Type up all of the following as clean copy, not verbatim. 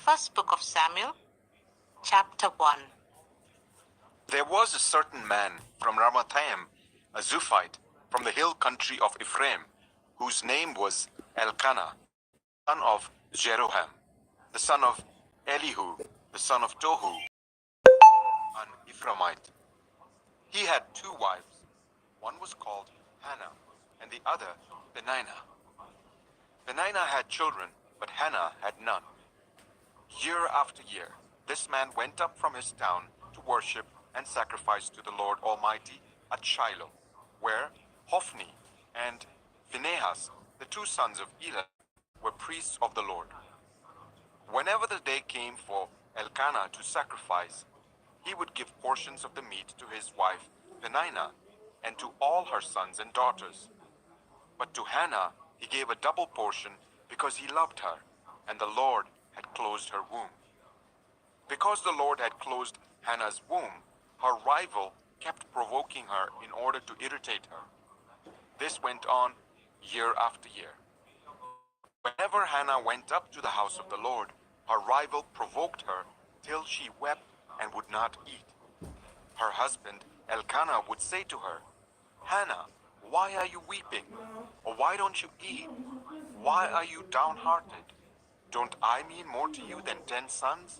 First book of Samuel, chapter 1. There was a certain man from Ramathaim, a Zuphite, from the hill country of Ephraim, whose name was Elkanah, son of Jeroboam, the son of Elihu, the son of Tohu, an Ephraimite. He had two wives. One was called Hannah, and the other Peninnah. Peninnah had children, but Hannah had none. Year after year, this man went up from his town to worship and sacrifice to the Lord Almighty at Shiloh, where Hophni and Phinehas, the two sons of Eli, were priests of the Lord. Whenever the day came for Elkanah to sacrifice, he would give portions of the meat to his wife Peninnah and to all her sons and daughters. But to Hannah he gave a double portion because he loved her, and the Lord had closed her womb. Because the Lord had closed Hannah's womb, her rival kept provoking her in order to irritate her. This went on year after year. Whenever Hannah went up to the house of the Lord, her rival provoked her till she wept and would not eat. Her husband Elkanah would say to her, "Hannah, why are you weeping? Or why don't you eat? Why are you downhearted? Don't I mean more to you than 10 sons?"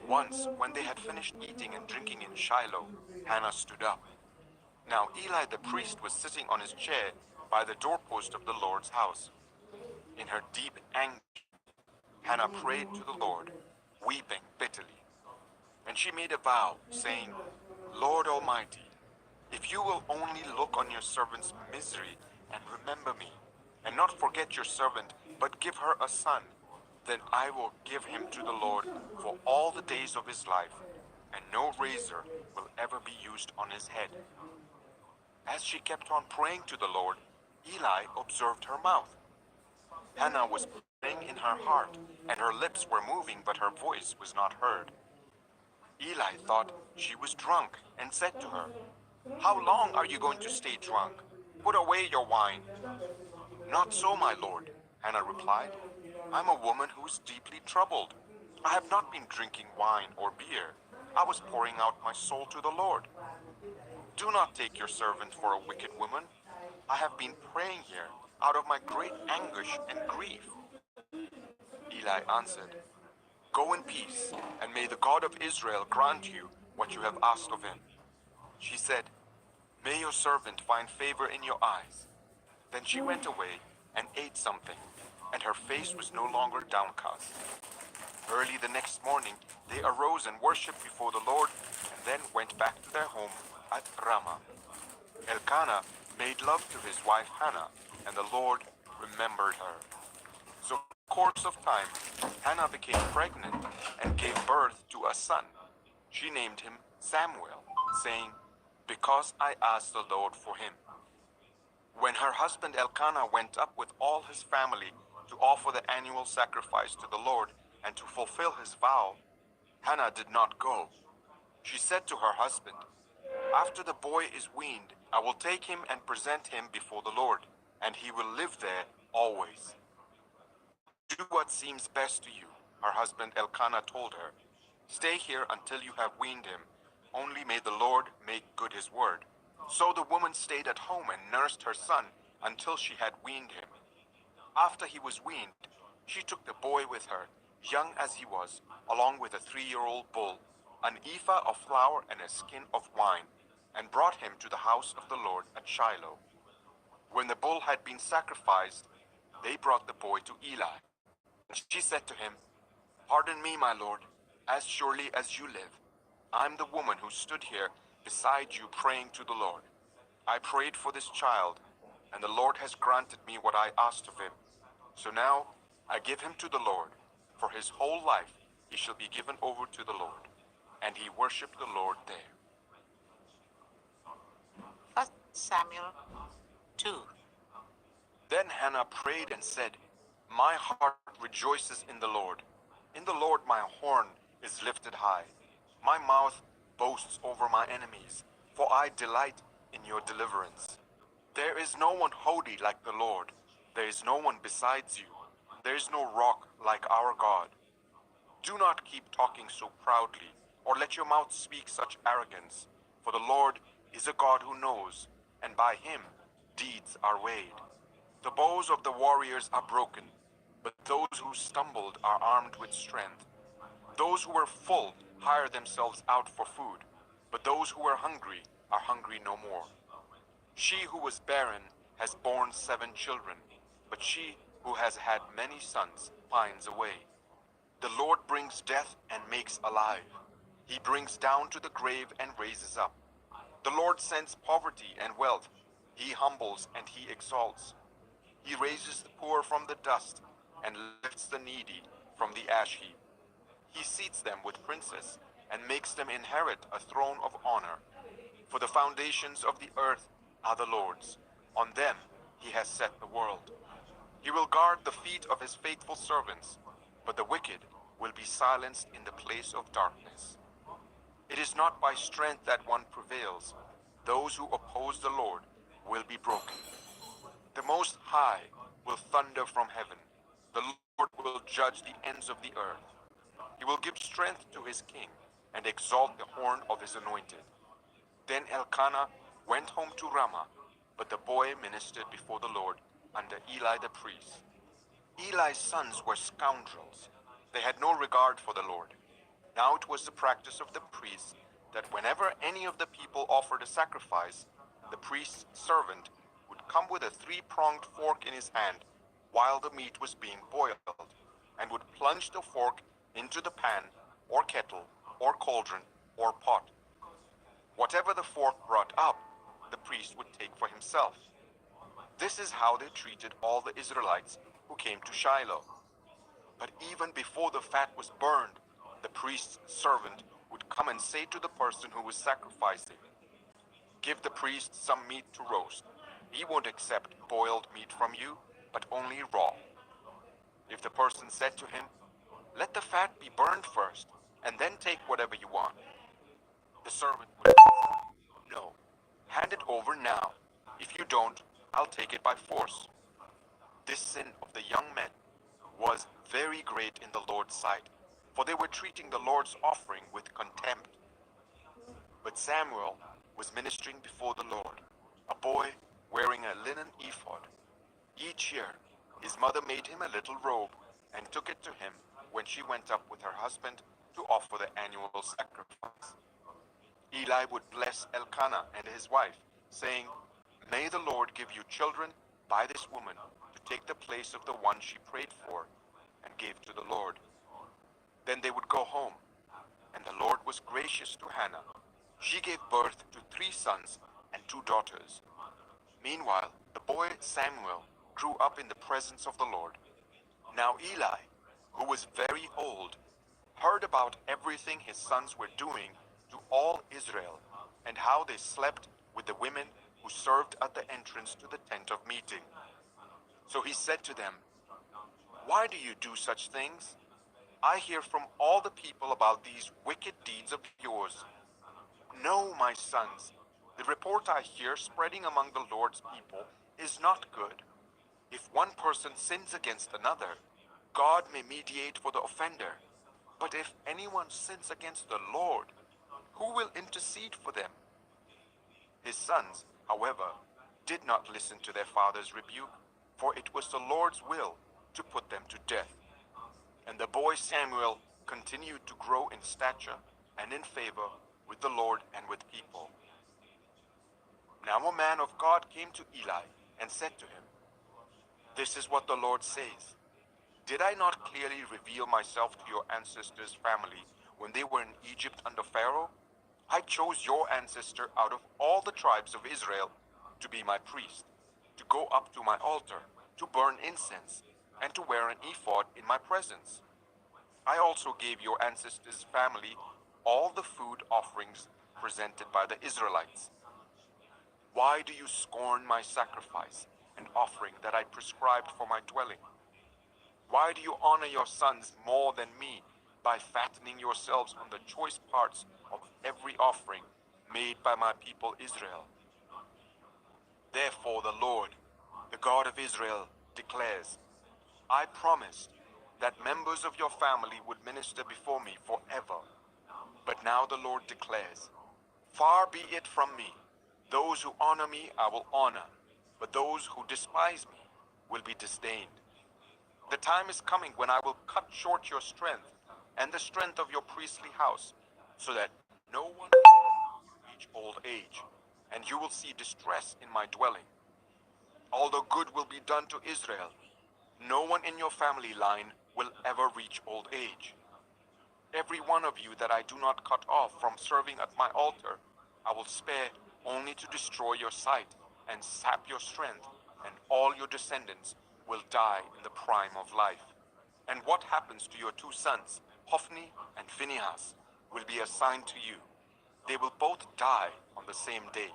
Once, when they had finished eating and drinking in Shiloh, Hannah stood up. Now Eli the priest was sitting on his chair by the doorpost of the Lord's house. In her deep anguish, Hannah prayed to the Lord, weeping bitterly. And she made a vow, saying, "Lord Almighty, if you will only look on your servant's misery and remember me, and not forget your servant, but give her a son, then I will give him to the Lord for all the days of his life, and no razor will ever be used on his head." As she kept on praying to the Lord, Eli observed her mouth. Hannah was praying in her heart, and her lips were moving, but her voice was not heard. Eli thought she was drunk and said to her, "How long are you going to stay drunk? Put away your wine." "Not so, my lord," Hannah replied. "I'm a woman who is deeply troubled. I have not been drinking wine or beer. I was pouring out my soul to the Lord. Do not take your servant for a wicked woman. I have been praying here out of my great anguish and grief." Eli answered, "Go in peace, and may the God of Israel grant you what you have asked of him." She said, "May your servant find favor in your eyes." Then she went away and ate something, and her face was no longer downcast. Early the next morning, they arose and worshipped before the Lord, and then went back to their home at Ramah. Elkanah made love to his wife Hannah, and the Lord remembered her. So in the course of time, Hannah became pregnant and gave birth to a son. She named him Samuel, saying, "Because I asked the Lord for him." When her husband Elkanah went up with all his family to offer the annual sacrifice to the Lord and to fulfill his vow, Hannah did not go. She said to her husband, "After the boy is weaned, I will take him and present him before the Lord, and he will live there always." "Do what seems best to you," her husband Elkanah told her. "Stay here until you have weaned him. Only may the Lord make good his word." So the woman stayed at home and nursed her son until she had weaned him. After he was weaned, she took the boy with her, young as he was, along with a 3-year-old bull, an ephah of flour and a skin of wine, and brought him to the house of the Lord at Shiloh. When the bull had been sacrificed, they brought the boy to Eli. And she said to him, "Pardon me, my lord, as surely as you live. I'm the woman who stood here beside you praying to the Lord. I prayed for this child, and the Lord has granted me what I asked of him. So now I give him to the Lord. For his whole life he shall be given over to the Lord." And he worshipped the Lord there. First Samuel 2. Then Hannah prayed and said, "My heart rejoices in the Lord. In the Lord my horn is lifted high. My mouth boasts over my enemies, for I delight in your deliverance. There is no one holy like the Lord. There is no one besides you. There is no rock like our God. Do not keep talking so proudly, or let your mouth speak such arrogance, for the Lord is a God who knows, and by him deeds are weighed. The bows of the warriors are broken, but those who stumbled are armed with strength. Those who were full hire themselves out for food, but those who were hungry are hungry no more. She who was barren has borne 7 children, but she who has had many sons pines away. The Lord brings death and makes alive. He brings down to the grave and raises up. The Lord sends poverty and wealth. He humbles and he exalts. He raises the poor from the dust and lifts the needy from the ash heap. He seats them with princes and makes them inherit a throne of honor. For the foundations of the earth are the Lord's. On them he has set the world. He will guard the feet of his faithful servants, but the wicked will be silenced in the place of darkness. It is not by strength that one prevails. Those who oppose the Lord will be broken. The Most High will thunder from heaven. The Lord will judge the ends of the earth. He will give strength to his king and exalt the horn of his anointed. Then Elkanah went home to Ramah, but the boy ministered before the Lord under Eli the priest. Eli's sons were scoundrels. They had no regard for the Lord. Now it was the practice of the priests that whenever any of the people offered a sacrifice, the priest's servant would come with a 3-pronged fork in his hand while the meat was being boiled, and would plunge the fork into the pan, or kettle, or cauldron, or pot. Whatever the fork brought up, the priest would take for himself. This is how they treated all the Israelites who came to Shiloh. But even before the fat was burned, the priest's servant would come and say to the person who was sacrificing, "Give the priest some meat to roast. He won't accept boiled meat from you, but only raw." If the person said to him, "Let the fat be burned first, and then take whatever you want," the servant would say, "No, hand it over now. If you don't, I'll take it by force." This sin of the young men was very great in the Lord's sight, for they were treating the Lord's offering with contempt. But Samuel was ministering before the Lord, a boy wearing a linen ephod. Each year, his mother made him a little robe and took it to him when she went up with her husband to offer the annual sacrifice. Eli would bless Elkanah and his wife, saying, "May the Lord give you children by this woman to take the place of the one she prayed for and gave to the Lord." Then they would go home, and the Lord was gracious to Hannah. She gave birth to 3 sons and 2 daughters. Meanwhile, the boy Samuel grew up in the presence of the Lord. Now Eli, who was very old, heard about everything his sons were doing to all Israel, and how they slept with the women who served at the entrance to the tent of meeting. So he said to them, "Why do you do such things? I hear from all the people about these wicked deeds of yours. No, my sons, the report I hear spreading among the Lord's people is not good. If one person sins against another, God may mediate for the offender. But if anyone sins against the Lord, who will intercede for them?" His sons, however, did not listen to their father's rebuke, for it was the Lord's will to put them to death. And the boy Samuel continued to grow in stature and in favor with the Lord and with people. Now a man of God came to Eli and said to him, "This is what the Lord says. Did I not clearly reveal myself to your ancestors' family when they were in Egypt under Pharaoh? I chose your ancestor out of all the tribes of Israel to be my priest, to go up to my altar, to burn incense, and to wear an ephod in my presence. I also gave your ancestors' family all the food offerings presented by the Israelites. Why do you scorn my sacrifice and offering that I prescribed for my dwelling? Why do you honor your sons more than me by fattening yourselves on the choice parts of every offering made by my people Israel? Therefore the Lord, the God of Israel, declares, I promised, that members of your family would minister before me forever. But now the Lord declares, far be it from me. Those who honor me I will honor, but those who despise me will be disdained. The time is coming when I will cut short your strength and the strength of your priestly house, so that no one will reach old age, and you will see distress in my dwelling. Although good will be done to Israel, no one in your family line will ever reach old age. Every one of you that I do not cut off from serving at my altar, I will spare only to destroy your sight and sap your strength, and all your descendants will die in the prime of life. And what happens to your two sons, Hophni and Phinehas, will be assigned to you. They will both die on the same day.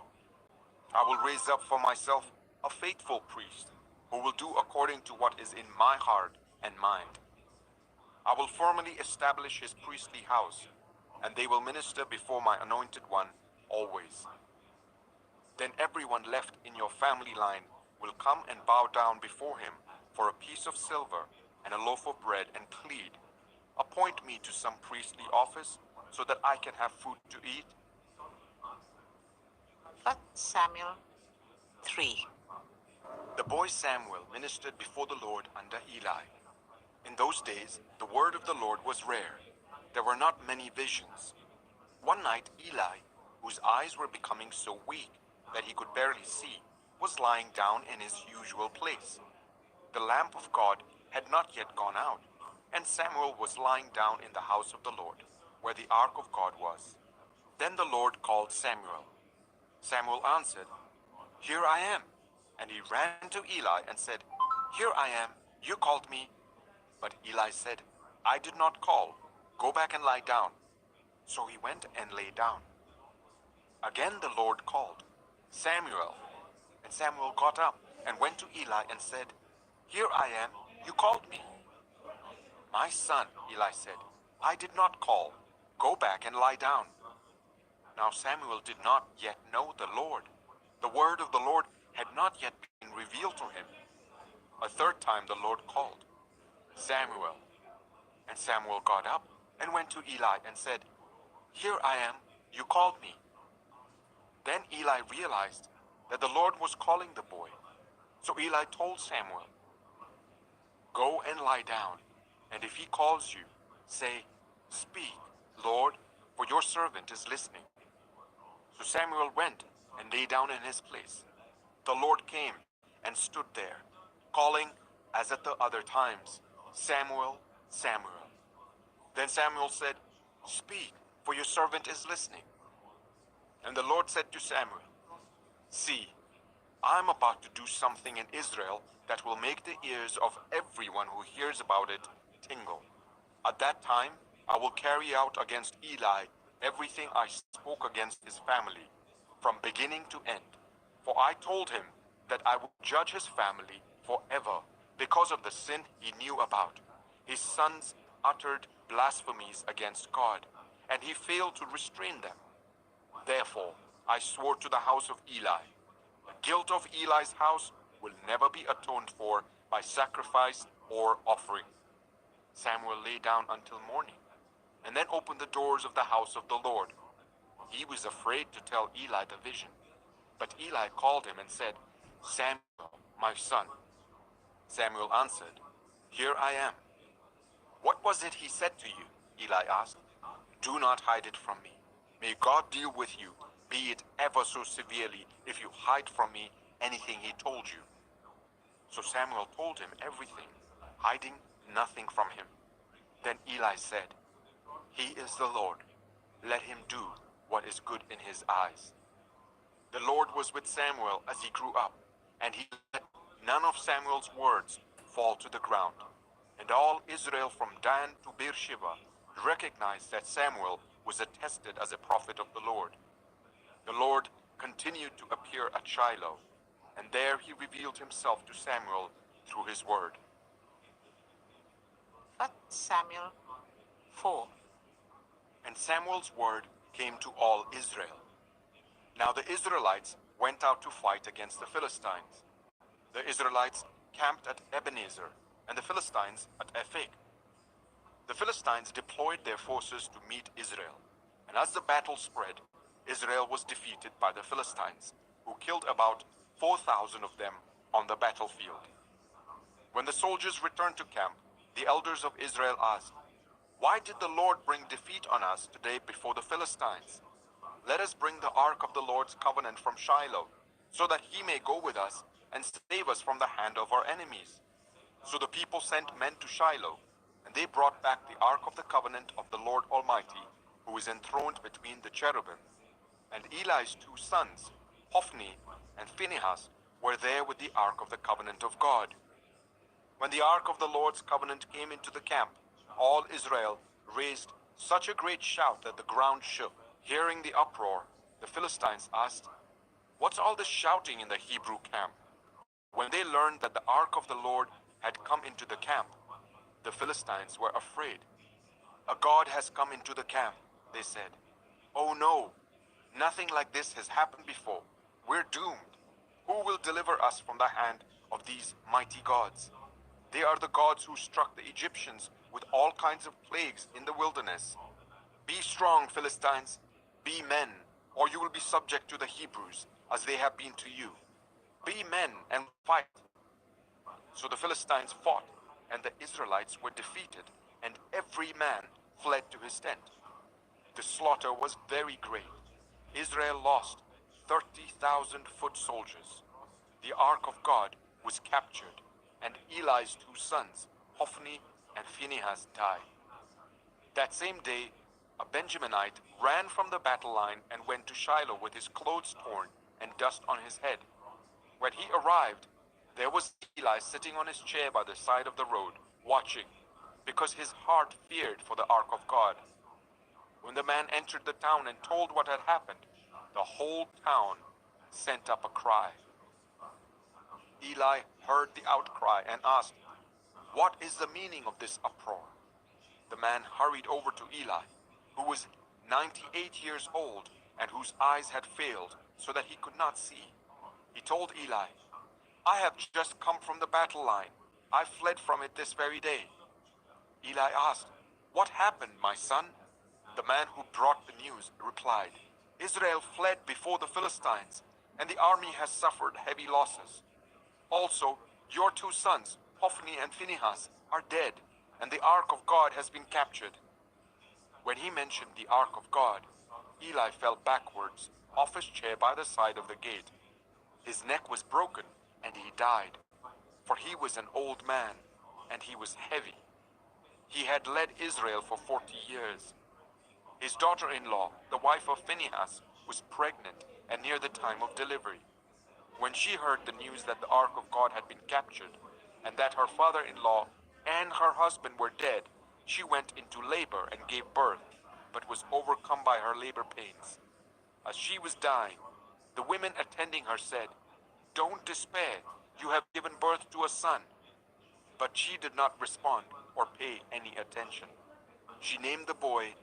I will raise up for myself a faithful priest, who will do according to what is in my heart and mind. I will formally establish his priestly house, and they will minister before my anointed one always. Then everyone left in your family line will come and bow down before him for a piece of silver and a loaf of bread and plead, appoint me to some priestly office so that I can have food to eat. 1 Samuel 3. The boy Samuel ministered before the Lord under Eli. In those days, the word of the Lord was rare. There were not many visions. One night, Eli, whose eyes were becoming so weak that he could barely see, was lying down in his usual place. The lamp of God had not yet gone out, and Samuel was lying down in the house of the Lord, where the ark of God was. Then the Lord called Samuel. Samuel answered, Here I am. And he ran to Eli and said, Here I am. You called me. But Eli said, I did not call. Go back and lie down. So he went and lay down. Again the Lord called, Samuel. And Samuel got up and went to Eli and said, Here I am. You called me. My son, Eli said, I did not call. Go back and lie down. Now Samuel did not yet know the Lord. The word of the Lord had not yet been revealed to him. A third time the Lord called, Samuel. And Samuel got up and went to Eli and said, Here I am, you called me. Then Eli realized that the Lord was calling the boy. So Eli told Samuel, Go and lie down, and if he calls you, say, Speak, Lord, for your servant is listening. So Samuel went and lay down in his place. The Lord came and stood there, calling, as at the other times, Samuel, Samuel. Then Samuel said, Speak, for your servant is listening. And the Lord said to Samuel, See, I am about to do something in Israel that will make the ears of everyone who hears about it tingle. At that time, I will carry out against Eli everything I spoke against his family, from beginning to end. For I told him that I would judge his family forever because of the sin he knew about. His sons uttered blasphemies against God, and he failed to restrain them. Therefore, I swore to the house of Eli, the guilt of Eli's house will never be atoned for by sacrifice or offering. Samuel lay down until morning, and then opened the doors of the house of the Lord. He was afraid to tell Eli the vision. But Eli called him and said, Samuel, my son. Samuel answered, Here I am. What was it he said to you? Eli asked. Do not hide it from me. May God deal with you, be it ever so severely, if you hide from me anything he told you. So Samuel told him everything, hiding nothing from him. Then Eli said, He is the Lord. Let him do what is good in his eyes. The Lord was with Samuel as he grew up, and he let none of Samuel's words fall to the ground. And all Israel from Dan to Bathsheba recognized that Samuel was attested as a prophet of the Lord. The Lord continued to appear at Shiloh, and there he revealed himself to Samuel through his word. 1 Samuel 4. And Samuel's word came to all Israel. Now the Israelites went out to fight against the Philistines. The Israelites camped at Ebenezer, and the Philistines at Ephek. The Philistines deployed their forces to meet Israel, and as the battle spread, Israel was defeated by the Philistines, who killed about 4,000 of them on the battlefield. When the soldiers returned to camp, the elders of Israel asked, "Why did the Lord bring defeat on us today before the Philistines? Let us bring the ark of the Lord's covenant from Shiloh, so that he may go with us and save us from the hand of our enemies." So the people sent men to Shiloh, and they brought back the ark of the covenant of the Lord Almighty, who is enthroned between the cherubim. And Eli's two sons, Hophni and Phinehas, were there with the ark of the covenant of God. When the ark of the Lord's covenant came into the camp, all Israel raised such a great shout that the ground shook. Hearing the uproar, the Philistines asked, "What's all this shouting in the Hebrew camp?" When they learned that the ark of the Lord had come into the camp, the Philistines were afraid. "A god has come into the camp," they said. "Oh no, nothing like this has happened before. We're doomed. Who will deliver us from the hand of these mighty gods? They are the gods who struck the Egyptians with all kinds of plagues in the wilderness. Be strong, Philistines. Be men, or you will be subject to the Hebrews, as they have been to you. Be men and fight." So the Philistines fought, and the Israelites were defeated, and every man fled to his tent. The slaughter was very great. Israel lost 30,000 foot soldiers. The ark of God was captured, and Eli's two sons, Hophni and Phinehas, died. That same day, a Benjaminite ran from the battle line and went to Shiloh with his clothes torn and dust on his head. When he arrived, there was Eli sitting on his chair by the side of the road, watching, because his heart feared for the ark of God. When the man entered the town and told what had happened, the whole town sent up a cry. Eli heard the outcry and asked, "What is the meaning of this uproar?" The man hurried over to Eli, who was 98 years old and whose eyes had failed so that he could not see. He told Eli, "I have just come from the battle line. I fled from it this very day." Eli asked, "What happened, my son?" The man who brought the news replied, "Israel fled before the Philistines, and the army has suffered heavy losses. Also, your two sons, Hophni and Phinehas, are dead, and the ark of God has been captured." When he mentioned the ark of God, Eli fell backwards off his chair by the side of the gate. His neck was broken, and he died, for he was an old man, and he was heavy. He had led Israel for 40 years. His daughter-in-law, the wife of Phinehas, was pregnant and near the time of delivery. When she heard the news that the ark of God had been captured, and that her father-in-law and her husband were dead, she went into labor and gave birth, but was overcome by her labor pains. As she was dying, the women attending her said, "Don't despair, you have given birth to a son." But she did not respond or pay any attention. She named the boy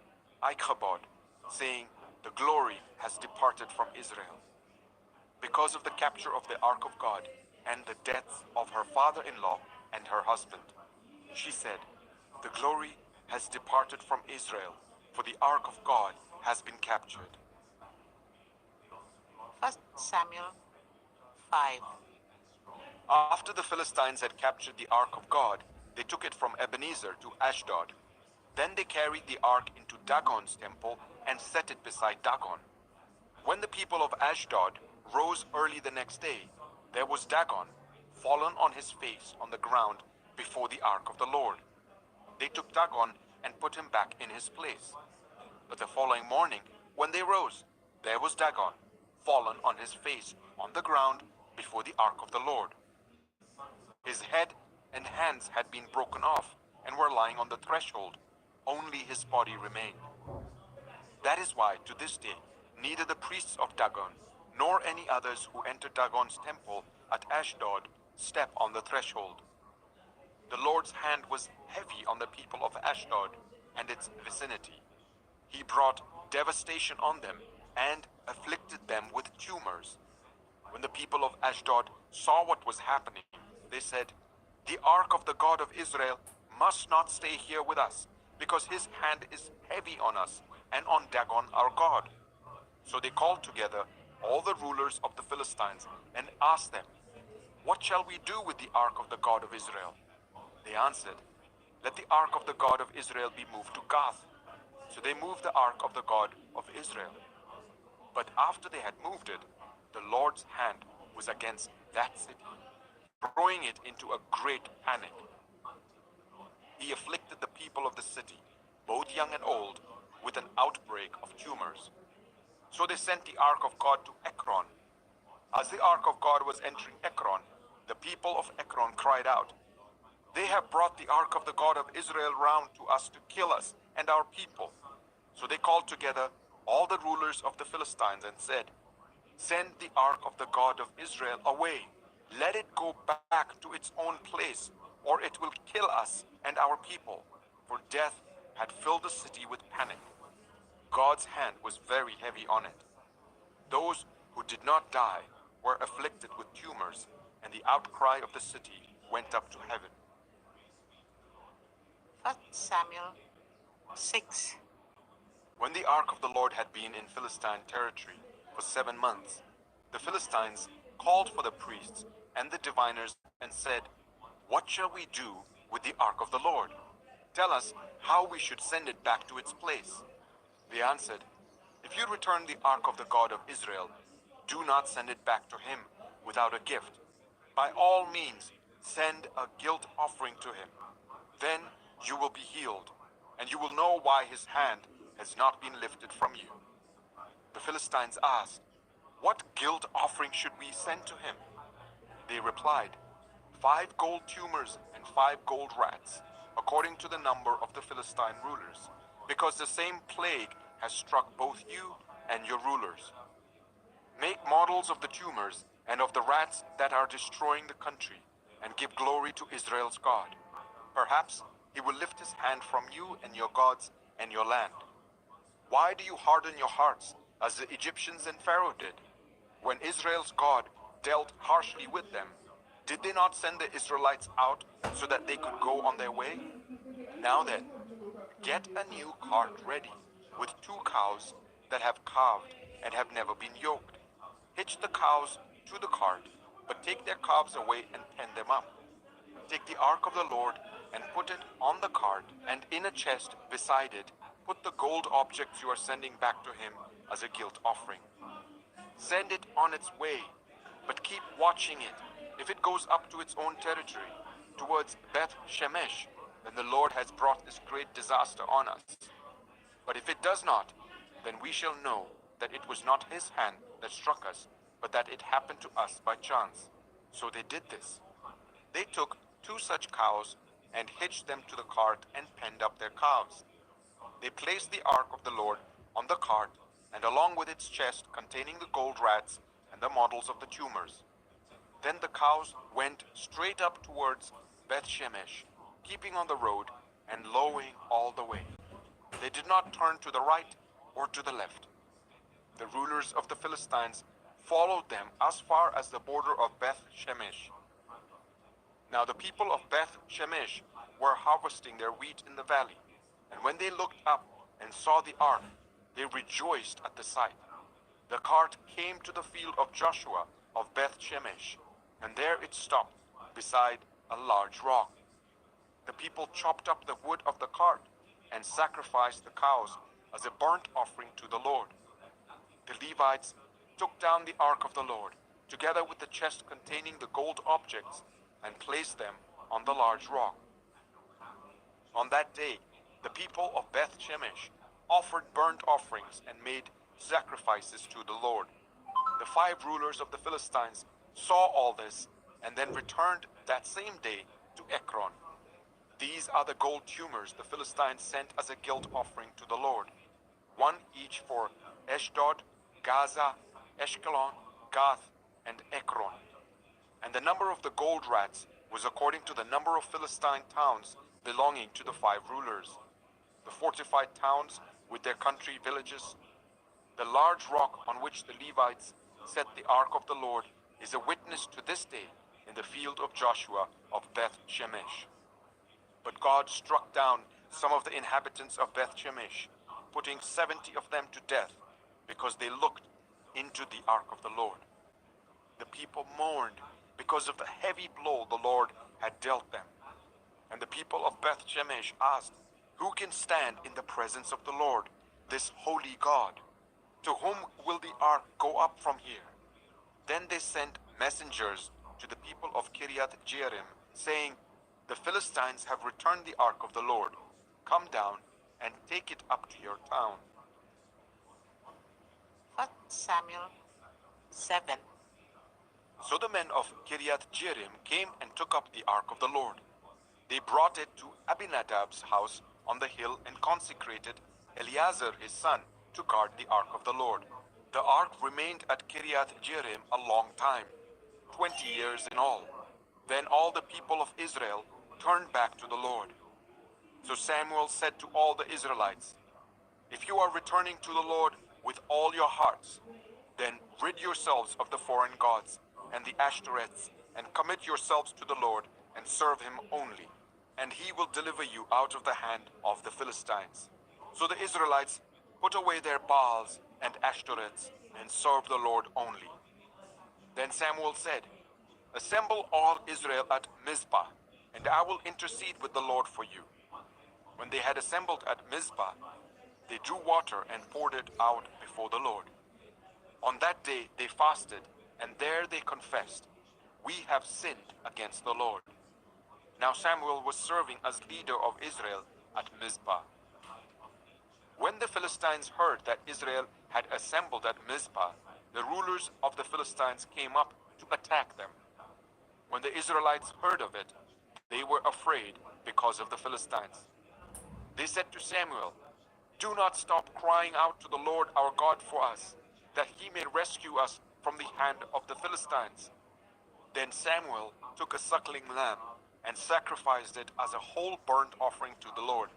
Ichabod, saying, "The glory has departed from Israel." Because of the capture of the ark of God and the deaths of her father-in-law and her husband, she said, "The glory has departed from Israel, for the ark of God has been captured." 1 Samuel 5. After the Philistines had captured the ark of God, they took it from Ebenezer to Ashdod. Then they carried the ark into Dagon's temple and set it beside Dagon. When the people of Ashdod rose early the next day, there was Dagon, fallen on his face on the ground before the ark of the Lord. They took Dagon and put him back in his place. But the following morning, when they rose, there was Dagon, fallen on his face on the ground before the ark of the Lord. His head and hands had been broken off and were lying on the threshold. Only his body remained. That is why, to this day, neither the priests of Dagon nor any others who enter Dagon's temple at Ashdod step on the threshold. The Lord's hand was heavy on the people of Ashdod and its vicinity. He brought devastation on them and afflicted them with tumors. When the people of Ashdod saw what was happening, they said, "The ark of the God of Israel must not stay here with us, because his hand is heavy on us and on Dagon our God." So they called together all the rulers of the Philistines and asked them, "What shall we do with the ark of the God of Israel?" They answered, "Let the ark of the God of Israel be moved to Gath." So they moved the ark of the God of Israel. But after they had moved it, the Lord's hand was against that city, throwing it into a great panic. He afflicted the people of the city, both young and old, with an outbreak of tumors. So they sent the ark of God to Ekron. As the ark of God was entering Ekron, the people of Ekron cried out, "They have brought the ark of the God of Israel round to us to kill us and our people." So they called together all the rulers of the Philistines and said, "Send the ark of the God of Israel away. Let it go back to its own place, or it will kill us and our people." For death had filled the city with panic. God's hand was very heavy on it. Those who did not die were afflicted with tumors, and the outcry of the city went up to heaven. 1 Samuel 6. When the ark of the Lord had been in Philistine territory for 7 months, the Philistines called for the priests and the diviners and said, "What shall we do with the ark of the Lord? Tell us how we should send it back to its place." They answered, "If you return the ark of the God of Israel, do not send it back to him without a gift. By all means, send a guilt offering to him. Then you will be healed, and you will know why his hand has not been lifted from you." The Philistines asked, "What guilt offering should we send to him?" They replied, 5 gold tumors and 5 gold rats, according to the number of the Philistine rulers, because the same plague has struck both you and your rulers. Make models of the tumors and of the rats that are destroying the country, and give glory to Israel's God. Perhaps he will lift his hand from you and your gods and your land. Why do you harden your hearts as the Egyptians and Pharaoh did? When Israel's God dealt harshly with them, did they not send the Israelites out so that they could go on their way? Now then, get a new cart ready with 2 cows that have calved and have never been yoked. Hitch the cows to the cart, but take their calves away and pen them up. Take the ark of the Lord and put it on the cart, and in a chest beside it, put the gold objects you are sending back to him as a guilt offering. Send it on its way, but keep watching it. If it goes up to its own territory, towards Beth Shemesh, then the Lord has brought this great disaster on us. But if it does not, then we shall know that it was not his hand that struck us, but that it happened to us by chance. So they did this. They took 2 such cows and hitched them to the cart and penned up their calves. They placed the ark of the Lord on the cart, and along with its chest containing the gold rats and the models of the tumors. Then the cows went straight up towards Beth Shemesh, keeping on the road and lowing all the way. They did not turn to the right or to the left. The rulers of the Philistines followed them as far as the border of Beth Shemesh. Now the people of Beth Shemesh were harvesting their wheat in the valley, and when they looked up and saw the ark, they rejoiced at the sight. The cart came to the field of Joshua of Beth Shemesh, and there it stopped beside a large rock. The people chopped up the wood of the cart and sacrificed the cows as a burnt offering to the Lord. The Levites took down the ark of the Lord, together with the chest containing the gold objects, and placed them on the large rock. On that day, the people of Beth Shemesh offered burnt offerings and made sacrifices to the Lord. The 5 rulers of the Philistines saw all this, and then returned that same day to Ekron. These are the gold tumors the Philistines sent as a guilt offering to the Lord, 1 each for Ashdod, Gaza, Ashkelon, Gath, and Ekron. And the number of the gold rats was according to the number of Philistine towns belonging to the 5 rulers. The fortified towns with their country villages. The large rock on which the Levites set the ark of the Lord is a witness to this day in the field of Joshua of Beth Shemesh. But God struck down some of the inhabitants of Beth-Shemesh, putting 70 of them to death, because they looked into the ark of the Lord. The people mourned because of the heavy blow the Lord had dealt them. And the people of Beth-Shemesh asked, "Who can stand in the presence of the Lord, this holy God? To whom will the ark go up from here?" Then they sent messengers to the people of Kiriath-Jearim, saying, "The Philistines have returned the ark of the Lord. Come down and take it up to your town." 1 Samuel 7. So the men of Kiriath-Jearim came and took up the ark of the Lord. They brought it to Abinadab's house on the hill and consecrated Eleazar his son to guard the ark of the Lord. The ark remained at Kiriath-Jearim a long time, 20 years in all. Then all the people of Israel turned back to the Lord. So Samuel said to all the Israelites, "If you are returning to the Lord with all your hearts, then rid yourselves of the foreign gods and the Ashtoreths, and commit yourselves to the Lord and serve him only, and he will deliver you out of the hand of the Philistines." So the Israelites put away their Baals and Ashtoreths and served the Lord only. Then Samuel said, "Assemble all Israel at Mizpah, and I will intercede with the Lord for you." When they had assembled at Mizpah, they drew water and poured it out before the Lord. On that day they fasted, and there they confessed, "We have sinned against the Lord." Now Samuel was serving as leader of Israel at Mizpah. When the Philistines heard that Israel had assembled at Mizpah, the rulers of the Philistines came up to attack them. When the Israelites heard of it, they were afraid because of the Philistines. They said to Samuel, "Do not stop crying out to the Lord our God for us, that he may rescue us from the hand of the Philistines." Then Samuel took a suckling lamb and sacrificed it as a whole burnt offering to the Lord.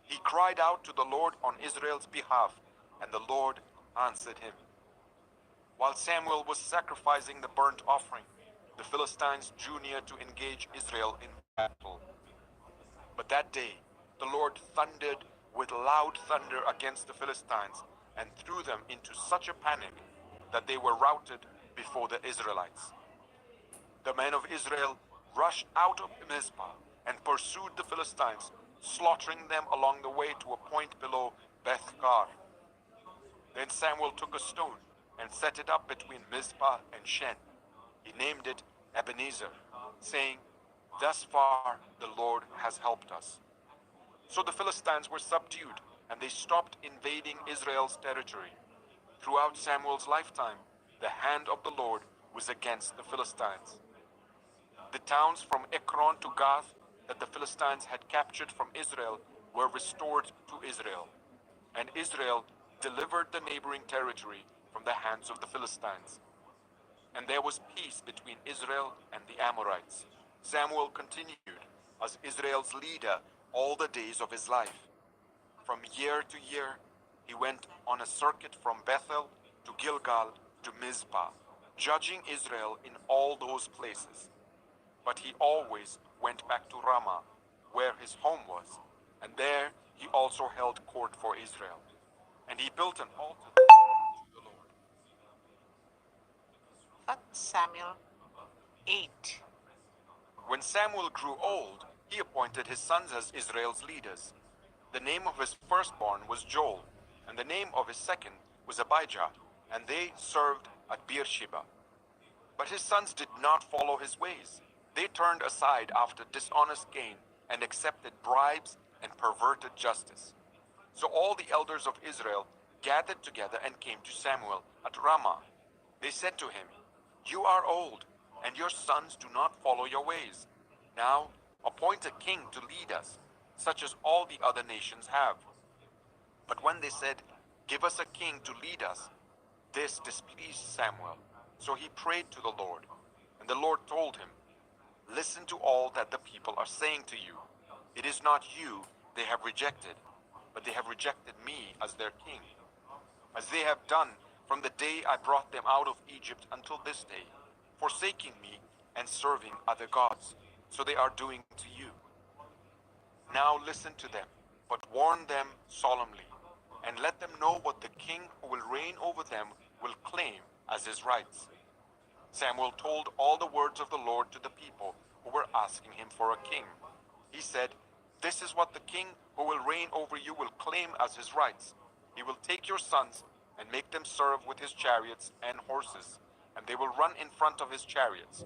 He cried out to the Lord on Israel's behalf, and the Lord answered him. While Samuel was sacrificing the burnt offering, the Philistines drew near to engage Israel in battle. But that day the Lord thundered with loud thunder against the Philistines and threw them into such a panic that they were routed before the Israelites. The men of Israel rushed out of Mizpah and pursued the Philistines, slaughtering them along the way to a point below Beth-kar. Then Samuel took a stone and set it up between Mizpah and Shen. He named it Ebenezer, saying, "Thus far the Lord has helped us." So the Philistines were subdued, and they stopped invading Israel's territory. Throughout Samuel's lifetime, the hand of the Lord was against the Philistines. The towns from Ekron to Gath that the Philistines had captured from Israel were restored to Israel, and Israel delivered the neighboring territory from the hands of the Philistines. And there was peace between Israel and the Amorites. Samuel continued as Israel's leader all the days of his life. From year to year, he went on a circuit from Bethel to Gilgal to Mizpah, judging Israel in all those places. But he always went back to Ramah, where his home was, and there he also held court for Israel. And he built an altar to the Lord. 1 Samuel 8. When Samuel grew old, he appointed his sons as Israel's leaders. The name of his firstborn was Joel, and the name of his second was Abijah, and they served at Beersheba. But his sons did not follow his ways. They turned aside after dishonest gain and accepted bribes and perverted justice. So all the elders of Israel gathered together and came to Samuel at Ramah. They said to him, "You are old, and your sons do not follow your ways. Now appoint a king to lead us, such as all the other nations have." But when they said, "Give us a king to lead us," this displeased Samuel. So he prayed to the Lord, and the Lord told him, "Listen to all that the people are saying to you. It is not you they have rejected, but they have rejected me as their king, as they have done from the day I brought them out of Egypt until this day, forsaking me and serving other gods. So they are doing to you. Now listen to them. but warn them solemnly, and let them know what the king who will reign over them will claim as his rights. Samuel told all the words of the Lord to the people who were asking him for a king. He said, "This is what the king who will reign over you will claim as his rights. He will take your sons and make them serve with his chariots and horses, and they will run in front of his chariots.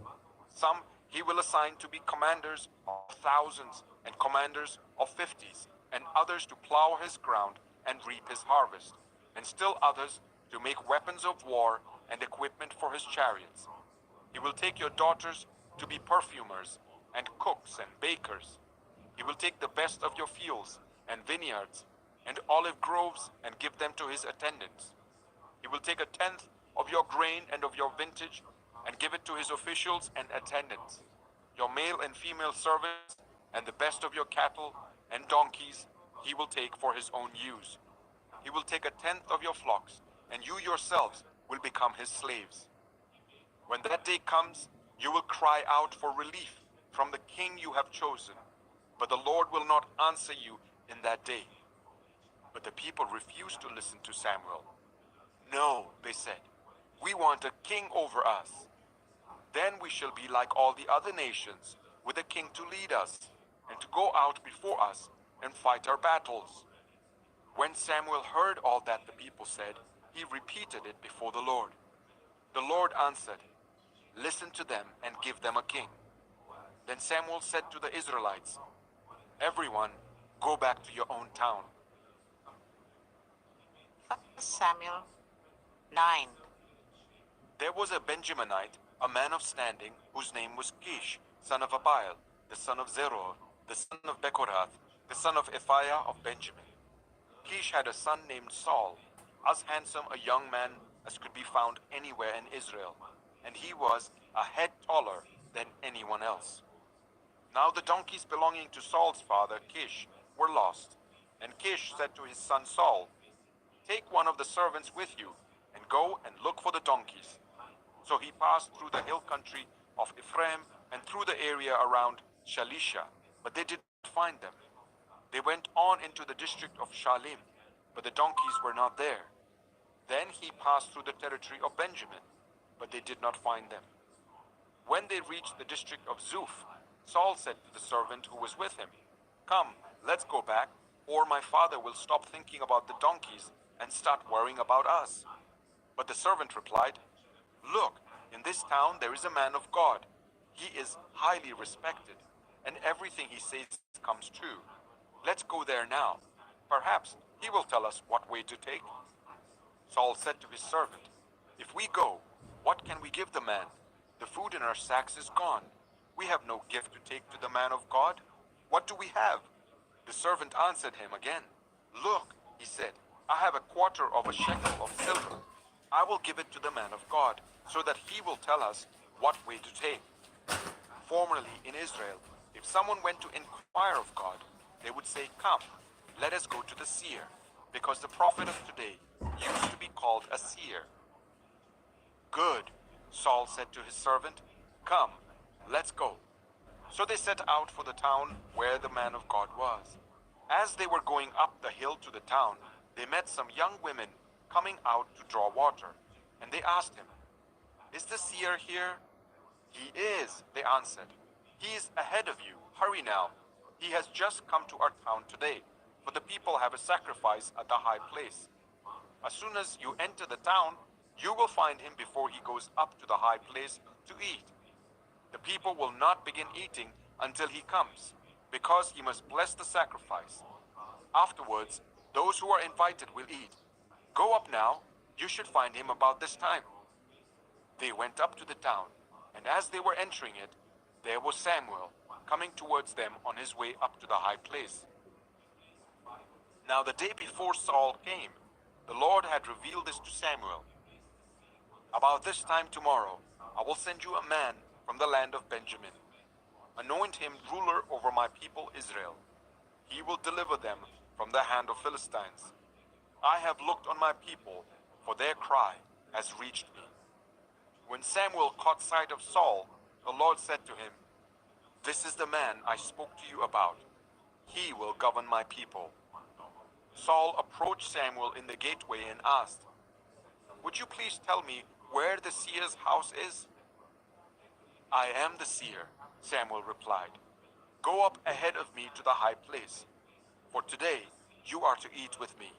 Some he will assign to be commanders of thousands and commanders of fifties, and others to plow his ground and reap his harvest, and still others to make weapons of war and equipment for his chariots. He will take your daughters to be perfumers and cooks and bakers. He will take the best of your fields and vineyards and olive groves and give them to his attendants. He will take a tenth of your grain and of your vintage and give it to his officials and attendants. Your male and female servants and the best of your cattle and donkeys he will take for his own use. He will take a tenth of your flocks, and you yourselves will become his slaves. When that day comes, you will cry out for relief from the king you have chosen, but the Lord will not answer you in that day." But the people refused to listen to Samuel. "No," they said, "we want a king over us. Then we shall be like all the other nations, with a king to lead us, and to go out before us and fight our battles." When Samuel heard all that the people said, he repeated it before the Lord. The Lord answered, "Listen to them and give them a king." Then Samuel said to the Israelites, "Everyone, go back to your own town." 1 Samuel 9. There was a Benjaminite, a man of standing, whose name was Kish, son of Abiel, the son of Zeror, the son of Bechorath, the son of Ephiah of Benjamin. Kish had a son named Saul, as handsome a young man as could be found anywhere in Israel, and he was a head taller than anyone else. Now the donkeys belonging to Saul's father Kish were lost, and Kish said to his son Saul, "Take one of the servants with you, and go and look for the donkeys." So he passed through the hill country of Ephraim and through the area around Shalisha, but they did not find them. They went on into the district of Shalim, but the donkeys were not there. Then he passed through the territory of Benjamin, but they did not find them. When they reached the district of Zuph, Saul said to the servant who was with him, "Come, let's go back, or my father will stop thinking about the donkeys and start worrying about us." But the servant replied, "Look, in this town there is a man of God. He is highly respected, and everything he says comes true. Let's go there now. Perhaps he will tell us what way to take." Saul said to his servant, "If we go, what can we give the man? The food in our sacks is gone. We have no gift to take to the man of God. What do we have?" The servant answered him again. "Look," he said, "I have a quarter of a shekel of silver. I will give it to the man of God, so that he will tell us what way to take." Formerly in Israel, if someone went to inquire of God, they would say, "Come, let us go to the seer," because the prophet of today used to be called a seer. "Good," Saul said to his servant, "Come, let's go." So they set out for the town where the man of God was. As they were going up the hill to the town, they met some young women coming out to draw water, and they asked him, "Is the seer here?" "He is," they answered. "He is ahead of you. Hurry now. He has just come to our town today, for the people have a sacrifice at the high place. As soon as you enter the town, you will find him before he goes up to the high place to eat. The people will not begin eating until he comes, because he must bless the sacrifice. Afterwards, those who are invited will eat. Go up now. You should find him about this time." They went up to the town, and as they were entering it, there was Samuel coming towards them on his way up to the high place. Now the day before Saul came, the Lord had revealed this to Samuel. "About this time tomorrow, I will send you a man from the land of Benjamin. Anoint him ruler over my people Israel. He will deliver them from the hand of Philistines. I have looked on my people, for their cry has reached me." When Samuel caught sight of Saul, the Lord said to him, "This is the man I spoke to you about. He will govern my people." Saul approached Samuel in the gateway and asked, "Would you please tell me where the seer's house is?" "I am the seer," Samuel replied. "Go up ahead of me to the high place. For today you are to eat with me,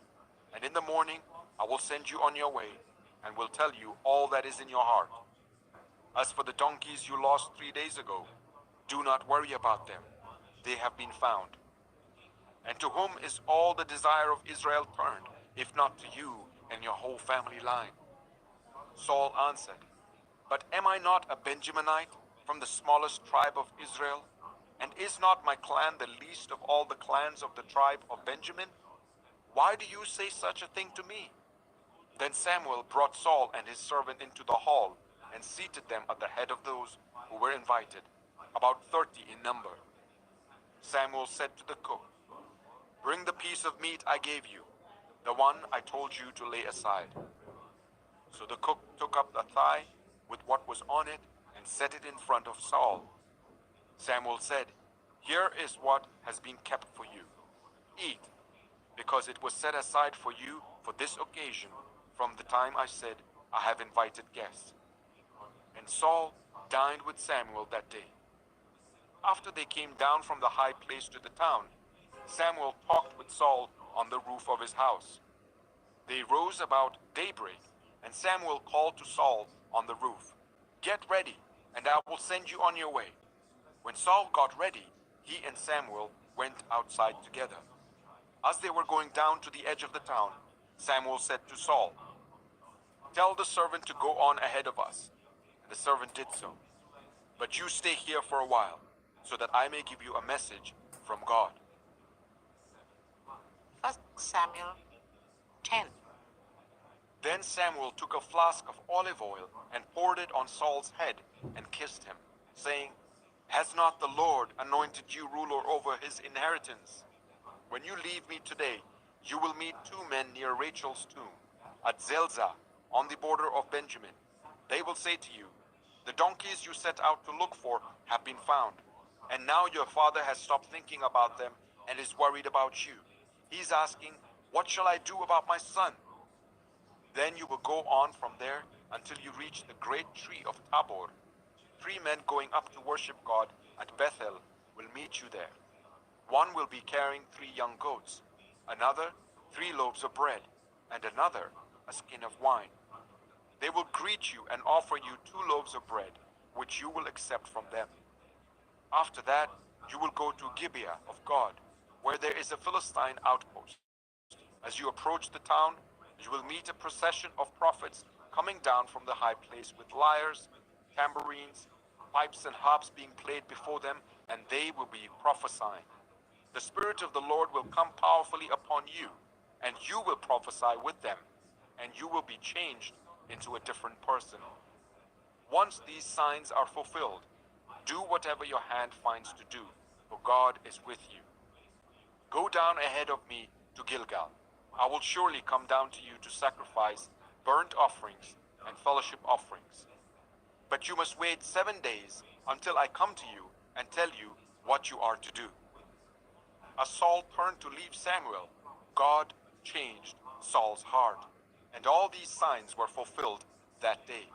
and in the morning I will send you on your way and will tell you all that is in your heart. As for the donkeys you lost 3 days ago, do not worry about them. They have been found. And to whom is all the desire of Israel turned, if not to you and your whole family line?" Saul answered, "But am I not a Benjaminite from the smallest tribe of Israel? And is not my clan the least of all the clans of the tribe of Benjamin? Why do you say such a thing to me?" Then Samuel brought Saul and his servant into the hall and seated them at the head of those who were invited, about 30 in number. Samuel said to the cook, "Bring the piece of meat I gave you, the one I told you to lay aside." So the cook took up the thigh with what was on it and set it in front of Saul. Samuel said, "Here is what has been kept for you. Eat, because it was set aside for you for this occasion from the time I said, 'I have invited guests.'" And Saul dined with Samuel that day. After they came down from the high place to the town, Samuel talked with Saul on the roof of his house. They rose about daybreak, and Samuel called to Saul on the roof, "Get ready, and I will send you on your way." When Saul got ready, he and Samuel went outside together. As they were going down to the edge of the town, Samuel said to Saul, "Tell the servant to go on ahead of us." And the servant did so. "But you stay here for a while, so that I may give you a message from God." 1 Samuel 10. Then Samuel took a flask of olive oil and poured it on Saul's head and kissed him, saying, "Has not the Lord anointed you ruler over his inheritance? When you leave me today, you will meet 2 men near Rachel's tomb, at Zelzah, on the border of Benjamin. They will say to you, 'The donkeys you set out to look for have been found, and now your father has stopped thinking about them and is worried about you. He's asking, "What shall I do about my son?" Then you will go on from there until you reach the great tree of Tabor. 3 men going up to worship God at Bethel will meet you there. One will be carrying 3 young goats, another 3 loaves of bread, and another a skin of wine. They will greet you and offer you 2 loaves of bread, which you will accept from them. After that, you will go to Gibeah of God, where there is a Philistine outpost. As you approach the town, you will meet a procession of prophets coming down from the high place with lyres, tambourines, pipes and harps being played before them, and they will be prophesying. The Spirit of the Lord will come powerfully upon you, and you will prophesy with them, and you will be changed into a different person. Once these signs are fulfilled, do whatever your hand finds to do, for God is with you. Go down ahead of me to Gilgal. I will surely come down to you to sacrifice burnt offerings and fellowship offerings. But you must wait 7 days until I come to you and tell you what you are to do." As Saul turned to leave Samuel, God changed Saul's heart, and all these signs were fulfilled that day.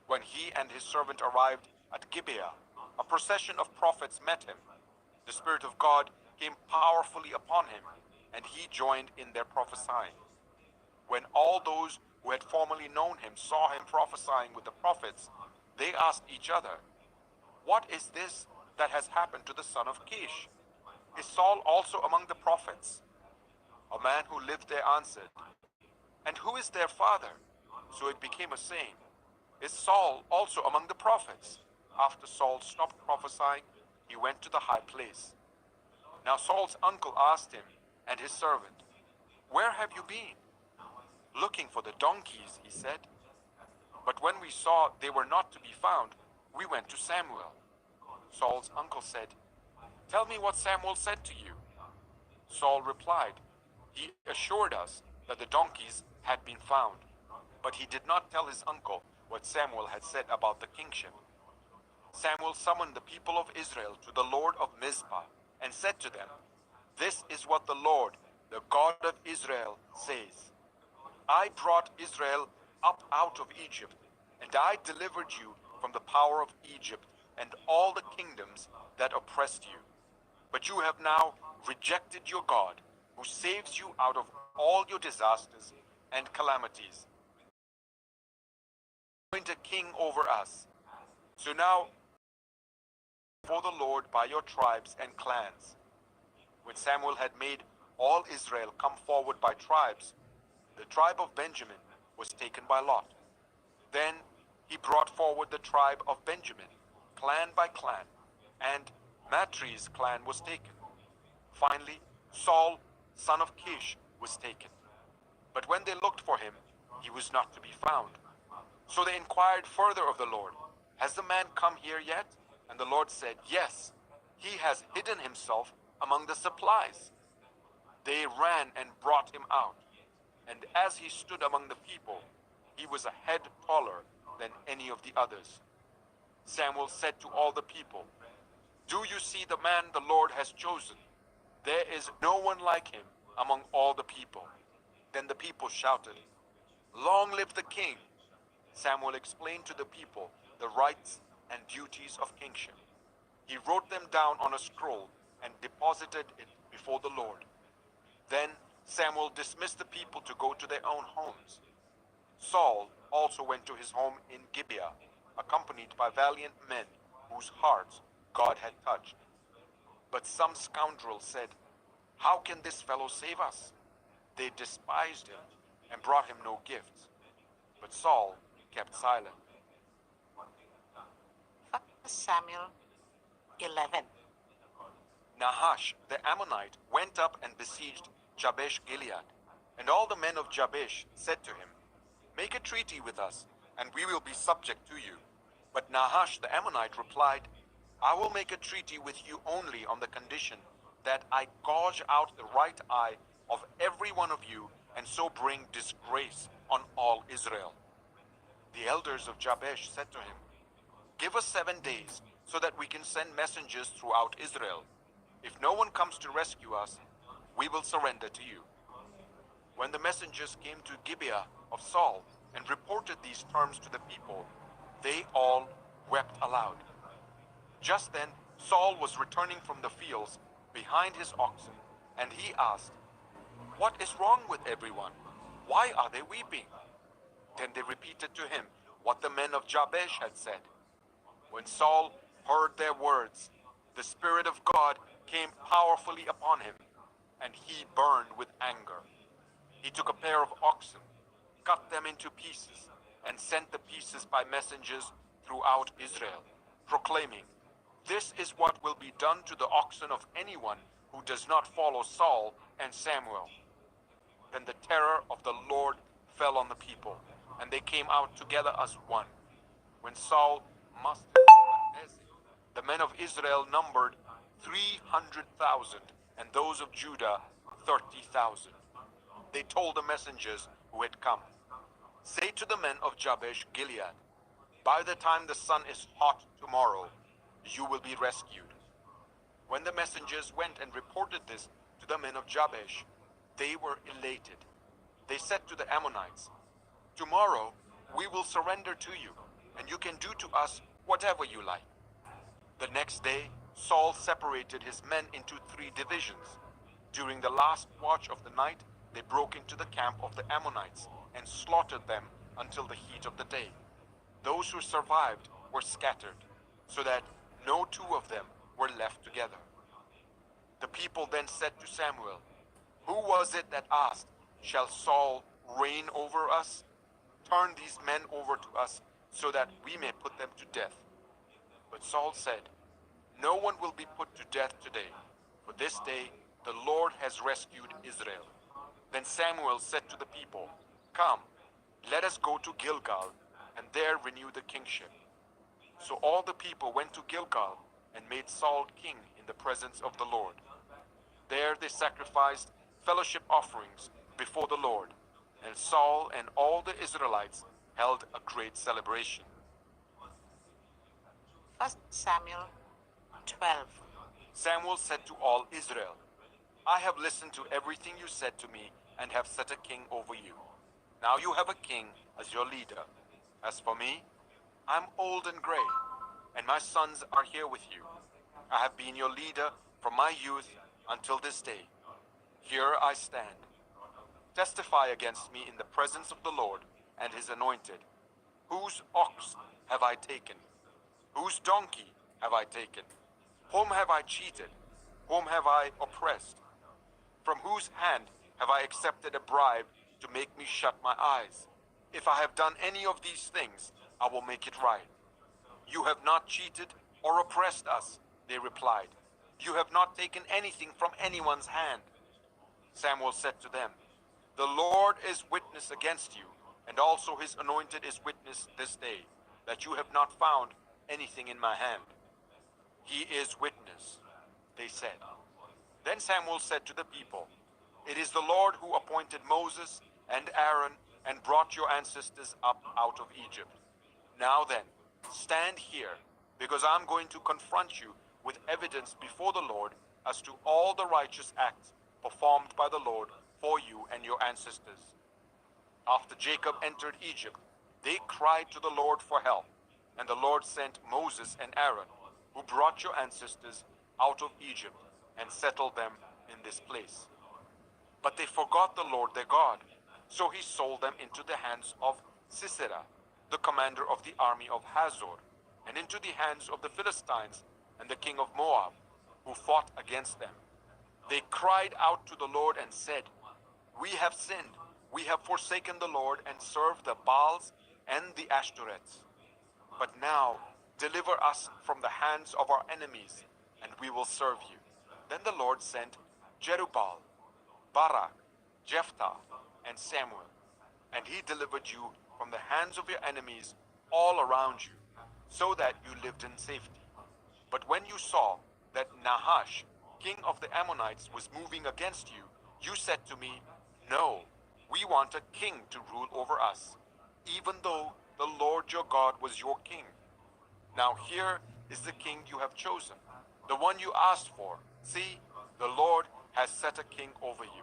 When he and his servant arrived at Gibeah, a procession of prophets met him. The Spirit of God came powerfully upon him, and he joined in their prophesying. When all those who had formerly known him saw him prophesying with the prophets, they asked each other, "What is this that has happened to the son of Kish? Is Saul also among the prophets?" A man who lived there answered, "And who is their father?" So it became a saying, "Is Saul also among the prophets?" After Saul stopped prophesying, he went to the high place. Now Saul's uncle asked him and his servant, "Where have you been?" "Looking for the donkeys," he said. "But when we saw they were not to be found, we went to Samuel." Saul's uncle said, "Tell me what Samuel said to you." Saul replied, "He assured us that the donkeys had been found." But he did not tell his uncle what Samuel had said about the kingship. Samuel summoned the people of Israel to the Lord of Mizpah and said to them, "This is what the Lord, The God of Israel says, I brought Israel up out of Egypt, and I delivered you from the power of Egypt and all the kingdoms that oppressed you. But you have now rejected your God, who saves you out of all your disasters and calamities. Appoint a king over us. So now, before the Lord by your tribes and clans. When Samuel had made all Israel come forward by tribes, the tribe of Benjamin was taken by lot. Then he brought forward the tribe of Benjamin, clan by clan, and Matri's clan was taken. Finally, Saul, son of Kish, was taken. But when they looked for him, he was not to be found. So they inquired further of the Lord, Has the man come here yet? And the Lord said, Yes, he has hidden himself among the supplies. They ran and brought him out. And as he stood among the people, he was a head taller than any of the others. Samuel said to all the people, Do you see the man the Lord has chosen? There is no one like him among all the people. Then the people shouted, Long live the king! Samuel explained to the people the rights and duties of kingship. He wrote them down on a scroll and deposited it before the Lord. Then Samuel dismissed the people to go to their own homes. Saul also went to his home in Gibeah, accompanied by valiant men whose hearts God had touched. But some scoundrel said, How can this fellow save us? They despised him and brought him no gifts. But Saul kept silent. 1 Samuel 11. Nahash the Ammonite went up and besieged Jabesh Gilead. And all the men of Jabesh said to him, Make a treaty with us, and we will be subject to you. But Nahash the Ammonite replied, I will make a treaty with you only on the condition that I gouge out the right eye of every one of you, and so bring disgrace on all Israel. The elders of Jabesh said to him, Give us 7 days, so that we can send messengers throughout Israel. If no one comes to rescue us, we will surrender to you. When the messengers came to Gibeah of Saul and reported these terms to the people, they all wept aloud. Just then Saul was returning from the fields behind his oxen, and he asked, What is wrong with everyone? Why are they weeping? Then they repeated to him what the men of Jabesh had said. When Saul heard their words, the Spirit of God came powerfully upon him, and he burned with anger. He took a pair of oxen, cut them into pieces, and sent the pieces by messengers throughout Israel, proclaiming, This is what will be done to the oxen of anyone who does not follow Saul and Samuel. Then the terror of the Lord fell on the people, and they came out together as one. When Saul mustered the men of Israel numbered 300,000, and those of Judah 30,000. They told the messengers who had come, Say to the men of Jabesh Gilead, By the time the sun is hot tomorrow, you will be rescued. When the messengers went and reported this to the men of Jabesh, they were elated. They said to the Ammonites, Tomorrow we will surrender to you, and you can do to us whatever you like. The next day, Saul separated his men into 3 divisions. During the last watch of the night, they broke into the camp of the Ammonites and slaughtered them until the heat of the day. Those who survived were scattered, so that no 2 of them were left together. The people then said to Samuel, Who was it that asked, Shall Saul reign over us? Turn these men over to us, so that we may put them to death. But Saul said, No one will be put to death today, for this day the Lord has rescued Israel. Then Samuel said to the people, Come, let us go to Gilgal, and there renew the kingship. So all the people went to Gilgal and made Saul king in the presence of the Lord. There they sacrificed fellowship offerings before the Lord, and Saul and all the Israelites held a great celebration. 1 Samuel 12. Samuel said to all Israel, I have listened to everything you said to me and have set a king over you. Now you have a king as your leader. As for me, I'm old and gray, and my sons are here with you. I have been your leader from my youth until this day. Here I stand. Testify against me in the presence of the Lord and his anointed. Whose ox have I taken? Whose donkey have I taken? Whom have I cheated? Whom have I oppressed? From whose hand have I accepted a bribe to make me shut my eyes? If I have done any of these things, I will make it right. You have not cheated or oppressed us, they replied. You have not taken anything from anyone's hand. Samuel said to them, The Lord is witness against you, and also his anointed is witness this day, that you have not found anything in my hand. He is witness, they said. Then Samuel said to the people, It is the Lord who appointed Moses and Aaron and brought your ancestors up out of Egypt. Now then, stand here, because I'm going to confront you with evidence before the Lord as to all the righteous acts performed by the Lord for you and your ancestors. After Jacob entered Egypt, they cried to the Lord for help, and the Lord sent Moses and Aaron, who brought your ancestors out of Egypt and settled them in this place. But they forgot the Lord their God, so he sold them into the hands of Sisera, the commander of the army of Hazor, and into the hands of the Philistines and the king of Moab, who fought against them. They cried out to the Lord and said, We have sinned. We have forsaken the Lord and served the Baals and the Ashtoreths. But now deliver us from the hands of our enemies, and we will serve you. Then the Lord sent Jeroboam, Barak, Jephthah, and Samuel, and he delivered you from the hands of your enemies all around you, so that you lived in safety. But when you saw that Nahash, king of the Ammonites, was moving against you, you said to me, No, we want a king to rule over us, even though the Lord your God was your king. Now here is the king you have chosen, the one you asked for. See, the Lord has set a king over you.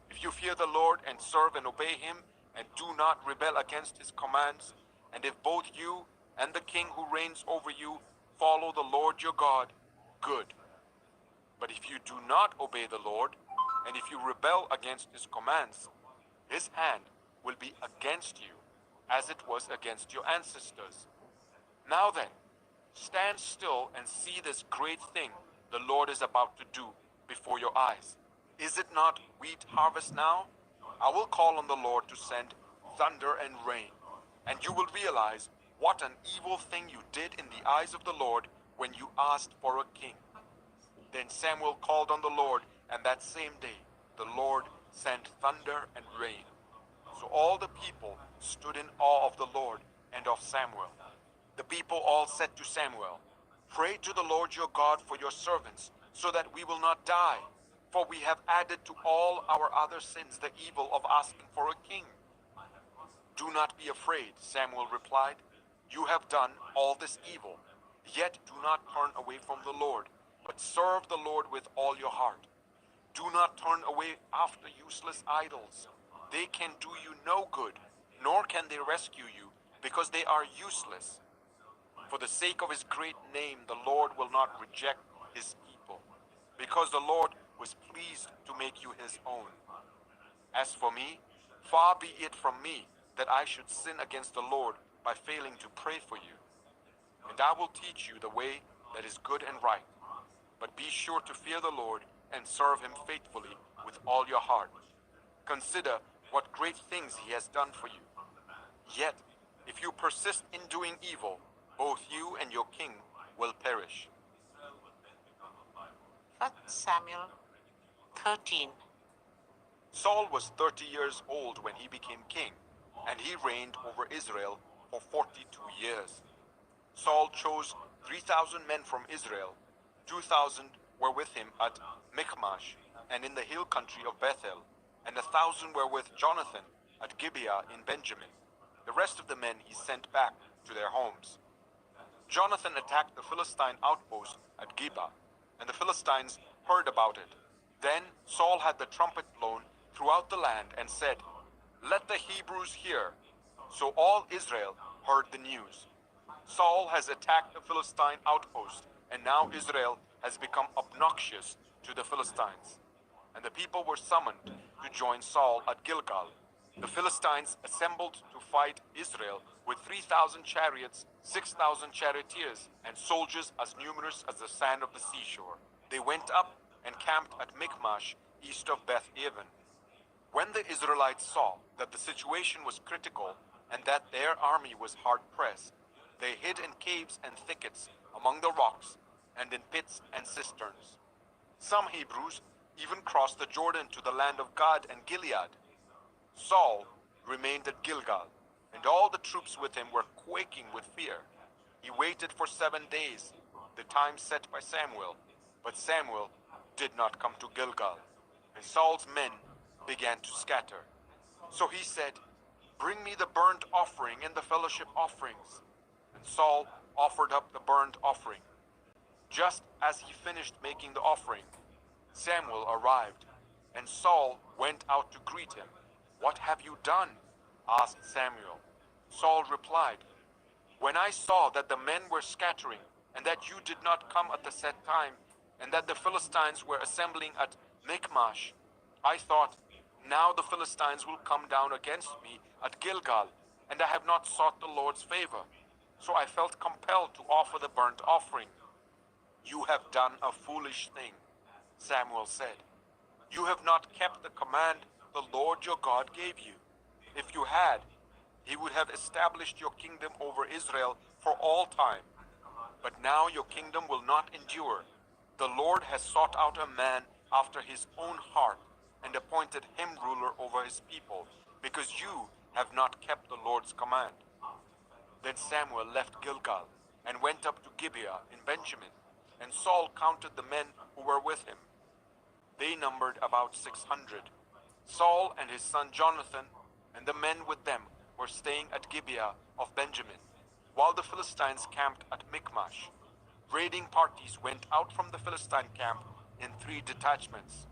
If you fear the Lord and serve and obey him, and do not rebel against his commands, and if both you and the king who reigns over you follow the Lord your God, good. But if you do not obey the Lord, and if you rebel against his commands, his hand will be against you, as it was against your ancestors. Now then, stand still and see this great thing the Lord is about to do before your eyes. Is it not wheat harvest now? I will call on the Lord to send thunder and rain, and you will realize what an evil thing you did in the eyes of the Lord when you asked for a king. Then Samuel called on the Lord, and that same day the Lord sent thunder and rain. So all the people stood in awe of the Lord and of Samuel. The people all said to Samuel, Pray to the Lord your God for your servants, so that we will not die. For we have added to all our other sins the evil of asking for a king. Do not be afraid, Samuel replied. You have done all this evil, yet do not turn away from the Lord, but serve the Lord with all your heart. Do not turn away after useless idols. They can do you no good, nor can they rescue you, because they are useless. For the sake of his great name, the Lord will not reject his people, because the Lord was pleased to make you his own. As for me, far be it from me that I should sin against the Lord by failing to pray for you. And I will teach you the way that is good and right. But be sure to fear the Lord and serve him faithfully with all your heart. Consider what great things he has done for you. Yet, if you persist in doing evil, both you and your king will perish. 1 Samuel 13. Saul was 30 years old when he became king, and he reigned over Israel for 42 years. Saul chose 3,000 men from Israel. 2,000 were with him at Michmash and in the hill country of Bethel, and 1,000 were with Jonathan at Gibeah in Benjamin. The rest of the men he sent back to their homes. Jonathan attacked the Philistine outpost at Gibeah, and the Philistines heard about it. Then Saul had the trumpet blown throughout the land and said, "Let the Hebrews hear." So all Israel heard the news. Saul has attacked the Philistine outpost, and now Israel has become obnoxious to the Philistines. And the people were summoned to join Saul at Gilgal. The Philistines assembled to fight Israel with 3,000 chariots, 6,000 charioteers, and soldiers as numerous as the sand of the seashore. They went up and camped at Michmash, east of Beth-aven. When the Israelites saw that the situation was critical and that their army was hard-pressed, they hid in caves and thickets among the rocks and in pits and cisterns. Some Hebrews even crossed the Jordan to the land of Gad and Gilead. Saul remained at Gilgal, and all the troops with him were quaking with fear. He waited for 7 days, the time set by Samuel, but Samuel did not come to Gilgal, and Saul's men began to scatter. So he said, "Bring me the burnt offering and the fellowship offerings." And Saul offered up the burnt offering. Just as he finished making the offering, Samuel arrived, and Saul went out to greet him. "What have you done?" asked Samuel. Saul replied, "When I saw that the men were scattering, and that you did not come at the set time, and that the Philistines were assembling at Michmash, I thought, now the Philistines will come down against me at Gilgal, and I have not sought the Lord's favor. So I felt compelled to offer the burnt offering." "You have done a foolish thing," Samuel said. "You have not kept the command the Lord your God gave you. If you had, he would have established your kingdom over Israel for all time. But now your kingdom will not endure. The Lord has sought out a man after his own heart and appointed him ruler over his people, because you have not kept the Lord's command." Then Samuel left Gilgal and went up to Gibeah in Benjamin, and Saul counted the men who were with him. They numbered about 600. Saul and his son Jonathan and the men with them were staying at Gibeah of Benjamin, while the Philistines camped at Michmash. Raiding parties went out from the Philistine camp in 3 detachments.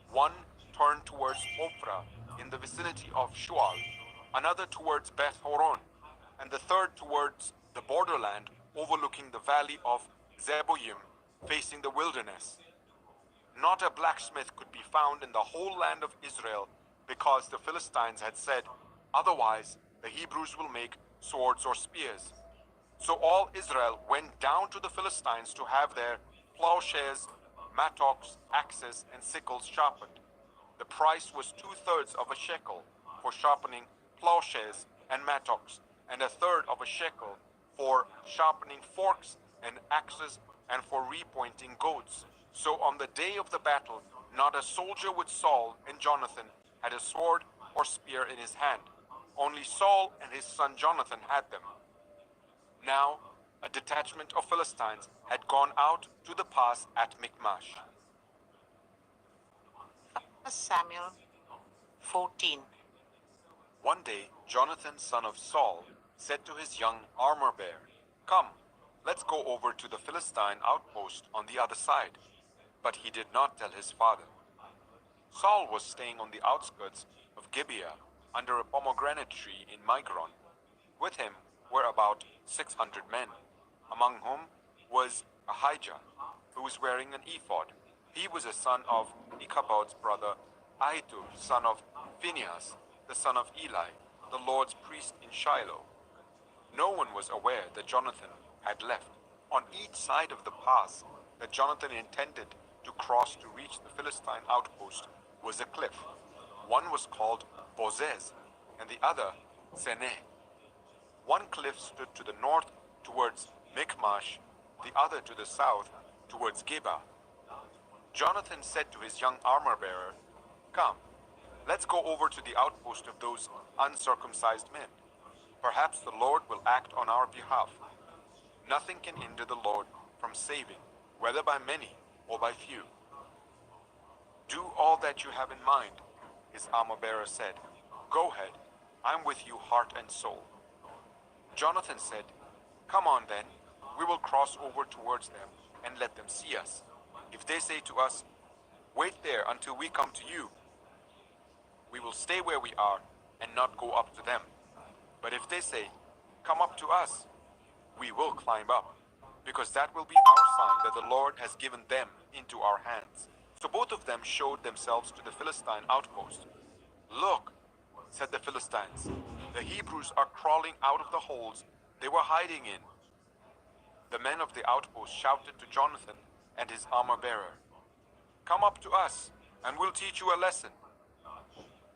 One turned towards Ophrah in the vicinity of Shual, another towards Beth-horon, and the third towards the borderland overlooking the valley of Zeboim, facing the wilderness. Not a blacksmith could be found in the whole land of Israel, because the Philistines had said, "Otherwise the Hebrews will make swords or spears." So all Israel went down to the Philistines to have their plowshares, mattocks, axes, and sickles sharpened. The price was 2/3 of a shekel for sharpening plowshares and mattocks, and 1/3 of a shekel for sharpening forks and axes and for repointing goads. So on the day of the battle, not a soldier with Saul and Jonathan had a sword or spear in his hand. Only Saul and his son Jonathan had them. Now, a detachment of Philistines had gone out to the pass at Michmash. 1 Samuel 14. One day, Jonathan, son of Saul, said to his young armor-bearer, "Come, let's go over to the Philistine outpost on the other side." But he did not tell his father. Saul was staying on the outskirts of Gibeah under a pomegranate tree in Migron. With him were about 600 men, among whom was Ahijah, who was wearing an ephod. He was a son of Ichabod's brother Ahitub, son of Phinehas, the son of Eli, the Lord's priest in Shiloh. No one was aware that Jonathan had left. On each side of the pass that Jonathan intended to cross to reach the Philistine outpost was a cliff. One was called Bozez, and the other Seneh. One cliff stood to the north towards Michmash, the other to the south towards Geba. Jonathan said to his young armor-bearer, "Come, let's go over to the outpost of those uncircumcised men. Perhaps the Lord will act on our behalf. Nothing can hinder the Lord from saving, whether by many or by few." "Do all that you have in mind," his armor-bearer said. "Go ahead, I'm with you heart and soul." Jonathan said, "Come on then, we will cross over towards them and let them see us. If they say to us, Wait there until we come to you. We will stay where we are and not go up to them. But if they say, come up to us, we will climb up, because that will be our sign that the Lord has given them into our hands. So both of them showed themselves to the Philistine outpost. Look, said the Philistines, the Hebrews are crawling out of the holes they were hiding in. The men of the outpost shouted to Jonathan and his armor-bearer, come up to us, and we'll teach you a lesson.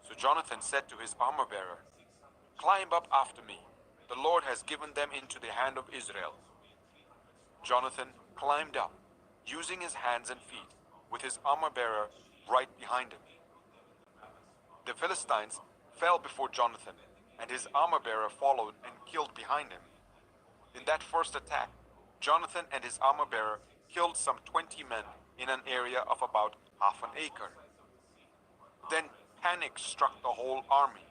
So Jonathan said to his armor-bearer, climb up after me. The Lord has given them into the hand of Israel. Jonathan climbed up, using his hands and feet, with his armor-bearer right behind him. The Philistines fell before Jonathan, and his armor-bearer followed and killed behind him. In that first attack, Jonathan and his armor-bearer killed some 20 men in an area of about half an acre. Then panic struck the whole army,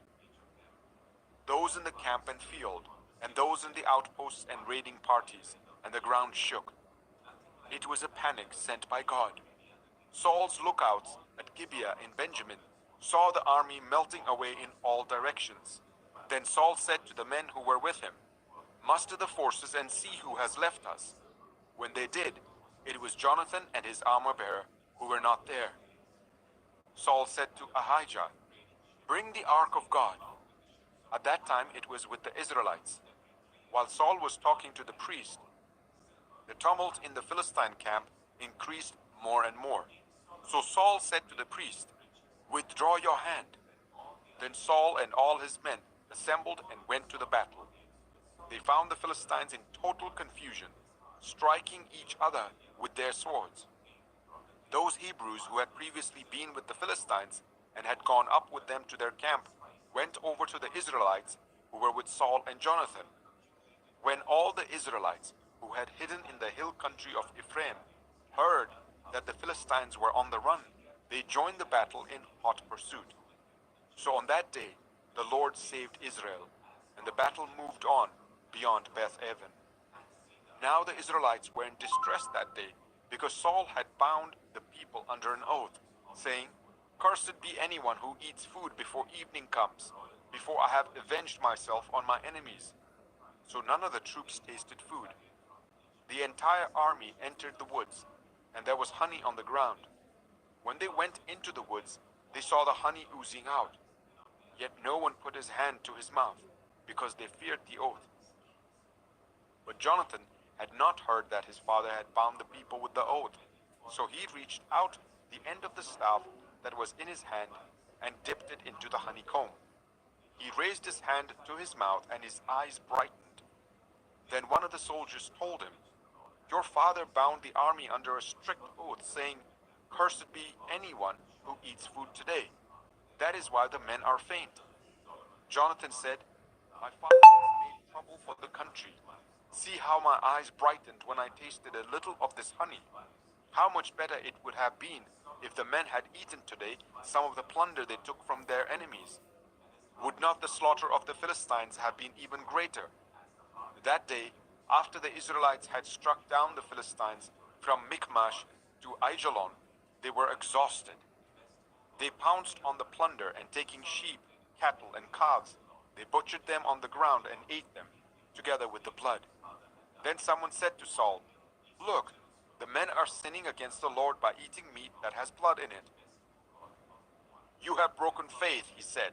those in the camp and field, and those in the outposts and raiding parties, and the ground shook. It was a panic sent by God. Saul's lookouts at Gibeah in Benjamin saw the army melting away in all directions. Then Saul said to the men who were with him, muster the forces and see who has left us. When they did, it was Jonathan and his armor-bearer who were not there. Saul said to Ahijah, bring the ark of God. At that time it was with the Israelites. While Saul was talking to the priest, the tumult in the Philistine camp increased more and more. So Saul said to the priest, withdraw your hand. Then Saul and all his men assembled and went to the battle. They found the Philistines in total confusion, striking each other with their swords. Those Hebrews who had previously been with the Philistines and had gone up with them to their camp went over to the Israelites who were with Saul and Jonathan. When all the Israelites who had hidden in the hill country of Ephraim heard that the Philistines were on the run, they joined the battle in hot pursuit. So on that day, the Lord saved Israel, and the battle moved on beyond Beth-aven. Now the Israelites were in distress that day, because Saul had bound the people under an oath, saying, cursed be anyone who eats food before evening comes, before I have avenged myself on my enemies. So none of the troops tasted food. The entire army entered the woods, and there was honey on the ground. When they went into the woods, they saw the honey oozing out. Yet no one put his hand to his mouth, because they feared the oath. But Jonathan had not heard that his father had bound the people with the oath. So he reached out the end of the staff that was in his hand and dipped it into the honeycomb. He raised his hand to his mouth, and his eyes brightened. Then one of the soldiers told him, your father bound the army under a strict oath, saying, cursed be anyone who eats food today. That is why the men are faint. Jonathan said, my father has made trouble for the country. See how my eyes brightened when I tasted a little of this honey. How much better it would have been if the men had eaten today some of the plunder they took from their enemies. Would not the slaughter of the Philistines have been even greater? That day, after the Israelites had struck down the Philistines from Michmash to Aijalon, they were exhausted. They pounced on the plunder, and taking sheep, cattle, and calves, they butchered them on the ground and ate them, together with the blood. Then someone said to Saul, look, the men are sinning against the Lord by eating meat that has blood in it. You have broken faith, he said.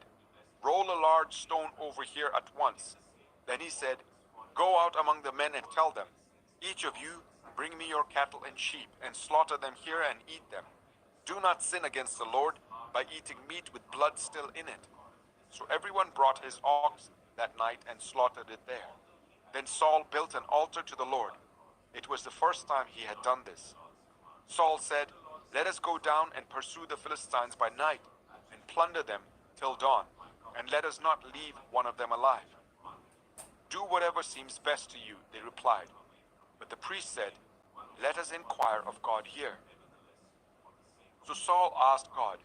Roll a large stone over here at once. Then he said, go out among the men and tell them, each of you bring me your cattle and sheep, and slaughter them here and eat them. Do not sin against the Lord by eating meat with blood still in it. So everyone brought his ox that night and slaughtered it there. Then Saul built an altar to the Lord. It was the first time he had done this. Saul said, let us go down and pursue the Philistines by night and plunder them till dawn, and let us not leave one of them alive. Do whatever seems best to you, they replied. But the priest said, let us inquire of God here. So Saul asked God,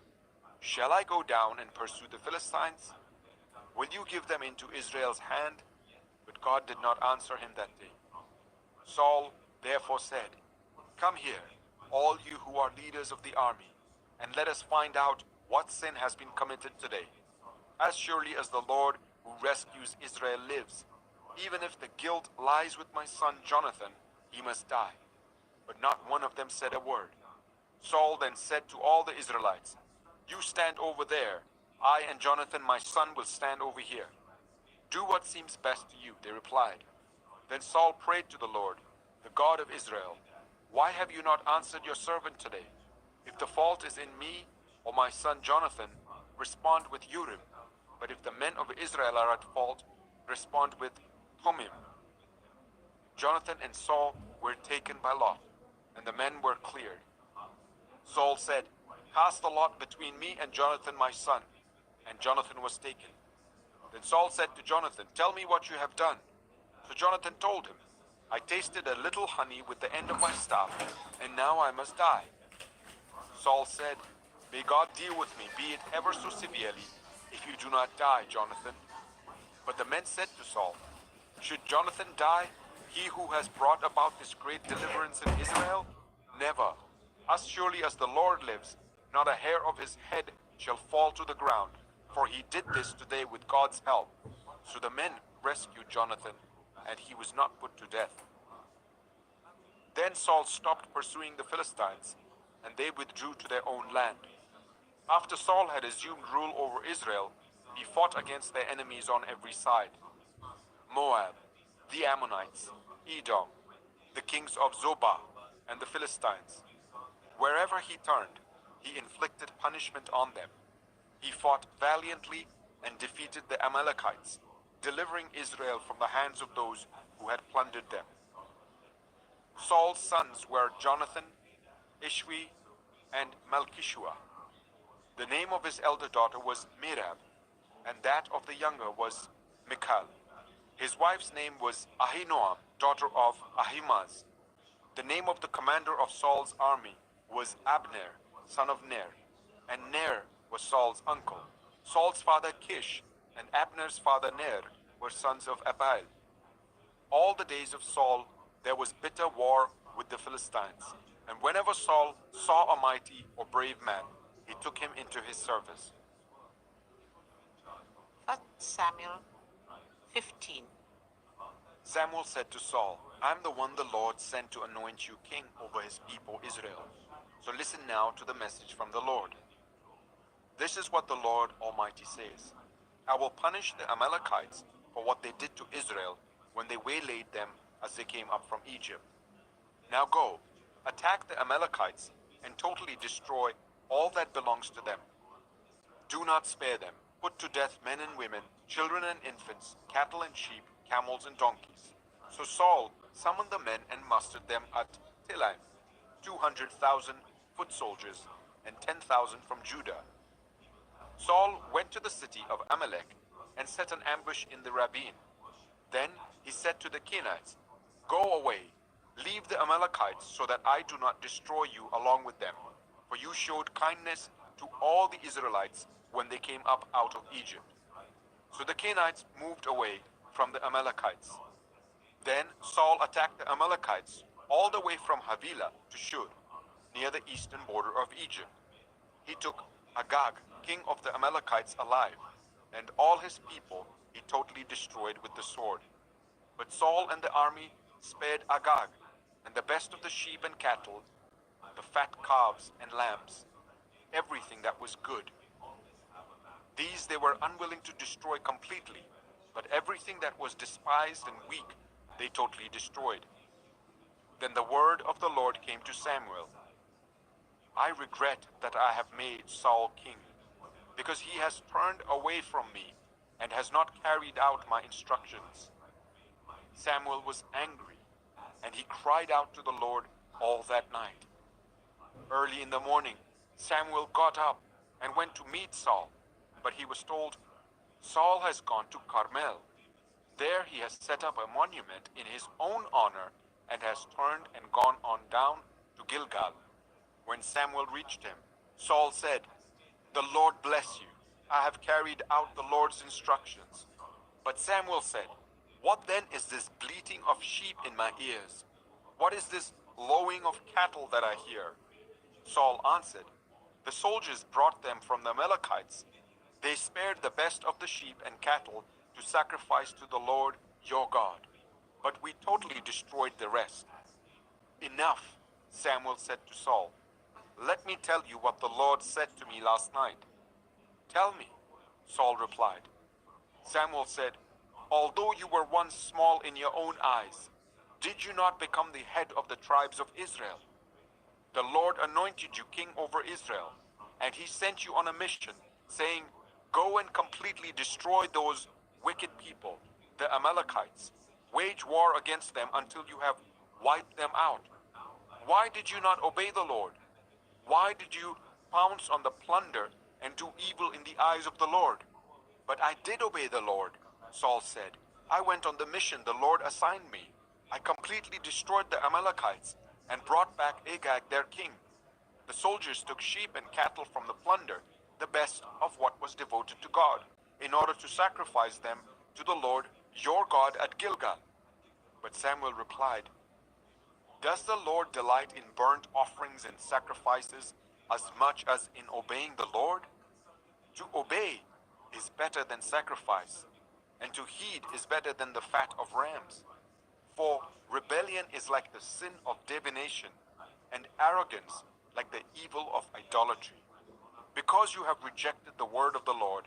shall I go down and pursue the Philistines? Will you give them into Israel's hand? But God did not answer him that day. Saul therefore said, come here, all you who are leaders of the army. and let us find out what sin has been committed today. As surely as the Lord who rescues Israel lives, even if the guilt lies with my son Jonathan, he must die." But not one of them said a word. Saul then said to all the Israelites, "You stand over there. I and Jonathan my son will stand over here." "Do what seems best to you," they replied. Then Saul prayed to the Lord, the God of Israel, "Why have you not answered your servant today? If the fault is in me or my son Jonathan, respond with Urim. But if the men of Israel are at fault, respond with Thummim." Jonathan and Saul were taken by lot, and the men were cleared. Saul said, "Cast the lot between me and Jonathan my son." And Jonathan was taken. Then Saul said to Jonathan, "Tell me what you have done." So Jonathan told him, "I tasted a little honey with the end of my staff, and now I must die." Saul said, "May God deal with me, be it ever so severely, if you do not die, Jonathan." But the men said to Saul, "Should Jonathan die, he who has brought about this great deliverance in Israel? Never. As surely as the Lord lives, not a hair of his head shall fall to the ground, for he did this today with God's help." So the men rescued Jonathan, and he was not put to death. Then Saul stopped pursuing the Philistines, and they withdrew to their own land. After Saul had assumed rule over Israel, he fought against their enemies on every side: Moab, the Ammonites, Edom, the kings of Zobah, and the Philistines. Wherever he turned, he inflicted punishment on them. He fought valiantly and defeated the Amalekites, delivering Israel from the hands of those who had plundered them. Saul's sons were Jonathan, Ishvi, and Malchishua. The name of his elder daughter was Merab, and that of the younger was Michal. His wife's name was Ahinoam, daughter of Ahimaaz. The name of the commander of Saul's army was Abner, son of Ner, and Ner was Saul's uncle. Saul's father Kish and Abner's father Ner were sons of Abiel. All the days of Saul there was bitter war with the Philistines, and whenever Saul saw a mighty or brave man, he took him into his service. 1 Samuel 15. Samuel said to Saul, "I am the one the Lord sent to anoint you king over his people Israel. So listen now to the message from the Lord. This is what the Lord Almighty says. I will punish the Amalekites for what they did to Israel when they waylaid them as they came up from Egypt. Now go, attack the Amalekites and totally destroy all that belongs to them. Do not spare them. Put to death men and women, children and infants, cattle and sheep, camels and donkeys." So Saul summoned the men and mustered them at Telaim, 200,000 foot soldiers and 10,000 from Judah. Saul went to the city of Amalek and set an ambush in the ravine. Then he said to the Kenites, "Go away, leave the Amalekites so that I do not destroy you along with them, for you showed kindness to all the Israelites when they came up out of Egypt." So the Kenites moved away from the Amalekites. Then Saul attacked the Amalekites all the way from Havilah to Shur, near the eastern border of Egypt. He took Agag, king of the Amalekites, alive, and all his people he totally destroyed with the sword. But Saul and the army spared Agag, and the best of the sheep and cattle, the fat calves and lambs, everything that was good. These they were unwilling to destroy completely, but everything that was despised and weak they totally destroyed. Then the word of the Lord came to Samuel. "I regret that I have made Saul king, because he has turned away from me and has not carried out my instructions." Samuel was angry, and he cried out to the Lord all that night. Early in the morning, Samuel got up and went to meet Saul, but he was told, "Saul has gone to Carmel. There he has set up a monument in his own honor and has turned and gone on down to Gilgal." When Samuel reached him, Saul said, "The Lord bless you. I have carried out the Lord's instructions." But Samuel said, "What then is this bleating of sheep in my ears? What is this lowing of cattle that I hear?" Saul answered, The soldiers brought them from the Amalekites. They spared the best of the sheep and cattle to sacrifice to the Lord your God, but we totally destroyed the rest. Enough, Samuel said to Saul. Let me tell you what the Lord said to me last night. Tell me, Saul replied. Samuel said, although you were once small in your own eyes, did you not become the head of the tribes of Israel? The Lord anointed you king over Israel, and he sent you on a mission, saying, go and completely destroy those wicked people, the Amalekites. Wage war against them until you have wiped them out. Why did you not obey the Lord? Why did you pounce on the plunder and do evil in the eyes of the Lord? But I did obey the Lord, Saul said. I went on the mission the Lord assigned me. I completely destroyed the Amalekites and brought back Agag their king. The soldiers took sheep and cattle from the plunder, the best of what was devoted to God, in order to sacrifice them to the Lord your God at Gilgal. But Samuel replied, does the Lord delight in burnt offerings and sacrifices as much as in obeying the Lord? To obey is better than sacrifice, and to heed is better than the fat of rams. For rebellion is like the sin of divination, and arrogance like the evil of idolatry. Because you have rejected the word of the Lord,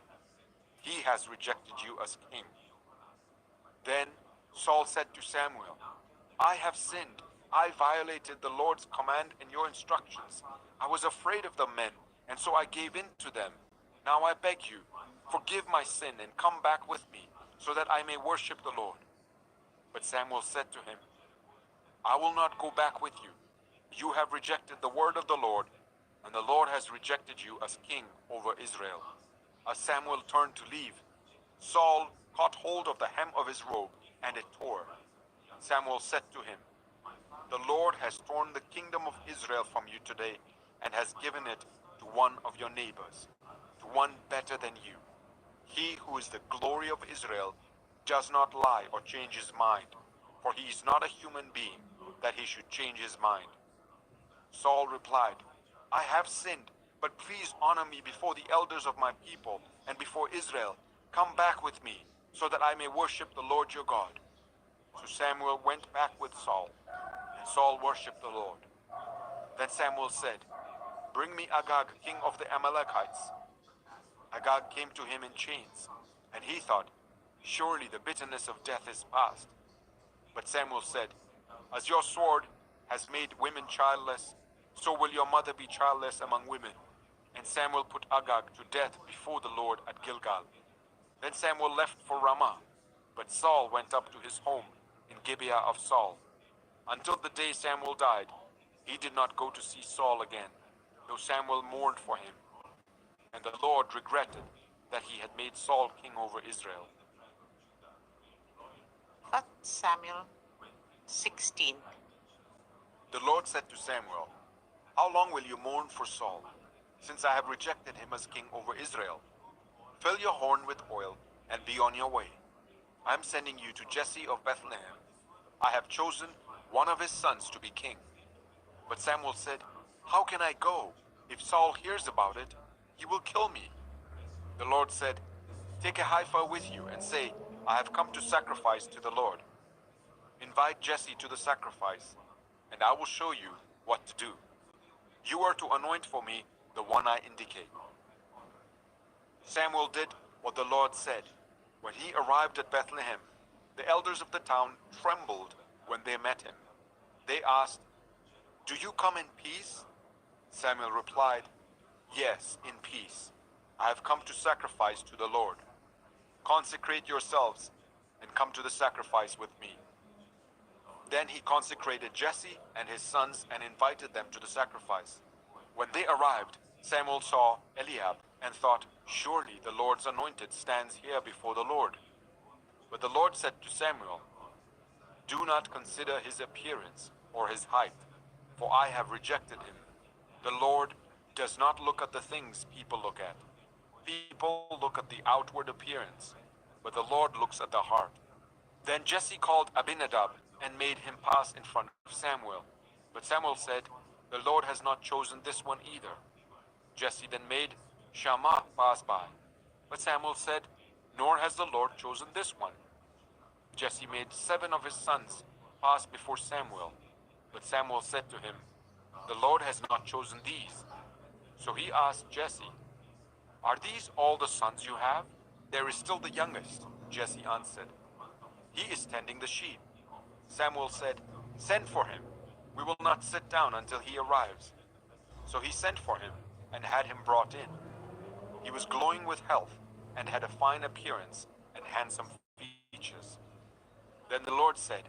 he has rejected you as king. Then Saul said to Samuel, I have sinned. I violated the Lord's command and your instructions. I was afraid of the men, and so I gave in to them. Now I beg you, forgive my sin and come back with me, so that I may worship the Lord. But Samuel said to him, I will not go back with you. You have rejected the word of the Lord, and the Lord has rejected you as king over Israel. As Samuel turned to leave, Saul caught hold of the hem of his robe, and it tore. Samuel said to him, the Lord has torn the kingdom of Israel from you today, and has given it to one of your neighbors, to one better than you. He who is the glory of Israel does not lie or change his mind, for he is not a human being that he should change his mind. Saul replied, I have sinned, but please honor me before the elders of my people and before Israel. Come back with me, so that I may worship the Lord your God. So Samuel went back with Saul, and Saul worshipped the Lord. Then Samuel said, bring me Agag, king of the Amalekites. Agag came to him in chains, and he thought, surely the bitterness of death is past. But Samuel said, as your sword has made women childless, so will your mother be childless among women. And Samuel put Agag to death before the Lord at Gilgal. Then Samuel left for Ramah, but Saul went up to his home in Gibeah of Saul. Until the day Samuel died, he did not go to see Saul again, though Samuel mourned for him. And the Lord regretted that he had made Saul king over Israel. 1 Samuel 16. The Lord said to Samuel, how long will you mourn for Saul, since I have rejected him as king over Israel? Fill your horn with oil and be on your way. I am sending you to Jesse of Bethlehem. I have chosen one of his sons to be king. But Samuel said, how can I go? If Saul hears about it, he will kill me. The Lord said, take a heifer with you and say, I have come to sacrifice to the Lord. Invite Jesse to the sacrifice, and I will show you what to do. You are to anoint for me the one I indicate. Samuel did what the Lord said. When he arrived at Bethlehem, the elders of the town trembled when they met him. They asked, do you come in peace? Samuel replied, yes, in peace. I have come to sacrifice to the Lord. Consecrate yourselves and come to the sacrifice with me. Then he consecrated Jesse and his sons and invited them to the sacrifice. When they arrived, Samuel saw Eliab and thought, surely the Lord's anointed stands here before the Lord. But the Lord said to Samuel, do not consider his appearance or his height, for I have rejected him. The Lord does not look at the things people look at. People look at the outward appearance, but the Lord looks at the heart. Then Jesse called Abinadab and made him pass in front of Samuel. But Samuel said, the Lord has not chosen this one either. Jesse then made Shammah pass by. But Samuel said, "Nor has the Lord chosen this one." Jesse made 7 of his sons pass before Samuel. But Samuel said to him, "The Lord has not chosen these." So he asked Jesse, "Are these all the sons you have?" "There is still the youngest," Jesse answered. "He is tending the sheep." Samuel said, "Send for him. We will not sit down until he arrives." So he sent for him and had him brought in. He was glowing with health and had a fine appearance and handsome features. Then the Lord said,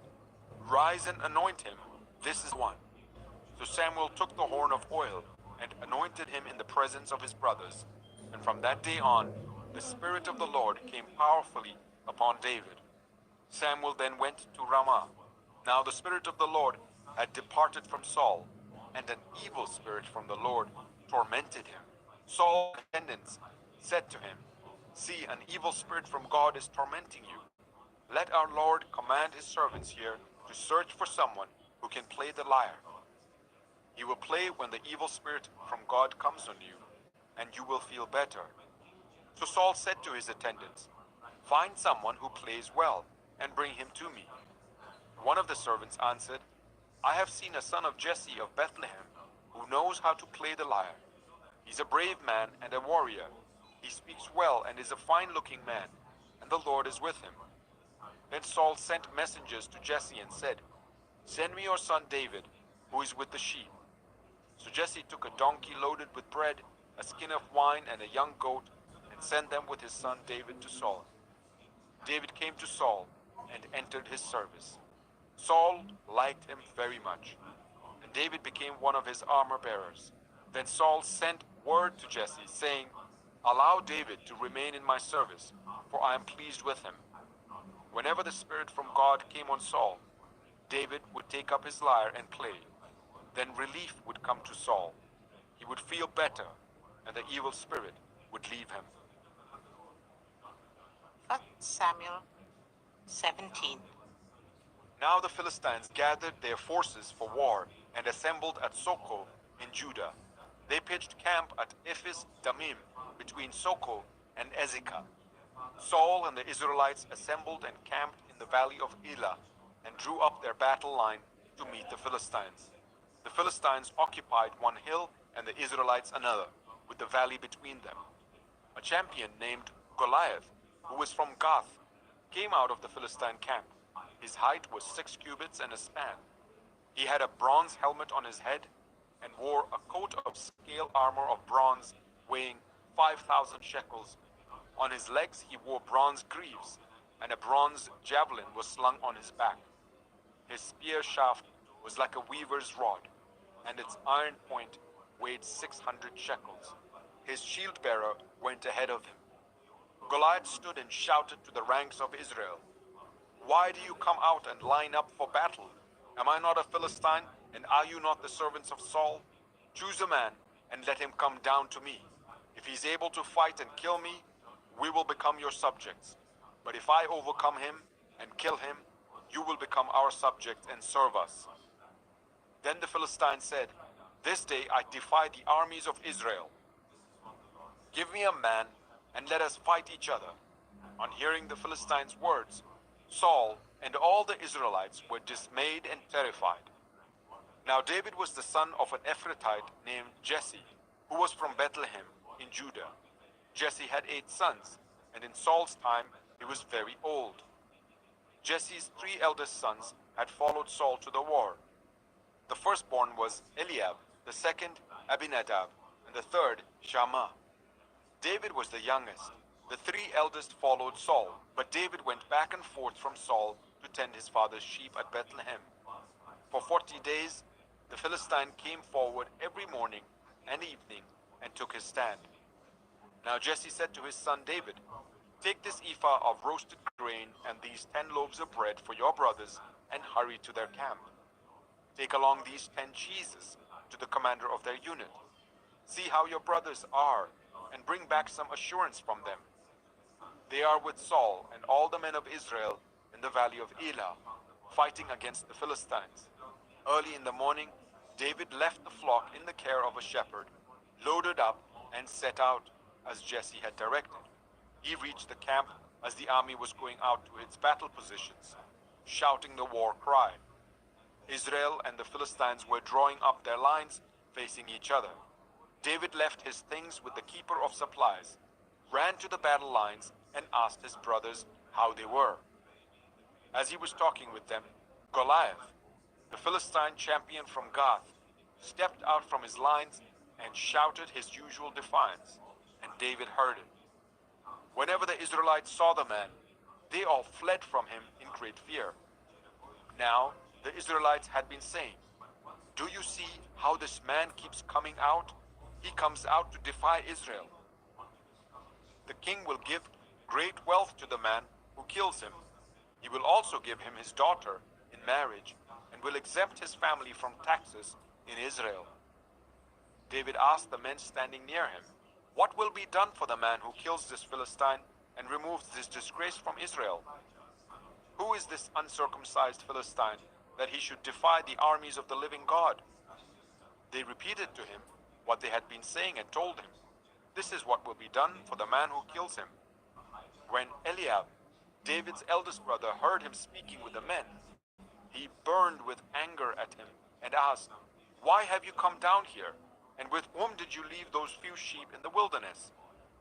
"Rise and anoint him. This is one." So Samuel took the horn of oil and anointed him in the presence of his brothers. And from that day on, the Spirit of the Lord came powerfully upon David. Samuel then went to Ramah. Now the Spirit of the Lord had departed from Saul, and an evil spirit from the Lord tormented him. Saul's attendants said to him, "See, an evil spirit from God is tormenting you. Let our Lord command his servants here to search for someone who can play the lyre. He will play when the evil spirit from God comes on you, and you will feel better." So Saul said to his attendants, "Find someone who plays well, and bring him to me." One of the servants answered, "I have seen a son of Jesse of Bethlehem, who knows how to play the lyre. He's a brave man and a warrior. He speaks well and is a fine-looking man, and the Lord is with him." Then Saul sent messengers to Jesse and said, "Send me your son David, who is with the sheep." So Jesse took a donkey loaded with bread, a skin of wine, and a young goat, and sent them with his son David to Saul. David came to Saul and entered his service. Saul liked him very much, and David became one of his armor-bearers. Then Saul sent word to Jesse, saying, "Allow David to remain in my service, for I am pleased with him." Whenever the Spirit from God came on Saul, David would take up his lyre and play. Then relief would come to Saul. He would feel better, and the evil spirit would leave him. 1 Samuel 17. Now the Philistines gathered their forces for war and assembled at Soko in Judah. They pitched camp at Ephes Damim between Soko and Ezekah. Saul and the Israelites assembled and camped in the valley of Elah and drew up their battle line to meet the Philistines. The Philistines occupied one hill and the Israelites another, with the valley between them. A champion named Goliath, who was from Gath, came out of the Philistine camp. His height was 6 cubits and a span. He had a bronze helmet on his head and wore a coat of scale armor of bronze weighing 5,000 shekels. On his legs he wore bronze greaves, and a bronze javelin was slung on his back. His spear shaft was like a weaver's rod, and its iron point weighed 600 shekels. His shield-bearer went ahead of him. Goliath stood and shouted to the ranks of Israel, "Why do you come out and line up for battle? Am I not a Philistine, and are you not the servants of Saul? Choose a man and let him come down to me. If he's able to fight and kill me, we will become your subjects. But if I overcome him and kill him, you will become our subjects and serve us." Then the Philistines said, "This day I defy the armies of Israel. Give me a man and let us fight each other." On hearing the Philistines' words, Saul and all the Israelites were dismayed and terrified. Now David was the son of an Ephrathite named Jesse, who was from Bethlehem in Judah. Jesse had 8 sons, and in Saul's time he was very old. Jesse's 3 eldest sons had followed Saul to the war. The firstborn was Eliab, the second Abinadab, and the third Shammah. David was the youngest. The 3 eldest followed Saul, but David went back and forth from Saul to tend his father's sheep at Bethlehem. For 40 days, the Philistine came forward every morning and evening and took his stand. Now Jesse said to his son David, "Take this ephah of roasted grain and these 10 loaves of bread for your brothers and hurry to their camp. Take along these 10 cheeses to the commander of their unit. See how your brothers are and bring back some assurance from them. They are with Saul and all the men of Israel in the valley of Elah, fighting against the Philistines." Early in the morning, David left the flock in the care of a shepherd, loaded up, and set out as Jesse had directed. He reached the camp as the army was going out to its battle positions, shouting the war cry. Israel and the Philistines were drawing up their lines, facing each other. David left his things with the keeper of supplies, ran to the battle lines, and asked his brothers how they were. As he was talking with them, Goliath, the Philistine champion from Gath, stepped out from his lines and shouted his usual defiance, and David heard it. Whenever the Israelites saw the man, they all fled from him in great fear. Now the Israelites had been saying, "Do you see how this man keeps coming out? He comes out to defy Israel. The king will give great wealth to the man who kills him. He will also give him his daughter in marriage and will exempt his family from taxes in Israel." David asked the men standing near him, "What will be done for the man who kills this Philistine and removes this disgrace from Israel? Who is this uncircumcised Philistine that he should defy the armies of the living God?" They repeated to him what they had been saying and told him, "This is what will be done for the man who kills him." When Eliab, David's eldest brother, heard him speaking with the men, he burned with anger at him and asked, "Why have you come down here? And with whom did you leave those few sheep in the wilderness?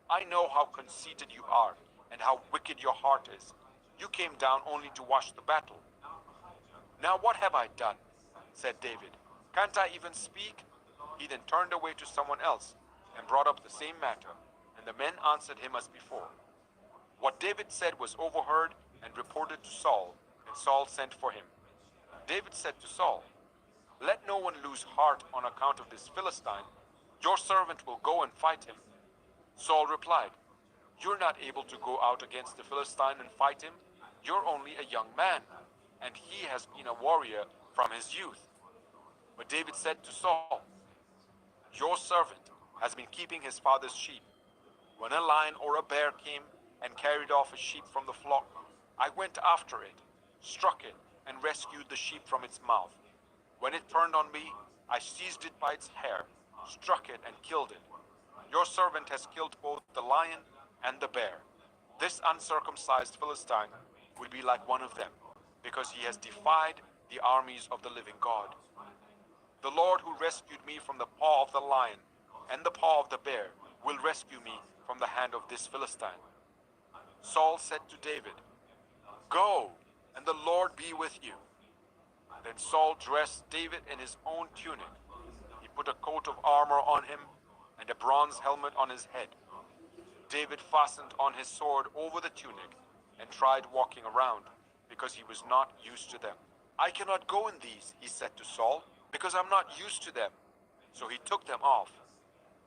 I know how conceited you are and how wicked your heart is. You came down only to watch the battle." "Now what have I done?" said David. "Can't I even speak?" He then turned away to someone else and brought up the same matter, and the men answered him as before. What David said was overheard and reported to Saul, and Saul sent for him. David said to Saul, "Let no one lose heart on account of this Philistine. Your servant will go and fight him." Saul replied, "You're not able to go out against the Philistine and fight him. You're only a young man, and he has been a warrior from his youth." But David said to Saul, "Your servant has been keeping his father's sheep. When a lion or a bear came and carried off a sheep from the flock, I went after it, struck it, and rescued the sheep from its mouth. When it turned on me, I seized it by its hair, struck it, and killed it. Your servant has killed both the lion and the bear. This uncircumcised Philistine will be like one of them, because he has defied the armies of the living God. The Lord who rescued me from the paw of the lion and the paw of the bear will rescue me from the hand of this Philistine." Saul said to David, "Go, and the Lord be with you." Then Saul dressed David in his own tunic. He put a coat of armor on him and a bronze helmet on his head. David fastened on his sword over the tunic and tried walking around, because he was not used to them. "I cannot go in these," he said to Saul, "because I'm not used to them." So he took them off.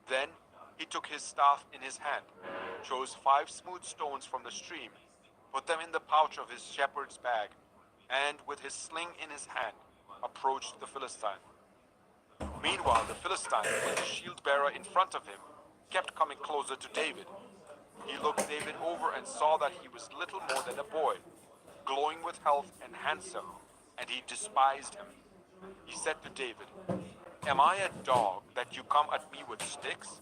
Then he took his staff in his hand, chose 5 smooth stones from the stream, put them in the pouch of his shepherd's bag, and with his sling in his hand, approached the Philistine. Meanwhile, the Philistine, with the shield bearer in front of him, kept coming closer to David. He looked David over and saw that he was little more than a boy, glowing with health and handsome, and he despised him. He said to David, "Am I a dog that you come at me with sticks?"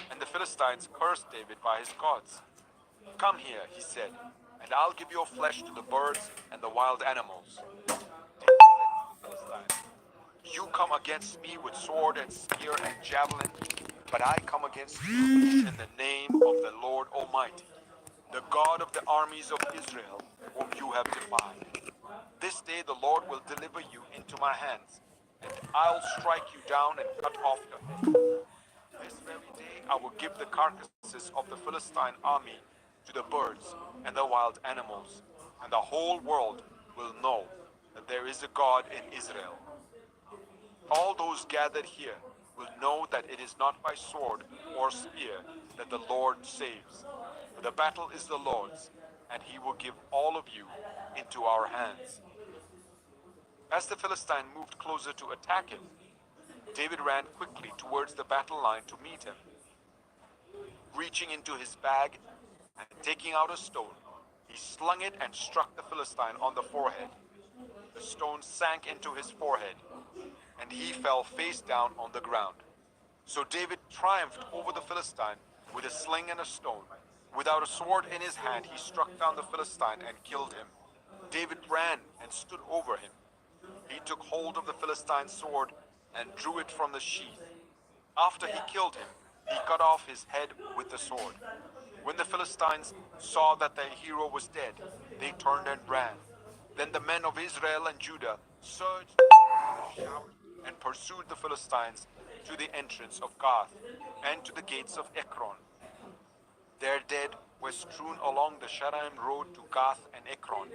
And the Philistines cursed David by his gods. "Come here," he said, "and I'll give your flesh to the birds and the wild animals." David said to the Philistines, "You come against me with sword and spear and javelin, but I come against you in the name of the Lord Almighty, the God of the armies of Israel, whom you have defied. This day the Lord will deliver you into my hands, and I'll strike you down and cut off your head. This very day I will give the carcasses of the Philistine army to the birds and the wild animals, and the whole world will know that there is a God in Israel. All those gathered here will know that it is not by sword or spear that the Lord saves. For the battle is the Lord's, and he will give all of you into our hands." As the Philistine moved closer to attack him, David ran quickly towards the battle line to meet him. Reaching into his bag and taking out a stone, he slung it and struck the Philistine on the forehead. The stone sank into his forehead, and he fell face down on the ground. So David triumphed over the Philistine with a sling and a stone. Without a sword in his hand, he struck down the Philistine and killed him. David ran and stood over him. He took hold of the Philistine's sword and drew it from the sheath. After he killed him, he cut off his head with the sword. When the Philistines saw that their hero was dead, they turned and ran. Then the men of Israel and Judah surged with a shout and pursued the Philistines to the entrance of Gath and to the gates of Ekron. Their dead were strewn along the Sharaim road to Gath and Ekron.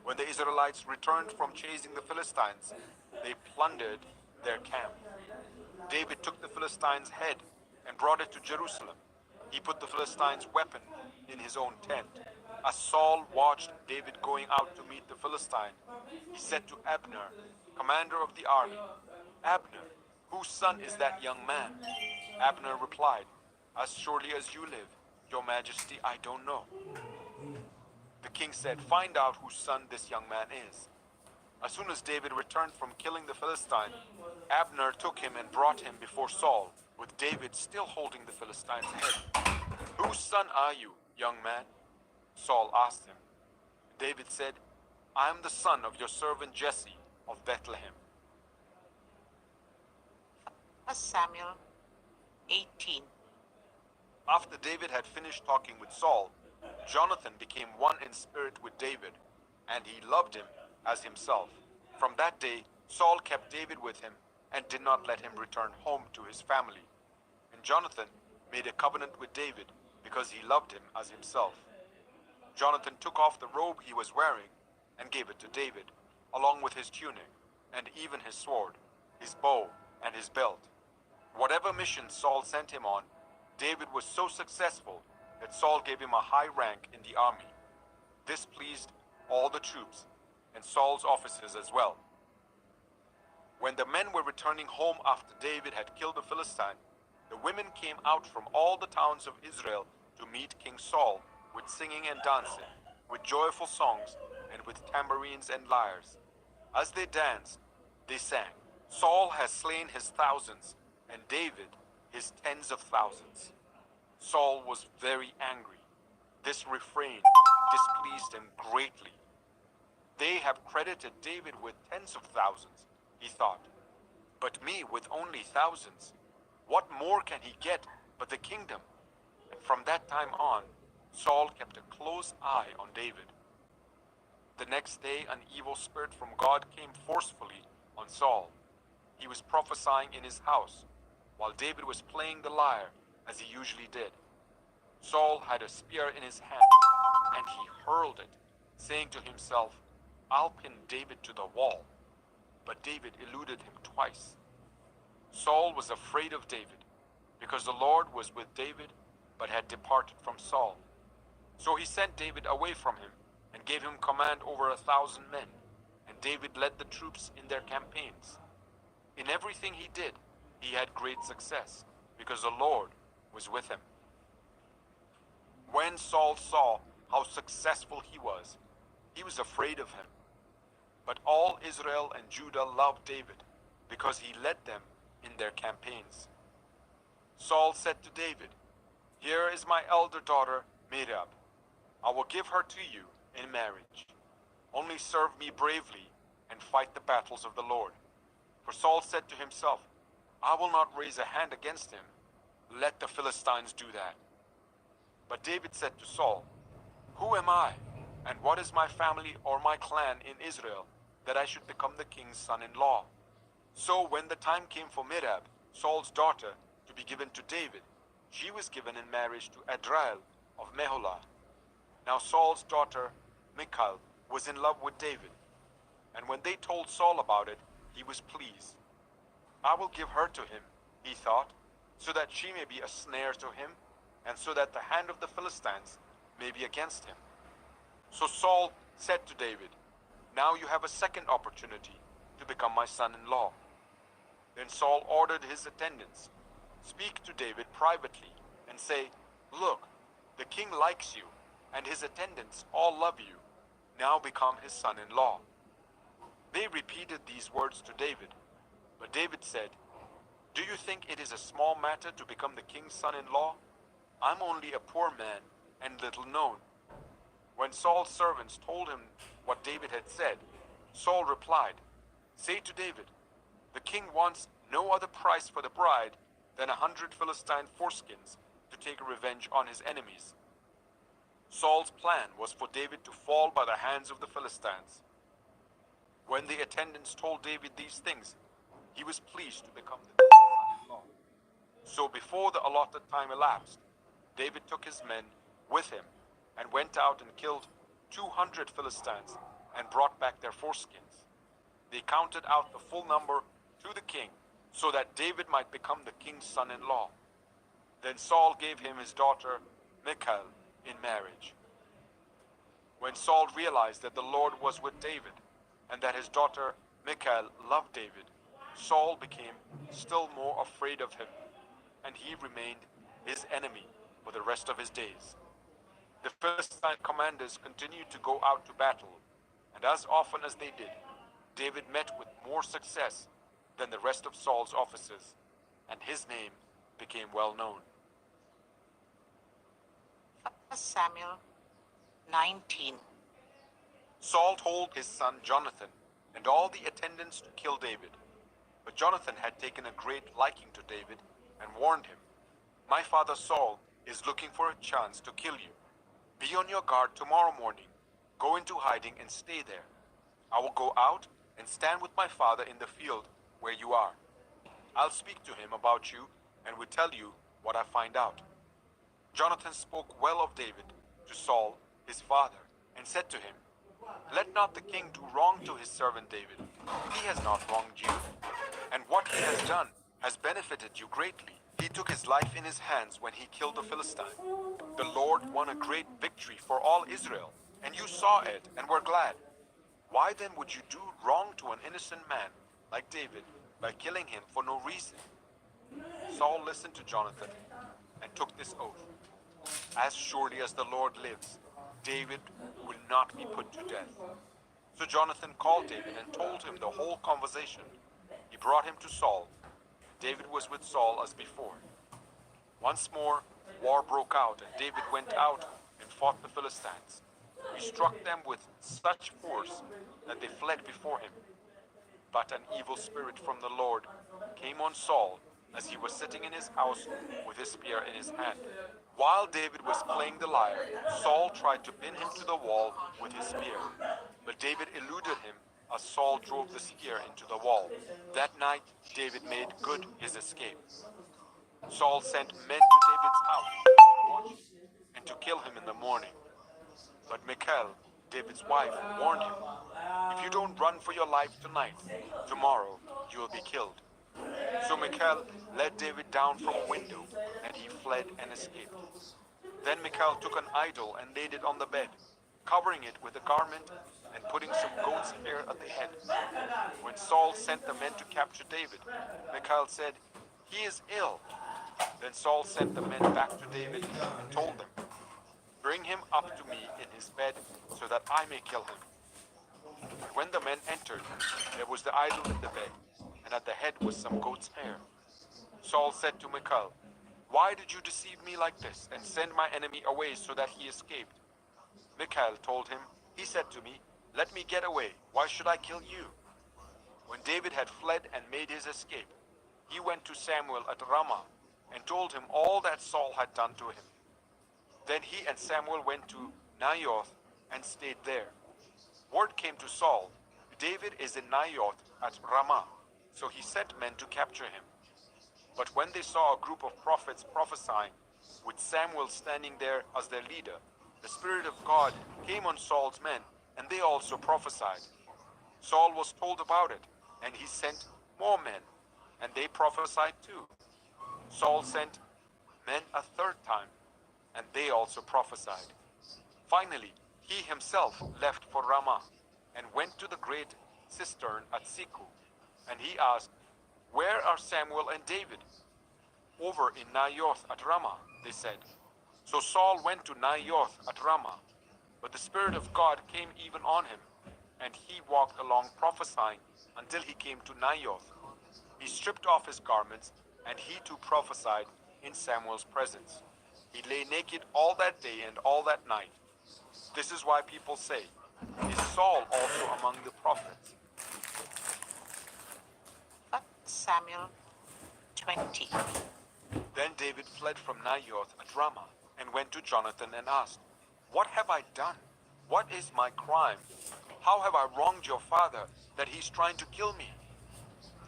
When the Israelites returned from chasing the Philistines, they plundered their camp. David took the Philistines' head and brought it to Jerusalem. He put the Philistines' weapon in his own tent. As Saul watched David going out to meet the Philistine, he said to Abner, commander of the army, Abner, whose son is that young man? Abner replied, as surely as you live, your majesty, I don't know. The king said, find out whose son this young man is. As soon as David returned from killing the Philistine, Abner took him and brought him before Saul, with David still holding the Philistine's head. Whose son are you, young man? Saul asked him. David said, I am the son of your servant Jesse of Bethlehem. 1 Samuel 18. After David had finished talking with Saul, Jonathan became one in spirit with David, and he loved him as himself. From that day, Saul kept David with him and did not let him return home to his family. And Jonathan made a covenant with David because he loved him as himself. Jonathan took off the robe he was wearing and gave it to David, along with his tunic, and even his sword, his bow, and his belt. Whatever mission Saul sent him on, David was so successful that Saul gave him a high rank in the army. This pleased all the troops and Saul's officers as well. When the men were returning home after David had killed the Philistine, the women came out from all the towns of Israel to meet King Saul with singing and dancing, with joyful songs, and with tambourines and lyres. As they danced, they sang, Saul has slain his thousands, and David his tens of thousands. Saul was very angry. This refrain displeased him greatly. They have credited David with tens of thousands, he thought, but me with only thousands. What more can he get but the kingdom? And from that time on, Saul kept a close eye on David. The next day, an evil spirit from God came forcefully on Saul. He was prophesying in his house, while David was playing the lyre, as he usually did. Saul had a spear in his hand, and he hurled it, saying to himself, I'll pin David to the wall. But David eluded him twice. Saul was afraid of David, because the Lord was with David, but had departed from Saul. So he sent David away from him, and gave him command over 1,000 men, and David led the troops in their campaigns. In everything he did, he had great success, because the Lord was with him. When Saul saw how successful he was afraid of him. But all Israel and Judah loved David, because he led them in their campaigns. Saul said to David, Here is my elder daughter, Merab. I will give her to you in marriage. Only serve me bravely and fight the battles of the Lord. For Saul said to himself, I will not raise a hand against him. Let the Philistines do that. But David said to Saul, Who am I, and what is my family or my clan in Israel, that I should become the king's son-in-law? So when the time came for Merab, Saul's daughter, to be given to David, she was given in marriage to Adriel of Meholah. Now Saul's daughter, Michal, was in love with David. And when they told Saul about it, he was pleased. I will give her to him, he thought, so that she may be a snare to him, and so that the hand of the Philistines may be against him. So Saul said to David, Now you have a second opportunity to become my son-in-law. Then Saul ordered his attendants, Speak to David privately, and say, Look, the king likes you, and his attendants all love you. Now become his son-in-law. They repeated these words to David, but David said, Do you think it is a small matter to become the king's son-in-law? I'm only a poor man and little known." When Saul's servants told him what David had said, Saul replied, "Say to David, the king wants no other price for the bride than 100 Philistine foreskins to take revenge on his enemies." Saul's plan was for David to fall by the hands of the Philistines. When the attendants told David these things, he was pleased to become the king's son-in-law. So before the allotted time elapsed, David took his men with him and went out and killed 200 Philistines and brought back their foreskins. They counted out the full number to the king so that David might become the king's son-in-law. Then Saul gave him his daughter Michal in marriage. When Saul realized that the Lord was with David and that his daughter Michal loved David, Saul became still more afraid of him, and he remained his enemy for the rest of his days. The Philistine commanders continued to go out to battle, and as often as they did, David met with more success than the rest of Saul's officers, and his name became well known. 1 Samuel 19. Saul told his son Jonathan and all the attendants to kill David. But Jonathan had taken a great liking to David and warned him, "My father Saul is looking for a chance to kill you. Be on your guard tomorrow morning. Go into hiding and stay there. I will go out and stand with my father in the field where you are. I'll speak to him about you and will tell you what I find out." Jonathan spoke well of David to Saul, his father, and said to him, "Let not the king do wrong to his servant David. He has not wronged you, and what he has done has benefited you greatly. He took his life in his hands when he killed the Philistine. The Lord won a great victory for all Israel, and you saw it and were glad. Why then would you do wrong to an innocent man like David by killing him for no reason?" Saul listened to Jonathan and took this oath, "As surely as the Lord lives, David will not be put to death." So Jonathan called David and told him the whole conversation. He brought him to Saul. David was with Saul as before. Once more, war broke out, and David went out and fought the Philistines. He struck them with such force that they fled before him. But an evil spirit from the Lord came on Saul as he was sitting in his house with his spear in his hand. While David was playing the lyre, Saul tried to pin him to the wall with his spear. But David eluded him as Saul drove the spear into the wall. That night, David made good his escape. Saul sent men to David's house to watch him and to kill him in the morning. But Michal, David's wife, warned him, "If you don't run for your life tonight, tomorrow you will be killed." So Michal led David down from a window, and he fled and escaped. Then Michal took an idol and laid it on the bed, covering it with a garment and putting some goat's hair at the head. When Saul sent the men to capture David, Michal said, "He is ill." Then Saul sent the men back to David and told them, "Bring him up to me in his bed so that I may kill him." But when the men entered, there was the idol in the bed, and at the head was some goat's hair. Saul said to Michal, "Why did you deceive me like this and send my enemy away so that he escaped?" Michal told him, "He said to me, 'Let me get away. Why should I kill you?'" When David had fled and made his escape, he went to Samuel at Ramah and told him all that Saul had done to him. Then he and Samuel went to Naioth and stayed there. Word came to Saul, "David is in Naioth at Ramah," so he sent men to capture him. But when they saw a group of prophets prophesying, with Samuel standing there as their leader, the Spirit of God came on Saul's men, and they also prophesied. Saul was told about it, and he sent more men, and they prophesied too. Saul sent men a third time, and they also prophesied. Finally, he himself left for Ramah and went to the great cistern at Siku, and he asked, "Where are Samuel and David?" "Over in Naioth at Ramah," they said. So Saul went to Naioth at Ramah, but the Spirit of God came even on him, and he walked along prophesying until he came to Naioth. He stripped off his garments and he too prophesied in Samuel's presence. He lay naked all that day and all that night. This is why people say, is Saul also among the prophets? 1 Samuel 20. Then David fled from Naioth at Ramah and went to Jonathan and asked, what have I done? What is my crime? How have I wronged your father that he's trying to kill me?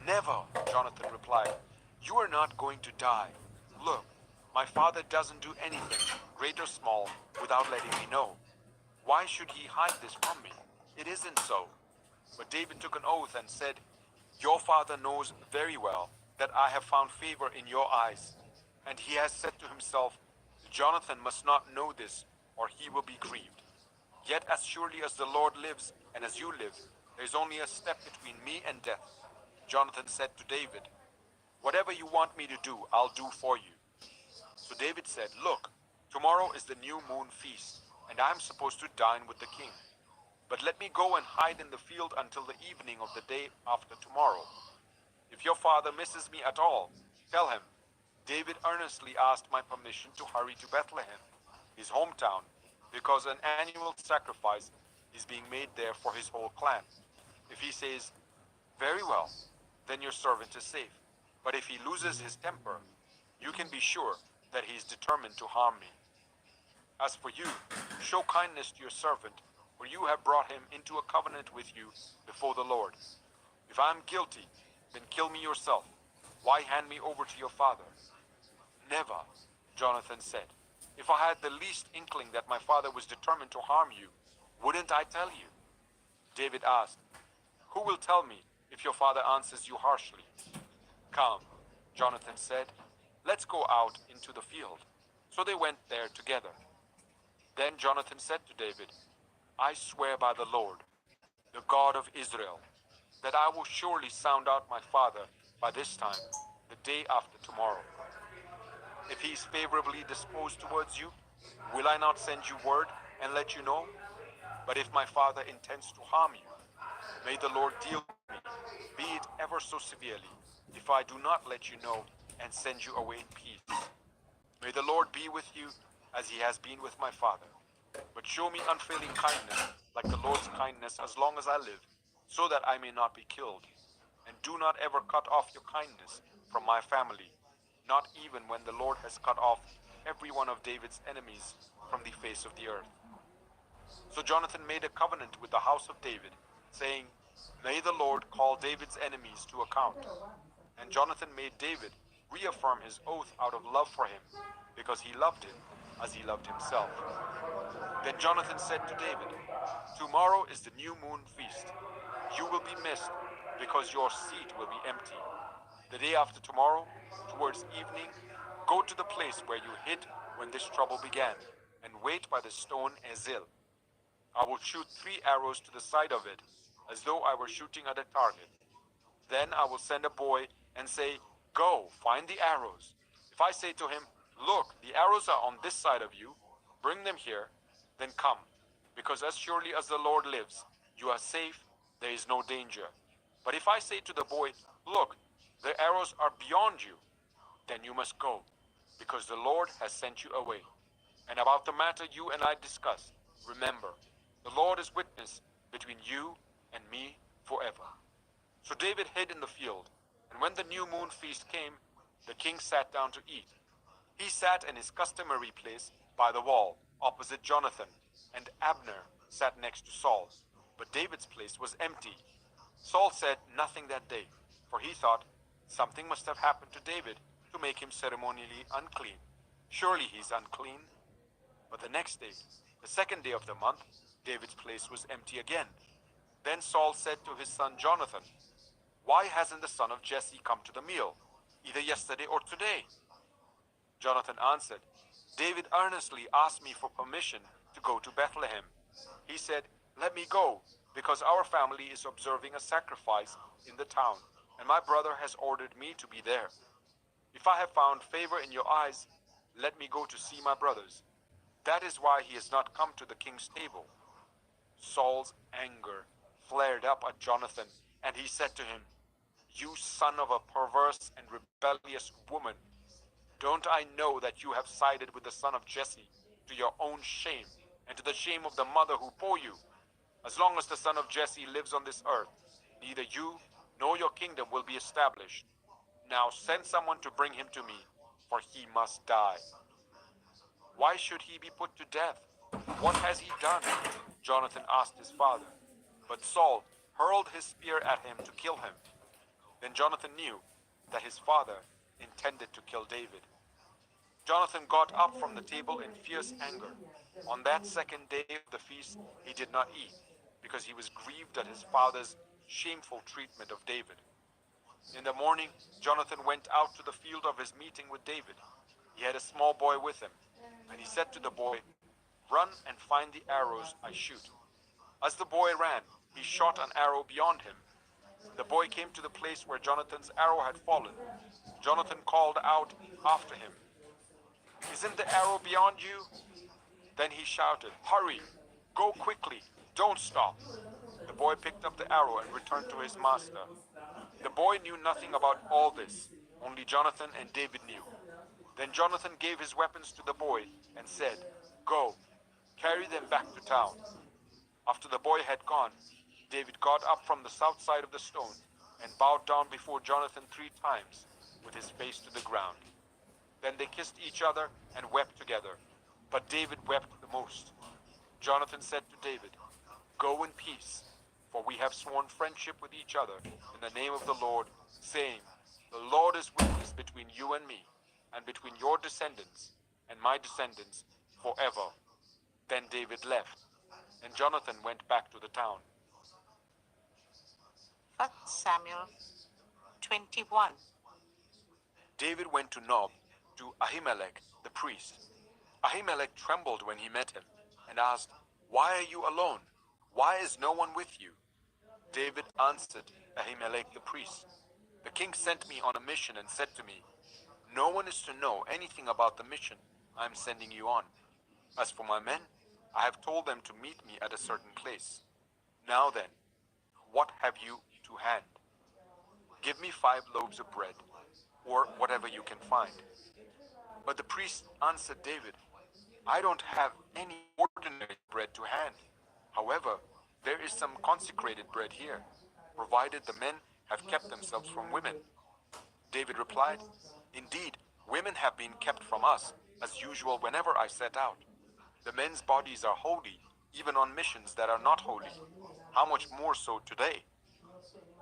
Never, Jonathan replied. You are not going to die. Look, my father doesn't do anything, great or small, without letting me know. Why should he hide this from me? It isn't so. But David took an oath and said, your father knows very well that I have found favor in your eyes. And he has said to himself, Jonathan must not know this, or he will be grieved. Yet as surely as the Lord lives, and as you live, there is only a step between me and death. Jonathan said to David, whatever you want me to do, I'll do for you. So David said, look, tomorrow is the new moon feast, and I am supposed to dine with the king. But let me go and hide in the field until the evening of the day after tomorrow. If your father misses me at all, tell him, David earnestly asked my permission to hurry to Bethlehem, his hometown, because an annual sacrifice is being made there for his whole clan. If he says, very well, then your servant is safe. But if he loses his temper, you can be sure that he is determined to harm me. As for you, show kindness to your servant, for you have brought him into a covenant with you before the Lord. If I am guilty, then kill me yourself. Why hand me over to your father? Never, Jonathan said. If I had the least inkling that my father was determined to harm you, wouldn't I tell you? David asked, who will tell me if your father answers you harshly? Come, Jonathan said, let's go out into the field. So they went there together. Then Jonathan said to David, I swear by the Lord, the God of Israel, that I will surely sound out my father by this time, the day after tomorrow. If he is favorably disposed towards you, will I not send you word and let you know? But if my father intends to harm you, may the Lord deal with me, be it ever so severely, if I do not let you know and send you away in peace. May the Lord be with you as he has been with my father. But show me unfailing kindness, like the Lord's kindness, as long as I live, so that I may not be killed. And do not ever cut off your kindness from my family, not even when the Lord has cut off every one of David's enemies from the face of the earth. So Jonathan made a covenant with the house of David, saying, may the Lord call David's enemies to account. And Jonathan made David reaffirm his oath out of love for him, because he loved him as he loved himself. Then Jonathan said to David, tomorrow is the new moon feast. You will be missed, because your seat will be empty. The day after tomorrow, towards evening, go to the place where you hid when this trouble began, and wait by the stone Ezil. I will shoot 3 arrows to the side of it, as though I were shooting at a target. Then I will send a boy and say, go, find the arrows. If I say to him, look, the arrows are on this side of you, bring them here, then come, because as surely as the Lord lives, you are safe, there is no danger. But if I say to the boy, look, the arrows are beyond you, then you must go, because the Lord has sent you away. And about the matter you and I discussed, remember, the Lord is witness between you and me forever. So David hid in the field, and when the new moon feast came, the king sat down to eat. He sat in his customary place by the wall, opposite Jonathan, and Abner sat next to Saul. But David's place was empty. Saul said nothing that day, for he thought, something must have happened to David to make him ceremonially unclean. Surely he's unclean. But the next day, the second day of the month, David's place was empty again. Then Saul said to his son Jonathan, why hasn't the son of Jesse come to the meal, either yesterday or today? Jonathan answered, David earnestly asked me for permission to go to Bethlehem. He said, let me go, because our family is observing a sacrifice in the town, and my brother has ordered me to be there. If I have found favor in your eyes, let me go to see my brothers. That is why he has not come to the king's table. Saul's anger flared up at Jonathan, and he said to him, You son of a perverse and rebellious woman, don't I know that you have sided with the son of Jesse to your own shame and to the shame of the mother who bore you? As long as the son of Jesse lives on this earth, neither you nor your kingdom will be established. Now send someone to bring him to me, for he must die. Why should he be put to death? What has he done? Jonathan asked his father. But Saul hurled his spear at him to kill him. Then Jonathan knew that his father intended to kill David. Jonathan got up from the table in fierce anger. On that second day of the feast, he did not eat, because he was grieved at his father's shameful treatment of David. In the morning, Jonathan went out to the field of his meeting with David. He had a small boy with him, and he said to the boy, "Run and find the arrows I shoot." As the boy ran, he shot an arrow beyond him. The boy came to the place where Jonathan's arrow had fallen. Jonathan called out after him, "Isn't the arrow beyond you?" Then he shouted, "Hurry, go quickly, don't stop." The boy picked up the arrow and returned to his master. The boy knew nothing about all this, only Jonathan and David knew. Then Jonathan gave his weapons to the boy and said, "Go, carry them back to town." After the boy had gone, David got up from the south side of the stone and bowed down before Jonathan 3 times with his face to the ground. Then they kissed each other and wept together, but David wept the most. Jonathan said to David, "Go in peace, for we have sworn friendship with each other in the name of the Lord, saying, 'The Lord is witness between you and me, and between your descendants and my descendants forever.'" Then David left, and Jonathan went back to the town. 1 Samuel 21. David went to Nob, to Ahimelech the priest. Ahimelech trembled when he met him, and asked, "Why are you alone? Why is no one with you?" David answered Ahimelech the priest, "The king sent me on a mission and said to me, 'No one is to know anything about the mission I am sending you on. As for my men, I have told them to meet me at a certain place. Now then, what have you to hand? Give me 5 loaves of bread, or whatever you can find." But the priest answered David, "I don't have any ordinary bread to hand. However, there is some consecrated bread here, provided the men have kept themselves from women." David replied, "Indeed, women have been kept from us, as usual whenever I set out. The men's bodies are holy, even on missions that are not holy. How much more so today?"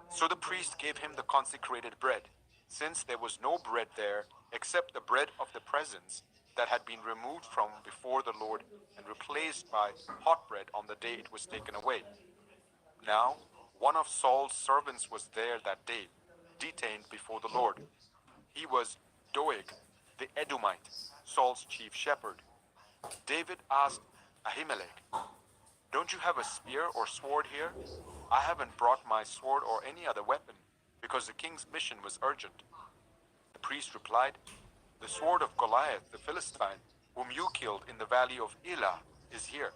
So the priest gave him the consecrated bread, since there was no bread there except the bread of the presence that had been removed from before the Lord and replaced by hot bread on the day it was taken away. Now, one of Saul's servants was there that day, detained before the Lord. He was Doeg, the Edomite, Saul's chief shepherd. David asked Ahimelech, "Don't you have a spear or sword here? I haven't brought my sword or any other weapon, because the king's mission was urgent." The priest replied, "The sword of Goliath, the Philistine, whom you killed in the valley of Elah, is here.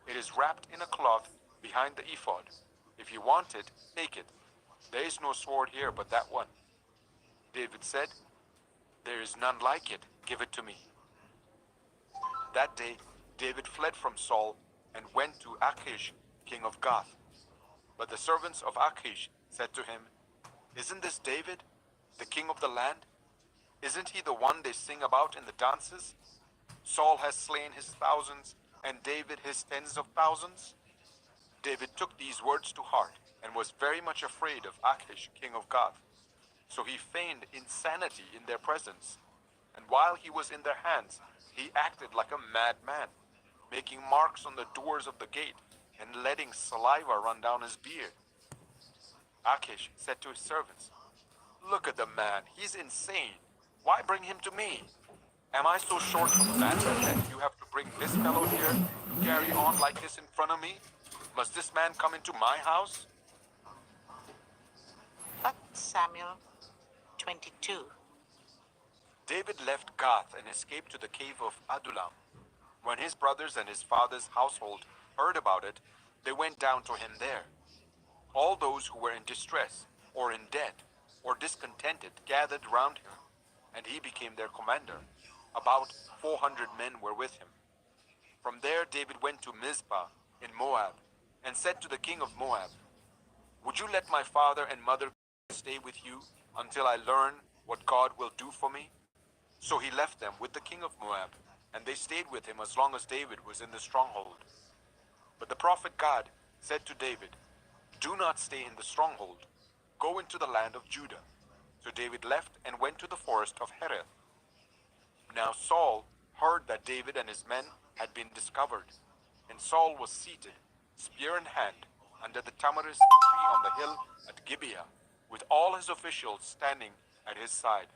It is wrapped in a cloth behind the ephod. If you want it, take it. There is no sword here but that one." David said, "There is none like it. Give it to me." That day, David fled from Saul and went to Achish, king of Gath. But the servants of Achish said to him, "Isn't this David, the king of the land? Isn't he the one they sing about in the dances? Saul has slain his thousands, and David his tens of thousands." David took these words to heart and was very much afraid of Achish, king of Gath. So he feigned insanity in their presence, and while he was in their hands, he acted like a madman, making marks on the doors of the gate and letting saliva run down his beard. Achish said to his servants, "Look at the man, he's insane. Why bring him to me? Am I so short of matter that you have to bring this fellow here to carry on like this in front of me? Must this man come into my house?" 1 Samuel 22. David left Gath and escaped to the cave of Adullam. When his brothers and his father's household heard about it, they went down to him there. All those who were in distress or in debt or discontented gathered round him, and he became their commander. About 400 men were with him. From there David went to Mizpah in Moab, and said to the king of Moab, "Would you let my father and mother stay with you until I learn what God will do for me?" So he left them with the king of Moab, and they stayed with him as long as David was in the stronghold. But the prophet Gad said to David, "Do not stay in the stronghold. Go into the land of Judah." So David left and went to the forest of Hereth. Now Saul heard that David and his men had been discovered, and Saul was seated, spear in hand, under the tamarisk tree on the hill at Gibeah, with all his officials standing at his side.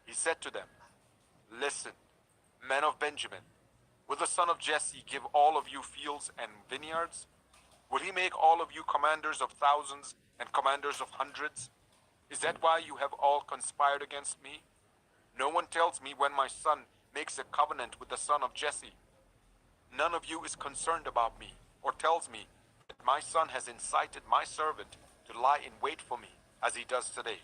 He said to them, "Listen, men of Benjamin, will the son of Jesse give all of you fields and vineyards? Will he make all of you commanders of thousands and commanders of hundreds? Is that why you have all conspired against me? No one tells me when my son makes a covenant with the son of Jesse. None of you is concerned about me, or tells me that my son has incited my servant to lie in wait for me, as he does today."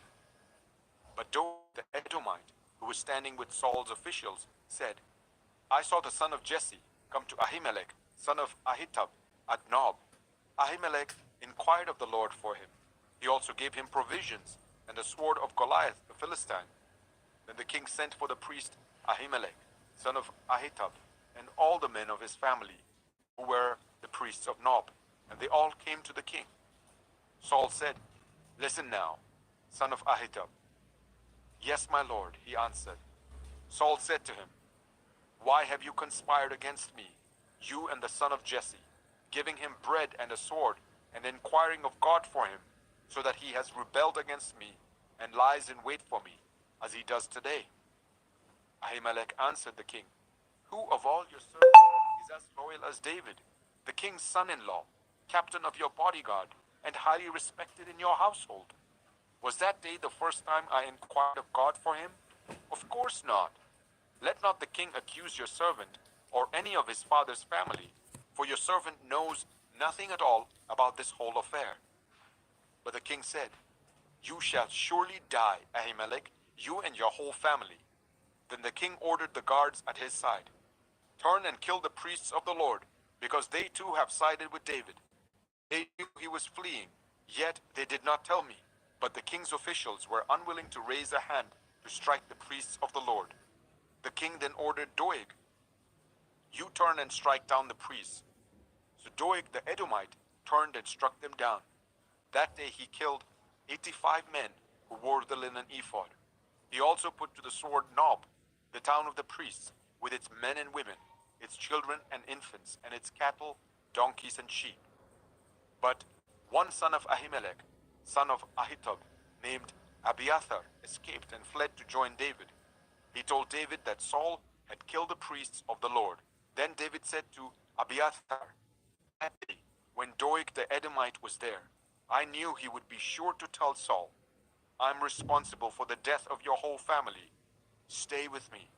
But Doeg the Edomite, who was standing with Saul's officials, said, "I saw the son of Jesse come to Ahimelech, son of Ahitub, at Nob. Ahimelech inquired of the Lord for him. He also gave him provisions and the sword of Goliath the Philistine." Then the king sent for the priest Ahimelech, son of Ahitub, and all the men of his family, who were the priests of Nob, and they all came to the king. Saul said, "Listen now, son of Ahitub." "Yes, my lord," he answered. Saul said to him, "Why have you conspired against me, you and the son of Jesse, giving him bread and a sword, and inquiring of God for him, so that he has rebelled against me, and lies in wait for me, as he does today?" Ahimelech answered the king, "Who of all your servants is as loyal as David, the king's son-in-law, captain of your bodyguard, and highly respected in your household? Was that day the first time I inquired of God for him? Of course not. Let not the king accuse your servant, or any of his father's family, for your servant knows nothing at all about this whole affair." But the king said, "You shall surely die, Ahimelech, you and your whole family." Then the king ordered the guards at his side, "Turn and kill the priests of the Lord, because they too have sided with David." They knew he was fleeing, yet they did not tell me. But the king's officials were unwilling to raise a hand to strike the priests of the Lord. The king then ordered Doeg, "You turn and strike down the priests." So Doeg the Edomite turned and struck them down. That day he killed 85 men who wore the linen ephod. He also put to the sword Nob, the town of the priests, with its men and women, its children and infants, and its cattle, donkeys, and sheep. But one son of Ahimelech, son of Ahitub, named Abiathar, escaped and fled to join David. He told David that Saul had killed the priests of the Lord. Then David said to Abiathar, "That day, when Doeg the Edomite was there, I knew he would be sure to tell Saul, 'I'm responsible for the death of your whole family. Stay with me.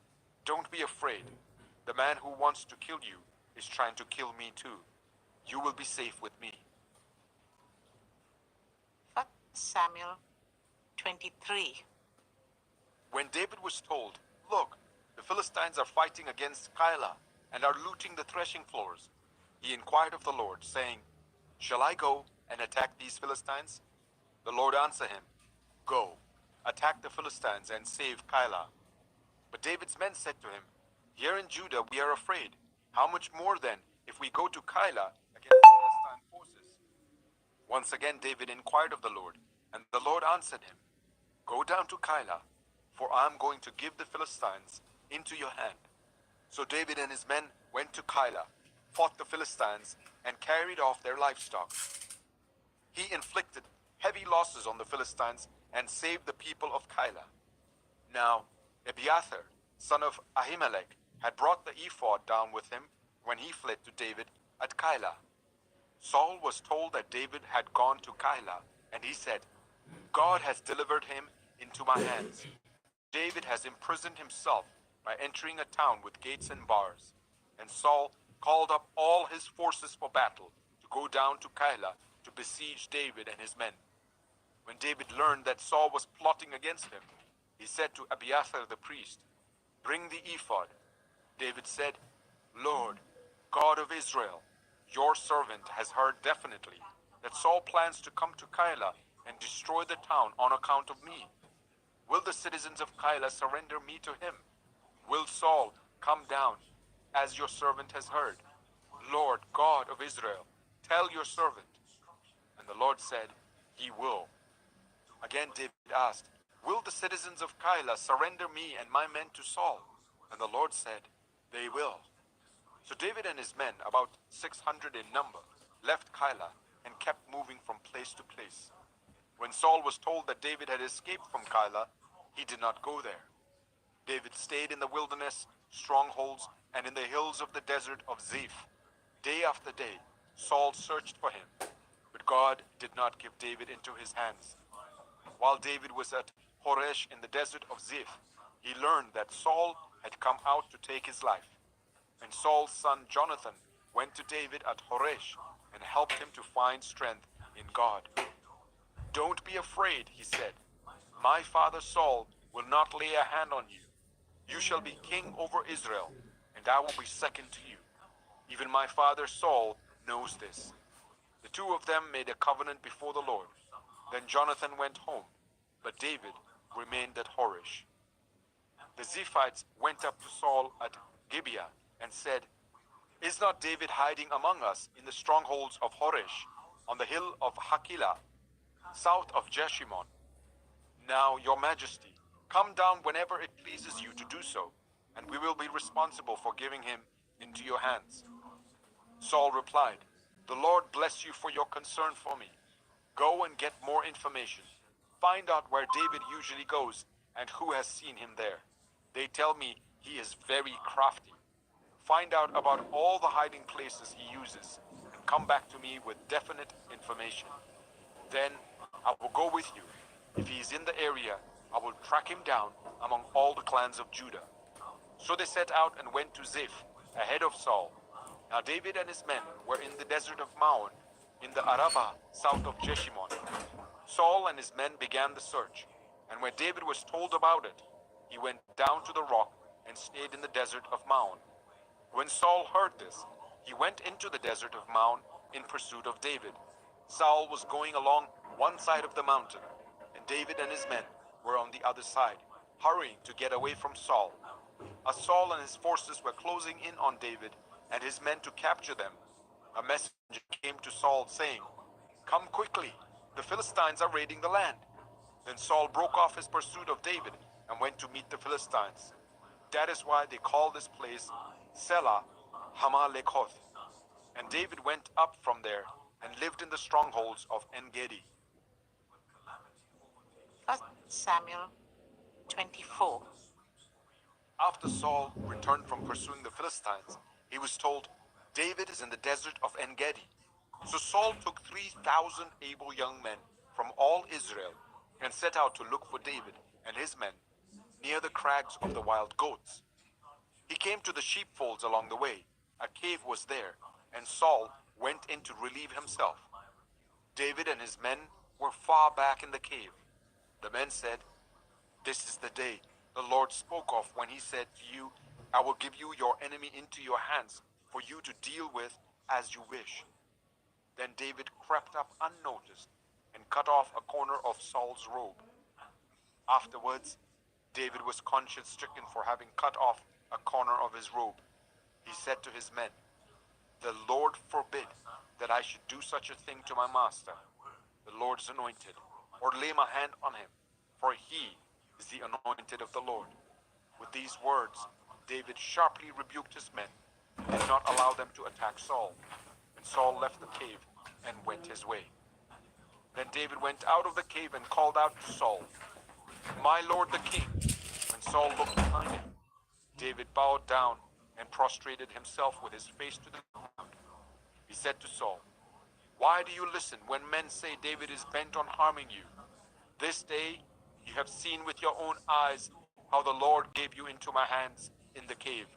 Don't be afraid. The man who wants to kill you is trying to kill me too. You will be safe with me.'" 1 Samuel 23. When David was told, "Look, the Philistines are fighting against Keilah and are looting the threshing floors," he inquired of the Lord, saying, "Shall I go and attack these Philistines?" The Lord answered him, "Go, attack the Philistines and save Keilah." But David's men said to him, "Here in Judah we are afraid. How much more then if we go to Keilah against the Philistine forces?" Once again David inquired of the Lord, and the Lord answered him, "Go down to Keilah, for I am going to give the Philistines into your hand." So David and his men went to Keilah, fought the Philistines, and carried off their livestock. He inflicted heavy losses on the Philistines and saved the people of Keilah. Now Abiathar, son of Ahimelech, had brought the ephod down with him when he fled to David at Keilah. Saul was told that David had gone to Keilah, and he said, "God has delivered him into my hands. David has imprisoned himself by entering a town with gates and bars." And Saul called up all his forces for battle to go down to Keilah to besiege David and his men. When David learned that Saul was plotting against him, he said to Abiathar the priest, "Bring the ephod." David said, "Lord, God of Israel, your servant has heard definitely that Saul plans to come to Keilah and destroy the town on account of me. Will the citizens of Keilah surrender me to him? Will Saul come down, as your servant has heard? Lord, God of Israel, tell your servant." And the Lord said, "He will." Again David asked, "Will the citizens of Keilah surrender me and my men to Saul?" And the Lord said, "They will." So David and his men, about 600 in number, left Keilah and kept moving from place to place. When Saul was told that David had escaped from Keilah, he did not go there. David stayed in the wilderness, strongholds, and in the hills of the desert of Ziph. Day after day, Saul searched for him, but God did not give David into his hands. While David was at Horesh in the desert of Ziph, he learned that Saul had come out to take his life. And Saul's son Jonathan went to David at Horesh and helped him to find strength in God. "Don't be afraid," he said. "My father Saul will not lay a hand on you. You shall be king over Israel, and I will be second to you. Even my father Saul knows this." The two of them made a covenant before the Lord. Then Jonathan went home, but David remained at Horesh. The Ziphites went up to Saul at Gibeah and said, "Is not David hiding among us in the strongholds of Horesh, on the hill of Hakilah, south of Jeshimon? Now, your majesty, come down whenever it pleases you to do so, and we will be responsible for giving him into your hands." Saul replied, "The Lord bless you for your concern for me. Go and get more information. Find out where David usually goes and who has seen him there. They tell me he is very crafty. Find out about all the hiding places he uses and come back to me with definite information. Then I will go with you. If he is in the area, I will track him down among all the clans of Judah." So they set out and went to Ziph ahead of Saul. Now David and his men were in the desert of Maon, in the Arabah south of Jeshimon. Saul and his men began the search, and when David was told about it, he went down to the rock and stayed in the desert of Maon. When Saul heard this, he went into the desert of Maon in pursuit of David. Saul was going along one side of the mountain, and David and his men were on the other side, hurrying to get away from Saul. As Saul and his forces were closing in on David and his men to capture them, a messenger came to Saul saying, "Come quickly, the Philistines are raiding the land." Then Saul broke off his pursuit of David and went to meet the Philistines. That is why they call this place Selah Hamalekoth. And David went up from there and lived in the strongholds of En-gedi. 1 Samuel 24. After Saul returned from pursuing the Philistines, he was told, "David is in the desert of En-gedi." So Saul took 3,000 able young men from all Israel and set out to look for David and his men near the crags of the wild goats. He came to the sheepfolds along the way. A cave was there, and Saul went in to relieve himself. David and his men were far back in the cave. The men said, "This is the day the Lord spoke of when he said to you, 'I will give you your enemy into your hands for you to deal with as you wish.'" Then David crept up unnoticed and cut off a corner of Saul's robe. Afterwards, David was conscience-stricken for having cut off a corner of his robe. He said to his men, "The Lord forbid that I should do such a thing to my master, the Lord's anointed, or lay my hand on him, for he is the anointed of the Lord." With these words, David sharply rebuked his men and did not allow them to attack Saul. And Saul left the cave and went his way. Then David went out of the cave and called out to Saul, "My lord the king." When Saul looked behind him, David bowed down and prostrated himself with his face to the ground. He said to Saul, "Why do you listen when men say David is bent on harming you? This day you have seen with your own eyes how the Lord gave you into my hands in the cave.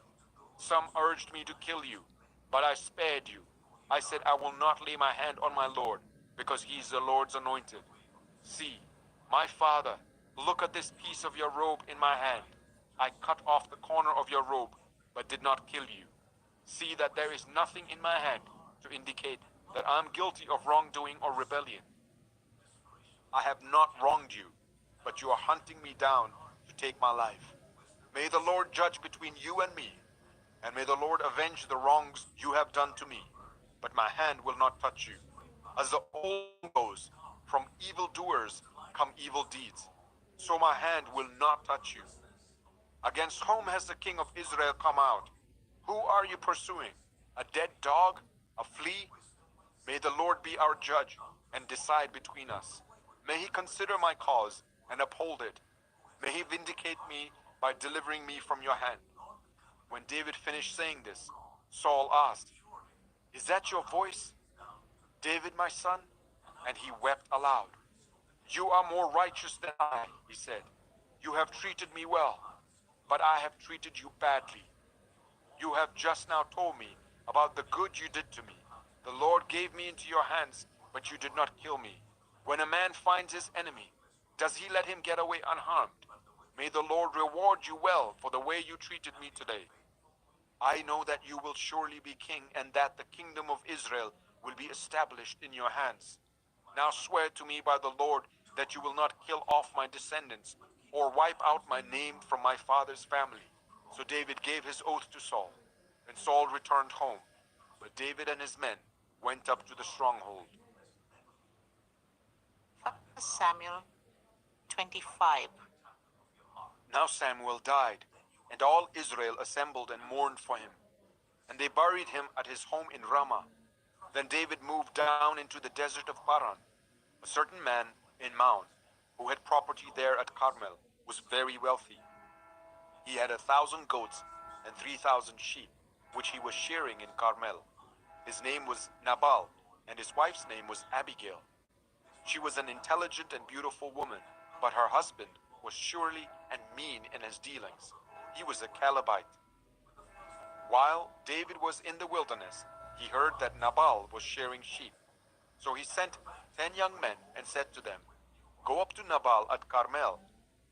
Some urged me to kill you, but I spared you. I said, I will not lay my hand on my Lord, because he is the Lord's anointed. See, my father, look at this piece of your robe in my hand. I cut off the corner of your robe, but did not kill you. See that there is nothing in my hand to indicate that I am guilty of wrongdoing or rebellion. I have not wronged you, but you are hunting me down to take my life. May the Lord judge between you and me, and may the Lord avenge the wrongs you have done to me. But my hand will not touch you. As the old goes, from evildoers come evil deeds, so my hand will not touch you. Against whom has the king of Israel come out? Who are you pursuing? A dead dog? A flea? May the Lord be our judge and decide between us. May he consider my cause and uphold it. May he vindicate me by delivering me from your hand. When David finished saying this, Saul asked, "Is that your voice, David, my son?" And he wept aloud. "You are more righteous than I," he said. "You have treated me well, but I have treated you badly. You have just now told me about the good you did to me. The Lord gave me into your hands, but you did not kill me. When a man finds his enemy, does he let him get away unharmed? May the Lord reward you well for the way you treated me today. I know that you will surely be king, and that the kingdom of Israel will be established in your hands. Now swear to me by the Lord that you will not kill off my descendants or wipe out my name from my father's family." So David gave his oath to Saul, and Saul returned home. But David and his men went up to the stronghold. 1 Samuel 25. Now Samuel died, and all Israel assembled and mourned for him, and they buried him at his home in Ramah. Then David moved down into the desert of Paran. A certain man in Mount, who had property there at Carmel, was very wealthy. He had 1,000 goats and 3,000 sheep, which he was shearing in Carmel. His name was Nabal, and his wife's name was Abigail. She was an intelligent and beautiful woman, but her husband was surely and mean in his dealings. He was a Calebite. While David was in the wilderness, he heard that Nabal was shearing sheep. So he sent 10 young men and said to them, "Go up to Nabal at Carmel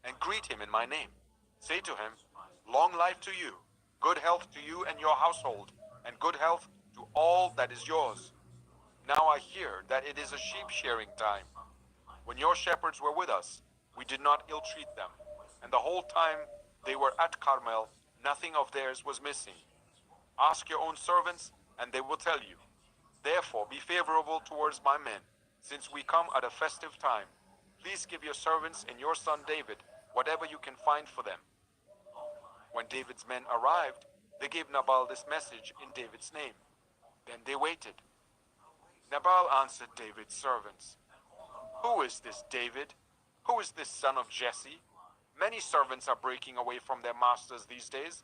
and greet him in my name. Say to him, 'Long life to you, good health to you and your household, and good health to all that is yours. Now I hear that it is a sheep shearing time. When your shepherds were with us, we did not ill-treat them, and the whole time they were at Carmel, nothing of theirs was missing. Ask your own servants, and they will tell you. Therefore be favorable towards my men, since we come at a festive time. Please give your servants and your son David whatever you can find for them.' When David's men arrived, they gave Nabal this message in David's name. Then they waited. Nabal answered David's servants, 'Who is this David? Who is this son of Jesse? Many servants are breaking away from their masters these days.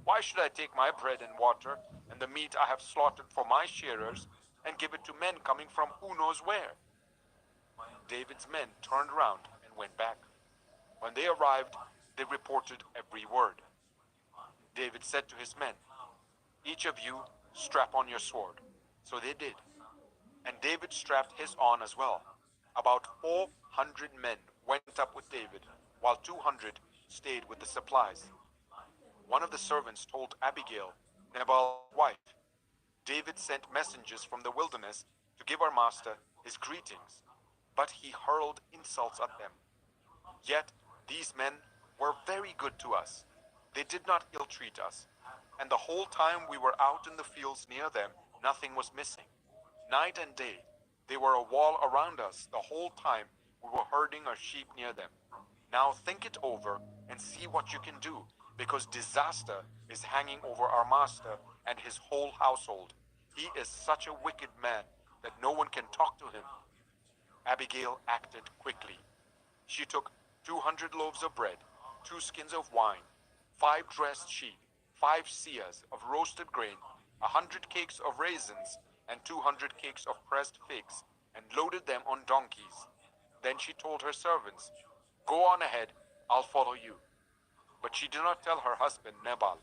Why should I take my bread and water and the meat I have slaughtered for my shearers and give it to men coming from who knows where?' David's men turned round and went back. When they arrived, they reported every word. David said to his men, 'Each of you strap on your sword.' So they did. And David strapped his on as well. About 400 men went up with David, while 200 stayed with the supplies. One of the servants told Abigail, Nabal's wife, 'David sent messengers from the wilderness to give our master his greetings, but he hurled insults at them. Yet these men were very good to us. They did not ill-treat us, and the whole time we were out in the fields near them, nothing was missing. Night and day, they were a wall around us the whole time we were herding our sheep near them. Now think it over and see what you can do, because disaster is hanging over our master and his whole household. He is such a wicked man that no one can talk to him.' Abigail acted quickly. She took 200 loaves of bread, 2 skins of wine, 5 dressed sheep, 5 seahs of roasted grain, 100 cakes of raisins, and 200 cakes of pressed figs, and loaded them on donkeys. Then she told her servants, 'Go on ahead, I'll follow you.' But she did not tell her husband Nabal.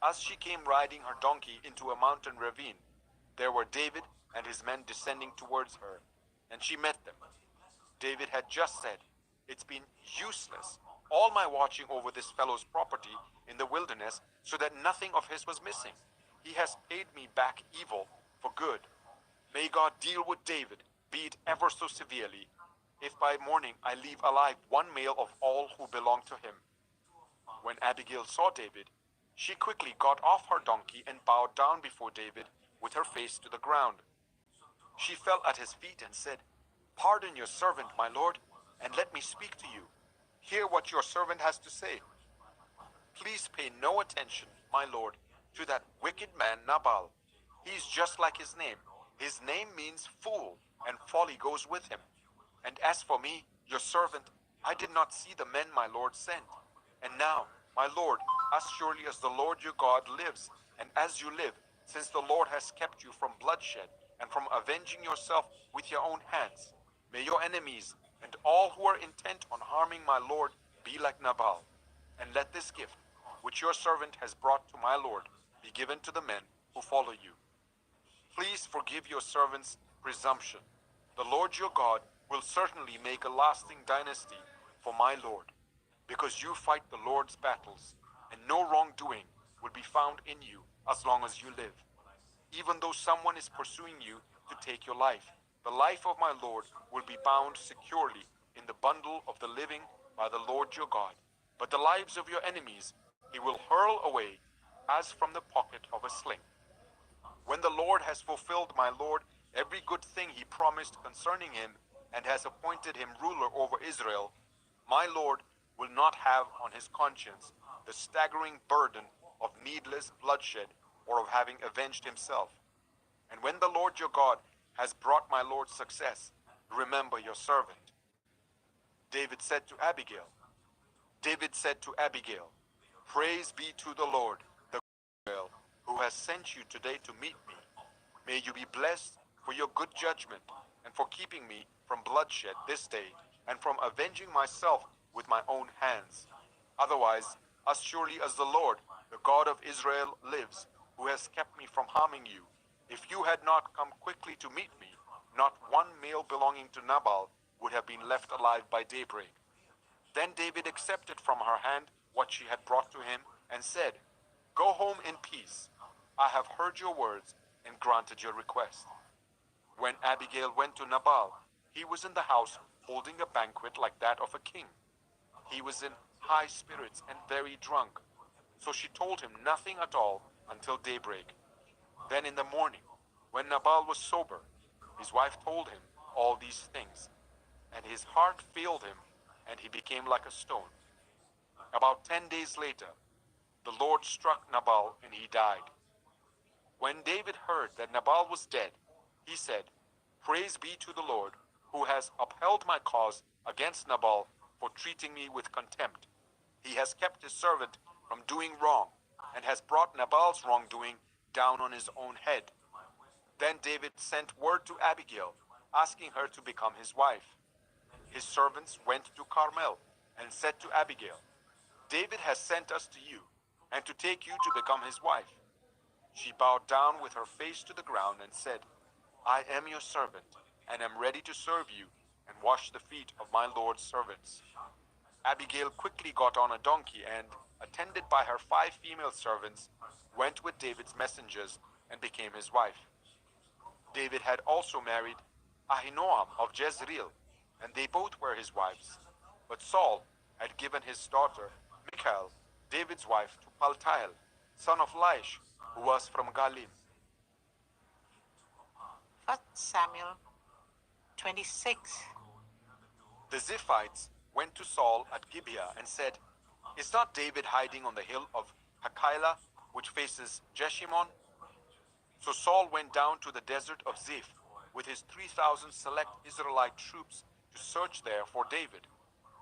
As she came riding her donkey into a mountain ravine, there were David and his men descending towards her, and she met them. David had just said, "It's been useless, all my watching over this fellow's property in the wilderness so that nothing of his was missing. He has paid me back evil for good. May God deal with David, be it ever so severely, if by morning I leave alive one male of all who belong to him." When Abigail saw David, she quickly got off her donkey and bowed down before David with her face to the ground. She fell at his feet and said, "Pardon your servant, my lord, and let me speak to you. Hear what your servant has to say. Please pay no attention, my lord, to that wicked man Nabal. He is just like his name. His name means fool, and folly goes with him. And as for me, your servant, I did not see the men my lord sent. And now, my lord, as surely as the Lord your God lives, and as you live, since the Lord has kept you from bloodshed and from avenging yourself with your own hands, may your enemies and all who are intent on harming my lord be like Nabal. And let this gift, which your servant has brought to my lord, be given to the men who follow you. Please forgive your servant's presumption. The Lord your God will certainly make a lasting dynasty for my lord, because you fight the Lord's battles, and no wrongdoing will be found in you as long as you live. Even though someone is pursuing you to take your life, the life of my lord will be bound securely in the bundle of the living by the Lord your God. But the lives of your enemies he will hurl away as from the pocket of a sling. When the Lord has fulfilled my lord every good thing he promised concerning him, and has appointed him ruler over Israel, my lord will not have on his conscience the staggering burden of needless bloodshed or of having avenged himself. And when the Lord your God has brought my lord success, remember your servant." David said to Abigail, "Praise be to the Lord, the Israel, who has sent you today to meet me. May you be blessed for your good judgment and for keeping me from bloodshed this day and from avenging myself with my own hands. Otherwise, as surely as the Lord, the God of Israel, lives, who has kept me from harming you, if you had not come quickly to meet me, not one male belonging to Nabal would have been left alive by daybreak." Then David accepted from her hand what she had brought to him and said, "Go home in peace. I have heard your words and granted your request." When Abigail went to Nabal, he was in the house holding a banquet like that of a king. He was in high spirits and very drunk, so she told him nothing at all until daybreak. Then in the morning, when Nabal was sober, his wife told him all these things, and his heart failed him, and he became like a stone. About 10 days later, the Lord struck Nabal, and he died. When David heard that Nabal was dead, he said, "Praise be to the Lord, who has upheld my cause against Nabal for treating me with contempt. He has kept his servant from doing wrong, and has brought Nabal's wrongdoing down on his own head." Then David sent word to Abigail, asking her to become his wife. His servants went to Carmel and said to Abigail, "David has sent us to you, and to take you to become his wife." She bowed down with her face to the ground and said, "I am your servant, and am ready to serve you and wash the feet of my Lord's servants." Abigail quickly got on a donkey and, attended by her 5 female servants, went with David's messengers and became his wife. David had also married Ahinoam of Jezreel, and they both were his wives. But Saul had given his daughter Michal, David's wife, to Paltiel, son of Laish, who was from Galim. 1 Samuel 26. The Ziphites went to Saul at Gibeah and said, "Is not David hiding on the hill of Hachilah, which faces Jeshimon?" So Saul went down to the desert of Ziph with his 3,000 select Israelite troops to search there for David.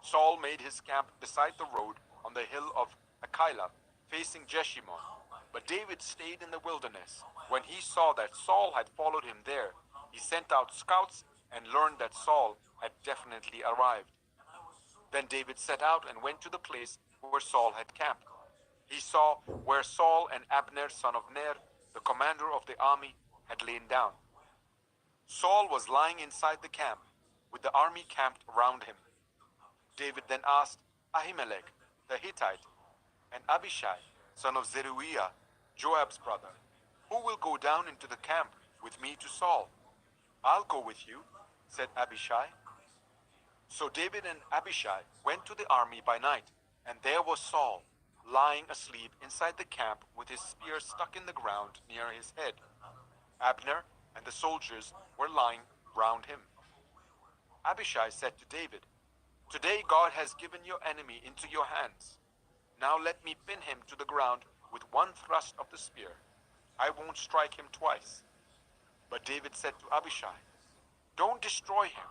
Saul made his camp beside the road on the hill of Hachilah, facing Jeshimon. But David stayed in the wilderness. When he saw that Saul had followed him there, he sent out scouts and learned that Saul had definitely arrived. Then David set out and went to the place where Saul had camped. He saw where Saul and Abner, son of Ner, the commander of the army, had lain down. Saul was lying inside the camp, with the army camped around him. David then asked Ahimelech the Hittite and Abishai, son of Zeruiah, Joab's brother, "Who will go down into the camp with me to Saul?" "I'll go with you," said Abishai. So David and Abishai went to the army by night, and there was Saul, lying asleep inside the camp with his spear stuck in the ground near his head. Abner and the soldiers were lying round him. Abishai said to David, "Today God has given your enemy into your hands. Now let me pin him to the ground with one thrust of the spear. I won't strike him twice." But David said to Abishai, "Don't destroy him.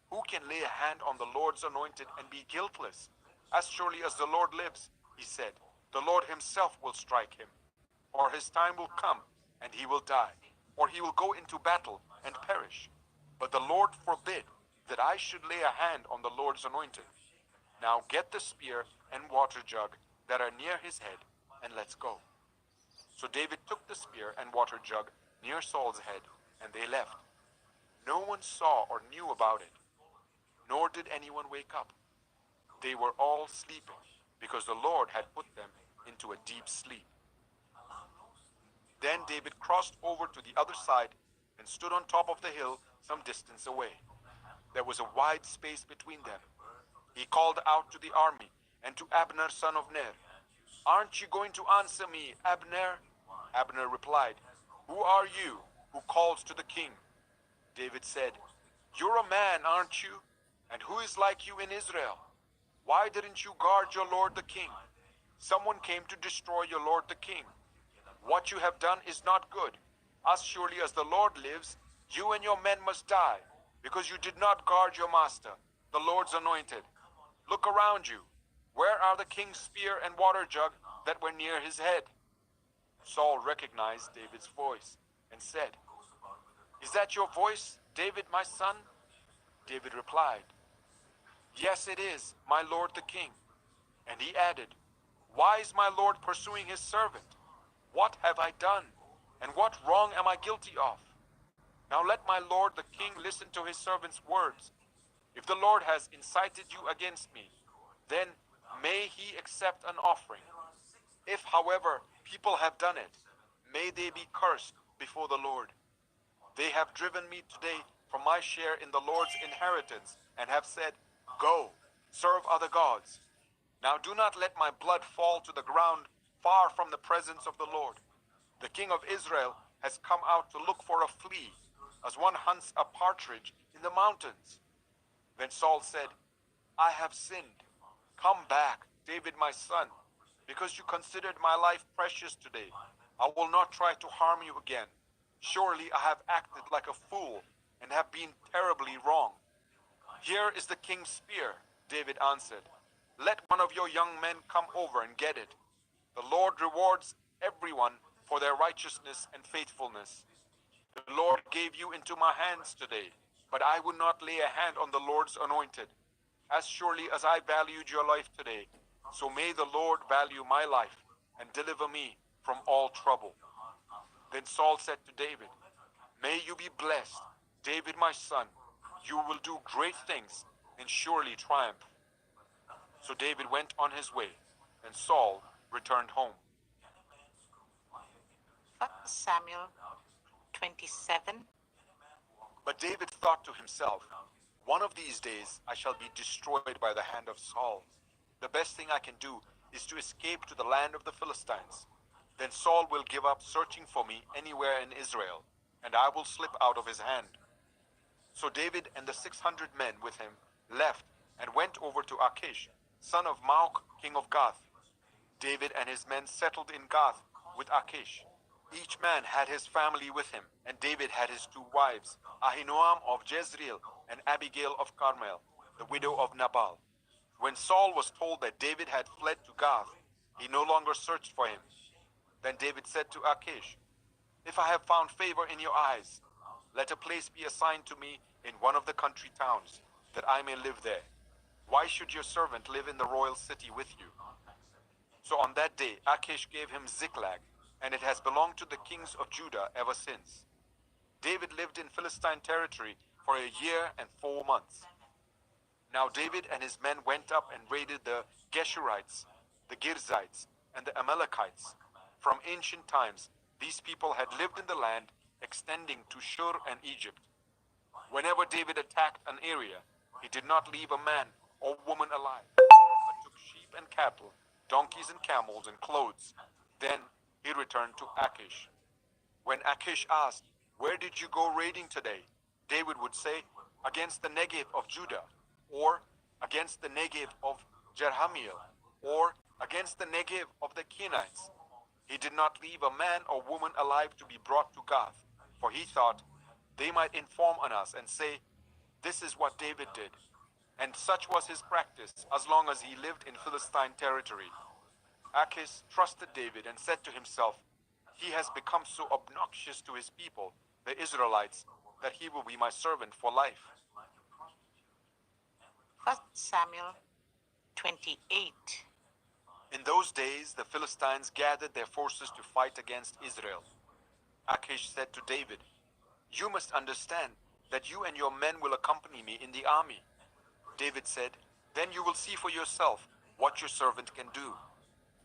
Who can lay a hand on the Lord's anointed and be guiltless? As surely as the Lord lives," he said, "the Lord himself will strike him. Or his time will come and he will die, or he will go into battle and perish. But the Lord forbid that I should lay a hand on the Lord's anointed. Now get the spear and water jug that are near his head, and let's go." So David took the spear and water jug near Saul's head, and they left. No one saw or knew about it, nor did anyone wake up. They were all sleeping, because the Lord had put them into a deep sleep. Then David crossed over to the other side and stood on top of the hill some distance away. There was a wide space between them. He called out to the army and to Abner son of Ner, "Aren't you going to answer me, Abner?" Abner replied, "Who are you who calls to the king?" David said, "You're a man, aren't you? And who is like you in Israel? Why didn't you guard your lord the king? Someone came to destroy your lord the king. What you have done is not good. As surely as the Lord lives, you and your men must die, because you did not guard your master, the Lord's anointed. Look around you. Where are the king's spear and water jug that were near his head?" Saul recognized David's voice and said, "Is that your voice, David, my son?" David replied, "Yes, it is, my lord the king." And he added, "Why is my lord pursuing his servant? What have I done, and what wrong am I guilty of? Now let my lord the king listen to his servant's words. If the Lord has incited you against me, then may he accept an offering. If, however, people have done it, may they be cursed before the Lord. They have driven me today from my share in the Lord's inheritance and have said, 'Go, serve other gods.' Now do not let my blood fall to the ground far from the presence of the Lord. The king of Israel has come out to look for a flea, as one hunts a partridge in the mountains." Then Saul said, "I have sinned. Come back, David my son, because you considered my life precious today. I will not try to harm you again. Surely I have acted like a fool and have been terribly wrong." "Here is the king's spear," David answered. "Let one of your young men come over and get it. The Lord rewards everyone for their righteousness and faithfulness. The Lord gave you into my hands today, but I would not lay a hand on the Lord's anointed. As surely as I valued your life today, so may the Lord value my life and deliver me from all trouble." Then Saul said to David, "May you be blessed, David my son. You will do great things and surely triumph." So David went on his way, and Saul returned home. 1 Samuel 27. But David thought to himself, "One of these days I shall be destroyed by the hand of Saul. The best thing I can do is to escape to the land of the Philistines. Then Saul will give up searching for me anywhere in Israel, and I will slip out of his hand." So David and the 600 men with him left and went over to Achish, son of Maoch, king of Gath. David and his men settled in Gath with Achish. Each man had his family with him, and David had his two wives, Ahinoam of Jezreel and Abigail of Carmel, the widow of Nabal. When Saul was told that David had fled to Gath, he no longer searched for him. Then David said to Achish, "If I have found favor in your eyes, let a place be assigned to me in one of the country towns, that I may live there. Why should your servant live in the royal city with you?" So on that day Achish gave him Ziklag, and it has belonged to the kings of Judah ever since. David lived in Philistine territory for a year and 4 months. Now David and his men went up and raided the Geshurites, the Girzites, and the Amalekites. From ancient times, these people had lived in the land extending to Shur and Egypt. Whenever David attacked an area, he did not leave a man or woman alive, but took sheep and cattle, donkeys and camels and clothes. Then he returned to Achish. When Achish asked, "Where did you go raiding today?" David would say, "Against the Negev of Judah," or "against the Negev of Jerahmeel," or "against the Negev of the Kenites." He did not leave a man or woman alive to be brought to Gath, for he thought, they might inform on us and say, "This is what David did." And such was his practice as long as he lived in Philistine territory. Achish trusted David and said to himself, "He has become so obnoxious to his people, the Israelites, that he will be my servant for life." 1 Samuel 28. In those days, the Philistines gathered their forces to fight against Israel. Achish said to David, "You must understand that you and your men will accompany me in the army." David said, "Then you will see for yourself what your servant can do."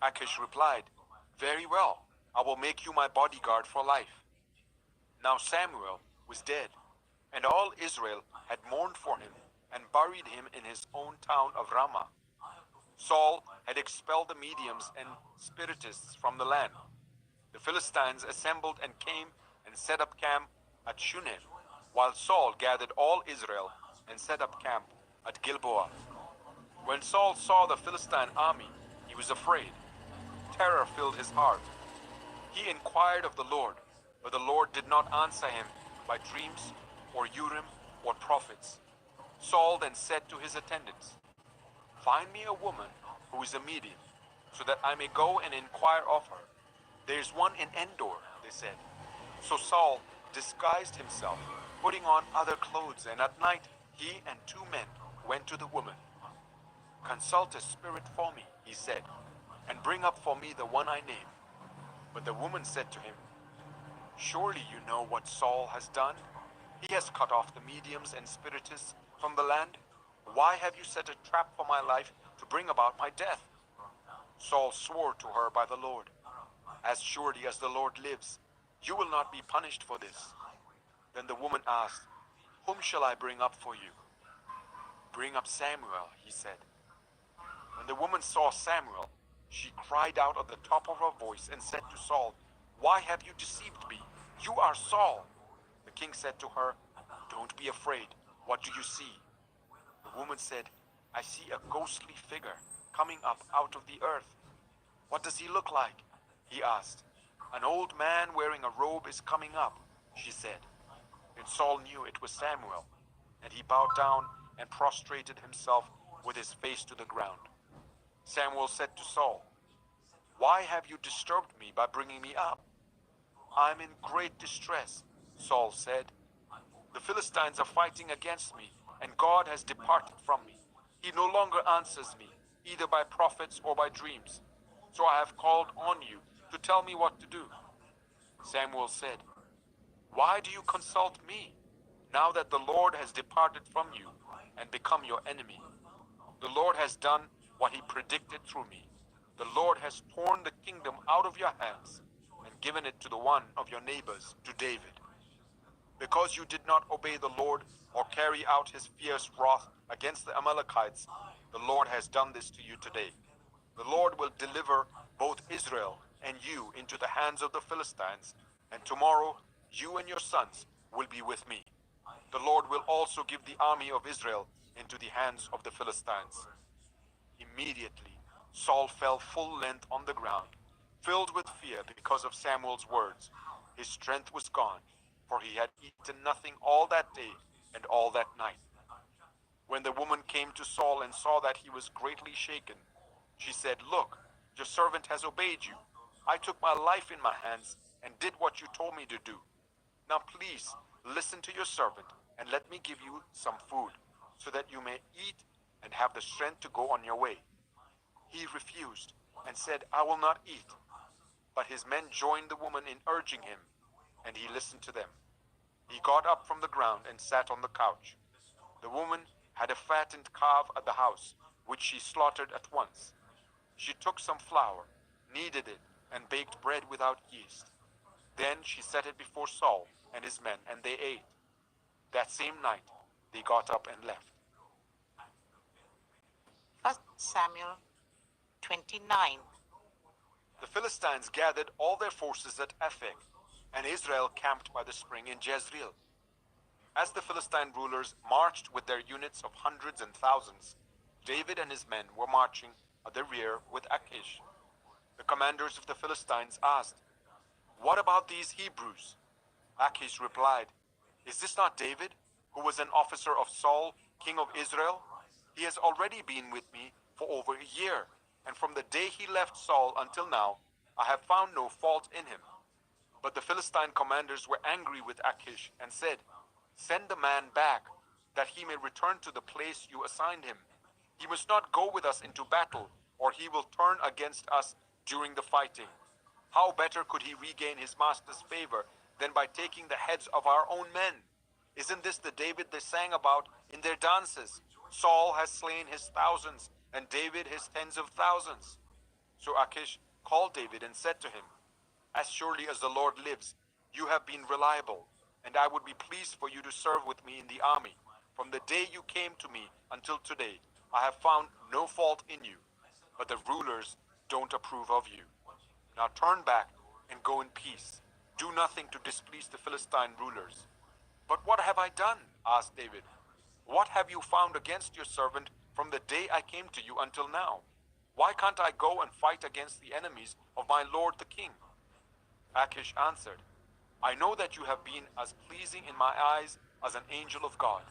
Achish replied, "Very well, I will make you my bodyguard for life." Now Samuel was dead, and all Israel had mourned for him and buried him in his own town of Ramah. Saul had expelled the mediums and spiritists from the land. The Philistines assembled and came and set up camp at Shunem, while Saul gathered all Israel and set up camp at Gilboa. When Saul saw the Philistine army, he was afraid. Terror filled his heart. He inquired of the Lord, but the Lord did not answer him by dreams or Urim or prophets. Saul then said to his attendants, "Find me a woman who is a medium, so that I may go and inquire of her." "There's one in Endor," they said. So Saul disguised himself, putting on other clothes, and at night he and 2 men went to the woman. "Consult a spirit for me," he said, "and bring up for me the one I name." But the woman said to him, "Surely you know what Saul has done? He has cut off the mediums and spiritists from the land. Why have you set a trap for my life to bring about my death?" Saul swore to her by the Lord, "As surely as the Lord lives, you will not be punished for this." Then the woman asked, "Whom shall I bring up for you?" "Bring up Samuel," he said. When the woman saw Samuel, she cried out at the top of her voice and said to Saul, "Why have you deceived me? You are Saul." The king said to her, "Don't be afraid. What do you see?" The woman said, "I see a ghostly figure coming up out of the earth." "What does he look like?" he asked. "An old man wearing a robe is coming up," she said. And Saul knew it was Samuel, and he bowed down and prostrated himself with his face to the ground. Samuel said to Saul, "Why have you disturbed me by bringing me up?" "I'm in great distress," Saul said. "The Philistines are fighting against me, and God has departed from me. He no longer answers me, either by prophets or by dreams. So I have called on you to tell me what to do." Samuel said, "Why do you consult me, now that the Lord has departed from you and become your enemy? The Lord has done what he predicted through me. The Lord has torn the kingdom out of your hands and given it to the one of your neighbors, to David. Because you did not obey the Lord or carry out his fierce wrath against the Amalekites, the Lord has done this to you today. The Lord will deliver both Israel and you into the hands of the Philistines, and tomorrow you and your sons will be with me. The Lord will also give the army of Israel into the hands of the Philistines." Immediately Saul fell full length on the ground, filled with fear because of Samuel's words. His strength was gone, for he had eaten nothing all that day and all that night. When the woman came to Saul and saw that he was greatly shaken, she said, "Look, your servant has obeyed you. I took my life in my hands and did what you told me to do. Now please listen to your servant and let me give you some food, so that you may eat and have the strength to go on your way." He refused and said, "I will not eat." But his men joined the woman in urging him, and he listened to them. He got up from the ground and sat on the couch. The woman had a fattened calf at the house, which she slaughtered at once. She took some flour, kneaded it, and baked bread without yeast. Then she set it before Saul and his men, and they ate. That same night, they got up and left. 1 Samuel 29. The Philistines gathered all their forces at Aphek, and Israel camped by the spring in Jezreel. As the Philistine rulers marched with their units of hundreds and thousands, David and his men were marching at the rear with Achish. The commanders of the Philistines asked, "What about these Hebrews?" Achish replied, "Is this not David, who was an officer of Saul, king of Israel? He has already been with me for over a year, and from the day he left Saul until now, I have found no fault in him." But the Philistine commanders were angry with Achish and said, "Send the man back, that he may return to the place you assigned him. He must not go with us into battle, or he will turn against us during the fighting. How better could he regain his master's favor than by taking the heads of our own men? Isn't this the David they sang about in their dances? Saul has slain his thousands, and David his tens of thousands." So Achish called David and said to him, "As surely as the Lord lives, you have been reliable, and I would be pleased for you to serve with me in the army. From the day you came to me until today, I have found no fault in you, but the rulers don't approve of you. Now turn back and go in peace. Do nothing to displease the Philistine rulers." "But what have I done?" asked David. "What have you found against your servant from the day I came to you until now? Why can't I go and fight against the enemies of my lord the king?" Achish answered, "I know that you have been as pleasing in my eyes as an angel of God.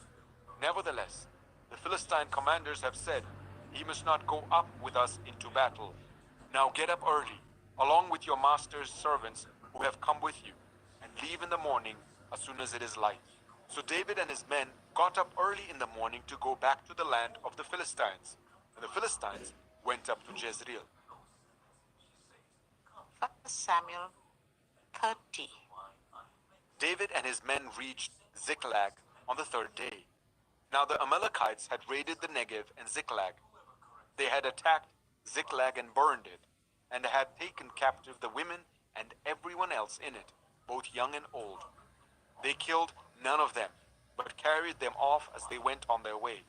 Nevertheless, the Philistine commanders have said, 'He must not go up with us into battle.' Now get up early, along with your master's servants who have come with you, and leave in the morning as soon as it is light." So David and his men got up early in the morning to go back to the land of the Philistines, and the Philistines went up to Jezreel. 1 Samuel 30. David and his men reached Ziklag on the third day. Now the Amalekites had raided the Negev and Ziklag. They had attacked Ziklag and burned it, and had taken captive the women and everyone else in it, both young and old. They killed none of them, but carried them off as they went on their way.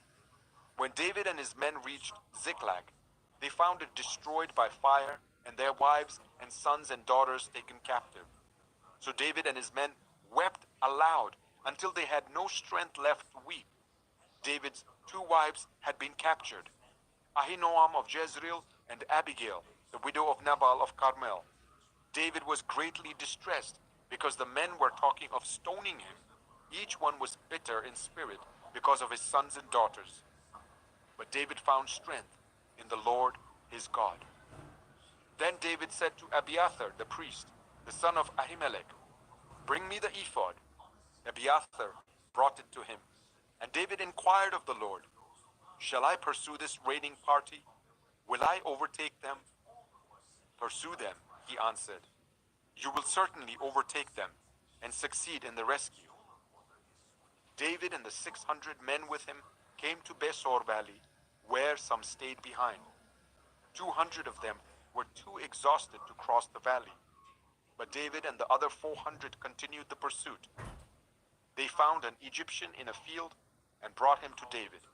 When David and his men reached Ziklag, they found it destroyed by fire, and their wives and sons and daughters taken captive. So David and his men wept aloud until they had no strength left to weep. David's two wives had been captured, Ahinoam of Jezreel and Abigail, the widow of Nabal of Carmel. David was greatly distressed because the men were talking of stoning him. Each one was bitter in spirit because of his sons and daughters. But David found strength in the Lord his God. Then David said to Abiathar the priest, the son of Ahimelech, "Bring me the ephod." Abiathar brought it to him, and David inquired of the Lord, "Shall I pursue this raiding party? Will I overtake them?" "Pursue them," he answered. "You will certainly overtake them and succeed in the rescue." David and the 600 men with him came to Besor Valley, where some stayed behind. 200 of them were too exhausted to cross the valley, but David and the other 400 continued the pursuit. They found an Egyptian in a field and brought him to David.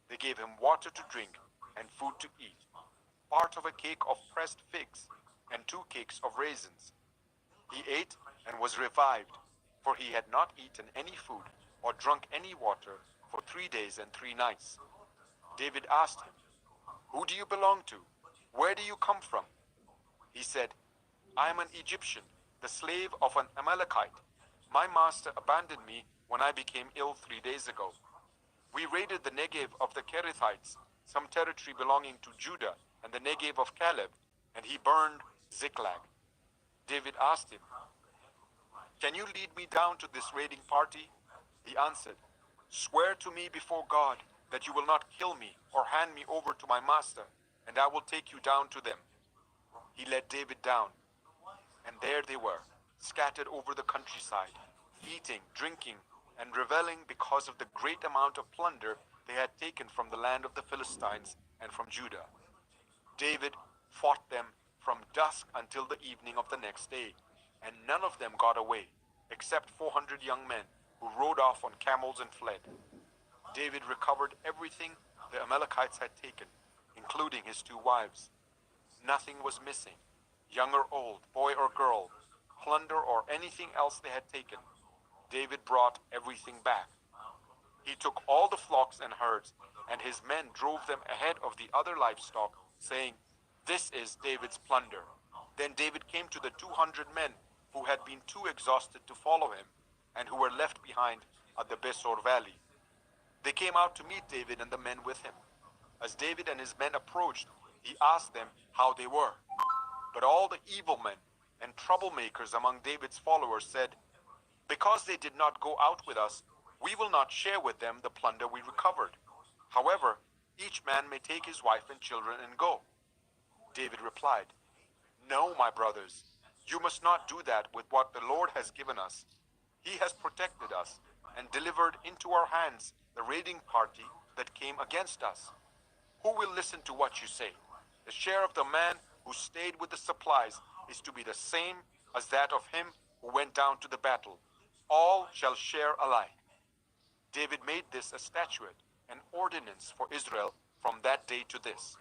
They gave him water to drink and food to eat, part of a cake of pressed figs and 2 cakes of raisins. He ate and was revived, for he had not eaten any food or drunk any water for 3 days and 3 nights. David asked him, "Who do you belong to? Where do you come from?" He said, "I am an Egyptian, the slave of an Amalekite. My master abandoned me when I became ill 3 days ago. We raided the Negev of the Kerethites, some territory belonging to Judah, and the Negev of Caleb, and he burned Ziklag." David asked him, "Can you lead me down to this raiding party?" He answered, "Swear to me before God that you will not kill me or hand me over to my master, and I will take you down to them." He led David down, and there they were, scattered over the countryside, eating, drinking, and reveling because of the great amount of plunder they had taken from the land of the Philistines and from Judah. David fought them from dusk until the evening of the next day, and none of them got away, except 400 young men who rode off on camels and fled. David recovered everything the Amalekites had taken, including his 2 wives. Nothing was missing, young or old, boy or girl, plunder or anything else they had taken. David brought everything back. He took all the flocks and herds, and his men drove them ahead of the other livestock, saying, "This is David's plunder." Then David came to the 200 men who had been too exhausted to follow him, and who were left behind at the Besor valley. They came out to meet David and the men with him. As David and his men approached, he asked them how they were. But all the evil men and troublemakers among David's followers said, "Because they did not go out with us, we will not share with them the plunder we recovered. However, each man may take his wife and children and go." David replied, "No, my brothers, you must not do that with what the Lord has given us. He has protected us and delivered into our hands the raiding party that came against us. Who will listen to what you say? The share of the man who stayed with the supplies is to be the same as that of him who went down to the battle. All shall share alike." David made this a statute, an ordinance for Israel from that day to this.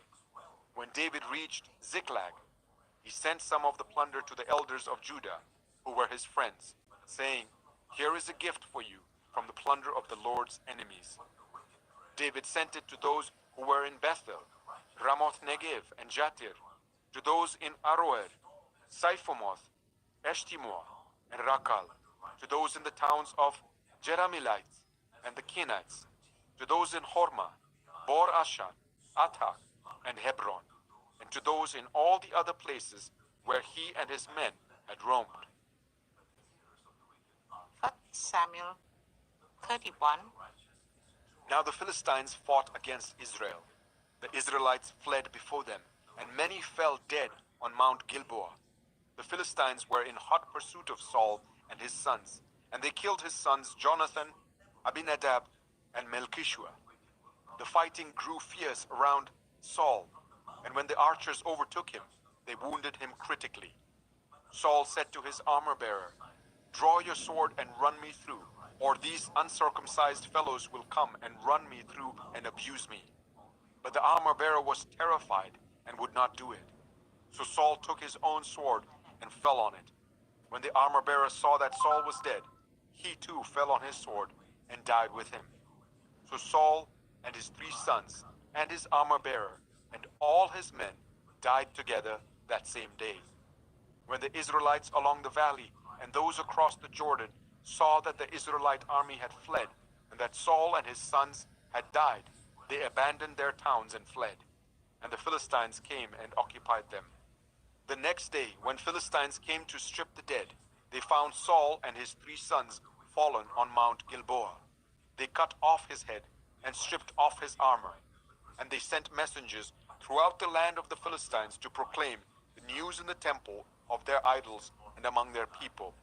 When David reached Ziklag, he sent some of the plunder to the elders of Judah, who were his friends, saying, "Here is a gift for you from the plunder of the Lord's enemies." David sent it to those who were in Bethel, Ramoth Negev, and Jatir, to those in Aroer, Siphomoth, Eshtimoa, and Rakal, to those in the towns of Jerahmeelites and the Kenites, to those in Hormah, Bor Ashan, Athak, and Hebron, and to those in all the other places where he and his men had roamed. 1 Samuel 31. Now the Philistines fought against Israel. The Israelites fled before them, and many fell dead on Mount Gilboa. The Philistines were in hot pursuit of Saul and his sons, and they killed his sons Jonathan, Abinadab, and Melchishua. The fighting grew fierce around Saul, and when the archers overtook him, they wounded him critically. Saul said to his armor-bearer, "Draw your sword and run me through, or these uncircumcised fellows will come and run me through and abuse me." But the armor-bearer was terrified and would not do it. So Saul took his own sword and fell on it. When the armor-bearer saw that Saul was dead, he too fell on his sword and died with him. So Saul and his 3 sons and his armor-bearer and all his men died together that same day. When the Israelites along the valley and those across the Jordan saw that the Israelite army had fled and that Saul and his sons had died, they abandoned their towns and fled, and the Philistines came and occupied them. The next day, when Philistines came to strip the dead, they found Saul and his 3 sons fallen on Mount Gilboa. They cut off his head and stripped off his armor, and they sent messengers throughout the land of the Philistines to proclaim the news in the temple of their idols and among their people.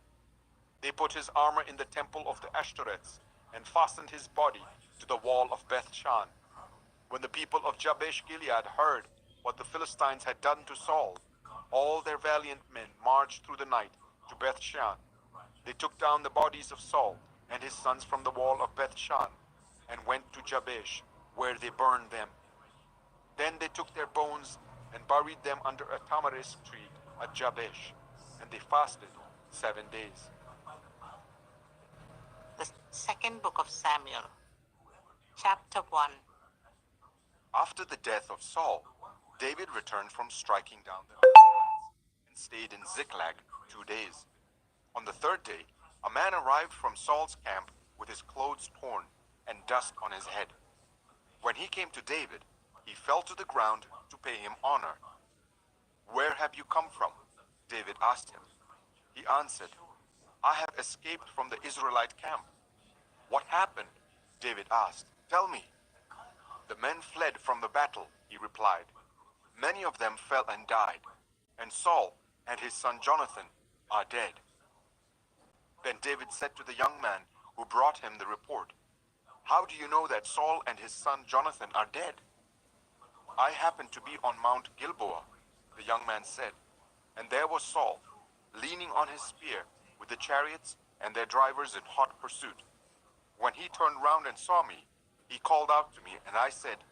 They put his armor in the temple of the Ashtoreths and fastened his body to the wall of Beth-shan. When the people of Jabesh Gilead heard what the Philistines had done to Saul, all their valiant men marched through the night to Beth-shan. They took down the bodies of Saul and his sons from the wall of Beth-shan and went to Jabesh, where they burned them. Then they took their bones and buried them under a tamarisk tree at Jabesh, and they fasted 7 days. The second book of Samuel, chapter 1. After the death of Saul, David returned from striking down the Philistines and stayed in Ziklag 2 days. On the 3rd day, a man arrived from Saul's camp with his clothes torn and dust on his head. When he came to David, he fell to the ground to pay him honor. "Where have you come from?" David asked him. He answered, "I have escaped from the Israelite camp." "What happened?" David asked. "Tell me." "The men fled from the battle," he replied. "Many of them fell and died, and Saul and his son Jonathan are dead." Then David said to the young man who brought him the report, "How do you know that Saul and his son Jonathan are dead?" "I happened to be on Mount Gilboa," the young man said, "and there was Saul, leaning on his spear, with the chariots and their drivers in hot pursuit. When he turned round and saw me, he called out to me, and I said,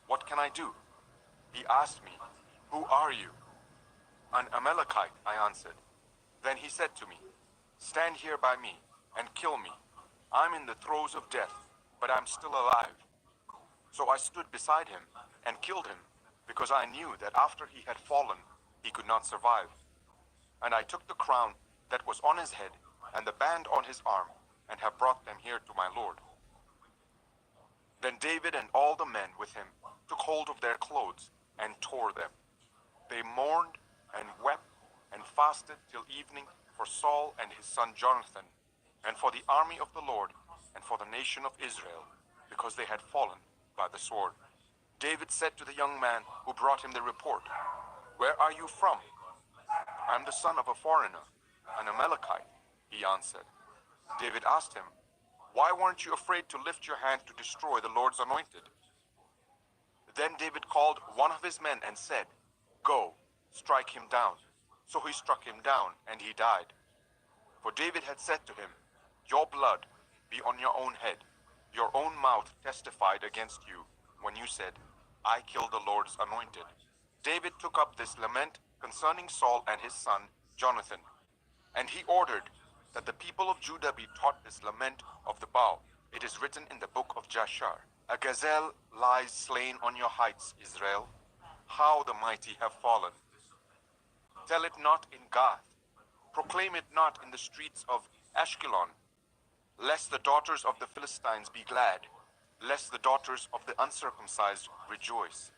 'What can I do?' He asked me, 'Who are you?' 'An Amalekite,' I answered. Then he said to me, 'Stand here by me and kill me. I'm in the throes of death, but I'm still alive.' So I stood beside him and killed him, because I knew that after he had fallen, he could not survive. And I took the crown that was on his head and the band on his arm, and have brought them here to my lord." Then David and all the men with him took hold of their clothes and tore them. They mourned and wept and fasted till evening for Saul and his son Jonathan, and for the army of the Lord, and for the nation of Israel, because they had fallen by the sword. David said to the young man who brought him the report, "Where are you from?" "I'm the son of a foreigner, an Amalekite," he answered. David asked him, "Why weren't you afraid to lift your hand to destroy the Lord's anointed?" Then David called one of his men and said, "Go, strike him down." So he struck him down, and he died. For David had said to him, "Your blood be on your own head. Your own mouth testified against you when you said, 'I killed the Lord's anointed.'" David took up this lament concerning Saul and his son Jonathan, and he ordered that the people of Judah be taught this lament of the bow. It is written in the book of Jashar, "A gazelle lies slain on your heights, Israel. How the mighty have fallen. Tell it not in Gath. Proclaim it not in the streets of Ashkelon. Lest the daughters of the Philistines be glad, lest the daughters of the uncircumcised rejoice.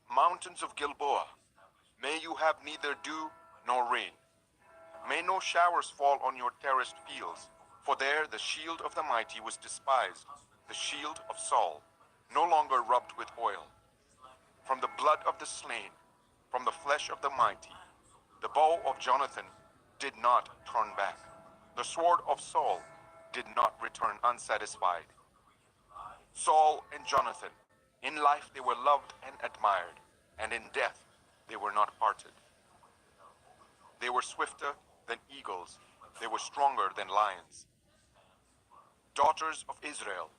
Mountains of Gilboa, may you have neither dew nor rain. May no showers fall on your terraced fields, for there the shield of the mighty was despised, the shield of Saul, no longer rubbed with oil. From the blood of the slain, from the flesh of the mighty, the bow of Jonathan did not turn back. The sword of Saul did not return unsatisfied. Saul and Jonathan, in life they were loved and admired, and in death they were not parted. They were swifter than eagles, they were stronger than lions. Daughters of Israel,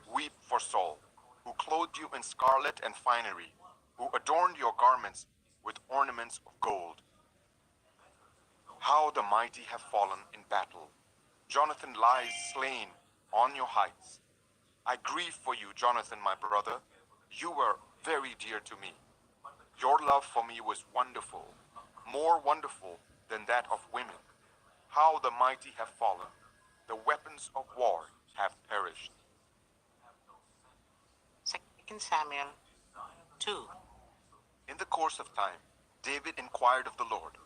weep for Saul, who clothed you in scarlet and finery, who adorned your garments with ornaments of gold. How the mighty have fallen in battle. Jonathan lies slain on your heights. I grieve for you, Jonathan, my brother. You were very dear to me. Your love for me was wonderful, more wonderful than that of women. How the mighty have fallen. The weapons of war have perished. 2 Samuel 2. In the course of time, David inquired of the Lord,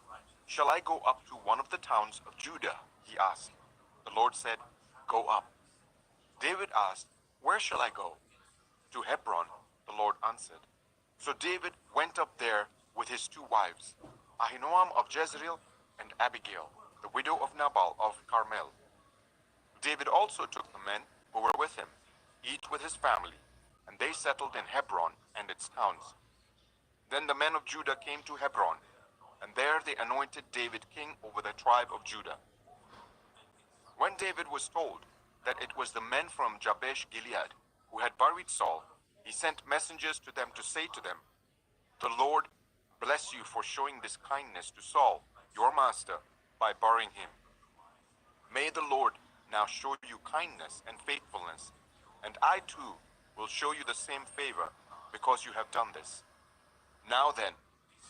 "Shall I go up to one of the towns of Judah?" he asked. The Lord said, "Go up." David asked, "Where shall I go?" "To Hebron," the Lord answered. So David went up there with his two wives, Ahinoam of Jezreel and Abigail, the widow of Nabal of Carmel. David also took the men who were with him, each with his family, and they settled in Hebron and its towns. Then the men of Judah came to Hebron, and there they anointed David king over the tribe of Judah. When David was told that it was the men from Jabesh Gilead who had buried Saul, he sent messengers to them to say to them, "The Lord bless you for showing this kindness to Saul, your master, by burying him. May the Lord now show you kindness and faithfulness, and I too will show you the same favor because you have done this. Now then,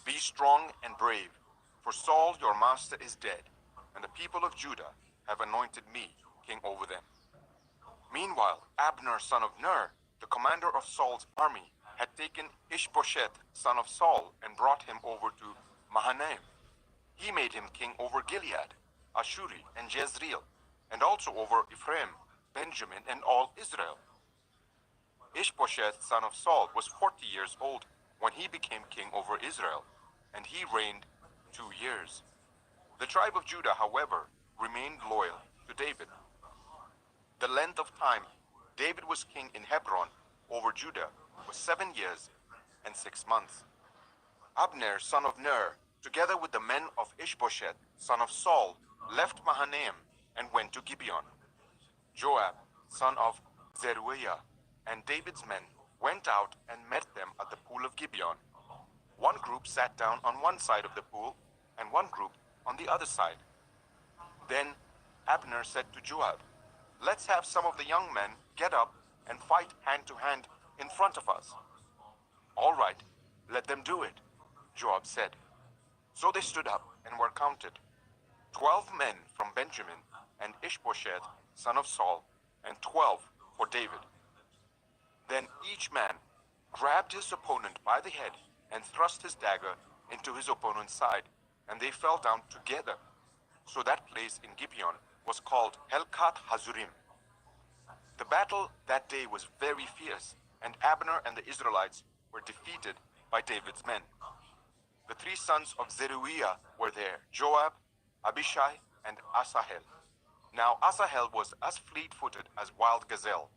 be strong and brave, for Saul your master is dead, and the people of Judah have anointed me king over them." Meanwhile, Abner son of Ner, the commander of Saul's army, had taken Ishbosheth son of Saul and brought him over to Mahanaim. He made him king over Gilead, Ashuri, and Jezreel, and also over Ephraim, Benjamin, and all Israel. Ishbosheth son of Saul was 40 years old when he became king over Israel, and he reigned 2 years. The tribe of Judah, however, remained loyal to David. The length of time David was king in Hebron over Judah was 7 years and 6 months. Abner, son of Ner, together with the men of Ishbosheth, son of Saul, left Mahanaim and went to Gibeon. Joab, son of Zeruiah, and David's men went out and met them at the pool of Gibeon. One group sat down on one side of the pool, and one group on the other side. Then Abner said to Joab, "Let's have some of the young men get up and fight hand to hand in front of us." "All right, let them do it," Joab said. So they stood up and were counted, 12 men from Benjamin, and Ishbosheth, son of Saul, and 12 for David. Then each man grabbed his opponent by the head and thrust his dagger into his opponent's side, and they fell down together. So that place in Gibeon was called Helkath Hazurim. The battle that day was very fierce, and Abner and the Israelites were defeated by David's men. The 3 sons of Zeruiah were there, Joab, Abishai, and Asahel. Now Asahel was as fleet-footed as wild gazelle.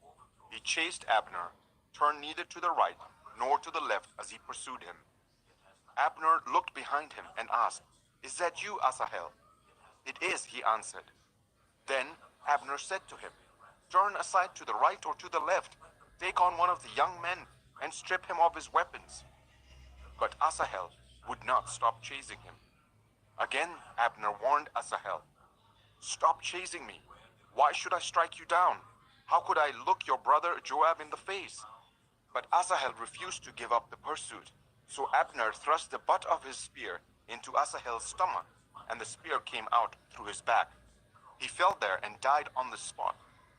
He chased Abner, turned neither to the right nor to the left as he pursued him. Abner looked behind him and asked, "Is that you, Asahel?" "It is," he answered. Then Abner said to him, "Turn aside to the right or to the left, take on one of the young men and strip him of his weapons." But Asahel would not stop chasing him. Again Abner warned Asahel, "Stop chasing me. Why should I strike you down? How could I look your brother Joab in the face?" But Asahel refused to give up the pursuit. So Abner thrust the butt of his spear into Asahel's stomach, and the spear came out through his back. He fell there and died on the spot,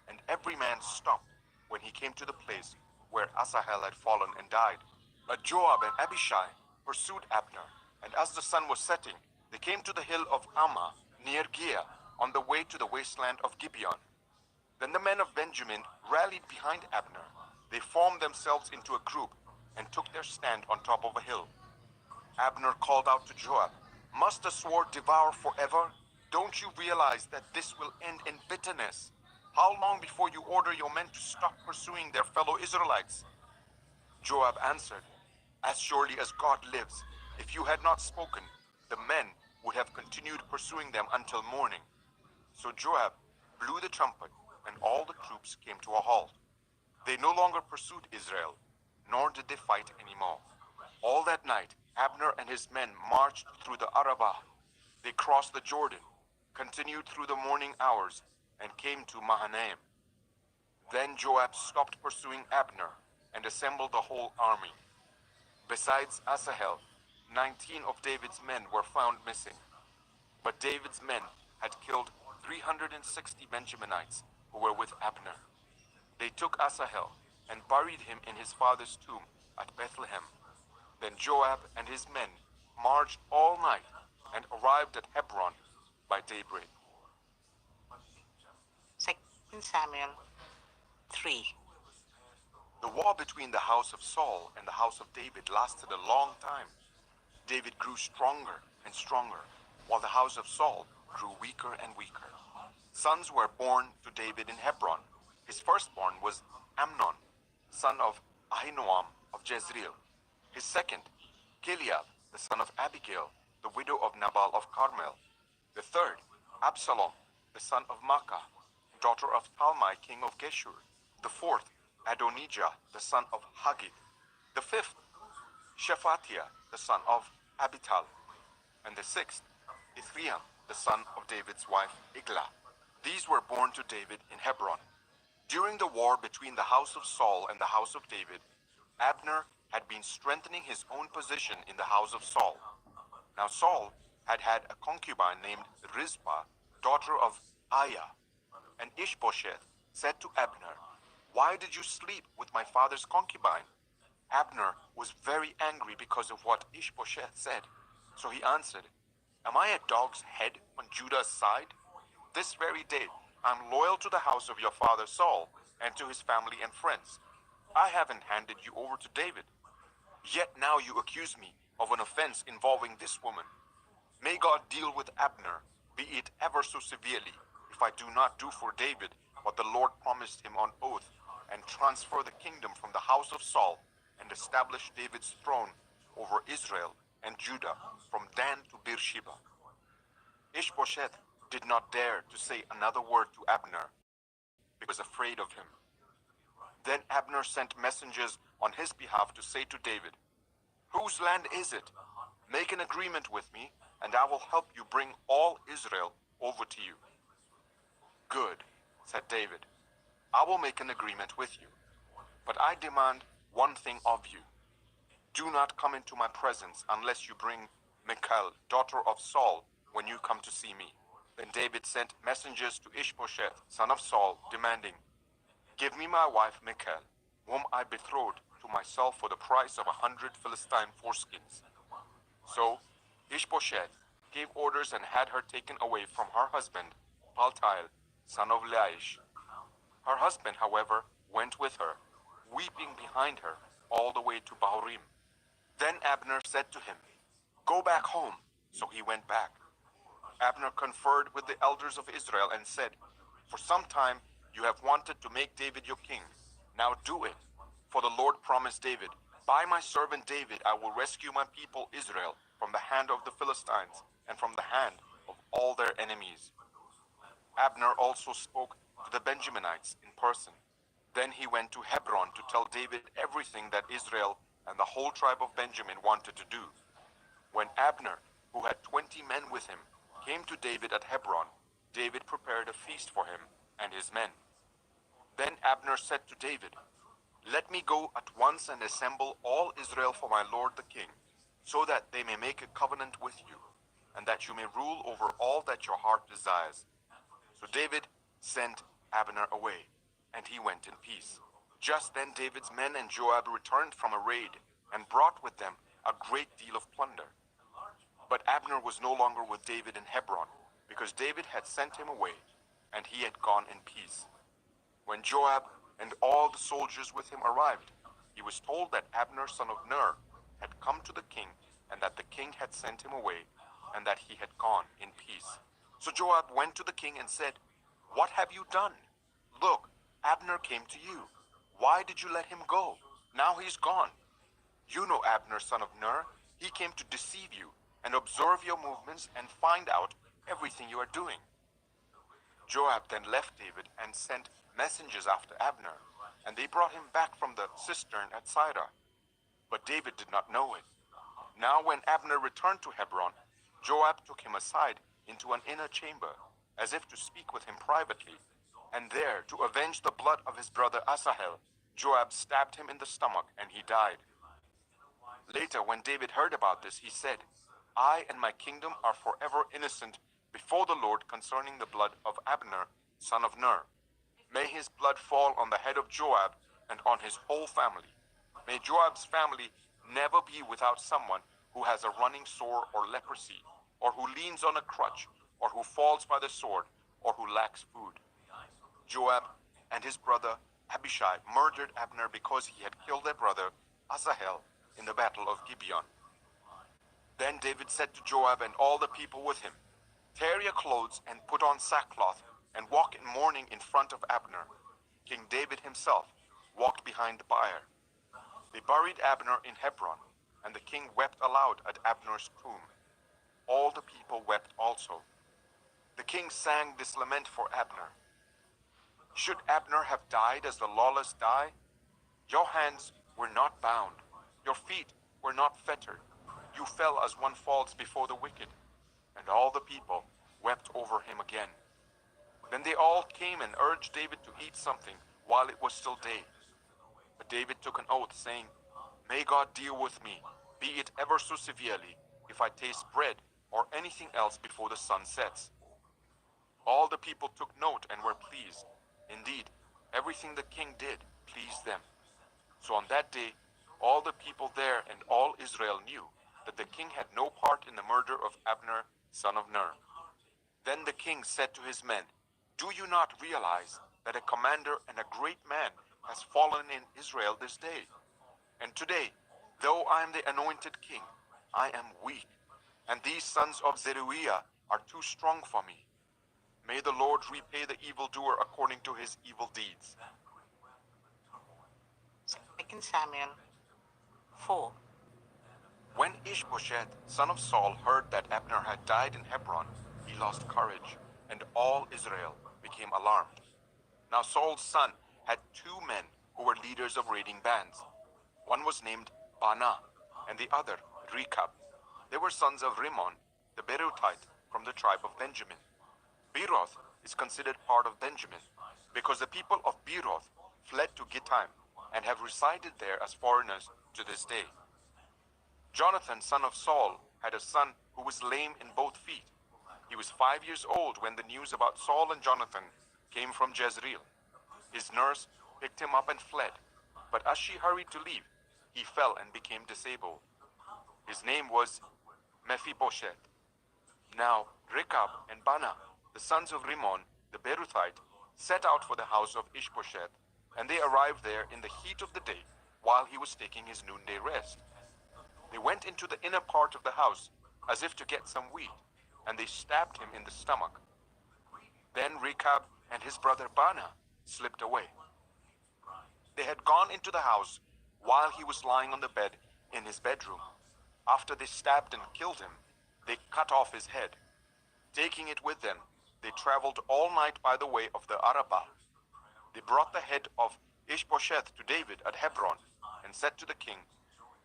and every man stopped when he came to the place where Asahel had fallen and died. But Joab and Abishai pursued Abner, and as the sun was setting, they came to the hill of Ammah near Giah, on the way to the wasteland of Gibeon. Then the men of Benjamin rallied behind Abner. They formed themselves into a group and took their stand on top of a hill. Abner called out to Joab, "Must the sword devour forever? Don't you realize that this will end in bitterness? How long before you order your men to stop pursuing their fellow Israelites?" Joab answered, "As surely as God lives, if you had not spoken, the men would have continued pursuing them until morning." So Joab blew the trumpet, and all the troops came to a halt. They no longer pursued Israel, nor did they fight anymore. All that night, Abner and his men marched through the Arabah. They crossed the Jordan, continued through the morning hours, and came to Mahanaim. Then Joab stopped pursuing Abner and assembled the whole army. Besides Asahel, 19 of David's men were found missing. But David's men had killed 360 Benjaminites who were with Abner. They took Asahel and buried him in his father's tomb at Bethlehem. Then Joab and his men marched all night and arrived at Hebron by daybreak. 2 Samuel 3. The war between the house of Saul and the house of David lasted a long time. David grew stronger and stronger, while the house of Saul grew weaker and weaker. Sons were born to David in Hebron. His firstborn was Amnon, son of Ahinoam of Jezreel. His second, Goliath, the son of Abigail, the widow of Nabal of Carmel. The third, Absalom, the son of Maacah, daughter of Talmai, king of Geshur. The fourth, Adonijah, the son of Haggith. The fifth, Shephatiah, the son of Abital. And the sixth, Ithream, the son of David's wife Eglah. These were born to David in Hebron. During the war between the house of Saul and the house of David, Abner had been strengthening his own position in the house of Saul. Now Saul had had a concubine named Rizpah, daughter of Aiah. And Ishbosheth said to Abner, "Why did you sleep with my father's concubine?" Abner was very angry because of what Ishbosheth said. So he answered, "Am I a dog's head on Judah's side? This very day I'm loyal to the house of your father Saul and to his family and friends. I haven't handed you over to David. Yet now you accuse me of an offense involving this woman. May God deal with Abner, be it ever so severely, if if I do not do for David what the Lord promised him on oath, and transfer the kingdom from the house of Saul, and establish David's throne over Israel and Judah from Dan to Beersheba. Ishbosheth did not dare to say another word to Abner, because he was afraid of him. Then Abner sent messengers on his behalf to say to David, "Whose land is it? Make an agreement with me, and I will help you bring all Israel over to you." "Good," said David. "I will make an agreement with you. But I demand one thing of you. Do not come into my presence unless you bring Michal, daughter of Saul, when you come to see me." Then David sent messengers to Ishbosheth, son of Saul, demanding, "Give me my wife Michal, whom I betrothed to myself for the price of 100 Philistine foreskins." So Ishbosheth gave orders and had her taken away from her husband, Paltiel, son of Laish. Her husband, however, went with her, weeping behind her all the way to Bahurim. Then Abner said to him, "Go back home." So he went back. Abner conferred with the elders of Israel and said, "For some time you have wanted to make David your king. Now do it. For the Lord promised David, 'By my servant David I will rescue my people Israel from the hand of the Philistines and from the hand of all their enemies.'" Abner also spoke to the Benjaminites in person. Then he went to Hebron to tell David everything that Israel and the whole tribe of Benjamin wanted to do. When Abner, who had 20 men with him, came to David at Hebron, David prepared a feast for him and his men. Then Abner said to David, "Let me go at once and assemble all Israel for my lord the king, so that they may make a covenant with you, and that you may rule over all that your heart desires." So David sent Abner away, and he went in peace. Just then David's men and Joab returned from a raid, and brought with them a great deal of plunder. But Abner was no longer with David in Hebron, because David had sent him away, and he had gone in peace. When Joab and all the soldiers with him arrived, he was told that Abner son of Ner had come to the king, and that the king had sent him away, and that he had gone in peace. So Joab went to the king and said, "What have you done? Look, Abner came to you. Why did you let him go? Now he's gone. You know Abner son of Ner. He came to deceive you and observe your movements and find out everything you are doing." Joab then left David and sent messengers after Abner, and they brought him back from the cistern at Sirah. But David did not know it. Now when Abner returned to Hebron, Joab took him aside into an inner chamber, as if to speak with him privately, and there, to avenge the blood of his brother Asahel, Joab stabbed him in the stomach, and he died. Later, when David heard about this, he said, "I and my kingdom are forever innocent before the Lord concerning the blood of Abner, son of Ner. May his blood fall on the head of Joab and on his whole family. May Joab's family never be without someone who has a running sore or leprosy, or who leans on a crutch, or who falls by the sword, or who lacks food." Joab and his brother Abishai murdered Abner because he had killed their brother Asahel in the battle of Gibeon. Then David said to Joab and all the people with him, "Tear your clothes and put on sackcloth, and walk in mourning in front of Abner." King David himself walked behind the bier. They buried Abner in Hebron, and the king wept aloud at Abner's tomb. All the people wept also. The king sang this lament for Abner. "Should Abner have died as the lawless die? Your hands were not bound, your feet were not fettered. You fell as one falls before the wicked." And all the people wept over him again. Then they all came and urged David to eat something while it was still day. But David took an oath, saying, "May God deal with me, be it ever so severely, if I taste bread or anything else before the sun sets." All the people took note and were pleased. Indeed, everything the king did pleased them. So on that day, all the people there and all Israel knew that the king had no part in the murder of Abner, son of Ner. Then the king said to his men, "Do you not realize that a commander and a great man has fallen in Israel this day? And today, though I am the anointed king, I am weak, and these sons of Zeruiah are too strong for me. May the Lord repay the evildoer according to his evil deeds. 2 Samuel 4. When Ishbosheth, son of Saul, heard that Abner had died in Hebron, he lost courage, and all Israel became alarmed. Now Saul's son had two men who were leaders of raiding bands. One was named Baanah, and the other Rechab. They were sons of Rimmon, the Beerothite, from the tribe of Benjamin. Beeroth is considered part of Benjamin, because the people of Beeroth fled to Gittaim and have resided there as foreigners to this day. Jonathan, son of Saul, had a son who was lame in both feet. He was 5 years old when the news about Saul and Jonathan came from Jezreel. His nurse picked him up and fled, but as she hurried to leave, he fell and became disabled. His name was Mephibosheth. Now Rechab and Baanah, the sons of Rimmon, the Beerothite, set out for the house of Ishbosheth, and they arrived there in the heat of the day while he was taking his noonday rest. They went into the inner part of the house as if to get some wheat, and they stabbed him in the stomach. Then Rechab and his brother Baanah slipped away. They had gone into the house while he was lying on the bed in his bedroom. After they stabbed and killed him, they cut off his head. Taking it with them, they traveled all night by the way of the Arabah. They brought the head of Ishbosheth to David at Hebron and said to the king,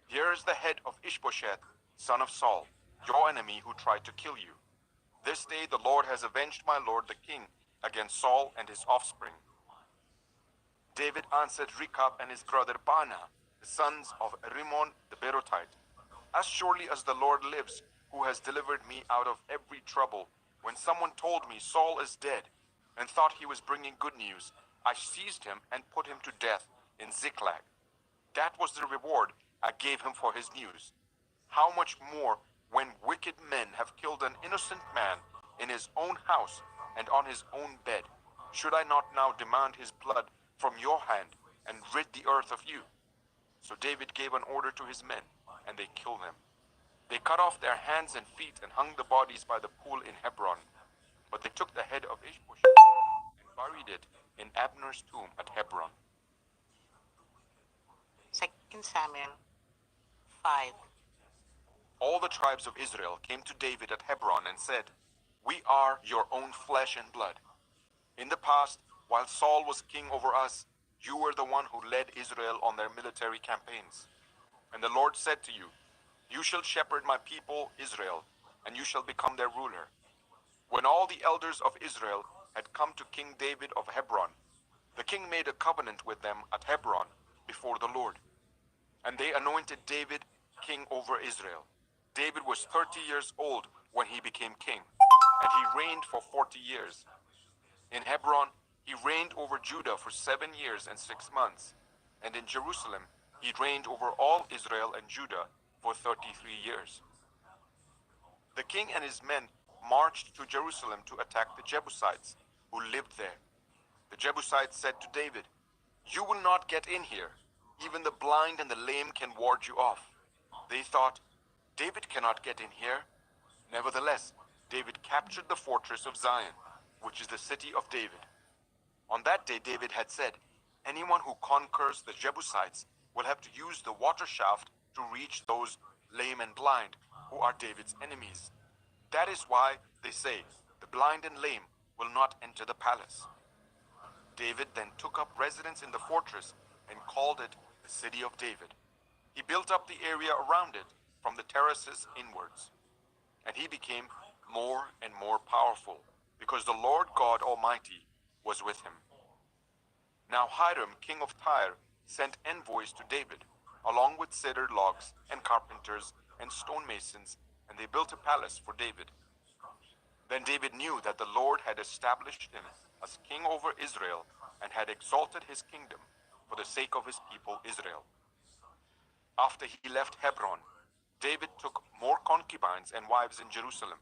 "Here is the head of Ishbosheth, son of Saul, your enemy who tried to kill you. This day the Lord has avenged my lord the king against Saul and his offspring." David answered Rechab and his brother Baanah, the sons of Rimmon the Beerothite, "As surely as the Lord lives, who has delivered me out of every trouble, when someone told me Saul is dead and thought he was bringing good news, I seized him and put him to death in Ziklag. That was the reward I gave him for his news. How much more when wicked men have killed an innocent man in his own house and on his own bed? Should I not now demand his blood from your hand and rid the earth of you?" So David gave an order to his men, and they killed them. They cut off their hands and feet and hung the bodies by the pool in Hebron. But they took the head of Ishbosheth and buried it in Abner's tomb at Hebron. 2 Samuel 5. All the tribes of Israel came to David at Hebron and said, "We are your own flesh and blood. In the past, while Saul was king over us, you were the one who led Israel on their military campaigns. And the Lord said to you, 'You shall shepherd my people Israel, and you shall become their ruler.' When all the elders of Israel had come to King David of Hebron, the king made a covenant with them at Hebron before the Lord. And they anointed David king over Israel. David was 30 years old when he became king, and he reigned for 40 years. In Hebron, he reigned over Judah for 7 years and 6 months, and in Jerusalem, he reigned over all Israel and Judah for 33 years. The king and his men marched to Jerusalem to attack the Jebusites who lived there. The Jebusites said to David, "You will not get in here. Even the blind and the lame can ward you off." They thought, "David cannot get in here." Nevertheless, David captured the fortress of Zion, which is the city of David. On that day, David had said, "Anyone who conquers the Jebusites will have to use the water shaft to reach those lame and blind who are David's enemies. That is why they say, 'The blind and lame will not enter the palace.'" David then took up residence in the fortress and called it the City of David. He built up the area around it from the terraces inwards. And he became more and more powerful because the Lord God Almighty was with him. Now Hiram, king of Tyre, sent envoys to David, along with cedar logs and carpenters and stonemasons, and they built a palace for David. Then David knew that the Lord had established him as king over Israel and had exalted his kingdom for the sake of his people Israel. After he left Hebron, David took more concubines and wives in Jerusalem,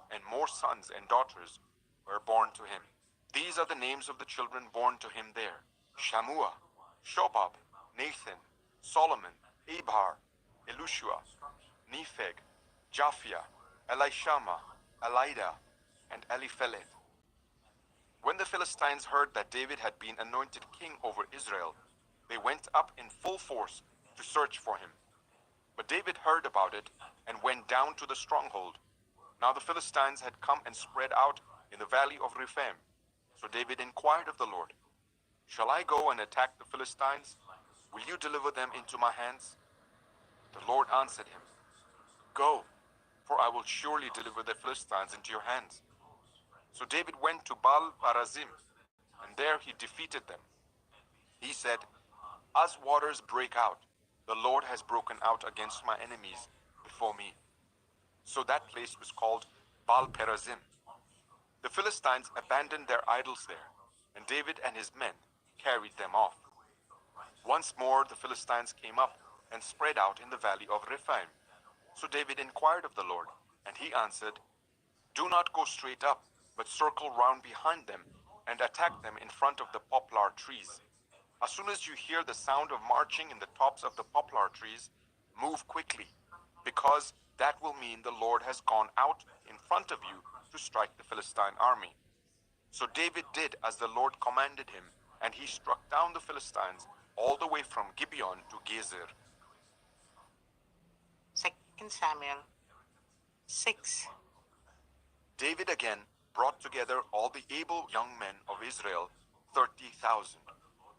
and more sons and daughters were born to him. These are the names of the children born to him there: Shammua, Shobab, Nathan, Solomon, Abhar, Elushua, Nepheg, Japhia, Elishama, Elida, and Elipheleth. When the Philistines heard that David had been anointed king over Israel, they went up in full force to search for him. But David heard about it and went down to the stronghold. Now the Philistines had come and spread out in the valley of Rephaim. So David inquired of the Lord, "Shall I go and attack the Philistines? Will you deliver them into my hands?" The Lord answered him, "Go, for I will surely deliver the Philistines into your hands." So David went to Baal-perazim, and there he defeated them. He said, "As waters break out, the Lord has broken out against my enemies before me." So that place was called Baal-perazim. The Philistines abandoned their idols there, and David and his men carried them off. Once more the Philistines came up and spread out in the valley of Rephaim. So David inquired of the Lord, and he answered, "Do not go straight up, but circle round behind them and attack them in front of the poplar trees. As soon as you hear the sound of marching in the tops of the poplar trees, move quickly, because that will mean the Lord has gone out in front of you to strike the Philistine army." So David did as the Lord commanded him, and he struck down the Philistines all the way from Gibeon to Gezer. 2 Samuel 6. David again brought together all the able young men of Israel, 30,000.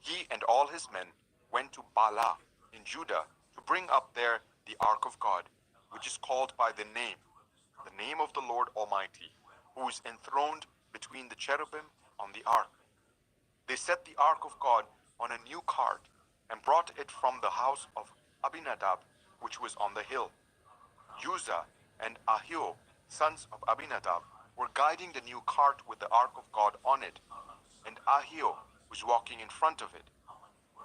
He and all his men went to Baalah in Judah to bring up there the ark of God, which is called by the name of the Lord Almighty, who is enthroned between the cherubim on the ark. They set the ark of God on a new cart and brought it from the house of Abinadab, which was on the hill. Uzzah and Ahio, sons of Abinadab, were guiding the new cart with the ark of God on it, and Ahio was walking in front of it.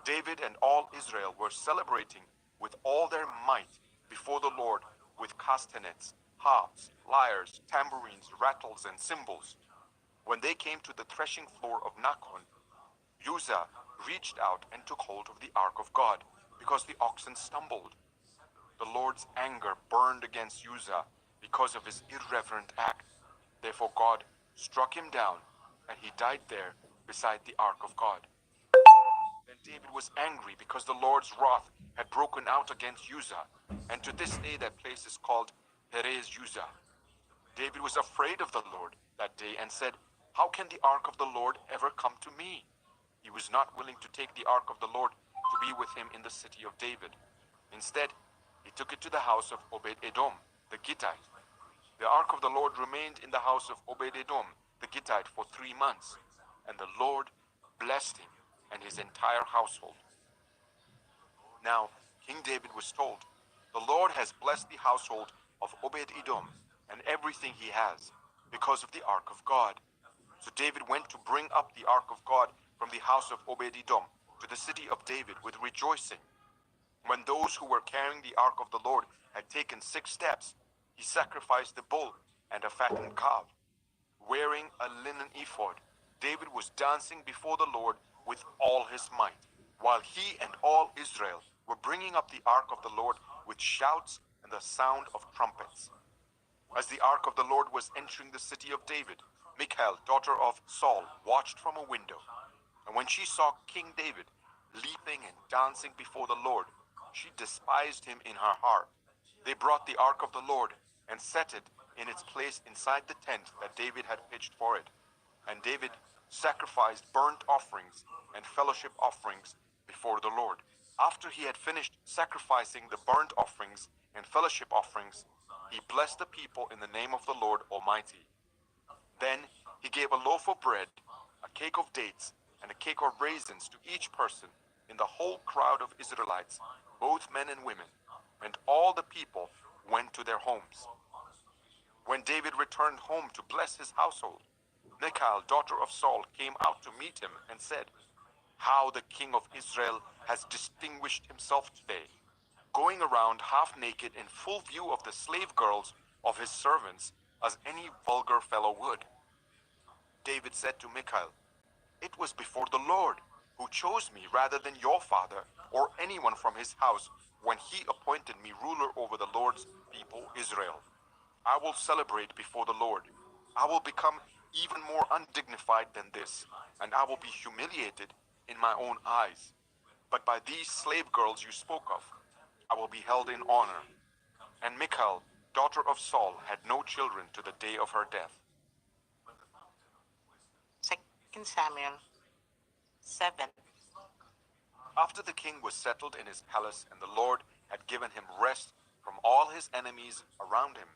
David and all Israel were celebrating with all their might before the Lord with castanets, harps, lyres, tambourines, rattles, and cymbals. When they came to the threshing floor of Nachon, Uzzah reached out and took hold of the ark of God, because the oxen stumbled. The Lord's anger burned against Uzzah because of his irreverent act. Therefore God struck him down, and he died there beside the ark of God. Then David was angry because the Lord's wrath had broken out against Uzzah, and to this day that place is called Perez Uzzah. David was afraid of the Lord that day and said, "How can the ark of the Lord ever come to me?" He was not willing to take the ark of the Lord to be with him in the city of David. Instead, he took it to the house of Obed-Edom, the Gittite. The ark of the Lord remained in the house of Obed-Edom, the Gittite, for 3 months, and the Lord blessed him and his entire household. Now, King David was told, "The Lord has blessed the household of Obed-Edom and everything he has, because of the ark of God." So David went to bring up the ark of God from the house of Obed-Edom to the city of David with rejoicing. When those who were carrying the ark of the Lord had taken 6 steps, he sacrificed the bull and a fattened calf. Wearing a linen ephod, David was dancing before the Lord with all his might, while he and all Israel were bringing up the ark of the Lord with shouts and the sound of trumpets. As the ark of the Lord was entering the city of David, Michal, daughter of Saul, watched from a window. And when she saw King David leaping and dancing before the Lord, she despised him in her heart. They brought the ark of the Lord and set it in its place inside the tent that David had pitched for it. And David sacrificed burnt offerings and fellowship offerings before the Lord. After he had finished sacrificing the burnt offerings and fellowship offerings, he blessed the people in the name of the Lord Almighty. Then he gave a loaf of bread, a cake of dates, and a cake of raisins to each person in the whole crowd of Israelites, both men and women, and all the people went to their homes. When David returned home to bless his household, Michal, daughter of Saul, came out to meet him and said, "How the king of Israel has distinguished himself today, going around half naked in full view of the slave girls of his servants, as any vulgar fellow would." David said to Michal, "It was before the Lord who chose me rather than your father or anyone from his house when he appointed me ruler over the Lord's people Israel. I will celebrate before the Lord. I will become even more undignified than this, and I will be humiliated in my own eyes. But by these slave girls you spoke of, I will be held in honor. And Michal, daughter of Saul, had no children to the day of her death. 2 Samuel 7. After the king was settled in his palace and the Lord had given him rest from all his enemies around him,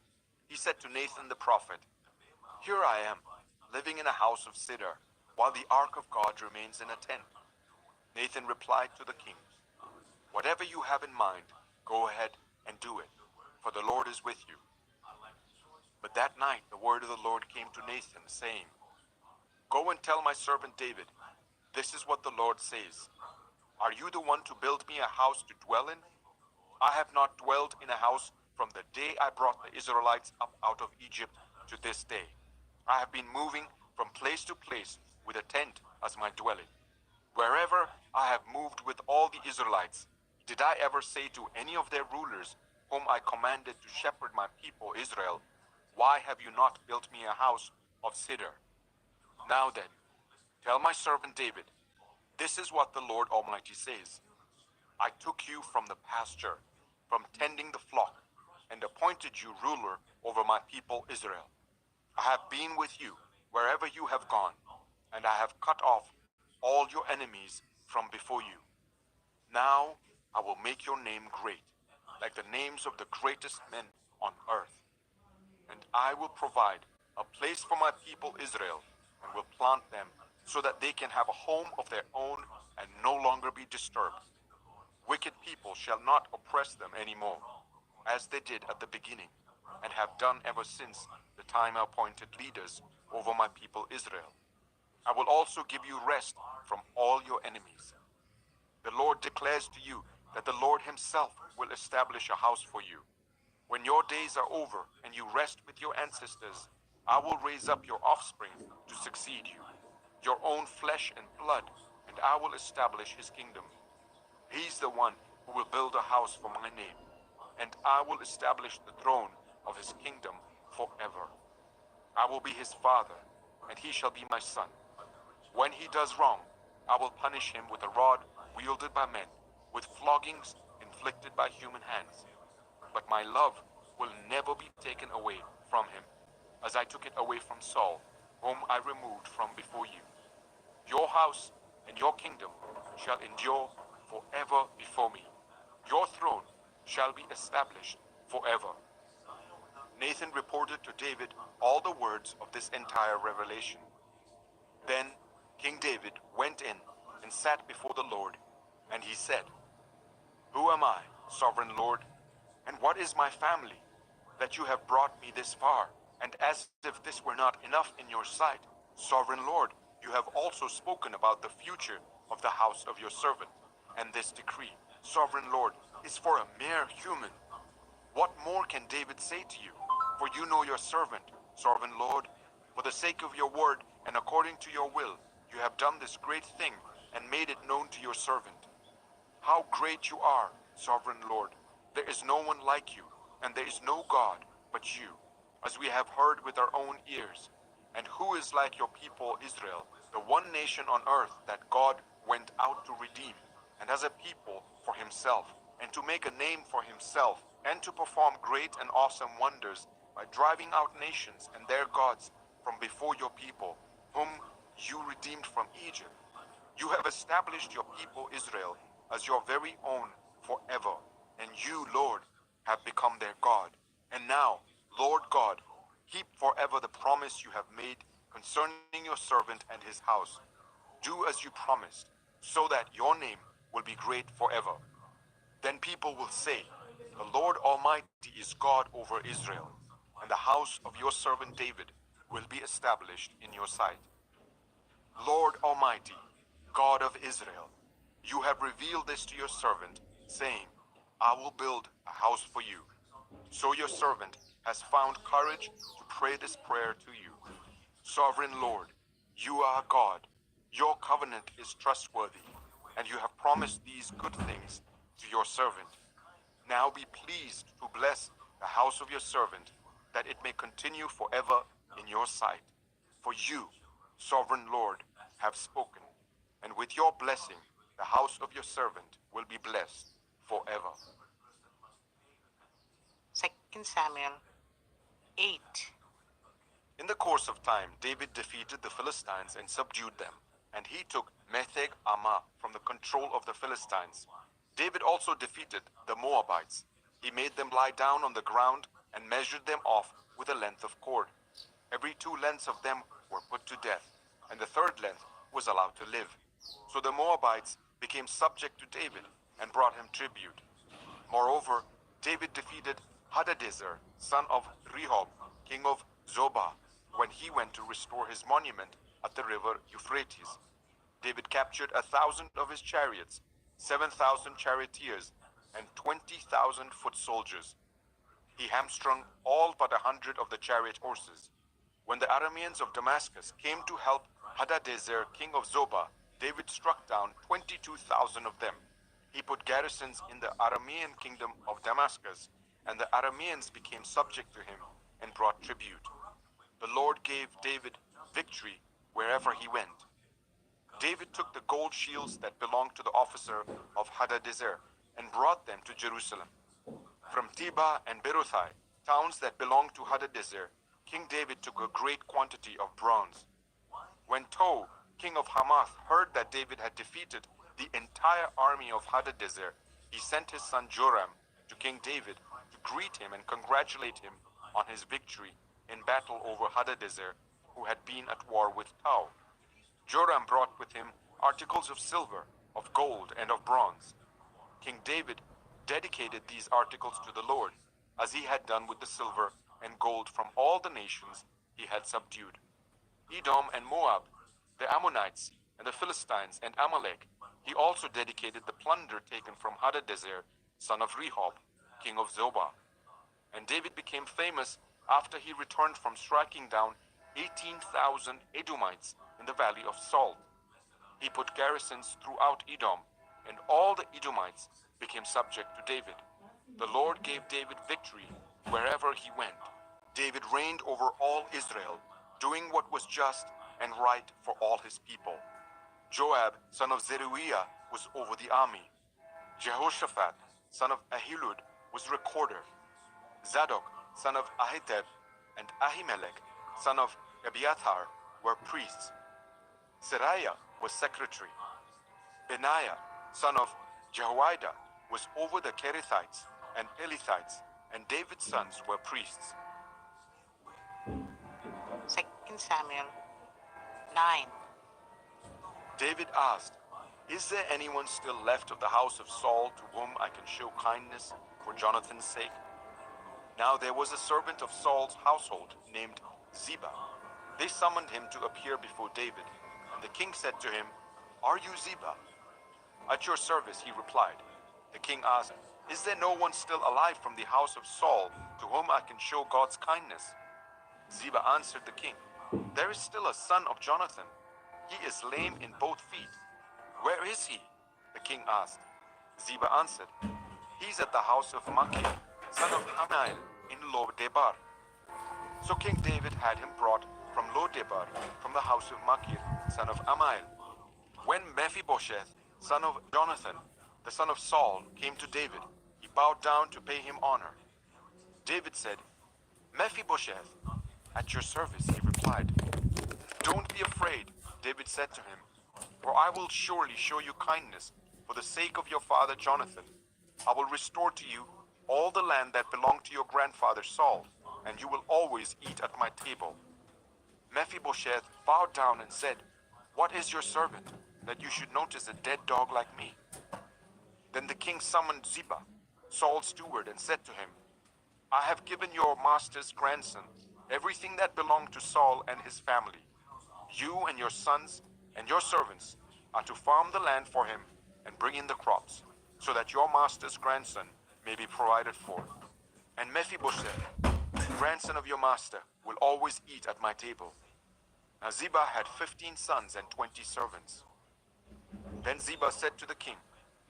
he said to Nathan the prophet, "Here I am, living in a house of cedar, while the ark of God remains in a tent." Nathan replied to the king, "Whatever you have in mind, go ahead and do it, for the Lord is with you." But that night the word of the Lord came to Nathan, saying, "Go and tell my servant David, this is what the Lord says. Are you the one to build me a house to dwell in? I have not dwelled in a house from the day I brought the Israelites up out of Egypt to this day. I have been moving from place to place with a tent as my dwelling. Wherever I have moved with all the Israelites, did I ever say to any of their rulers, whom I commanded to shepherd my people Israel, 'Why have you not built me a house of cedar?' Now then, tell my servant David, this is what the Lord Almighty says. I took you from the pasture, from tending the flock, and appointed you ruler over my people Israel. I have been with you wherever you have gone, and I have cut off all your enemies from before you. Now I will make your name great, like the names of the greatest men on earth. And I will provide a place for my people Israel, and will plant them so that they can have a home of their own and no longer be disturbed. Wicked people shall not oppress them anymore, as they did at the beginning, and have done ever since the time I appointed leaders over my people Israel. I will also give you rest from all your enemies. The Lord declares to you that the Lord himself will establish a house for you. When your days are over and you rest with your ancestors, I will raise up your offspring to succeed you, your own flesh and blood, and I will establish his kingdom. He's the one who will build a house for my name, and I will establish the throne of his kingdom forever. I will be his father, and he shall be my son. When he does wrong, I will punish him with a rod wielded by men, with floggings inflicted by human hands. But my love will never be taken away from him, as I took it away from Saul, whom I removed from before you. Your house and your kingdom shall endure forever before me. Your throne shall be established forever." Nathan reported to David all the words of this entire revelation. Then King David went in and sat before the Lord, and he said, "Who am I, sovereign Lord, and what is my family, that you have brought me this far? And as if this were not enough in your sight, sovereign Lord, you have also spoken about the future of the house of your servant, and this decree, sovereign Lord, is for a mere human. What more can David say to you? For you know your servant, sovereign Lord. For the sake of your word and according to your will, you have done this great thing and made it known to your servant. How great you are, sovereign Lord. There is no one like you, and there is no God but you, as we have heard with our own ears. And who is like your people Israel, the one nation on earth that God went out to redeem, and as a people for himself, and to make a name for himself, and to perform great and awesome wonders by driving out nations and their gods from before your people, whom you redeemed from Egypt. You have established your people Israel as your very own forever, and you, Lord, have become their God. And now, Lord God, keep forever the promise you have made concerning your servant and his house. Do as you promised, so that your name will be great forever. Then people will say, 'The Lord Almighty is God over Israel, and the house of your servant David will be established in your sight.' Lord Almighty, God of Israel, you have revealed this to your servant, saying, 'I will build a house for you.' So your servant has found courage to pray this prayer to you. Sovereign Lord, you are God. Your covenant is trustworthy, and you have promised these good things to your servant. Now be pleased to bless the house of your servant, that it may continue forever in your sight. For you, sovereign Lord, have spoken, and with your blessing the house of your servant will be blessed forever. 2 Samuel 8. In the course of time, David defeated the Philistines and subdued them, and he took Metheg Ammah from the control of the Philistines. David also defeated the Moabites. He made them lie down on the ground and measured them off with a length of cord. Every 2 lengths of them were put to death, and the 3rd length was allowed to live. So the Moabites became subject to David and brought him tribute. Moreover, David defeated Hadadezer, son of Rehob, king of Zobah, when he went to restore his monument at the river Euphrates. David captured 1,000 of his chariots, 7,000 charioteers, and 20,000 foot soldiers. He hamstrung all but 100 of the chariot horses. When the Arameans of Damascus came to help Hadadezer, king of Zobah, David struck down 22,000 of them. He put garrisons in the Aramean kingdom of Damascus, and the Arameans became subject to him and brought tribute. The Lord gave David victory wherever he went. David took the gold shields that belonged to the officer of Hadadezer and brought them to Jerusalem. From Tebah and Berothai, towns that belonged to Hadadezer, King David took a great quantity of bronze. When Tou, king of Hamath, heard that David had defeated the entire army of Hadadezer, he sent his son Joram to King David to greet him and congratulate him on his victory in battle over Hadadezer, who had been at war with Tou. Joram brought with him articles of silver, of gold, and of bronze. King David dedicated these articles to the Lord, as he had done with the silver and gold from all the nations he had subdued. Edom and Moab, the Ammonites, and the Philistines, and Amalek, he also dedicated the plunder taken from Hadadezer, son of Rehob, king of Zobah. And David became famous after he returned from striking down 18,000 Edomites in the valley of Saul. He put garrisons throughout Edom, and all the Edomites became subject to David. The Lord gave David victory wherever he went. David reigned over all Israel, doing what was just and right for all his people. Joab, son of Zeruiah, was over the army. Jehoshaphat, son of Ahilud, was recorder. Zadok, son of Ahitub, and Ahimelech, son of Abiathar, were priests. Seraiah was secretary. Benaiah, son of Jehoiada, was over the Kerethites and Pelethites, and David's sons were priests. 2 Samuel 9. David asked, "Is there anyone still left of the house of Saul to whom I can show kindness for Jonathan's sake?" Now there was a servant of Saul's household named Ziba. They summoned him to appear before David, and the king said to him, "Are you Ziba?" "At your service," he replied. The king asked, "Is there no one still alive from the house of Saul to whom I can show God's kindness?" Ziba answered the king, "There is still a son of Jonathan. He is lame in both feet." "Where is he?" the king asked. Ziba answered, "He's at the house of Machir, son of Ammiel, in Lo-debar." So King David had him brought from Lo-debar, from the house of Machir, son of Ammiel. When Mephibosheth, son of Jonathan, the son of Saul, came to David, he bowed down to pay him honor. David said, "Mephibosheth, at your service," he replied. "Don't be afraid," David said to him, "for I will surely show you kindness for the sake of your father Jonathan. I will restore to you all the land that belonged to your grandfather Saul, and you will always eat at my table." Mephibosheth bowed down and said, "What is your servant, that you should notice a dead dog like me?" Then the king summoned Ziba, Saul's steward, and said to him, "I have given your master's grandson everything that belonged to Saul and his family. You and your sons and your servants are to farm the land for him and bring in the crops, so that your master's grandson may be provided for. And Mephibosheth, grandson of your master, will always eat at my table." Now Ziba had 15 sons and 20 servants. Then Ziba said to the king,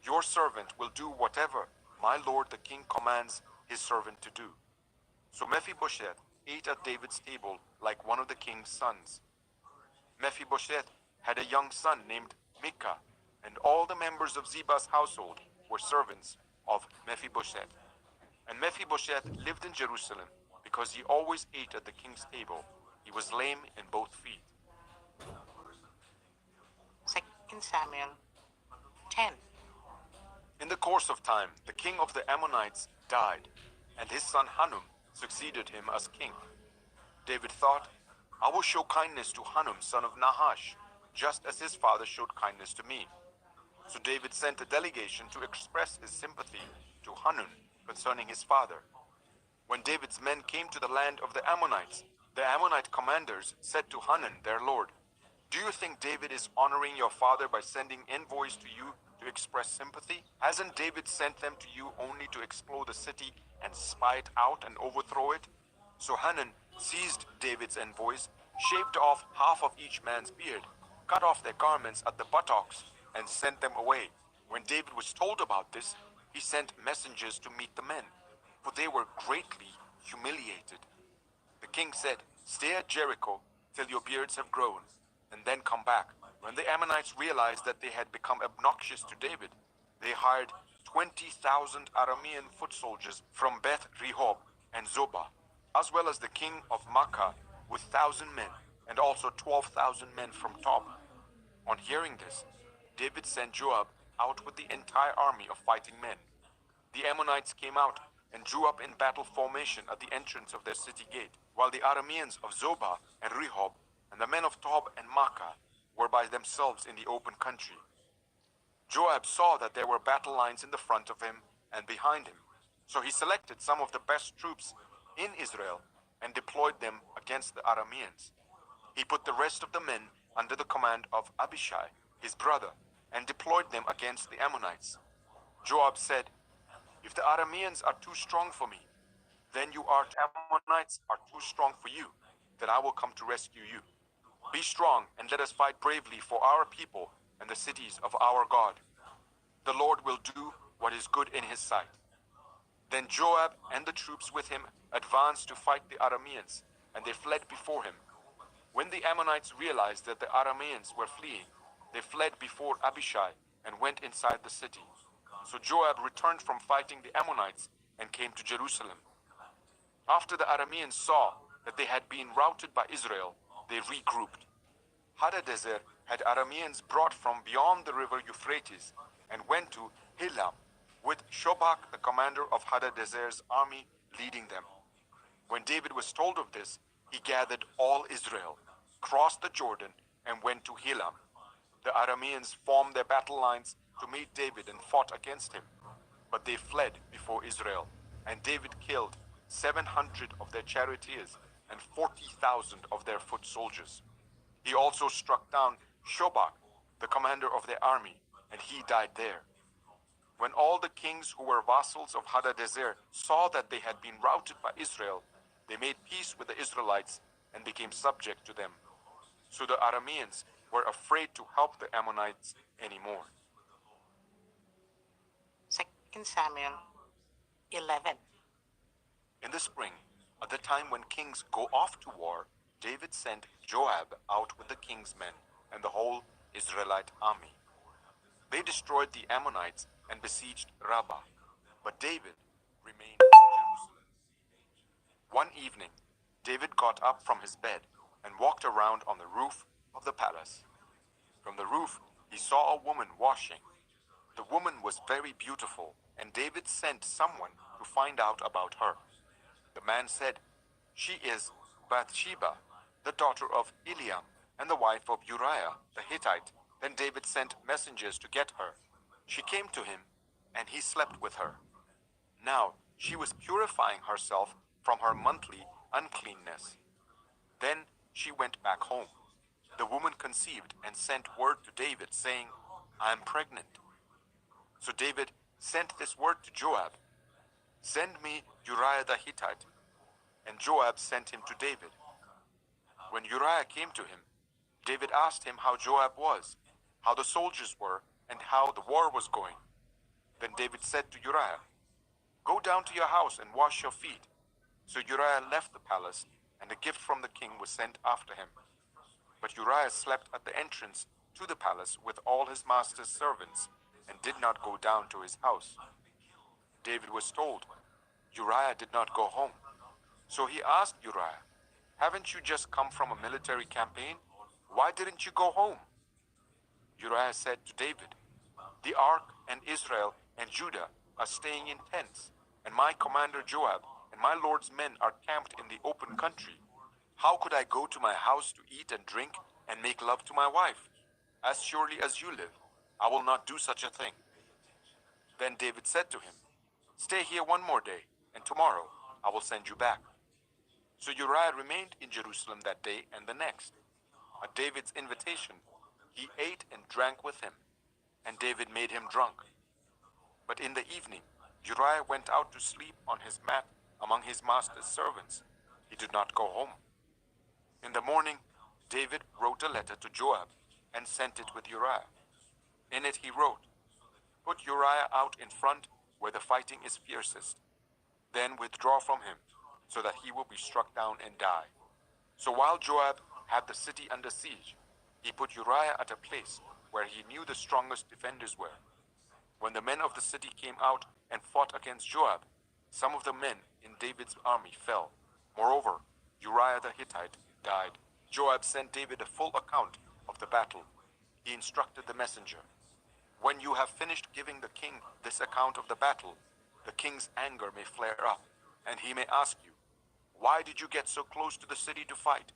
"Your servant will do whatever my lord the king commands his servant to do." So Mephibosheth ate at David's table like one of the king's sons. Mephibosheth had a young son named Micah, and all the members of Ziba's household were servants of Mephibosheth. And Mephibosheth lived in Jerusalem because he always ate at the king's table. He was lame in both feet. 2 Samuel 10. In the course of time, the king of the Ammonites died, and his son Hanun succeeded him as king. David thought, I will show kindness to Hanun, son of Nahash, just as his father showed kindness to me. So David sent a delegation to express his sympathy to Hanun concerning his father. When David's men came to the land of the Ammonites, the Ammonite commanders said to Hanun, their lord, do you think David is honoring your father by sending envoys to you to express sympathy? Hasn't David sent them to you only to explore the city and spy it out and overthrow it? So Hanun seized David's envoys, shaved off half of each man's beard, cut off their garments at the buttocks, and sent them away. When David was told about this, he sent messengers to meet the men, for they were greatly humiliated. The king said, stay at Jericho till your beards have grown, and then come back. When the Ammonites realized that they had become obnoxious to David, they hired 20,000 Aramean foot soldiers from Beth Rehob and Zobah, as well as the king of Makkah with 1,000 men, and also 12,000 men from Tob. On hearing this, David sent Joab out with the entire army of fighting men. The Ammonites came out and drew up in battle formation at the entrance of their city gate, while the Arameans of Zobah and Rehob and the men of Tob and Makkah were by themselves in the open country. Joab saw that there were battle lines in the front of him and behind him, so he selected some of the best troops in Israel and deployed them against the Arameans. He put the rest of the men under the command of Abishai, his brother, and deployed them against the Ammonites. Joab said, if the Arameans are too strong for me, then you Ammonites are too strong for you, then I will come to rescue you. Be strong and let us fight bravely for our people and the cities of our God. The Lord will do what is good in his sight. Then Joab and the troops with him advanced to fight the Arameans, and they fled before him. When the Ammonites realized that the Arameans were fleeing, they fled before Abishai and went inside the city. So Joab returned from fighting the Ammonites and came to Jerusalem. After the Arameans saw that they had been routed by Israel, they regrouped. Hadadezer had Arameans brought from beyond the river Euphrates and went to Hilam, with Shobak, the commander of Hadadezer's army, leading them. When David was told of this, he gathered all Israel, crossed the Jordan, and went to Hilam. The Arameans formed their battle lines to meet David and fought against him, but they fled before Israel, and David killed 700 of their charioteers and 40,000 of their foot soldiers. He also struck down Shobak, the commander of their army, and he died there. When all the kings who were vassals of Hadadezer saw that they had been routed by Israel, they made peace with the Israelites and became subject to them. So the Arameans were afraid to help the Ammonites anymore. 2 Samuel 11. In the spring, at the time when kings go off to war, David sent Joab out with the king's men and the whole Israelite army. They destroyed the Ammonites and besieged Rabbah, but David remained in Jerusalem. One evening, David got up from his bed and walked around on the roof of the palace. From the roof, he saw a woman washing. The woman was very beautiful, and David sent someone to find out about her. The man said, she is Bathsheba, the daughter of Eliam, and the wife of Uriah the Hittite. Then David sent messengers to get her. She came to him, and he slept with her. Now she was purifying herself from her monthly uncleanness. Then she went back home. The woman conceived and sent word to David, saying, I am pregnant. So David sent this word to Joab, send me Uriah the Hittite. And Joab sent him to David. When Uriah came to him, David asked him how Joab was, how the soldiers were, and how the war was going. Then David said to Uriah, go down to your house and wash your feet. So Uriah left the palace, and a gift from the king was sent after him. But Uriah slept at the entrance to the palace with all his master's servants, and did not go down to his house. David was told, Uriah did not go home. So he asked Uriah, haven't you just come from a military campaign? Why didn't you go home? Uriah said to David, the ark and Israel and Judah are staying in tents, and my commander Joab and my lord's men are camped in the open country. How could I go to my house to eat and drink and make love to my wife? As surely as you live, I will not do such a thing. Then David said to him, stay here one more day, and tomorrow I will send you back. So Uriah remained in Jerusalem that day and the next. At David's invitation, he ate and drank with him, and David made him drunk. But in the evening, Uriah went out to sleep on his mat among his master's servants. He did not go home. In the morning, David wrote a letter to Joab and sent it with Uriah. In it he wrote, put Uriah out in front where the fighting is fiercest. Then withdraw from him, so that he will be struck down and die. So while Joab had the city under siege, he put Uriah at a place where he knew the strongest defenders were. When the men of the city came out and fought against Joab, some of the men in David's army fell. Moreover, Uriah the Hittite died. Joab sent David a full account of the battle. He instructed the messenger, when you have finished giving the king this account of the battle, the king's anger may flare up, and he may ask you, why did you get so close to the city to fight?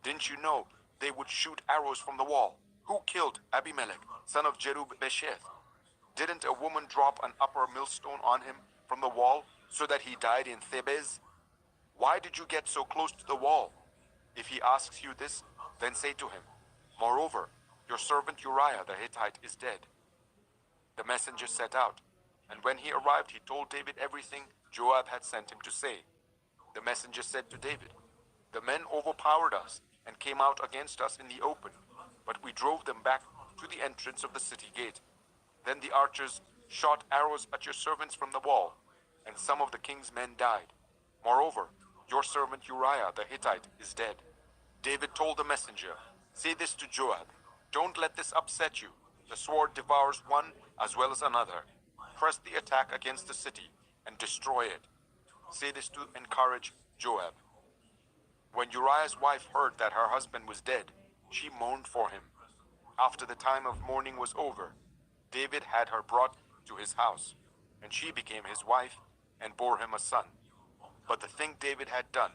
Didn't you know they would shoot arrows from the wall? Who killed Abimelech, son of Jeroboam? Didn't a woman drop an upper millstone on him from the wall so that he died in Thebez? Why did you get so close to the wall? If he asks you this, then say to him, moreover, your servant Uriah the Hittite is dead. The messenger set out, and when he arrived, he told David everything Joab had sent him to say. The messenger said to David, the men overpowered us and came out against us in the open, but we drove them back to the entrance of the city gate. Then the archers shot arrows at your servants from the wall, and some of the king's men died. Moreover, your servant Uriah the Hittite is dead. David told the messenger, say this to Joab, don't let this upset you. The sword devours one as well as another. Press the attack against the city and destroy it. Say this to encourage Joab. When Uriah's wife heard that her husband was dead, she mourned for him. After the time of mourning was over, David had her brought to his house, and she became his wife and bore him a son. But the thing David had done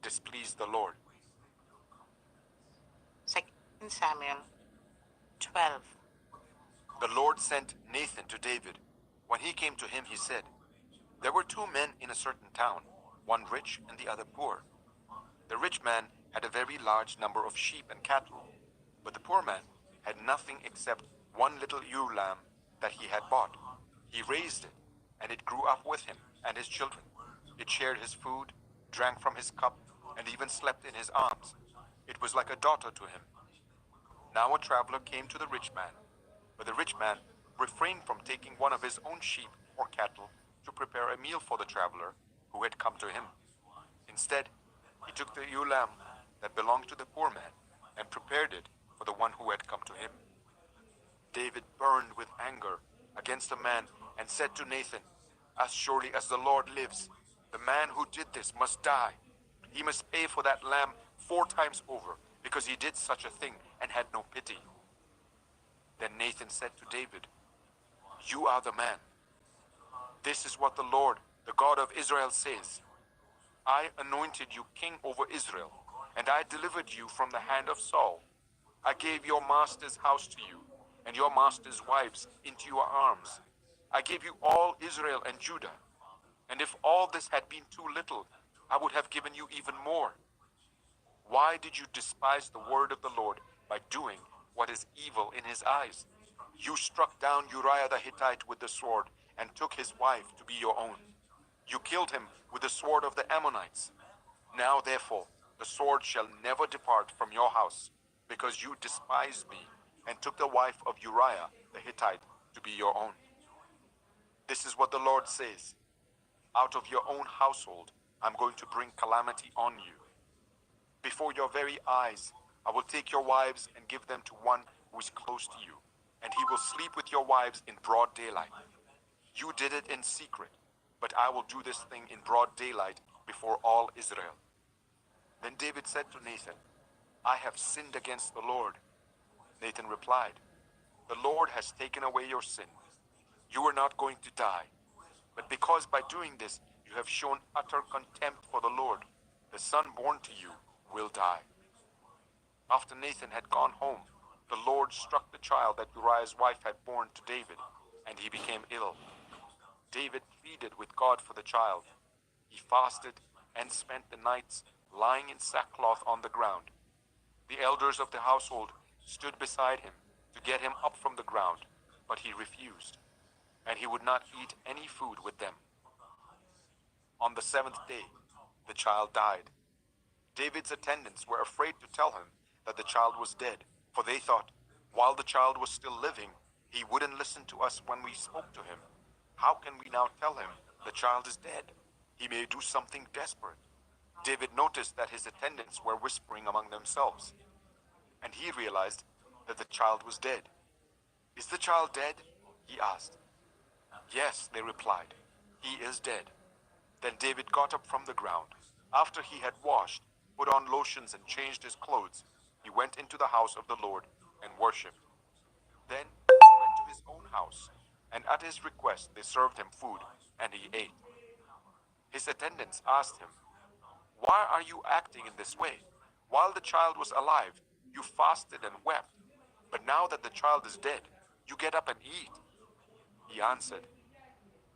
displeased the Lord. 2 Samuel 12. The Lord sent Nathan to David. When he came to him, he said, there were two men in a certain town, one rich and the other poor. The rich man had a very large number of sheep and cattle, but the poor man had nothing except one little ewe lamb that he had bought. He raised it, and it grew up with him and his children. It shared his food, drank from his cup, and even slept in his arms. It was like a daughter to him. Now a traveler came to the rich man, but the rich man refrained from taking one of his own sheep or cattle to prepare a meal for the traveler who had come to him. Instead, he took the ewe lamb that belonged to the poor man and prepared it for the one who had come to him. David burned with anger against the man and said to Nathan, as surely as the Lord lives, the man who did this must die. He must pay for that lamb 4 times over, because he did such a thing and had no pity. Then Nathan said to David, you are the man. This is what the Lord, the God of Israel, says. I anointed you king over Israel, and I delivered you from the hand of Saul. I gave your master's house to you, and your master's wives into your arms. I gave you all Israel and Judah. And if all this had been too little, I would have given you even more. Why did you despise the word of the Lord by doing what is evil in his eyes? You struck down Uriah the Hittite with the sword and took his wife to be your own. You killed him with the sword of the Ammonites. Now therefore, the sword shall never depart from your house, because you despised me and took the wife of Uriah the Hittite to be your own. This is what the Lord says. Out of your own household, I'm going to bring calamity on you. Before your very eyes, I will take your wives and give them to one who is close to you, and he will sleep with your wives in broad daylight. You did it in secret, but I will do this thing in broad daylight before all Israel." Then David said to Nathan, "I have sinned against the Lord." Nathan replied, "The Lord has taken away your sin. You are not going to die. But because by doing this you have shown utter contempt for the Lord, the son born to you will die." After Nathan had gone home, the Lord struck the child that Uriah's wife had borne to David, and he became ill. David pleaded with God for the child. He fasted and spent the nights lying in sackcloth on the ground. The elders of the household stood beside him to get him up from the ground, but he refused, and he would not eat any food with them. On the seventh day, the child died. David's attendants were afraid to tell him that the child was dead, for they thought, while the child was still living, he wouldn't listen to us when we spoke to him. How can we now tell him the child is dead? He may do something desperate. David noticed that his attendants were whispering among themselves, and he realized that the child was dead. "Is the child dead?" he asked. "Yes," they replied, "he is dead." Then David got up from the ground. After he had washed, put on lotions, and changed his clothes, he went into the house of the Lord and worshipped. Then he went to his own house, and at his request they served him food, and he ate. His attendants asked him, "Why are you acting in this way? While the child was alive, you fasted and wept, but now that the child is dead, you get up and eat." He answered,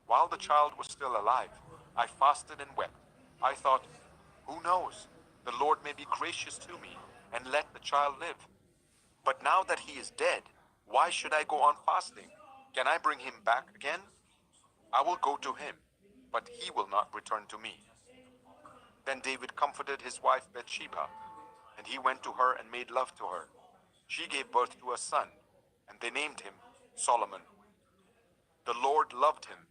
"While the child was still alive, I fasted and wept. I thought, who knows, the Lord may be gracious to me and let the child live. But now that he is dead, why should I go on fasting? Can I bring him back again? I will go to him, but he will not return to me." Then David comforted his wife Bathsheba, and he went to her and made love to her. She gave birth to a son, and they named him Solomon. The Lord loved him,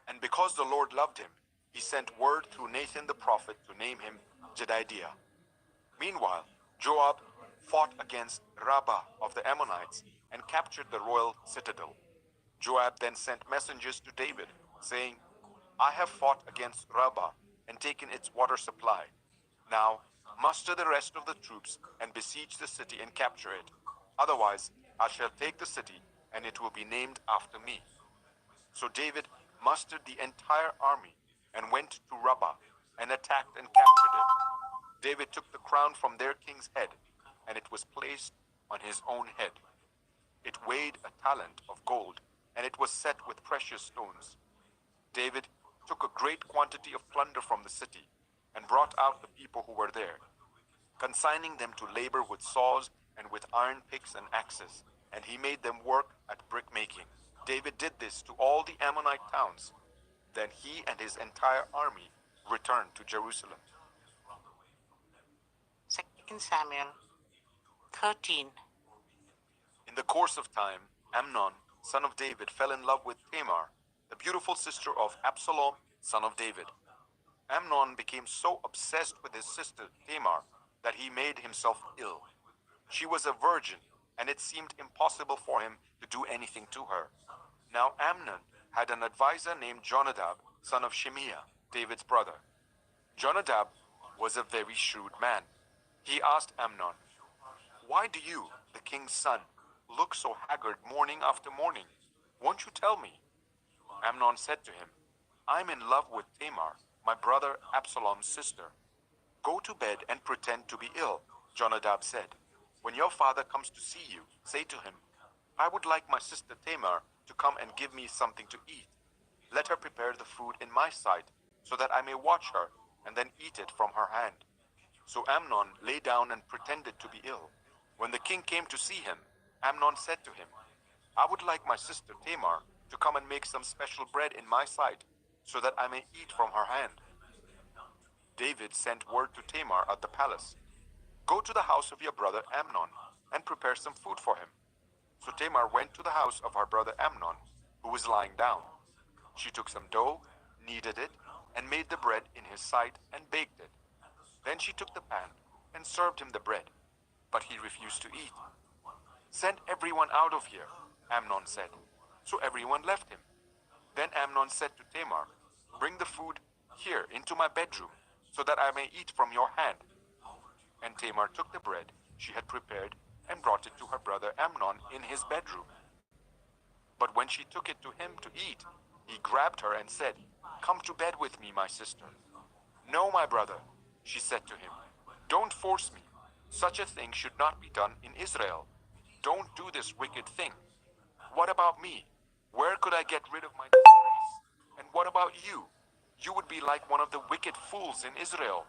and because the Lord loved him, he sent word through Nathan the prophet to name him Jedediah. Meanwhile, Joab fought against Rabbah of the Ammonites and captured the royal citadel. Joab then sent messengers to David, saying, "I have fought against Rabbah and taken its water supply. Now, muster the rest of the troops and besiege the city and capture it. Otherwise, I shall take the city, and it will be named after me." So David mustered the entire army and went to Rabbah and attacked and captured it. David took the crown from their king's head, and it was placed on his own head. It weighed a talent of gold, and it was set with precious stones. David took a great quantity of plunder from the city and brought out the people who were there, consigning them to labor with saws and with iron picks and axes, and he made them work at brick-making. David did this to all the Ammonite towns. Then he and his entire army returned to Jerusalem. 2 Samuel 13. In the course of time, Amnon, son of David, fell in love with Tamar, the beautiful sister of Absalom, son of David. Amnon became so obsessed with his sister Tamar that he made himself ill. She was a virgin, and it seemed impossible for him to do anything to her. Now Amnon had an advisor named Jonadab, son of Shimeah, David's brother. Jonadab was a very shrewd man. He asked Amnon, "Why do you, the king's son, look so haggard morning after morning? Won't you tell me?" Amnon said to him, "I'm in love with Tamar, my brother Absalom's sister." "Go to bed and pretend to be ill," Jonadab said. "When your father comes to see you, say to him, 'I would like my sister Tamar to come and give me something to eat. Let her prepare the food in my sight, so that I may watch her and then eat it from her hand.'" So Amnon lay down and pretended to be ill. When the king came to see him, Amnon said to him, "I would like my sister Tamar to come and make some special bread in my sight, so that I may eat from her hand." David sent word to Tamar at the palace, "Go to the house of your brother Amnon and prepare some food for him." So Tamar went to the house of her brother Amnon, who was lying down. She took some dough, kneaded it, and made the bread in his sight and baked it. Then she took the pan and served him the bread. but he refused to eat. "Send everyone out of here," Amnon said. So everyone left him. Then Amnon said to Tamar, "Bring the food here into my bedroom, so that I may eat from your hand." And Tamar took the bread she had prepared and brought it to her brother Amnon in his bedroom. But when she took it to him to eat, he grabbed her and said, "Come to bed with me, my sister." "No, my brother," she said to him. "Don't force me. Such a thing should not be done in Israel. Don't do this wicked thing. What about me? Where could I get rid of my disgrace? And what about you? You would be like one of the wicked fools in Israel.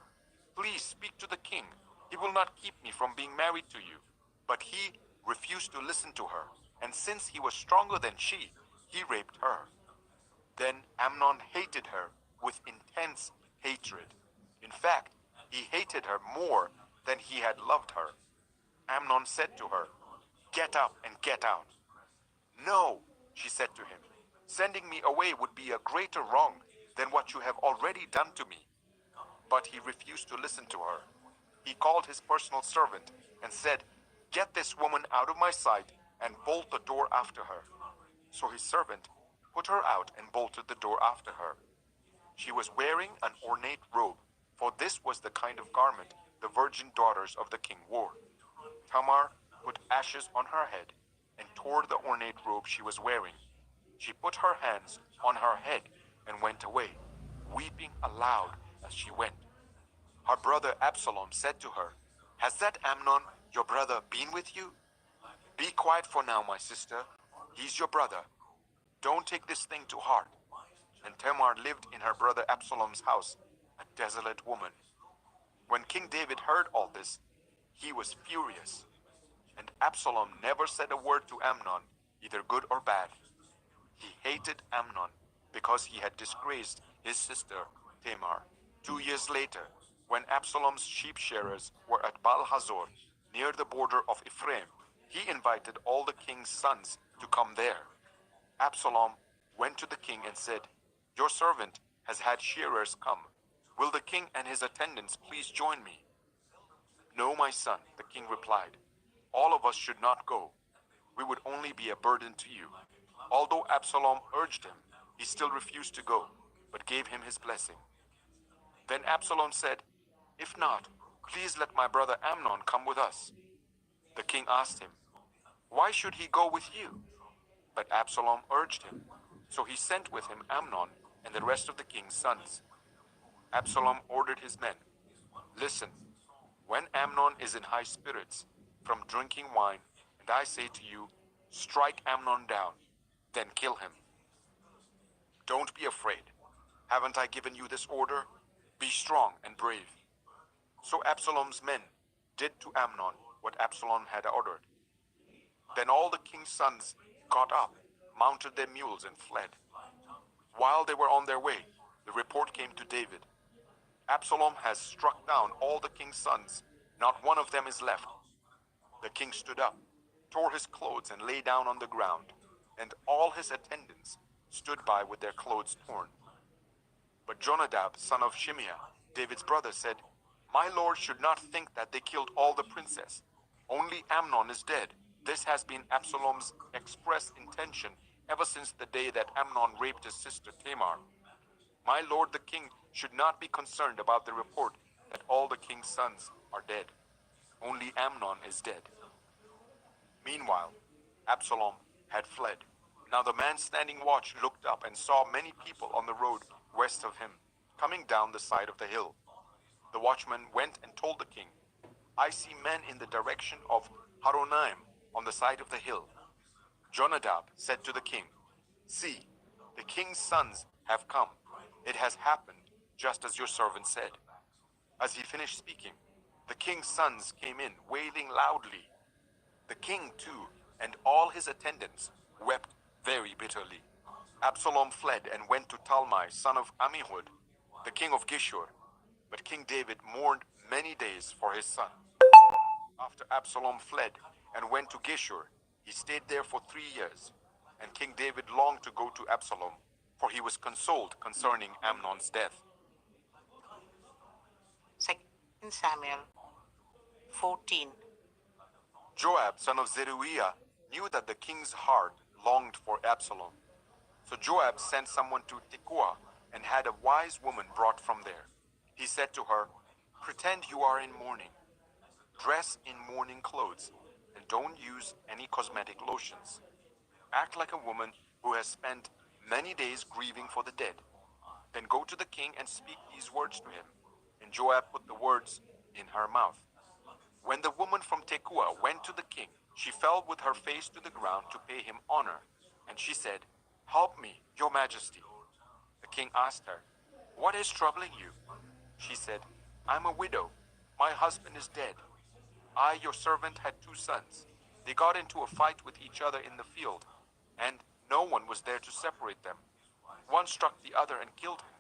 Please speak to the king. He will not keep me from being married to you." But he refused to listen to her, and since he was stronger than she, he raped her. Then Amnon hated her with intense hatred. In fact, he hated her more than he had loved her. Amnon said to her, "Get up and get out." "No," she said to him. "Sending me away would be a greater wrong than what you have already done to me." But he refused to listen to her. He called his personal servant and said, "Get this woman out of my sight and bolt the door after her." So his servant put her out and bolted the door after her. She was wearing an ornate robe, for this was the kind of garment the virgin daughters of the king wore. Tamar put ashes on her head and tore the ornate robe she was wearing. She put her hands on her head and went away, weeping aloud as she went. Her brother Absalom said to her, "Has that Amnon, your brother, been with you? Be quiet for now, my sister. He's your brother. Don't take this thing to heart." And Tamar lived in her brother Absalom's house, a desolate woman. When King David heard all this, he was furious. And Absalom never said a word to Amnon, either good or bad. He hated Amnon because he had disgraced his sister Tamar. 2 years later, when Absalom's sheep shearers were at Baal-Hazor, near the border of Ephraim, he invited all the king's sons to come there. Absalom went to the king and said, "Your servant has had shearers come. Will the king and his attendants please join me?" "No, my son," the king replied. "All of us should not go. We would only be a burden to you." Although Absalom urged him, he still refused to go, but gave him his blessing. Then Absalom said, "If not, please let my brother Amnon come with us." The king asked him, "Why should he go with you?" But Absalom urged him, so he sent with him Amnon and the rest of the king's sons. Absalom ordered his men, "Listen, when Amnon is in high spirits from drinking wine, and I say to you, 'Strike Amnon down,' then kill him. Don't be afraid. Haven't I given you this order? Be strong and brave." So Absalom's men did to Amnon what Absalom had ordered. Then all the king's sons got up, mounted their mules, and fled. While they were on their way, the report came to David, "Absalom has struck down all the king's sons. Not one of them is left." The king stood up, tore his clothes, and lay down on the ground, and all his attendants stood by with their clothes torn. But Jonadab, son of Shimeah, David's brother, said, "My lord should not think that they killed all the princes. Only Amnon is dead. This has been Absalom's express intention ever since the day that Amnon raped his sister Tamar. My lord the king should not be concerned about the report that all the king's sons are dead. Only Amnon is dead." Meanwhile, Absalom had fled. Now the man standing watch looked up and saw many people on the road west of him, coming down the side of the hill. The watchman went and told the king, "I see men in the direction of Horonaim on the side of the hill." Jonadab said to the king, "See, the king's sons have come. It has happened just as your servant said." As he finished speaking, the king's sons came in, wailing loudly. The king, too, and all his attendants wept very bitterly. Absalom fled and went to Talmai, son of Ammihud, the king of Geshur. But King David mourned many days for his son. After Absalom fled and went to Geshur, he stayed there for 3 years. And King David longed to go to Absalom, for he was consoled concerning Amnon's death. 2 Samuel 14. Joab, son of Zeruiah, knew that the king's heart longed for Absalom. So Joab sent someone to Tekoa and had a wise woman brought from there. He said to her, "Pretend you are in mourning. Dress in mourning clothes, and don't use any cosmetic lotions. Act like a woman who has spent many days grieving for the dead. Then go to the king and speak these words to him." And Joab put the words in her mouth. When the woman from Tekoa went to the king, she fell with her face to the ground to pay him honor. And she said, "Help me, your majesty." The king asked her, "What is troubling you?" She said, "I'm a widow. My husband is dead. I, your servant, had 2 sons. They got into a fight with each other in the field, and no one was there to separate them. One struck the other and killed him.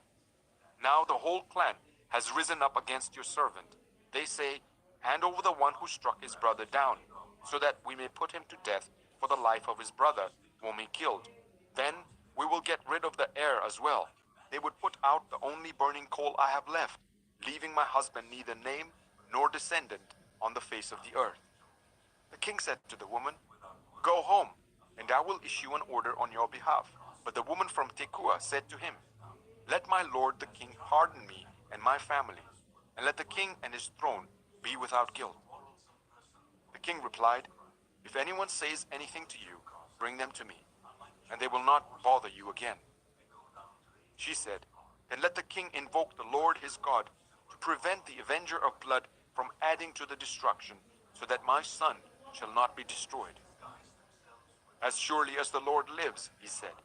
Now the whole clan has risen up against your servant. They say, 'Hand over the one who struck his brother down, so that we may put him to death for the life of his brother whom he killed. Then we will get rid of the heir as well.' They would put out the only burning coal I have left, leaving my husband neither name nor descendant on the face of the earth." The king said to the woman, "Go home, and I will issue an order on your behalf." But the woman from Tekoa said to him, "Let my lord the king pardon me and my family, and let the king and his throne be without guilt." The king replied, "If anyone says anything to you, bring them to me, and they will not bother you again." She said, "Then let the king invoke the Lord his God to prevent the avenger of blood from adding to the destruction, so that my son shall not be destroyed." "As surely as the Lord lives," he said,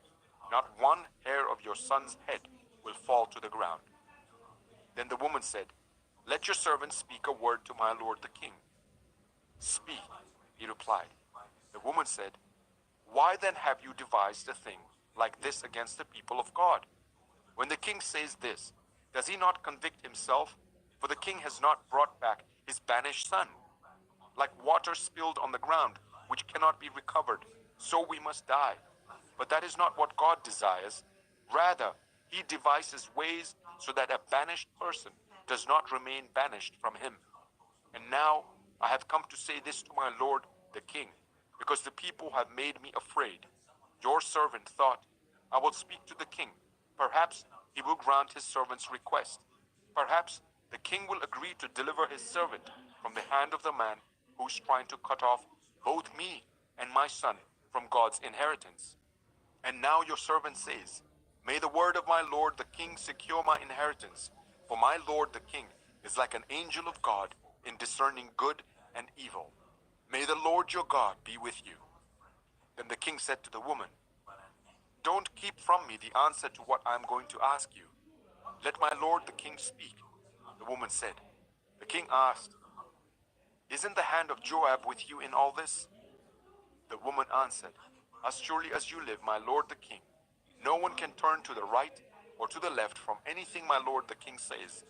"not one hair of your son's head will fall to the ground." Then the woman said, "Let your servant speak a word to my lord the king." "Speak," he replied. The woman said, "Why then have you devised a thing like this against the people of God? When the king says this, does he not convict himself? For the king has not brought back his banished son. Like water spilled on the ground, which cannot be recovered, so we must die. But that is not what God desires. Rather, he devises ways so that a banished person does not remain banished from him. And now I have come to say this to my lord the king, because the people have made me afraid. Your servant thought, 'I will speak to the king. Perhaps he will grant his servant's request. Perhaps the king will agree to deliver his servant from the hand of the man who's trying to cut off both me and my son from God's inheritance.' And now your servant says, 'May the word of my lord the king secure my inheritance, for my lord the king is like an angel of God in discerning good and evil. May the Lord your God be with you.' Then the king said to the woman, 'Don't keep from me the answer to what I am going to ask you. Let my lord the king speak.' The woman said. The king asked, 'Isn't the hand of Joab with you in all this?' The woman answered, 'As surely as you live, my lord the king, no one can turn to the right or to the left from anything my lord the king says.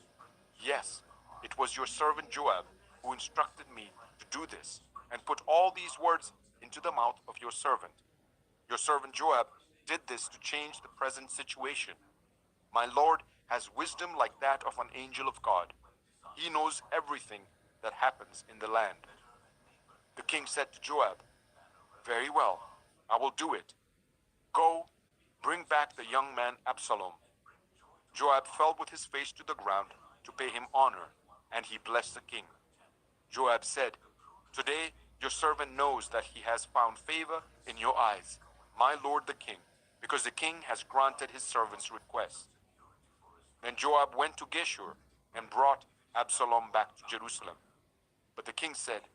Yes, it was your servant Joab who instructed me to do this and put all these words into the mouth of your servant. Your servant Joab did this to change the present situation. My lord has wisdom like that of an angel of God. He knows everything that happens in the land.' The king said to Joab, 'Very well, I will do it. Go, bring back the young man Absalom.' Joab fell with his face to the ground to pay him honor, and he blessed the king. Joab said, 'Today your servant knows that he has found favor in your eyes, my lord the king, because the king has granted his servant's request.' Then Joab went to Geshur and brought Absalom back to Jerusalem. But the king said,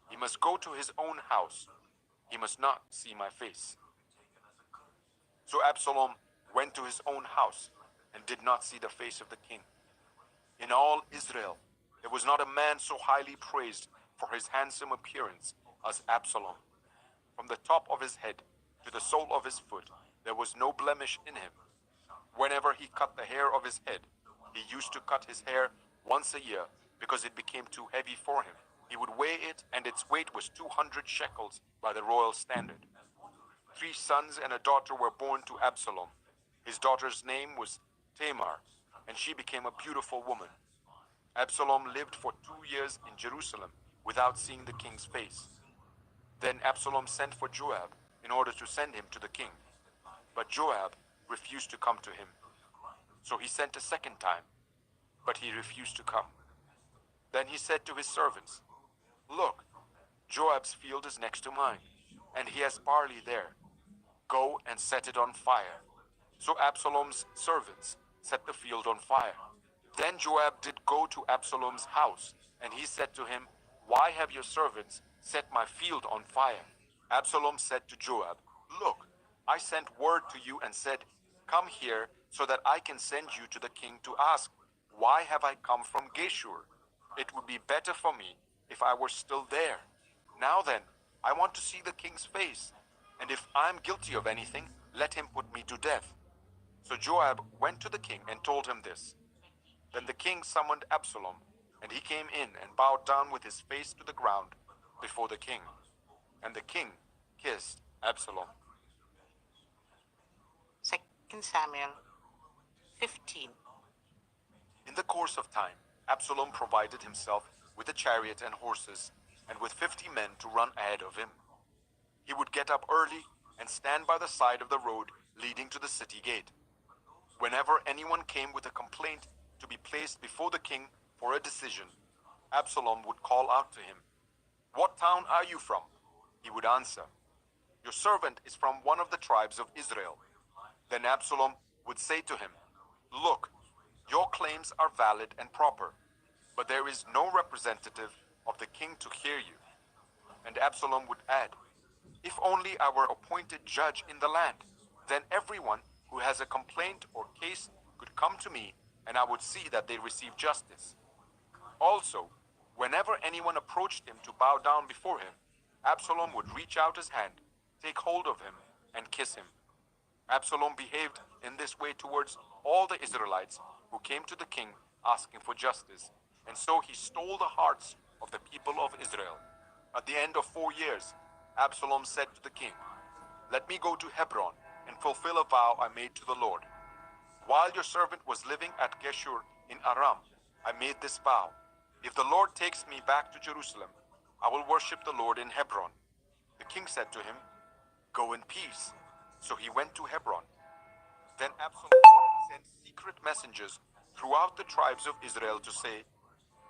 'He must go to his own house. He must not see my face.' So Absalom went to his own house and did not see the face of the king. In all Israel, there was not a man so highly praised for his handsome appearance as Absalom. From the top of his head to the sole of his foot, there was no blemish in him. Whenever he cut the hair of his head, he used to cut his hair once a year because it became too heavy for him. He would weigh it, and its weight was 200 shekels by the royal standard. 3 sons and a daughter were born to Absalom. His daughter's name was Tamar, and she became a beautiful woman. Absalom lived for 2 years in Jerusalem without seeing the king's face. Then Absalom sent for Joab in order to send him to the king. But Joab refused to come to him. So he sent a second time, but he refused to come. Then he said to his servants, "Look, Joab's field is next to mine, and he has barley there. Go and set it on fire." So Absalom's servants set the field on fire. Then Joab did go to Absalom's house, and he said to him, "Why have your servants set my field on fire?" Absalom said to Joab, "Look, I sent word to you and said, 'Come here so that I can send you to the king to ask, why have I come from Geshur? It would be better for me if I were still there. Now then, I want to see the king's face, and if I am guilty of anything, let him put me to death.'" So Joab went to the king and told him this. Then the king summoned Absalom, and he came in and bowed down with his face to the ground before the king. And the king kissed Absalom. 2 Samuel 15. In the course of time, Absalom provided himself with a chariot and horses, and with 50 men to run ahead of him. He would get up early and stand by the side of the road leading to the city gate. Whenever anyone came with a complaint to be placed before the king for a decision, Absalom would call out to him, "What town are you from?" He would answer, "Your servant is from one of the tribes of Israel." Then Absalom would say to him, "Look, your claims are valid and proper, but there is no representative of the king to hear you." And Absalom would add, "If only I were appointed judge in the land, then everyone who has a complaint or case could come to me, and I would see that they receive justice." Also, whenever anyone approached him to bow down before him, Absalom would reach out his hand, take hold of him, and kiss him. Absalom behaved in this way towards all the Israelites who came to the king asking for justice, and so he stole the hearts of the people of Israel. At the end of 4 years, Absalom said to the king, "Let me go to Hebron and fulfill a vow I made to the Lord. While your servant was living at Geshur in Aram, I made this vow. If the Lord takes me back to Jerusalem, I will worship the Lord in Hebron." The king said to him, "Go in peace." So he went to Hebron. Then Absalom sent secret messengers throughout the tribes of Israel to say,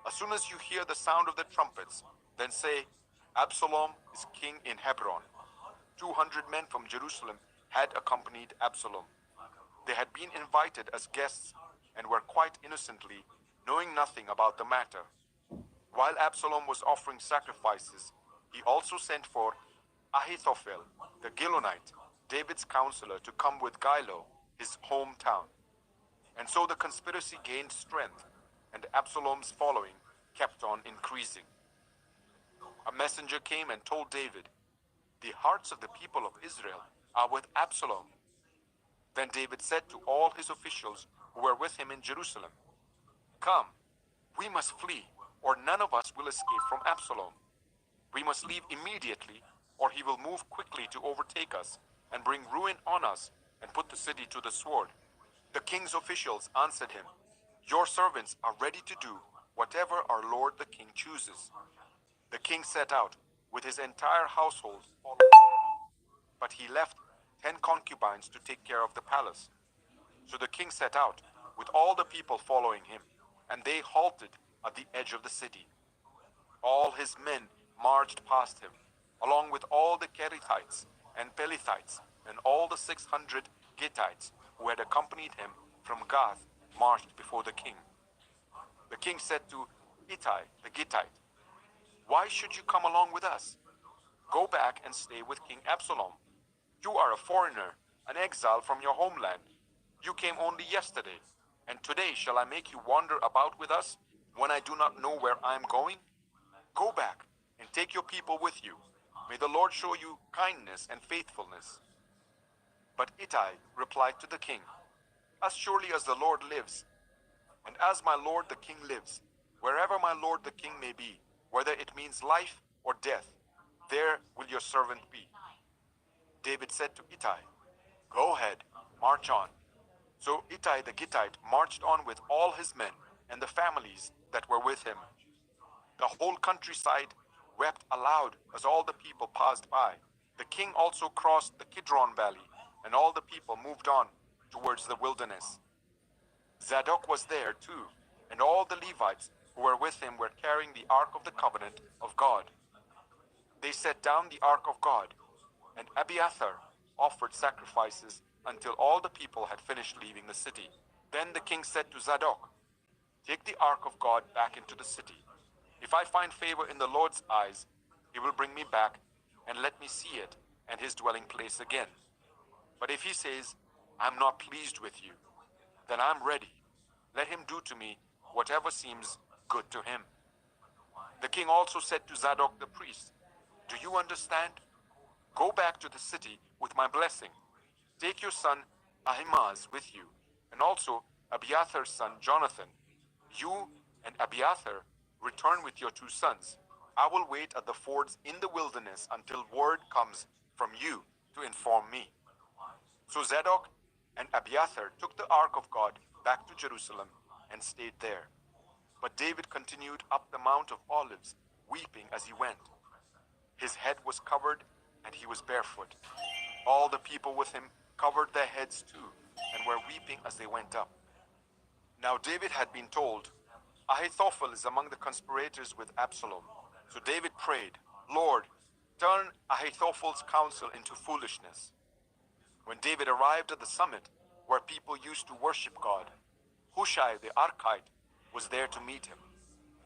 "As soon as you hear the sound of the trumpets, then say, 'Absalom is king in Hebron.'" 200 men from Jerusalem had accompanied Absalom. They had been invited as guests and were quite innocently, knowing nothing about the matter. While Absalom was offering sacrifices, he also sent for Ahithophel, the Gilonite, David's counselor, to come with Gilo, his hometown. And so the conspiracy gained strength, and Absalom's following kept on increasing. A messenger came and told David, "The hearts of the people of Israel are with Absalom." Then David said to all his officials who were with him in Jerusalem, "Come, we must flee, or none of us will escape from Absalom. We must leave immediately, or he will move quickly to overtake us and bring ruin on us and put the city to the sword." The king's officials answered him, "Your servants are ready to do whatever our lord the king chooses." The king set out with his entire household, but he left 10 concubines to take care of the palace. So the king set out with all the people following him, and they halted at the edge of the city. All his men marched past him, along with all the Kerethites and Pelethites, and all the 600 Gittites who had accompanied him from Gath marched before the king. The king said to Ittai the Gittite, "Why should you come along with us? Go back and stay with King Absalom. You are a foreigner, an exile from your homeland. You came only yesterday, and today shall I make you wander about with us when I do not know where I am going? Go back and take your people with you. May the Lord show you kindness and faithfulness." But Ittai replied to the king, "As surely as the Lord lives, and as my lord the king lives, wherever my lord the king may be, whether it means life or death, there will your servant be." David said to Ittai, "Go ahead, march on." So Ittai the Gittite marched on with all his men and the families that were with him. The whole countryside wept aloud as all the people passed by. The king also crossed the Kidron Valley, and all the people moved on towards the wilderness. Zadok was there too, and all the Levites who were with him were carrying the ark of the covenant of God. They set down the ark of God, and Abiathar offered sacrifices until all the people had finished leaving the city. Then the king said to Zadok, "Take the ark of God back into the city. If I find favor in the Lord's eyes, he will bring me back and let me see it and his dwelling place again. But if he says, 'I'm not pleased with you,' then I'm ready. Let him do to me whatever seems good to him." The king also said to Zadok the priest, "Do you understand? Go back to the city with my blessing. Take your son Ahimaaz with you, and also Abiathar's son Jonathan. You and Abiathar return with your 2 sons. I will wait at the fords in the wilderness until word comes from you to inform me." So Zadok and Abiathar took the ark of God back to Jerusalem and stayed there. But David continued up the Mount of Olives, weeping as he went. His head was covered, and he was barefoot. All the people with him covered their heads too, and were weeping as they went up. Now David had been told, "Ahithophel is among the conspirators with Absalom." So David prayed, "Lord, turn Ahithophel's counsel into foolishness." When David arrived at the summit, where people used to worship God, Hushai the Archite was there to meet him,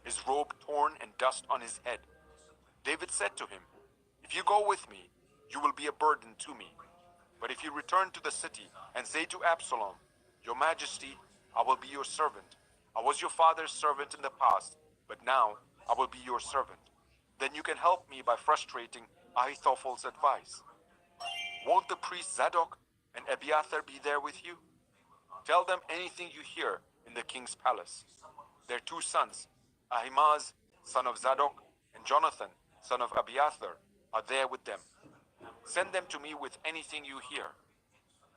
his robe torn and dust on his head. David said to him, "If you go with me, you will be a burden to me. But if you return to the city and say to Absalom, 'Your Majesty, I will be your servant. I was your father's servant in the past, but now I will be your servant,' then you can help me by frustrating Ahithophel's advice. Won't the priests Zadok and Abiathar be there with you? Tell them anything you hear in the king's palace. Their 2 sons, Ahimaaz, son of Zadok, and Jonathan, son of Abiathar, are there with them. Send them to me with anything you hear."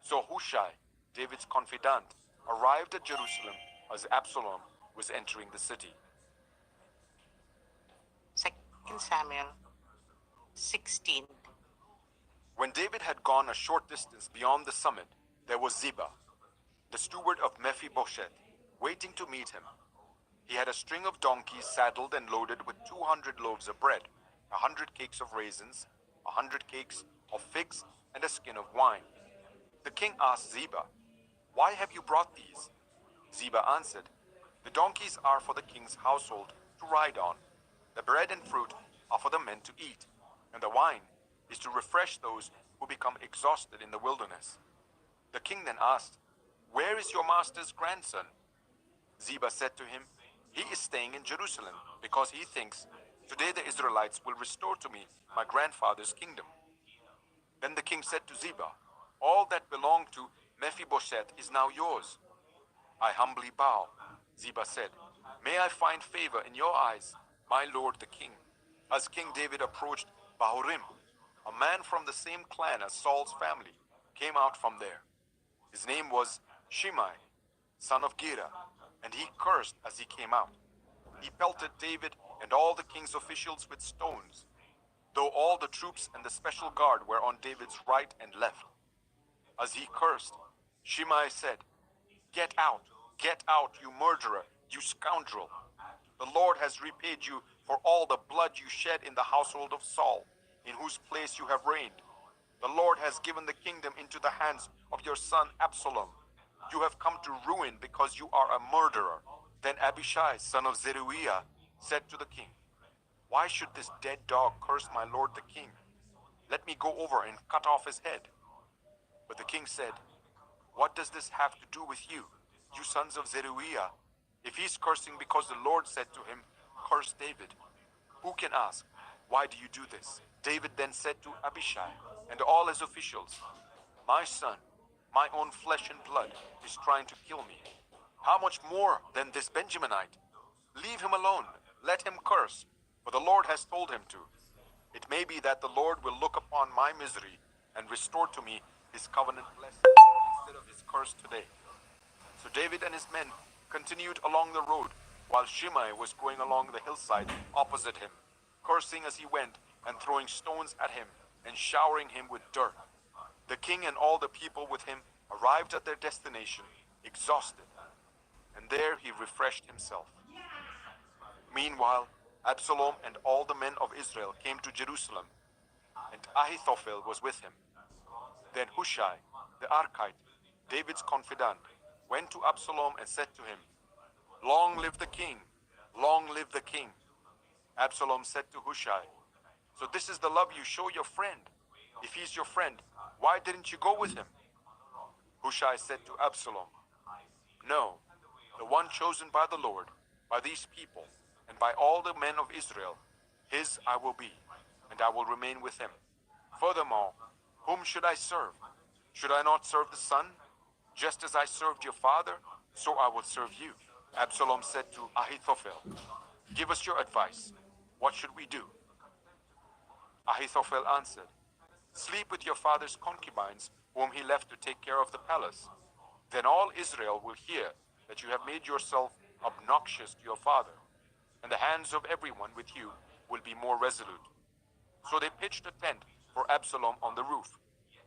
So Hushai, David's confidant, arrived at Jerusalem as Absalom was entering the city. 2 Samuel 16. When David had gone a short distance beyond the summit, there was Ziba, the steward of Mephibosheth, waiting to meet him. He had a string of donkeys saddled and loaded with 200 loaves of bread, 100 cakes of raisins, 100 cakes of figs, and a skin of wine. The king asked Ziba, "Why have you brought these?" Ziba answered, "The donkeys are for the king's household to ride on. The bread and fruit are for the men to eat, and the wine is to refresh those who become exhausted in the wilderness." The king then asked, "Where is your master's grandson?" Ziba said to him, "He is staying in Jerusalem because he thinks, 'Today the Israelites will restore to me my grandfather's kingdom.'" Then the king said to Ziba, "All that belonged to Mephibosheth is now yours." "I humbly bow," Ziba said. "May I find favor in your eyes, my lord the king." As King David approached Bahurim, a man from the same clan as Saul's family came out from there. His name was Shimei, son of Gera, and he cursed as he came out. He pelted David and all the king's officials with stones, though all the troops and the special guard were on David's right and left. As he cursed, Shimei said, get out, you murderer, you scoundrel. The Lord has repaid you for all the blood you shed in the household of Saul, in whose place you have reigned. The Lord has given the kingdom into the hands of your son Absalom. You have come to ruin because you are a murderer." Then Abishai, son of Zeruiah, said to the king, "Why should this dead dog curse my lord the king? Let me go over and cut off his head." But the king said, "What does this have to do with you, you sons of Zeruiah? If he's cursing because the Lord said to him, 'Curse David,' who can ask, 'Why do you do this?'" David then said to Abishai and all his officials, "My son, my own flesh and blood, is trying to kill me. How much more than this Benjaminite? Leave him alone, let him curse, for the Lord has told him to. It may be that the Lord will look upon my misery and restore to me his covenant blessing instead of his curse today." So David and his men continued along the road, while Shimei was going along the hillside opposite him, cursing as he went and throwing stones at him and showering him with dirt. The king and all the people with him arrived at their destination, exhausted, and there he refreshed himself. Meanwhile, Absalom and all the men of Israel came to Jerusalem, and Ahithophel was with him. Then Hushai, the Archite, David's confidant, went to Absalom and said to him, "Long live the king! Long live the king!" Absalom said to Hushai, "So this is the love you show your friend? If he's your friend, why didn't you go with him?" Hushai said to Absalom, "No, the one chosen by the Lord, by these people, and by all the men of Israel, his I will be, and I will remain with him. Furthermore, whom should I serve? Should I not serve the son? Just as I served your father, so I will serve you." Absalom said to Ahithophel, "Give us your advice. What should we do?" Ahithophel answered, "Sleep with your father's concubines, whom he left to take care of the palace. Then all Israel will hear that you have made yourself obnoxious to your father, and the hands of everyone with you will be more resolute." So they pitched a tent for Absalom on the roof,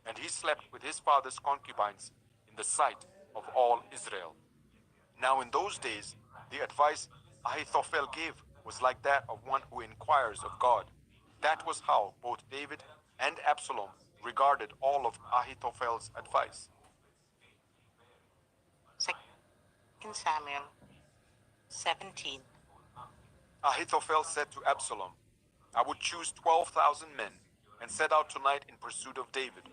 and he slept with his father's concubines in the sight of all Israel. Now in those days, the advice Ahithophel gave was like that of one who inquires of God. That was how both David and Absalom regarded all of Ahithophel's advice. 2 Samuel 17. Ahithophel said to Absalom, "I would choose 12,000 men and set out tonight in pursuit of David.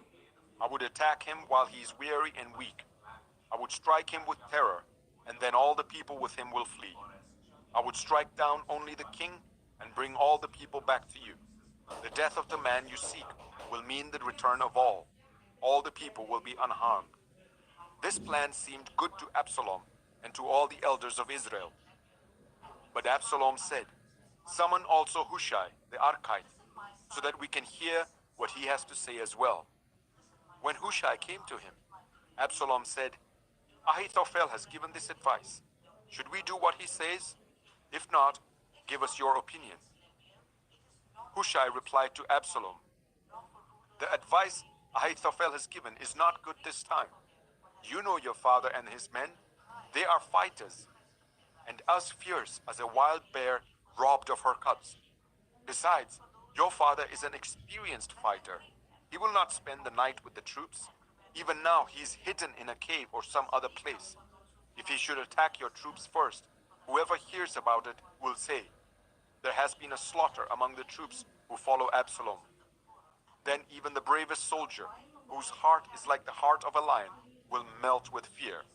I would attack him while he is weary and weak. I would strike him with terror, and then all the people with him will flee. I would strike down only the king and bring all the people back to you. The death of the man you seek will mean the return of all. All the people will be unharmed." This plan seemed good to Absalom and to all the elders of Israel. But Absalom said, "Summon also Hushai, the Archite, so that we can hear what he has to say as well." When Hushai came to him, Absalom said, "Ahithophel has given this advice. Should we do what he says? If not, give us your opinion." Hushai replied to Absalom, "The advice Ahithophel has given is not good this time. You know your father and his men. They are fighters, and as fierce as a wild bear robbed of her cubs. Besides, your father is an experienced fighter. He will not spend the night with the troops. Even now he is hidden in a cave or some other place. If he should attack your troops first, whoever hears about it will say, 'There has been a slaughter among the troops who follow Absalom.' Then even the bravest soldier, whose heart is like the heart of a lion, will melt with fear.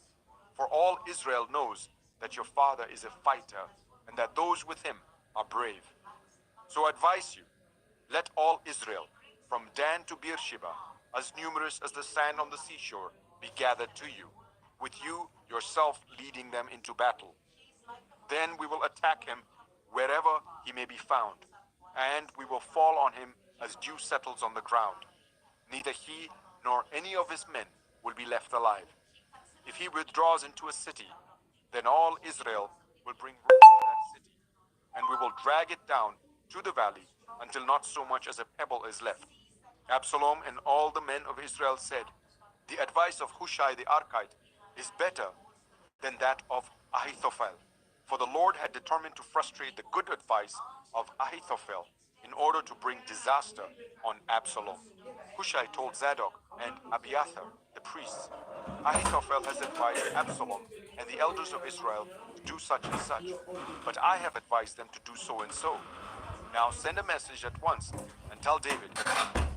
For all Israel knows that your father is a fighter, and that those with him are brave. So I advise you, let all Israel, from Dan to Beersheba, as numerous as the sand on the seashore, be gathered to you, with you yourself leading them into battle. Then we will attack him wherever he may be found, and we will fall on him as dew settles on the ground. Neither he nor any of his men will be left alive. If he withdraws into a city, then all Israel will bring ruin to that city, and we will drag it down to the valley until not so much as a pebble is left." Absalom and all the men of Israel said, "The advice of Hushai the Archite is better than that of Ahithophel." For the Lord had determined to frustrate the good advice of Ahithophel in order to bring disaster on Absalom. Hushai told Zadok and Abiathar, the priests, "Ahithophel has advised Absalom and the elders of Israel to do such and such, but I have advised them to do so and so. Now send a message at once and tell David,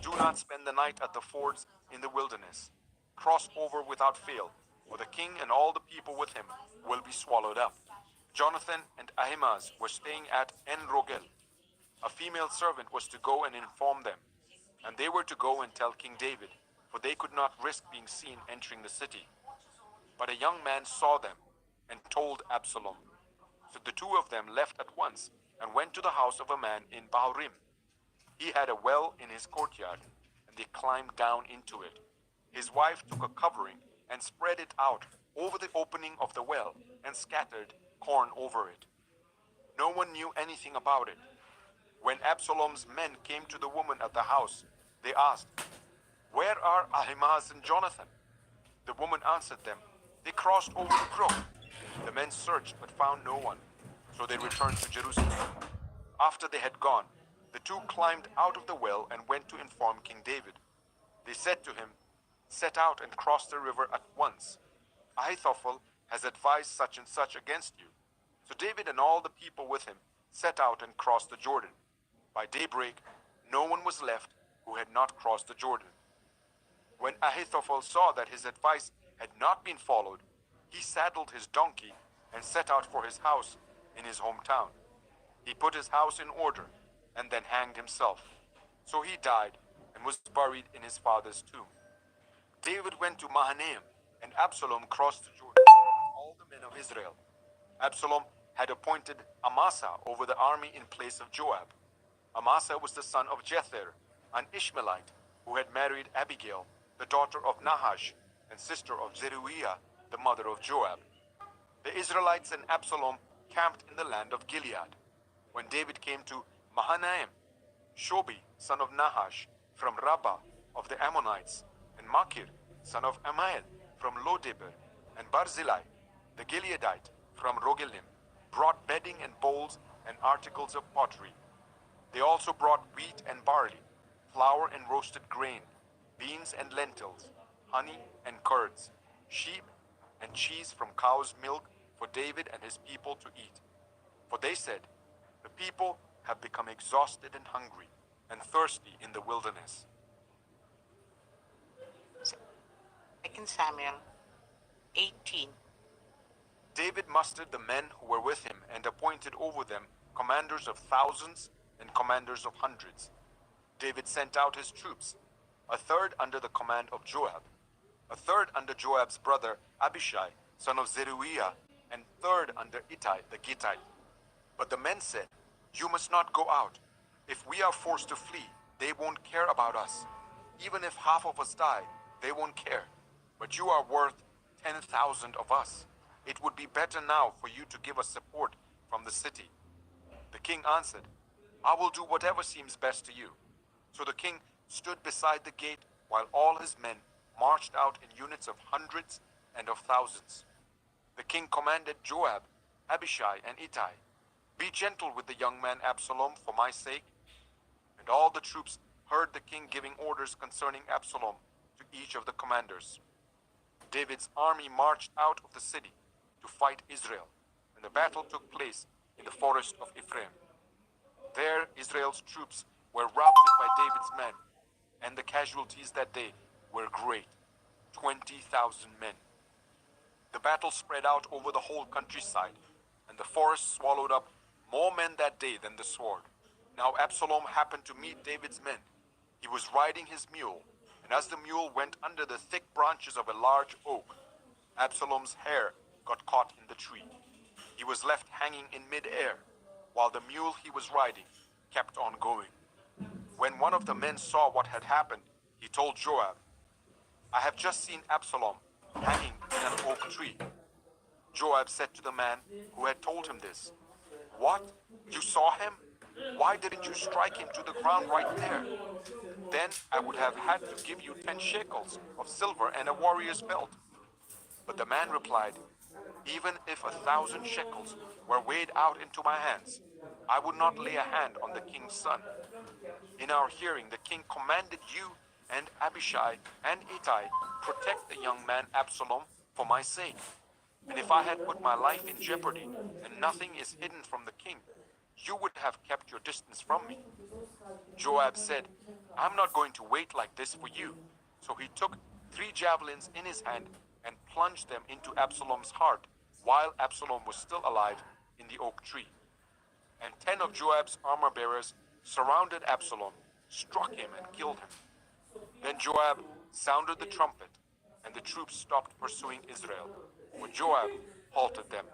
'Do not spend the night at the fords in the wilderness. Cross over without fail, or the king and all the people with him will be swallowed up.'" Jonathan and Ahimaaz were staying at En-Rogel. A female servant was to go and inform them, and they were to go and tell King David, for they could not risk being seen entering the city. But a young man saw them and told Absalom. So the two of them left at once and went to the house of a man in Bahurim. He had a well in his courtyard, and they climbed down into it. His wife took a covering and spread it out over the opening of the well and scattered corn over it. No one knew anything about it. When Absalom's men came to the woman at the house, they asked, "Where are Ahimaaz and Jonathan?" The woman answered them, "They crossed over the brook." The men searched but found no one, so they returned to Jerusalem. After they had gone, the two climbed out of the well and went to inform King David. They said to him, "Set out and cross the river at once. Ahithophel has advised such and such against you." So David and all the people with him set out and crossed the Jordan. By daybreak, no one was left who had not crossed the Jordan. When Ahithophel saw that his advice had not been followed, he saddled his donkey and set out for his house in his hometown. He put his house in order and then hanged himself. So he died and was buried in his father's tomb. David went to Mahanaim, and Absalom crossed the Jordan with all the men of Israel. Absalom had appointed Amasa over the army in place of Joab. Amasa was the son of Jether, an Ishmaelite who had married Abigail, the daughter of Nahash and sister of Zeruiah, the mother of Joab. The Israelites and Absalom camped in the land of Gilead. When David came to Mahanaim, Shobi, son of Nahash, from Rabbah of the Ammonites, and Makir, son of Amiel, from Lodeber, and Barzillai, the Gileadite, from Rogelim, brought bedding and bowls and articles of pottery. They also brought wheat and barley, flour and roasted grain, beans and lentils, honey and curds, sheep and cheese from cow's milk for David and his people to eat. For they said, "The people have become exhausted and hungry and thirsty in the wilderness." 2 Samuel 18. David mustered the men who were with him and appointed over them commanders of thousands and commanders of hundreds. David sent out his troops, a third under the command of Joab, a third under Joab's brother Abishai, son of Zeruiah, and third under Ittai the Gittite. But the men said, "You must not go out. If we are forced to flee, they won't care about us. Even if half of us die, they won't care. But you are worth 10,000 of us. It would be better now for you to give us support from the city." The king answered, "I will do whatever seems best to you." So the king stood beside the gate while all his men marched out in units of hundreds and of thousands. The king commanded Joab, Abishai, and Ittai, "Be gentle with the young man Absalom for my sake." And all the troops heard the king giving orders concerning Absalom to each of the commanders. David's army marched out of the city to fight Israel, and the battle took place in the forest of Ephraim. There Israel's troops were routed by David's men, and the casualties that day were great, 20,000 men. The battle spread out over the whole countryside, and the forest swallowed up more men that day than the sword. Now Absalom happened to meet David's men. He was riding his mule, and as the mule went under the thick branches of a large oak, Absalom's hair got caught in the tree. He was left hanging in mid-air, while the mule he was riding kept on going. When one of the men saw what had happened, he told Joab, "I have just seen Absalom hanging in an oak tree." Joab said to the man who had told him this, "What? You saw him? Why didn't you strike him to the ground right there? Then I would have had to give you 10 shekels of silver and a warrior's belt." But the man replied, "Even if 1,000 shekels were weighed out into my hands, I would not lay a hand on the king's son. In our hearing, the king commanded you and Abishai and Ittai protect the young man Absalom for my sake. And if I had put my life in jeopardy and nothing is hidden from the king, you would have kept your distance from me." Joab said, "I'm not going to wait like this for you." So he took 3 javelins in his hand and plunged them into Absalom's heart while Absalom was still alive in the oak tree. And 10 of Joab's armor-bearers surrounded Absalom, struck him, and killed him. Then Joab sounded the trumpet, and the troops stopped pursuing Israel, but Joab halted them.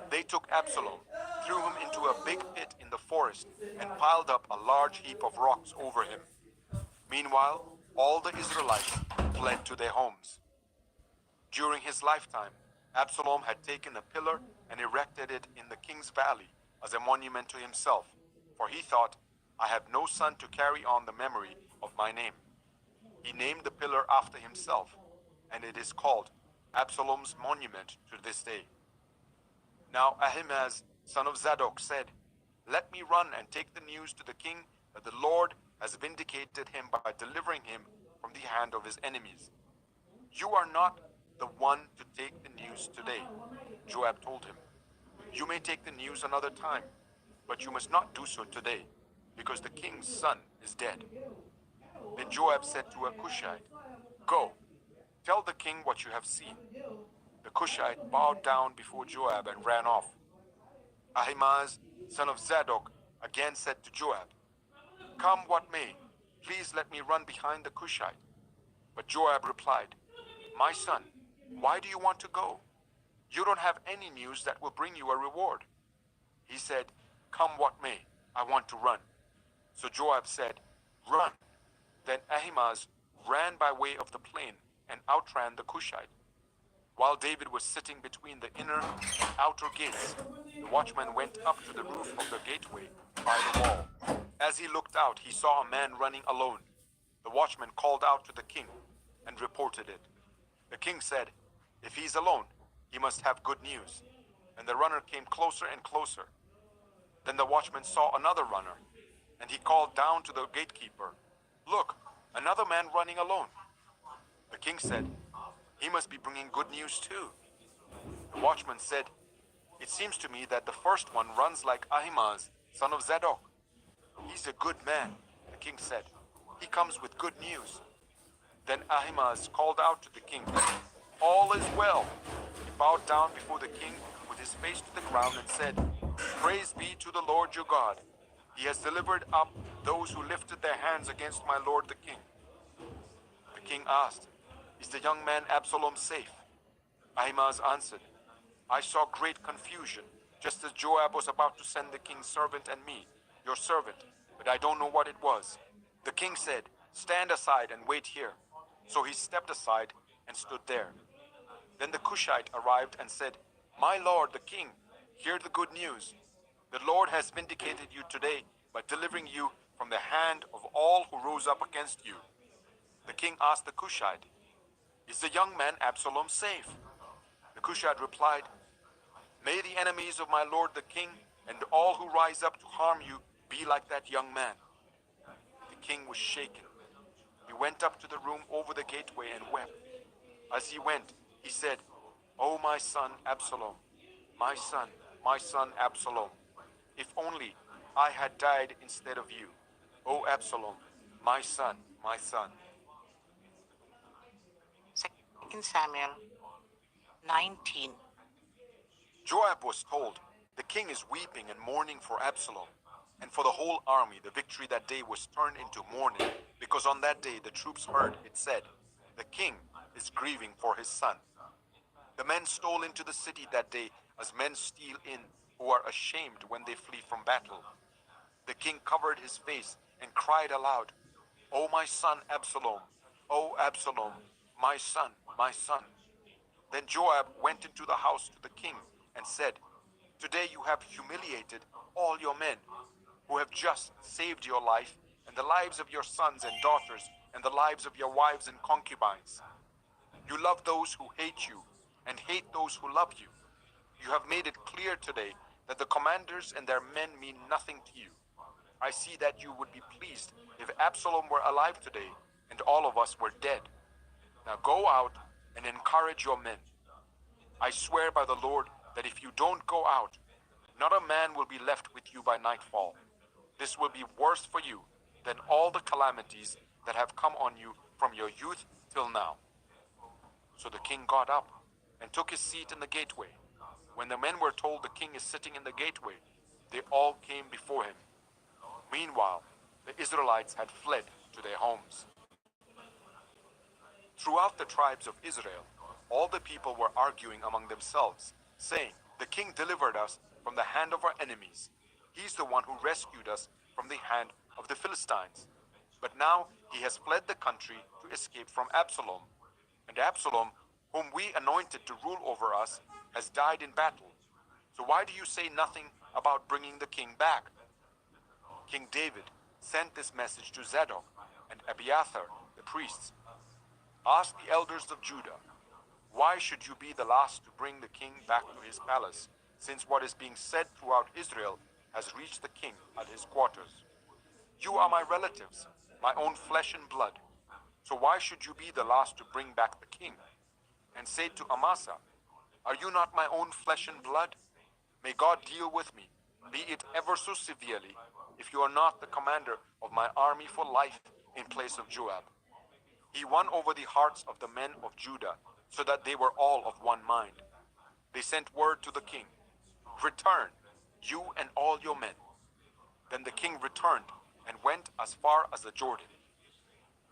They took Absalom, threw him into a big pit in the forest, and piled up a large heap of rocks over him. Meanwhile, all the Israelites fled to their homes. During his lifetime, Absalom had taken a pillar and erected it in the king's valley as a monument to himself, for he thought, I have no son to carry on the memory of my name. He named the pillar after himself, and it is called Absalom's monument to this day. Now Ahimaaz, son of Zadok, said, Let me run and take the news to the king that the Lord has vindicated him by delivering him from the hand of his enemies. You are not the one to take the news today, Joab told him. You may take the news another time, but you must not do so today, because the king's son is dead. Then Joab said to a Cushite, Go, tell the king what you have seen. The Cushite bowed down before Joab and ran off. Ahimaaz, son of Zadok, again said to Joab, Come what may, please let me run behind the Cushite. But Joab replied, My son, why do you want to go? You don't have any news that will bring you a reward. He said, Come what may, I want to run. So Joab said, Run. Then Ahimaaz ran by way of the plain and outran the Cushite. While David was sitting between the inner and outer gates, the watchman went up to the roof of the gateway by the wall. As he looked out, he saw a man running alone. The watchman called out to the king and reported it. The king said, If he's alone, he must have good news. And the runner came closer and closer. Then the watchman saw another runner, and he called down to the gatekeeper, Look, another man running alone. The king said, He must be bringing good news too. The watchman said, It seems to me that the first one runs like Ahimaaz, son of Zadok. He's a good man, the king said. He comes with good news. Then Ahimaaz called out to the king, All is well. He bowed down before the king with his face to the ground and said, Praise be to the Lord your God. He has delivered up those who lifted their hands against my lord the king. The king asked, Is the young man Absalom safe? Ahimaaz answered, I saw great confusion, just as Joab was about to send the king's servant and me, your servant, but I don't know what it was. The king said, Stand aside and wait here. So he stepped aside and stood there. Then the Cushite arrived and said, My lord, the king, hear the good news. The Lord has vindicated you today by delivering you from the hand of all who rose up against you. The king asked the Cushite, Is the young man Absalom safe? The Cushite replied, May the enemies of my lord the king and all who rise up to harm you be like that young man. The king was shaken. He went up to the room over the gateway and wept. As he went, he said, Oh, my son Absalom, my son Absalom, if only I had died instead of you. O Absalom, my son, my son. 2 Samuel 19. Joab was told, The king is weeping and mourning for Absalom. And for the whole army, the victory that day was turned into mourning, because on that day the troops heard it said, The king is grieving for his son. The men stole into the city that day as men steal in who are ashamed when they flee from battle. The king covered his face and cried aloud, O my son Absalom, O Absalom, my son, my son. Then Joab went into the house to the king and said, Today you have humiliated all your men, who have just saved your life and the lives of your sons and daughters and the lives of your wives and concubines. You love those who hate you and hate those who love you. You have made it clear today that the commanders and their men mean nothing to you. I see that you would be pleased if Absalom were alive today and all of us were dead. Now go out and encourage your men. I swear by the Lord that if you don't go out, not a man will be left with you by nightfall. This will be worse for you than all the calamities that have come on you from your youth till now. So the king got up and took his seat in the gateway. When the men were told the king is sitting in the gateway, they all came before him. Meanwhile, the Israelites had fled to their homes. Throughout the tribes of Israel, all the people were arguing among themselves, saying, The king delivered us from the hand of our enemies. He's the one who rescued us from the hand of the Philistines. But now he has fled the country to escape from Absalom. And Absalom, whom we anointed to rule over us, has died in battle. So why do you say nothing about bringing the king back? King David sent this message to Zadok and Abiathar, the priests. Ask the elders of Judah, why should you be the last to bring the king back to his palace, since what is being said throughout Israel has reached the king at his quarters? You are my relatives, my own flesh and blood. So why should you be the last to bring back the king? And say to Amasa, are you not my own flesh and blood? May God deal with me, be it ever so severely, if you are not the commander of my army for life in place of Joab. He won over the hearts of the men of Judah, so that they were all of one mind. They sent word to the king, return, you and all your men. Then the king returned and went as far as the Jordan.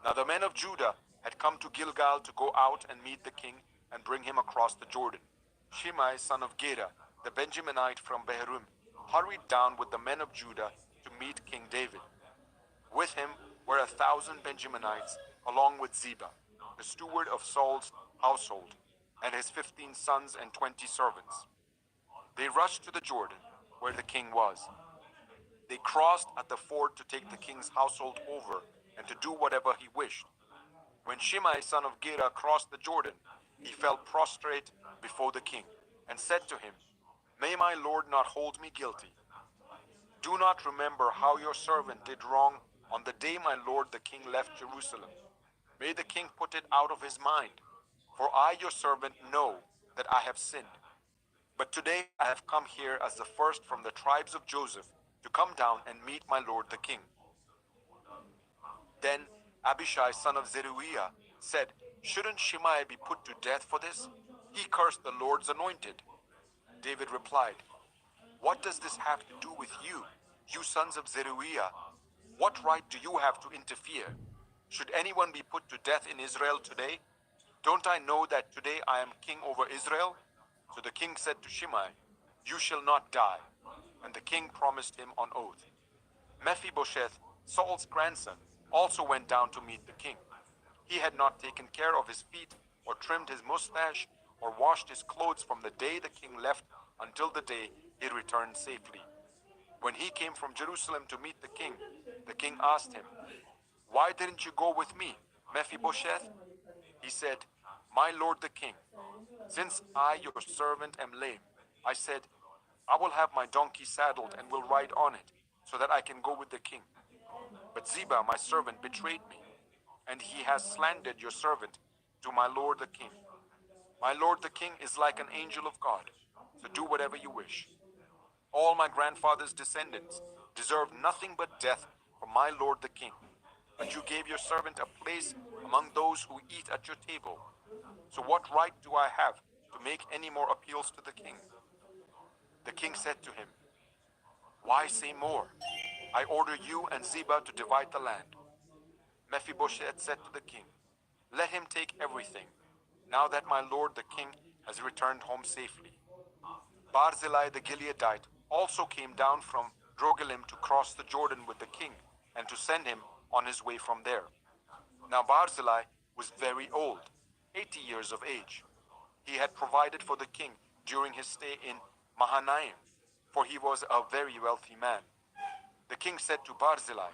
Now the men of Judah had come to Gilgal to go out and meet the king and bring him across the Jordan. Shimei, son of Gera, the Benjaminite from Beharum, hurried down with the men of Judah to meet King David. With him were 1,000 Benjaminites, along with Ziba, the steward of Saul's household, and his 15 sons and 20 servants. They rushed to the Jordan, where the king was. They crossed at the ford to take the king's household over and to do whatever he wished. When Shimei, son of Gera, crossed the Jordan, he fell prostrate before the king and said to him, may my lord not hold me guilty. Do not remember how your servant did wrong on the day my lord the king left Jerusalem. May the king put it out of his mind, for I, your servant, know that I have sinned. But today I have come here as the first from the tribes of Joseph to come down and meet my lord the king. Then Abishai, son of Zeruiah, said, shouldn't Shimei be put to death for this? He cursed the Lord's anointed. David replied, what does this have to do with you, you sons of Zeruiah? What right do you have to interfere? Should anyone be put to death in Israel today? Don't I know that today I am king over Israel? So the king said to Shimei, you shall not die. And the king promised him on oath. Mephibosheth, Saul's grandson, also went down to meet the king. He had not taken care of his feet, or trimmed his mustache, or washed his clothes from the day the king left until the day he returned safely. When he came from Jerusalem to meet the king asked him, why didn't you go with me, Mephibosheth? He said, my lord the king, since I, your servant, am lame, I said, I will have my donkey saddled and will ride on it, so that I can go with the king. But Ziba, my servant, betrayed me, and he has slandered your servant to my lord the king. My lord the king is like an angel of God, so do whatever you wish. All my grandfather's descendants deserve nothing but death from my lord the king. But you gave your servant a place among those who eat at your table. So what right do I have to make any more appeals to the king? The king said to him, why say more? I order you and Ziba to divide the land. Mephibosheth said to the king, let him take everything, now that my lord the king has returned home safely. Barzillai the Gileadite also came down from Rogelim to cross the Jordan with the king and to send him on his way from there. Now Barzillai was very old, 80 years of age. He had provided for the king during his stay in Mahanaim, for he was a very wealthy man. The king said to Barzillai,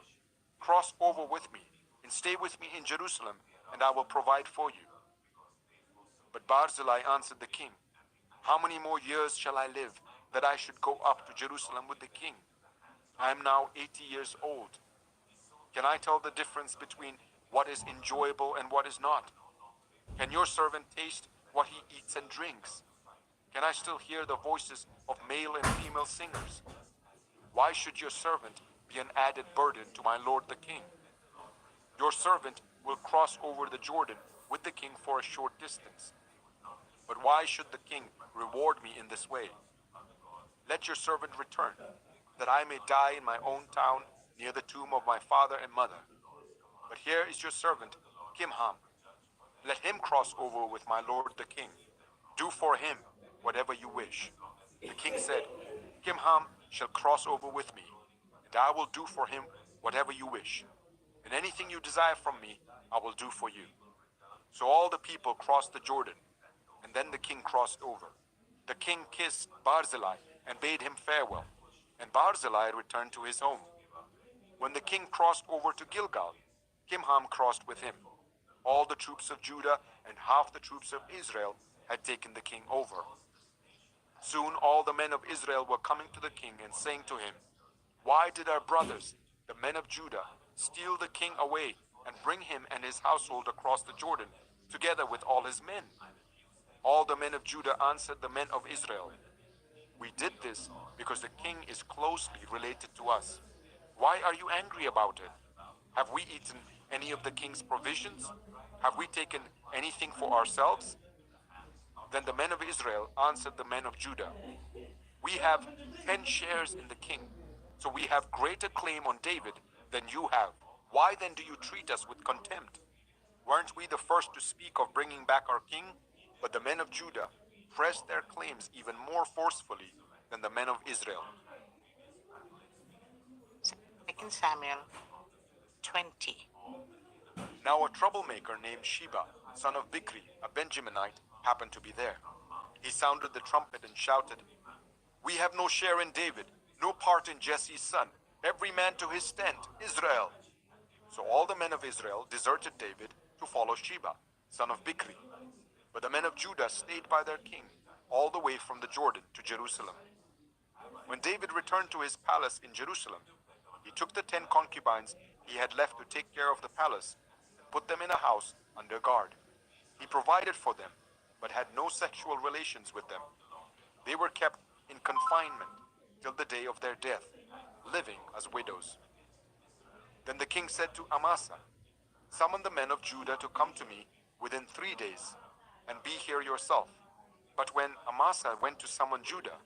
cross over with me and stay with me in Jerusalem, and I will provide for you. But Barzillai answered the king, how many more years shall I live that I should go up to Jerusalem with the king? I am now 80 years old. Can I tell the difference between what is enjoyable and what is not? Can your servant taste what he eats and drinks? Can I still hear the voices of male and female singers? Why should your servant be an added burden to my lord the king? Your servant will cross over the Jordan with the king for a short distance. But why should the king reward me in this way? Let your servant return, that I may die in my own town near the tomb of my father and mother. But here is your servant, Kimham. Let him cross over with my lord the king. Do for him whatever you wish. The king said, Kimham shall cross over with me, and I will do for him whatever you wish. And anything you desire from me, I will do for you. So all the people crossed the Jordan, and then the king crossed over. The king kissed Barzillai and bade him farewell, and Barzillai returned to his home. When the king crossed over to Gilgal, Kimham crossed with him. All the troops of Judah and half the troops of Israel had taken the king over. Soon all the men of Israel were coming to the king and saying to him, "Why did our brothers, the men of Judah, steal the king away and bring him and his household across the Jordan, together with all his men?" All the men of Judah answered the men of Israel, "We did this because the king is closely related to us. Why are you angry about it? Have we eaten any of the king's provisions? Have we taken anything for ourselves?" Then the men of Israel answered the men of Judah, "We have 10 shares in the king, so we have greater claim on David than you have. Why then do you treat us with contempt? Weren't we the first to speak of bringing back our king?" But the men of Judah pressed their claims even more forcefully than the men of Israel. 2 Samuel 20. Now a troublemaker named Sheba, son of Bichri, a Benjaminite, happened to be there. He sounded the trumpet and shouted, "We have no share in David, no part in Jesse's son. Every man to his tent, Israel." So all the men of Israel deserted David to follow Sheba, son of Bichri. But the men of Judah stayed by their king, all the way from the Jordan to Jerusalem. When David returned to his palace in Jerusalem, he took the 10 concubines he had left to take care of the palace and put them in a house under guard. He provided for them, but had no sexual relations with them. They were kept in confinement till the day of their death, living as widows. Then the king said to Amasa, "Summon the men of Judah to come to me within 3 days, and be here yourself." But when Amasa went to summon Judah,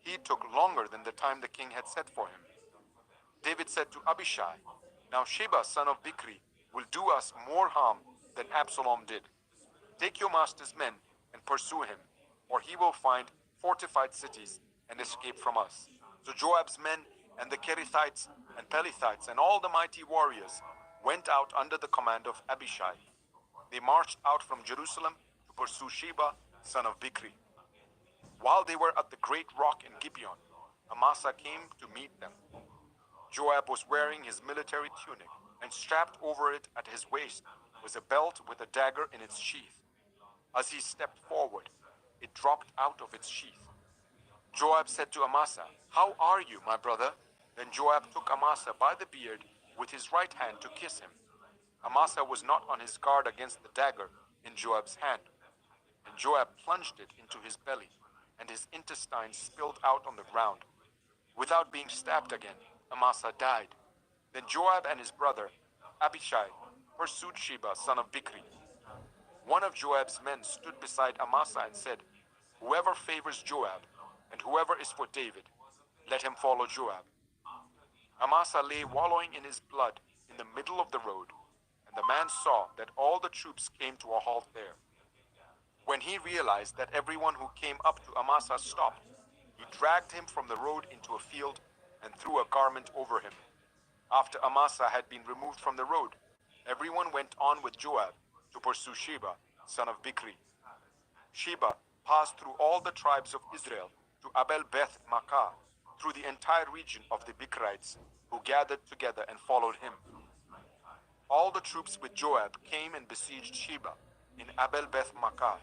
he took longer than the time the king had set for him. David said to Abishai, "Now Sheba, son of Bichri, will do us more harm than Absalom did. Take your master's men and pursue him, or he will find fortified cities and escape from us." So Joab's men and the Kerethites and Pelethites and all the mighty warriors went out under the command of Abishai. They marched out from Jerusalem to pursue Sheba, son of Bichri. While they were at the great rock in Gibeon, Amasa came to meet them. Joab was wearing his military tunic, and strapped over it at his waist was a belt with a dagger in its sheath. As he stepped forward, it dropped out of its sheath. Joab said to Amasa, "How are you, my brother?" Then Joab took Amasa by the beard with his right hand to kiss him. Amasa was not on his guard against the dagger in Joab's hand, and Joab plunged it into his belly, and his intestines spilled out on the ground. Without being stabbed again, Amasa died. Then Joab and his brother Abishai pursued Sheba, son of Bichri. One of Joab's men stood beside Amasa and said, "Whoever favors Joab, and whoever is for David, let him follow Joab." Amasa lay wallowing in his blood in the middle of the road, and the man saw that all the troops came to a halt there. When he realized that everyone who came up to Amasa stopped, he dragged him from the road into a field and threw a garment over him. After Amasa had been removed from the road, everyone went on with Joab to pursue Sheba, son of Bichri. Sheba passed through all the tribes of Israel to Abel Beth Makkah, through the entire region of the Bichrites, who gathered together and followed him. All the troops with Joab came and besieged Sheba in Abel Beth Makkah.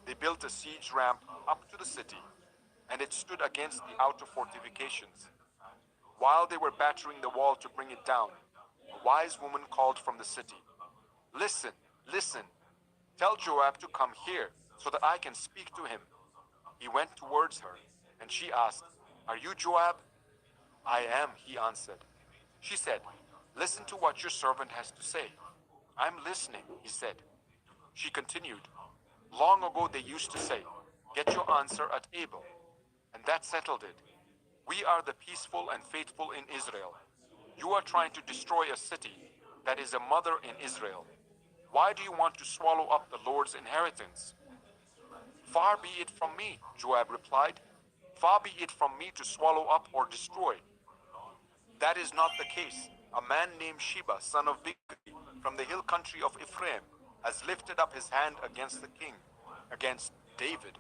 They built a siege ramp up to the city, and it stood against the outer fortifications. While they were battering the wall to bring it down, a wise woman called from the city, "Listen, listen, tell Joab to come here so that I can speak to him." He went towards her, and she asked, "Are you Joab?" "I am," he answered. She said, "Listen to what your servant has to say." "I'm listening," he said. She continued, "Long ago they used to say, 'Get your answer at Abel,' and that settled it. We are the peaceful and faithful in Israel. You are trying to destroy a city that is a mother in Israel. Why do you want to swallow up the Lord's inheritance?" "Far be it from me," Joab replied. "Far be it from me to swallow up or destroy. That is not the case. A man named Sheba, son of Bichri, from the hill country of Ephraim, has lifted up his hand against the king, against David.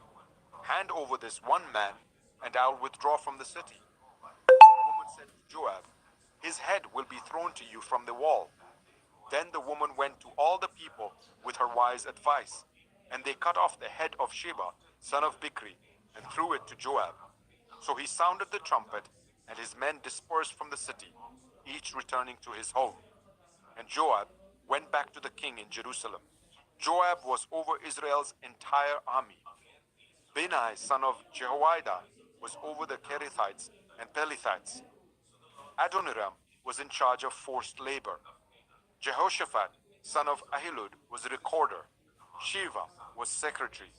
Hand over this one man, and I'll withdraw from the city." The woman said to Joab, His head will be thrown to you from the wall." Then the woman went to all the people with her wise advice, and they cut off the head of Sheba, son of Bichri, and threw it to Joab. So he sounded the trumpet, and his men dispersed from the city, each returning to his home. And Joab went back to the king in Jerusalem. Joab was over Israel's entire army. Benai, son of Jehoiada, was over the Kerethites and Pelethites. Adoniram was in charge of forced labor. Jehoshaphat, son of Ahilud, was a recorder. Shiva was secretary.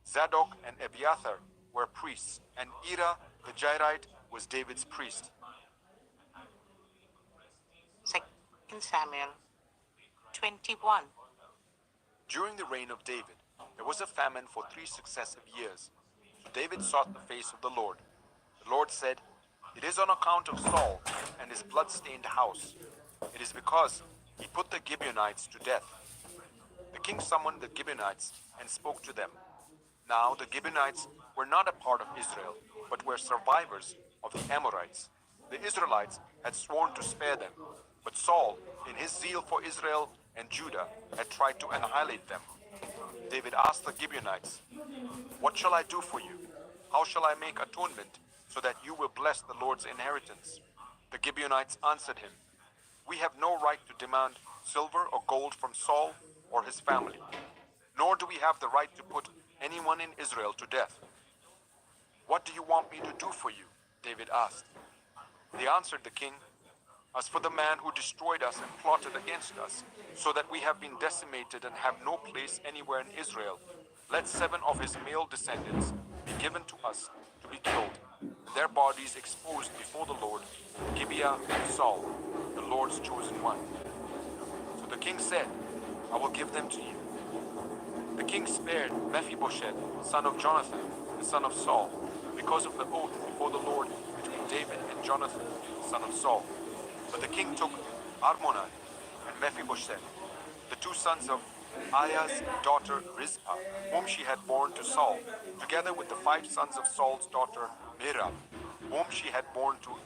Zadok and Abiathar were priests, and Ira the Jairite was David's priest. 2 Samuel 21. During the reign of David, there was a famine for 3 successive years. So David sought the face of the Lord. The Lord said, "It is on account of Saul and his blood-stained house. It is because he put the Gibeonites to death." The king summoned the Gibeonites and spoke to them. Now the Gibeonites were not a part of Israel, but were survivors of the Amorites. The Israelites had sworn to spare them, but Saul, in his zeal for Israel and Judah, had tried to annihilate them. David asked the Gibeonites, "What shall I do for you? How shall I make atonement so that you will bless the Lord's inheritance?" The Gibeonites answered him, "We have no right to demand silver or gold from Saul or his family, nor do we have the right to put anyone in Israel to death." "What do you want me to do for you?" David asked. They answered the king, "As for the man who destroyed us and plotted against us, so that we have been decimated and have no place anywhere in Israel, let 7 of his male descendants be given to us to be killed, their bodies exposed before the Lord, Gibeah and Saul, the Lord's chosen one." So the king said, "I will give them to you." The king spared Mephibosheth, son of Jonathan, the son of Saul, because of the oath before the Lord between David and Jonathan, the son of Saul. But the king took Armonah and Mephibosheth, the 2 sons of Aiah's daughter Rizpah, whom she had borne to Saul, together with the 5 sons of Saul's daughter Merab, whom she had borne to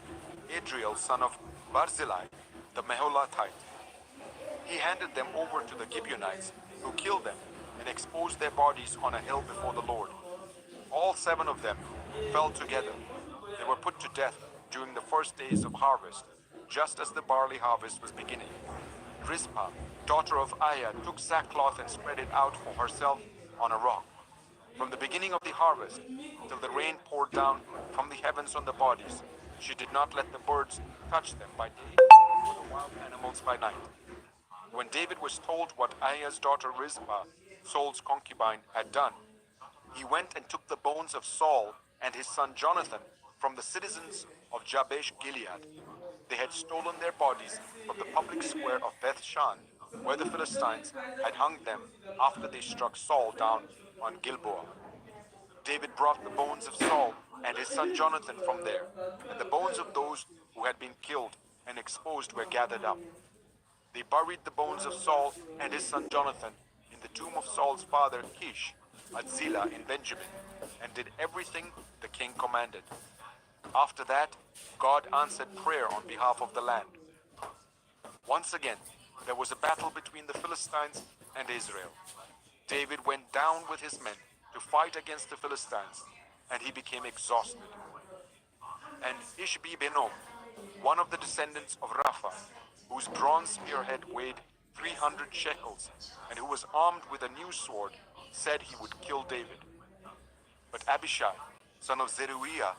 Adriel, son of Barzillai, the Meholathite. He handed them over to the Gibeonites, who killed them and exposed their bodies on a hill before the Lord. All 7 of them fell together. They were put to death during the first days of harvest, just as the barley harvest was beginning. Rizpah, daughter of Aiah, took sackcloth and spread it out for herself on a rock. From the beginning of the harvest till the rain poured down from the heavens on the bodies, she did not let the birds touch them by day or the wild animals by night. When David was told what Aiah's daughter Rizpah, Saul's concubine, had done, he went and took the bones of Saul and his son Jonathan from the citizens of Jabesh Gilead. They had stolen their bodies from the public square of Bethshan, where the Philistines had hung them after they struck Saul down on Gilboa. David brought the bones of Saul and his son Jonathan from there, and the bones of those who had been killed and exposed were gathered up. They buried the bones of Saul and his son Jonathan in the tomb of Saul's father Kish at Zillah in Benjamin, and did everything the king commanded. After that, God answered prayer on behalf of the land. Once again, there was a battle between the Philistines and Israel. David went down with his men to fight against the Philistines, and he became exhausted. And Ishbi-Benob, one of the descendants of Rapha, whose bronze spearhead weighed 300 shekels, and who was armed with a new sword, said he would kill David. But Abishai, son of Zeruiah,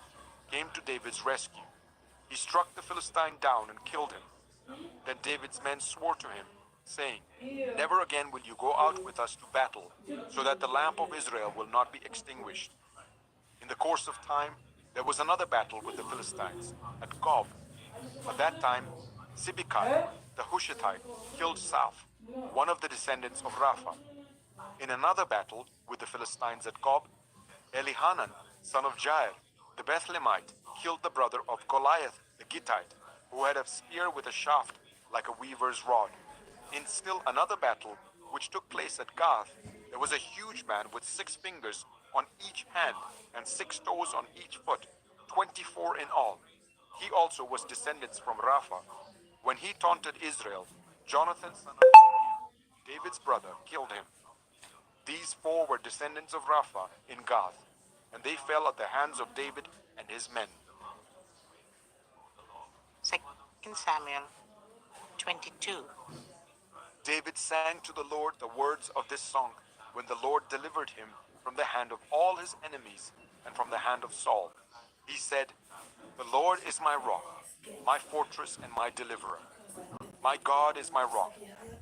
came to David's rescue. He struck the Philistine down and killed him. Then David's men swore to him, saying, "Never again will you go out with us to battle, so that the lamp of Israel will not be extinguished." In the course of time, there was another battle with the Philistines at Gob. At that time, Sibbecai, the Hushathite, killed Saph, one of the descendants of Rapha. In another battle with the Philistines at Gob, Elihanan, son of Jair, the Bethlehemite, killed the brother of Goliath, the Gittite, who had a spear with a shaft like a weaver's rod. In still another battle, which took place at Gath, there was a huge man with 6 fingers on each hand and 6 toes on each foot, 24 in all. He also also was descendants from Rapha. When he taunted Israel, Jonathan, son of David's brother, killed him. These four were descendants of Rapha in Gath, and they fell at the hands of David and his men. 2 Samuel 22. David sang to the Lord the words of this song when the Lord delivered him from the hand of all his enemies and from the hand of Saul. He said, "The Lord is my rock, my fortress and my deliverer. My God is my rock,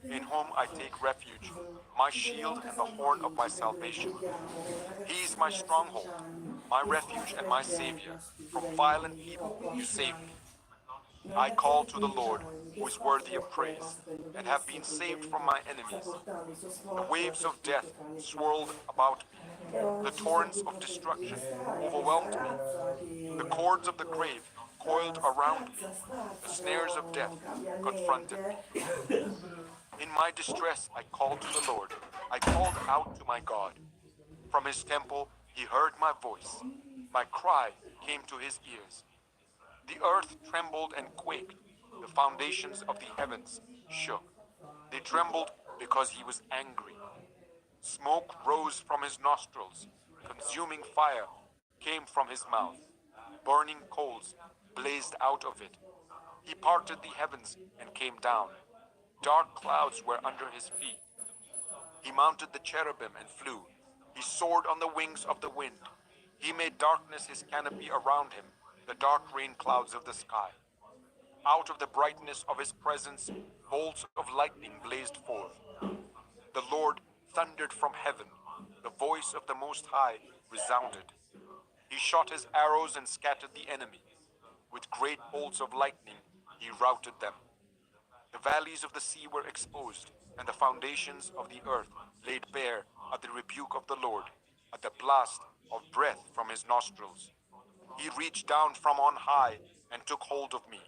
in whom I take refuge, my shield and the horn of my salvation. He is my stronghold, my refuge and my savior. From violent people you save me. I call to the Lord, who is worthy of praise, and have been saved from my enemies. The waves of death swirled about me. The torrents of destruction overwhelmed me. The cords of the grave coiled around me. The snares of death confronted me. In my distress, I called to the Lord. I called out to my God. From his temple, he heard my voice. My cry came to his ears. The earth trembled and quaked. The foundations of the heavens shook. They trembled because he was angry. Smoke rose from his nostrils. Consuming fire came from his mouth. Burning coals blazed out of it. He parted the heavens and came down. Dark clouds were under his feet. He mounted the cherubim and flew. He soared on the wings of the wind. He made darkness his canopy around him, the dark rain clouds of the sky. Out of the brightness of his presence, bolts of lightning blazed forth. The Lord thundered from heaven. The voice of the Most High resounded. He shot his arrows and scattered the enemy. With great bolts of lightning, he routed them. The valleys of the sea were exposed, and the foundations of the earth laid bare at the rebuke of the Lord, at the blast of breath from his nostrils. He reached down from on high and took hold of me.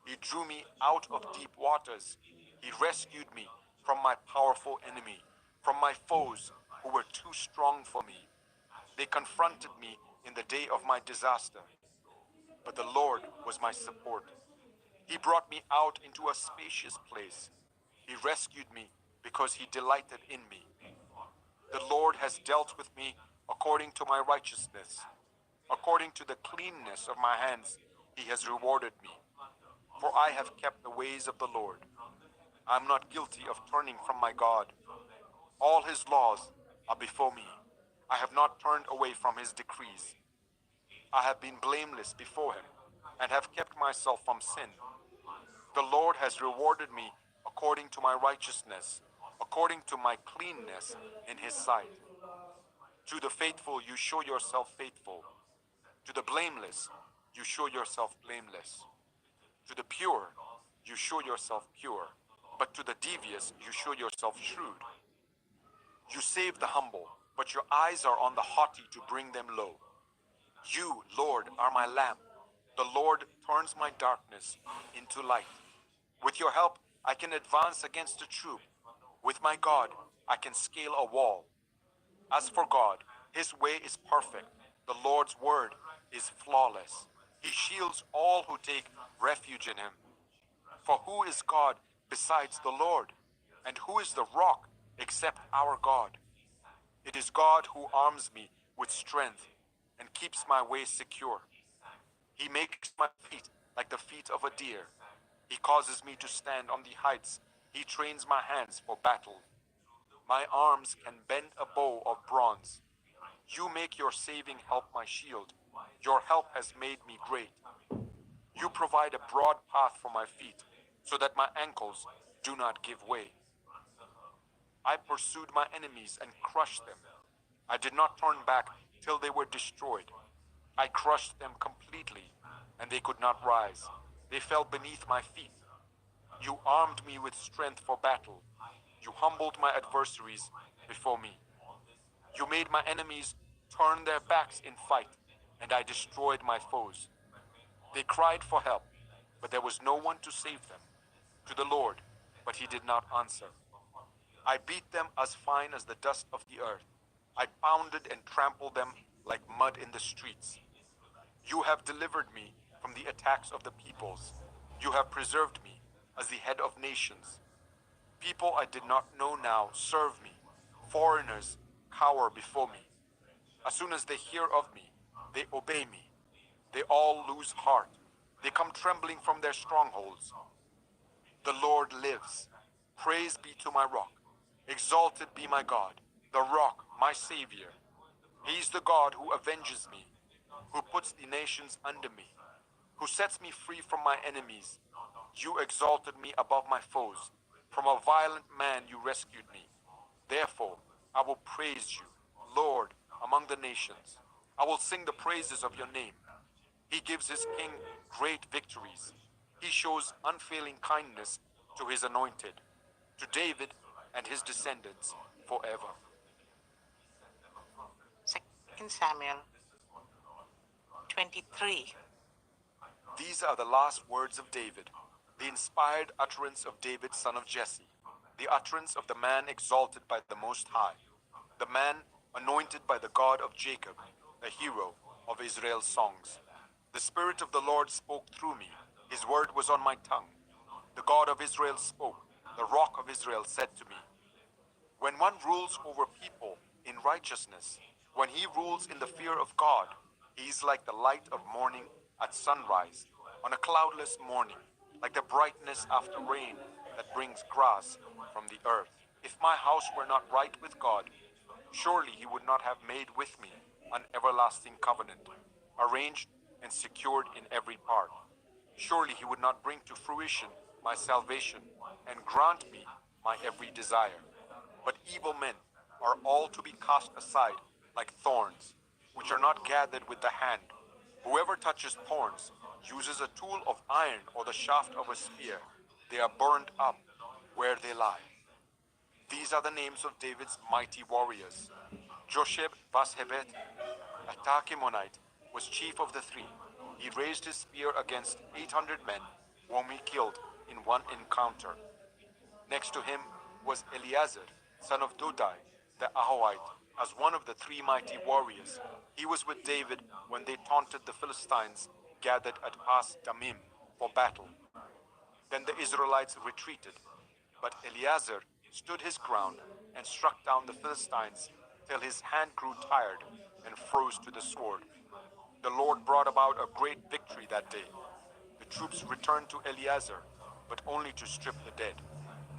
He drew me out of deep waters. He rescued me from my powerful enemy, from my foes who were too strong for me. They confronted me in the day of my disaster, but the Lord was my support. He brought me out into a spacious place. He rescued me because he delighted in me. The Lord has dealt with me according to my righteousness. According to the cleanness of my hands, he has rewarded me. For I have kept the ways of the Lord. I am not guilty of turning from my God. All his laws are before me. I have not turned away from his decrees. I have been blameless before him and have kept myself from sin. The Lord has rewarded me according to my righteousness, according to my cleanness in his sight. To the faithful you show yourself faithful. To the blameless you show yourself blameless. To the pure you show yourself pure. But to the devious you show yourself shrewd. You save the humble, but your eyes are on the haughty to bring them low. You, Lord, are my lamp. The Lord turns my darkness into light. With your help, I can advance against a troop. With my God, I can scale a wall. As for God, his way is perfect. The Lord's word is flawless. He shields all who take refuge in him. For who is God besides the Lord? And who is the rock except our God? It is God who arms me with strength and keeps my way secure. He makes my feet like the feet of a deer. He causes me to stand on the heights. He trains my hands for battle. My arms can bend a bow of bronze. You make your saving help my shield. Your help has made me great. You provide a broad path for my feet, so that my ankles do not give way. I pursued my enemies and crushed them. I did not turn back till they were destroyed. I crushed them completely, and they could not rise. They fell beneath my feet. You armed me with strength for battle. You humbled my adversaries before me. You made my enemies turn their backs in fight, and I destroyed my foes. They cried for help, but there was no one to save them. To the Lord, but he did not answer. I beat them as fine as the dust of the earth. I pounded and trampled them like mud in the streets. You have delivered me from the attacks of the peoples. You have preserved me as the head of nations. People I did not know now serve me. Foreigners cower before me. As soon as they hear of me, they obey me. They all lose heart. They come trembling from their strongholds. The Lord lives. Praise be to my rock. Exalted be my God, the rock, my Savior. He is the God who avenges me, who puts the nations under me, who sets me free from my enemies. You exalted me above my foes. From a violent man you rescued me. Therefore, I will praise you, Lord, among the nations. I will sing the praises of your name. He gives his king great victories. He shows unfailing kindness to his anointed, to David and his descendants forever. 2 Samuel 23. These are the last words of David, the inspired utterance of David, son of Jesse, the utterance of the man exalted by the Most High, the man anointed by the God of Jacob, the hero of Israel's songs. The Spirit of the Lord spoke through me. His word was on my tongue. The God of Israel spoke. The rock of Israel said to me, when one rules over people in righteousness, when he rules in the fear of God, he is like the light of morning at sunrise, on a cloudless morning, like the brightness after rain that brings grass from the earth. If my house were not right with God, surely he would not have made with me an everlasting covenant, arranged and secured in every part. Surely he would not bring to fruition my salvation and grant me my every desire. But evil men are all to be cast aside like thorns, which are not gathered with the hand. Whoever touches thorns uses a tool of iron or the shaft of a spear. They are burned up where they lie. These are the names of David's mighty warriors. Josheb-Basshebeth, a Tachemonite, was chief of the three. He raised his spear against 800 men, whom he killed in one encounter. Next to him was Eleazar, son of Dodai, the Ahohite, as one of the three mighty warriors. He was with David when they taunted the Philistines gathered at Pas Damim for battle. Then the Israelites retreated, but Eleazar stood his ground and struck down the Philistines till his hand grew tired and froze to the sword. The Lord brought about a great victory that day. The troops returned to Eleazar, but only to strip the dead.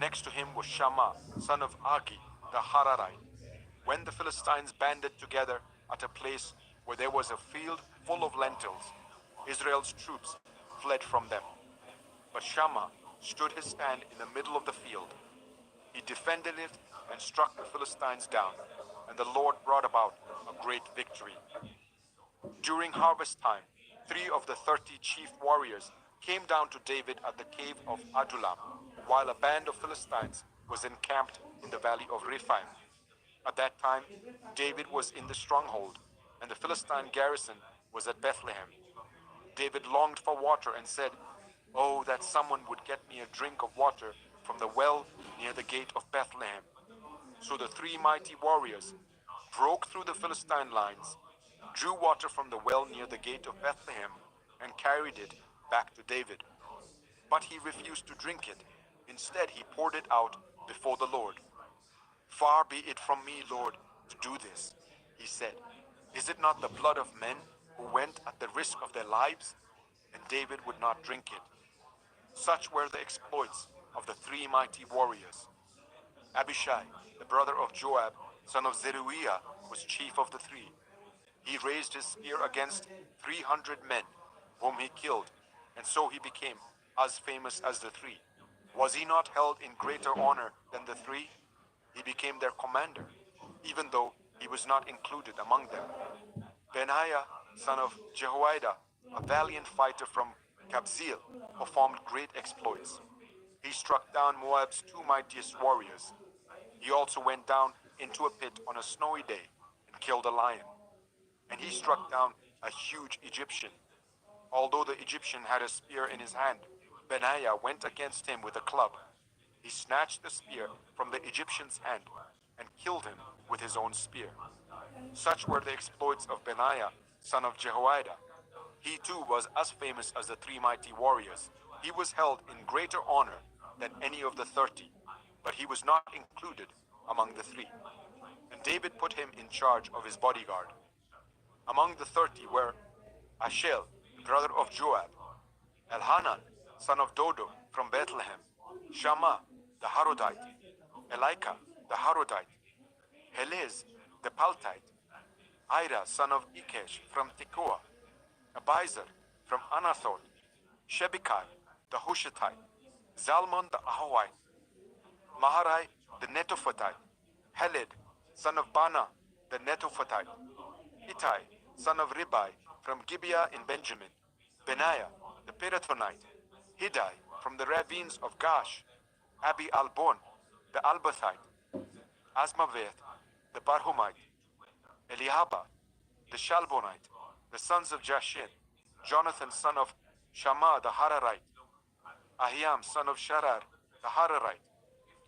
Next to him was Shammah, son of Agi, the Hararite. When the Philistines banded together at a place where there was a field full of lentils, Israel's troops fled from them. But Shammah stood his stand in the middle of the field. He defended it and struck the Philistines down, and the Lord brought about a great victory. During harvest time, 3 of the 30 chief warriors came down to David at the cave of Adullam, while a band of Philistines was encamped in the valley of Rephaim. At that time, David was in the stronghold, and the Philistine garrison was at Bethlehem. David longed for water and said, "Oh, that someone would get me a drink of water from the well near the gate of Bethlehem." So the 3 mighty warriors broke through the Philistine lines, drew water from the well near the gate of Bethlehem, and carried it back to David. But he refused to drink it. Instead, he poured it out before the Lord. "Far be it from me, Lord, to do this," he said. "Is it not the blood of men who went at the risk of their lives?" And David would not drink it. Such were the exploits of the 3 mighty warriors. Abishai, the brother of Joab, son of Zeruiah, was chief of the 3. He raised his spear against 300 men, whom he killed, and so he became as famous as the 3. Was he not held in greater honor than the 3? He became their commander, even though he was not included among them. Benaiah, son of Jehoiada, a valiant fighter from Kabzeel, performed great exploits. He struck down Moab's 2 mightiest warriors. He also went down into a pit on a snowy day and killed a lion. And he struck down a huge Egyptian. Although the Egyptian had a spear in his hand, Benaiah went against him with a club. He snatched the spear from the Egyptian's hand and killed him with his own spear. Such were the exploits of Benaiah, son of Jehoiada. He too was as famous as the three mighty warriors. He was held in greater honor than any of the 30, but he was not included among the three. And David put him in charge of his bodyguard. Among the 30 were Ashel, brother of Joab, Elhanan, son of Dodo from Bethlehem, Shammah, the Harodite, Elika, the Harodite, Helez, the Paltite, Ira, son of Ikesh from Tekoa, Abiezer from Anathoth, Shebekai, the Hushathite, Zalmon the Ahawite, Maharai the Netophathite, Heled, son of Bana, the Netophathite, Ittai, son of Ribai, from Gibeah in Benjamin, Benaiah, the Pirathonite, Hiddai, from the ravines of Gash, Abi Albon, the Albathite, Asmaveth, the Barhumite, Eliahaba, the Shalbonite, the sons of Jashin, Jonathan, son of Shammah, the Hararite, Ahiam, son of Sharar, the Hararite,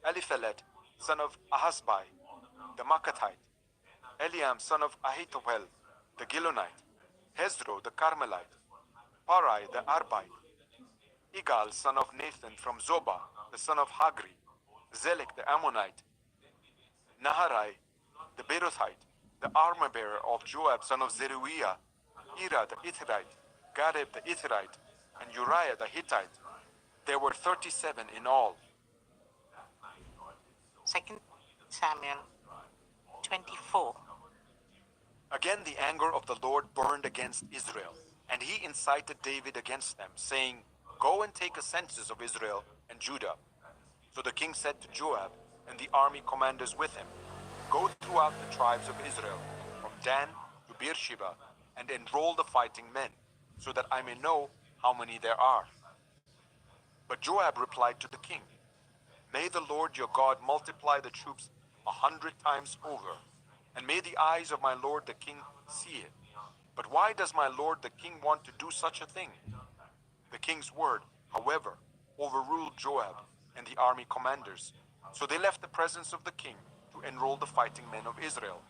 Eliphelet, son of Ahasbai, the Makathite, Eliam, son of Ahithophel, the Gilonite, Hezro, the Carmelite, Parai, the Arbite, Igal, son of Nathan from Zobah, the son of Hagri, Zelek, the Ammonite, Naharai, the Berothite, the armor-bearer of Joab, son of Zeruiah, Ira, the Ithirite, Gareb, the Ithirite, and Uriah, the Hittite. There were 37 in all. 2 Samuel 24. Again the anger of the Lord burned against Israel, and he incited David against them, saying, Go and take a census of Israel and Judah. So the king said to Joab and the army commanders with him, Go throughout the tribes of Israel, from Dan to Beersheba, and enroll the fighting men, so that I may know how many there are. But Joab replied to the king, May the Lord your God multiply the troops 100 times over, and may the eyes of my lord the king see it. But why does my lord the king want to do such a thing? The king's word, however, overruled Joab and the army commanders, so they left the presence of the king to enroll the fighting men of Israel.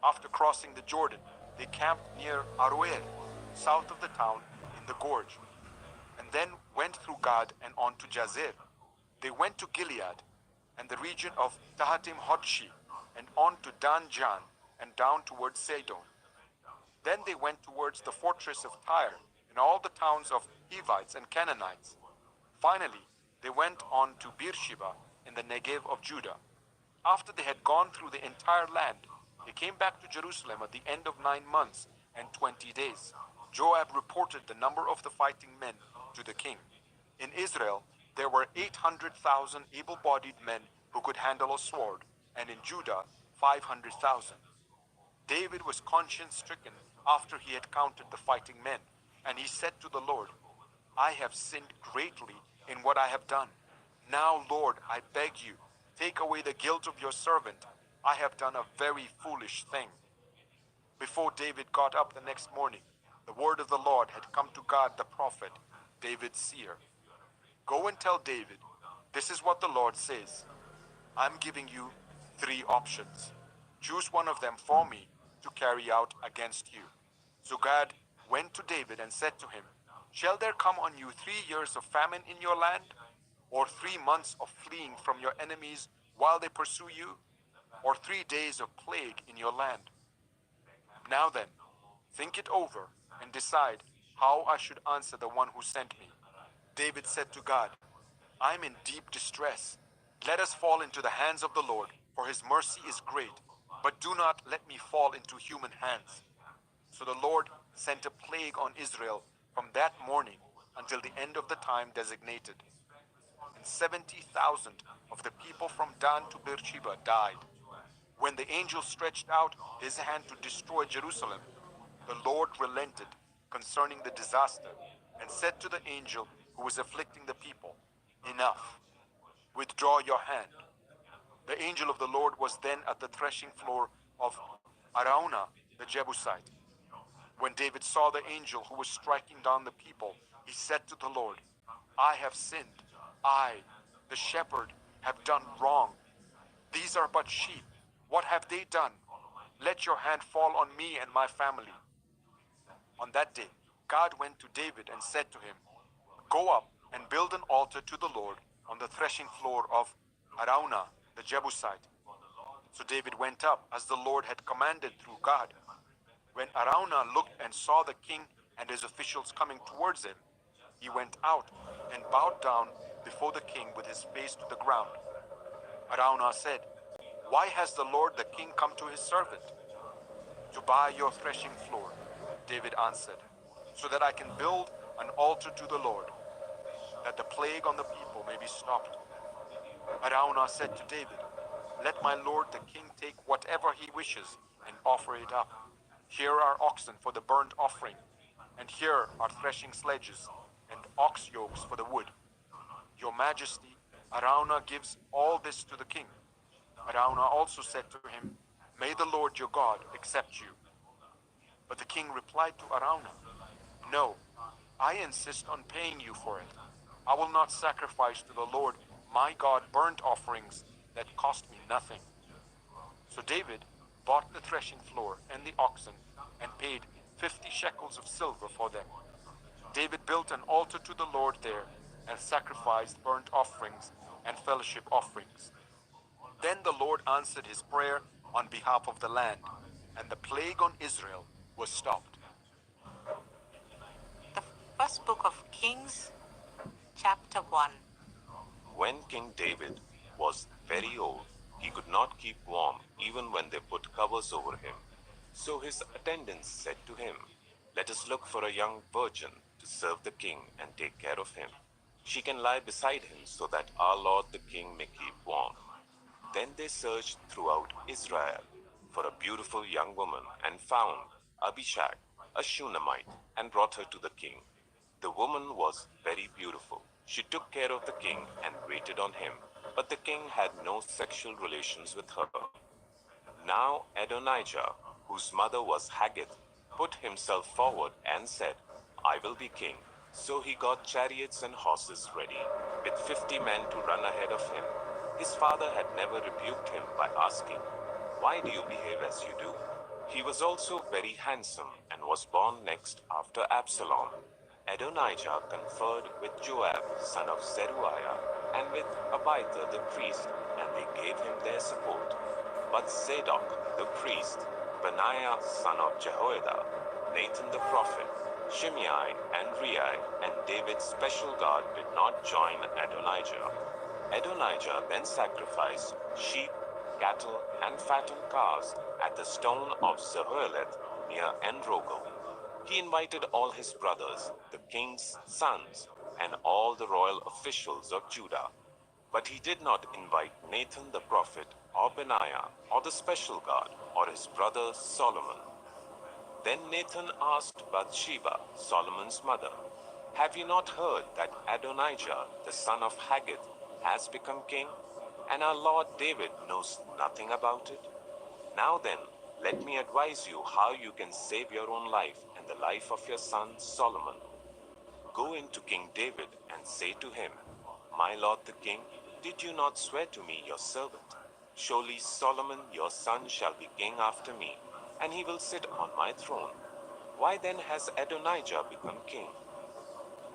After crossing the Jordan, they camped near Aroer, south of the town in the gorge, and then went through Gad and on to Jazer. They went to Gilead and the region of Tahatim Hodshi, and on to Dan Jan and down towards Sidon. Then they went towards the fortress of Tyre and all the towns of Hivites and Canaanites. Finally, they went on to Beersheba in the Negev of Judah. After they had gone through the entire land, they came back to Jerusalem at the end of 9 months and 20 days. Joab reported the number of the fighting men to the king. In Israel, there were 800,000 able-bodied men who could handle a sword, and in Judah, 500,000. David was conscience-stricken after he had counted the fighting men, and he said to the Lord, I have sinned greatly in what I have done. Now, Lord, I beg you, take away the guilt of your servant. I have done a very foolish thing. Before David got up the next morning, the word of the Lord had come to Gad the prophet, David's seer. Go and tell David, this is what the Lord says. I'm giving you 3 options. Choose one of them for me to carry out against you. So Gad went to David and said to him, Shall there come on you 3 years of famine in your land? Or 3 months of fleeing from your enemies while they pursue you? Or 3 days of plague in your land? Now then, think it over and decide how I should answer the one who sent me. David said to God, I am in deep distress. Let us fall into the hands of the Lord, for his mercy is great, but do not let me fall into human hands. So the Lord sent a plague on Israel from that morning until the end of the time designated. And 70,000 of the people from Dan to Beersheba died. When the angel stretched out his hand to destroy Jerusalem, the Lord relented concerning the disaster and said to the angel who was afflicting the people, Enough, withdraw your hand. The angel of the Lord was then at the threshing floor of Araunah the Jebusite. When David saw the angel who was striking down the people, he said to the Lord, I have sinned. I, the shepherd, have done wrong. These are but sheep. What have they done? Let your hand fall on me and my family. On that day, God went to David and said to him, "Go up and build an altar to the Lord on the threshing floor of Araunah the Jebusite." So David went up as the Lord had commanded through God. When Araunah looked and saw the king and his officials coming towards him, he went out and bowed down before the king with his face to the ground. Araunah said, "Why has the Lord the king come to his servant?" "To buy your threshing floor," David answered, "so that I can build an altar to the Lord, that the plague on the people may be stopped." Araunah said to David, "Let my lord the king take whatever he wishes and offer it up. Here are oxen for the burnt offering, and here are threshing sledges and ox yokes for the wood. Your majesty, Araunah gives all this to the king." Araunah also said to him, "May the Lord your God accept you." But the king replied to Araunah, "No, I insist on paying you for it. I will not sacrifice to the Lord my God burnt offerings that cost me nothing." So David bought the threshing floor and the oxen and paid 50 shekels of silver for them. David built an altar to the Lord there and sacrificed burnt offerings and fellowship offerings. Then the Lord answered his prayer on behalf of the land, and the plague on Israel was stopped. The first book of Kings, chapter 1. When King David was very old, he could not keep warm even when they put covers over him. So his attendants said to him, "Let us look for a young virgin to serve the king and take care of him. She can lie beside him so that our lord the king may keep warm." Then they searched throughout Israel for a beautiful young woman and found Abishag, a Shunammite, and brought her to the king. The woman was very beautiful. She took care of the king and waited on him, but the king had no sexual relations with her. Now Adonijah, whose mother was Haggith, put himself forward and said, "I will be king." So he got chariots and horses ready, with 50 men to run ahead of him. His father had never rebuked him by asking, "Why do you behave as you do?" He was also very handsome and was born next after Absalom. Adonijah conferred with Joab, son of Zeruiah, and with Abiathar the priest, and they gave him their support. But Zadok the priest, Benaiah son of Jehoiada, Nathan the prophet, Shimei and Rei, and David's special guard did not join Adonijah. Adonijah then sacrificed sheep, cattle, and fattened calves at the stone of Zehoeleth near En-rogel. He invited all his brothers, the king's sons, and all the royal officials of Judah. But he did not invite Nathan the prophet, or Benaiah, or the special guard, or his brother Solomon. Then Nathan asked Bathsheba, Solomon's mother, "Have you not heard that Adonijah, the son of Haggith, has become king, and our Lord David knows nothing about it? Now then, let me advise you how you can save your own life and the life of your son Solomon. Go in to King David and say to him, 'My lord the king, did you not swear to me, your servant? Surely Solomon your son shall be king after me, and he will sit on my throne. Why then has Adonijah become king?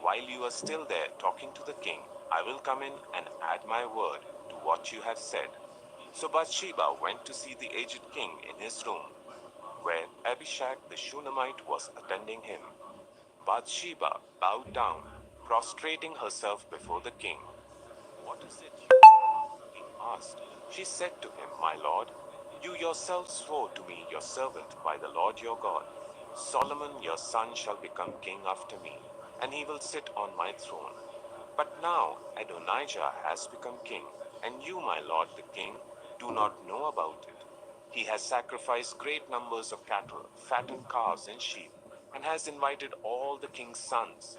While you are still there talking to the king, I will come in and add my word to what you have said.'" So Bathsheba went to see the aged king in his room, where Abishag the Shunammite was attending him. Bathsheba bowed down, prostrating herself before the king. "What is it you want?" the king asked. She said to him, "My lord, you yourself swore to me, your servant, by the Lord your God, 'Solomon your son shall become king after me, and he will sit on my throne.' But now Adonijah has become king, and you, my lord the king, do not know about it. He has sacrificed great numbers of cattle, fattened calves and sheep, and has invited all the king's sons,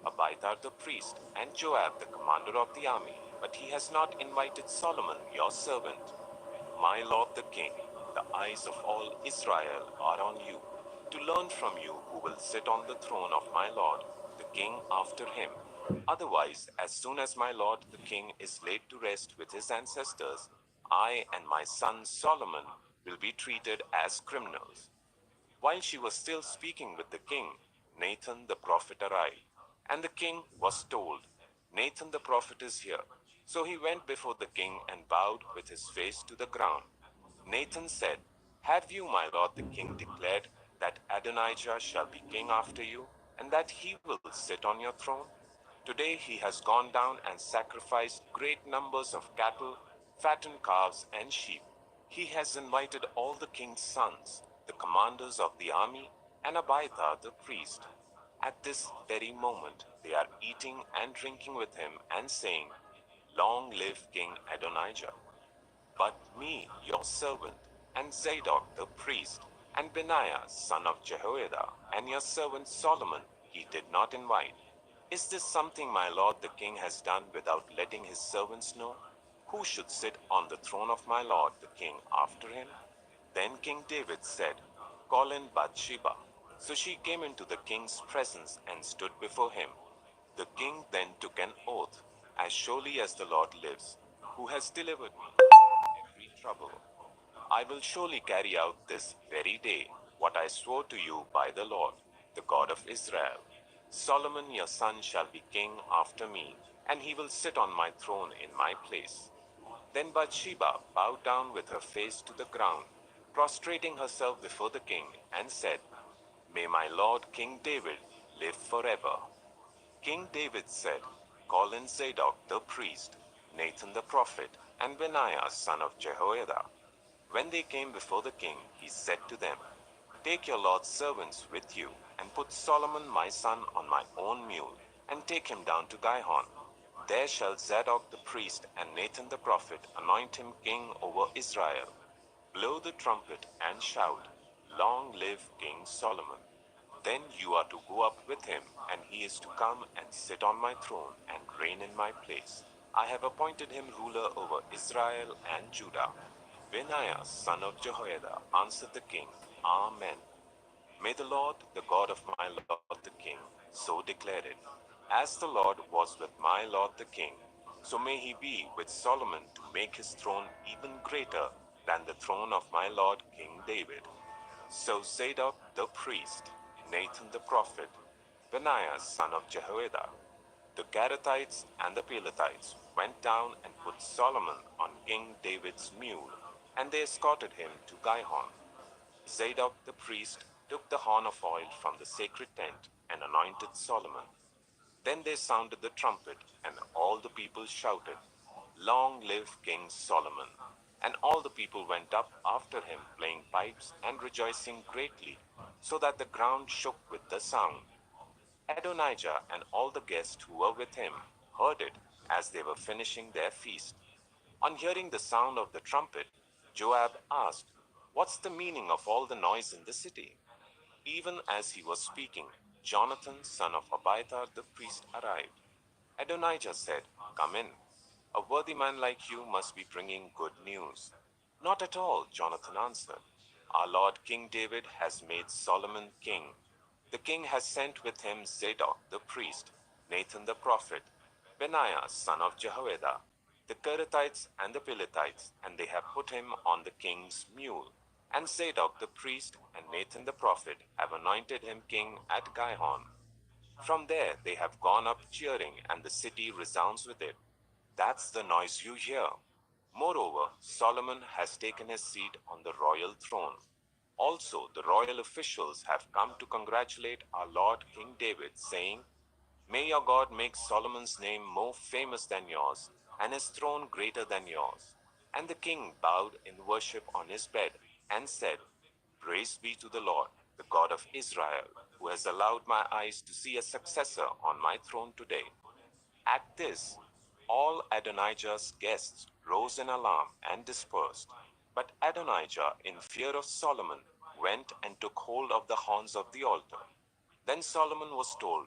Abiathar the priest, and Joab the commander of the army, but he has not invited Solomon your servant. My lord the king, the eyes of all Israel are on you, to learn from you who will sit on the throne of my lord, the king after him. Otherwise, as soon as my lord the king is laid to rest with his ancestors, I and my son Solomon will be treated as criminals." While she was still speaking with the king, Nathan the prophet arrived. And the king was told, Nathan the prophet is here. So he went before the king and bowed with his face to the ground. Nathan said, Have you, my lord the king, declared that Adonijah shall be king after you, and that he will sit on your throne? Today he has gone down and sacrificed great numbers of cattle, fattened calves, and sheep. He has invited all the king's sons, the commanders of the army, and Abiathar the priest. At this very moment they are eating and drinking with him and saying, Long live King Adonijah. But me, your servant, and Zadok the priest, and Benaiah son of Jehoiada, and your servant Solomon, he did not invite. Is this something my lord the king has done without letting his servants know? Who should sit on the throne of my lord the king after him? Then King David said, Call in Bathsheba. So she came into the king's presence and stood before him. The king then took an oath, As surely as the Lord lives, who has delivered me from every trouble, I will surely carry out this very day what I swore to you by the Lord, the God of Israel. Solomon your son shall be king after me, and he will sit on my throne in my place. Then Bathsheba bowed down with her face to the ground, prostrating herself before the king, and said, May my lord King David live forever. King David said, Call in Zadok the priest, Nathan the prophet, and Benaiah son of Jehoiada. When they came before the king, he said to them, Take your lord's servants with you, and put Solomon my son on my own mule, and take him down to Gihon. There shall Zadok the priest and Nathan the prophet anoint him king over Israel. Blow the trumpet and shout, Long live King Solomon. Then you are to go up with him, and he is to come and sit on my throne and reign in my place. I have appointed him ruler over Israel and Judah. Benaiah, son of Jehoiada, answered the king, Amen. May the Lord, the God of my lord the king, so declare it. As the Lord was with my lord the king, so may he be with Solomon to make his throne even greater than the throne of my lord King David. So Zadok the priest, Nathan the prophet, Benaiah son of Jehoiada, the Garathites and the Pelethites went down and put Solomon on King David's mule, and they escorted him to Gihon. Zadok the priest took the horn of oil from the sacred tent and anointed Solomon. Then they sounded the trumpet, and all the people shouted, Long live King Solomon! And all the people went up after him, playing pipes and rejoicing greatly, so that the ground shook with the sound. Adonijah and all the guests who were with him heard it as they were finishing their feast. On hearing the sound of the trumpet, Joab asked, What's the meaning of all the noise in the city? Even as he was speaking, Jonathan, son of Abiathar the priest, arrived. Adonijah said, Come in. A worthy man like you must be bringing good news. Not at all, Jonathan answered. Our Lord King David has made Solomon king. The king has sent with him Zadok the priest, Nathan the prophet, Benaiah son of Jehoiada, the Kerethites and the Pelethites, and they have put him on the king's mule. And Zadok the priest and Nathan the prophet have anointed him king at Gihon. From there they have gone up cheering, and the city resounds with it. That's the noise you hear. Moreover, Solomon has taken his seat on the royal throne. Also, the royal officials have come to congratulate our Lord King David, saying, May your God make Solomon's name more famous than yours, and his throne greater than yours. And the king bowed in worship on his bed, and said, Praise be to the Lord, the God of Israel, who has allowed my eyes to see a successor on my throne today. At this, all Adonijah's guests rose in alarm and dispersed. But Adonijah, in fear of Solomon, went and took hold of the horns of the altar. Then Solomon was told,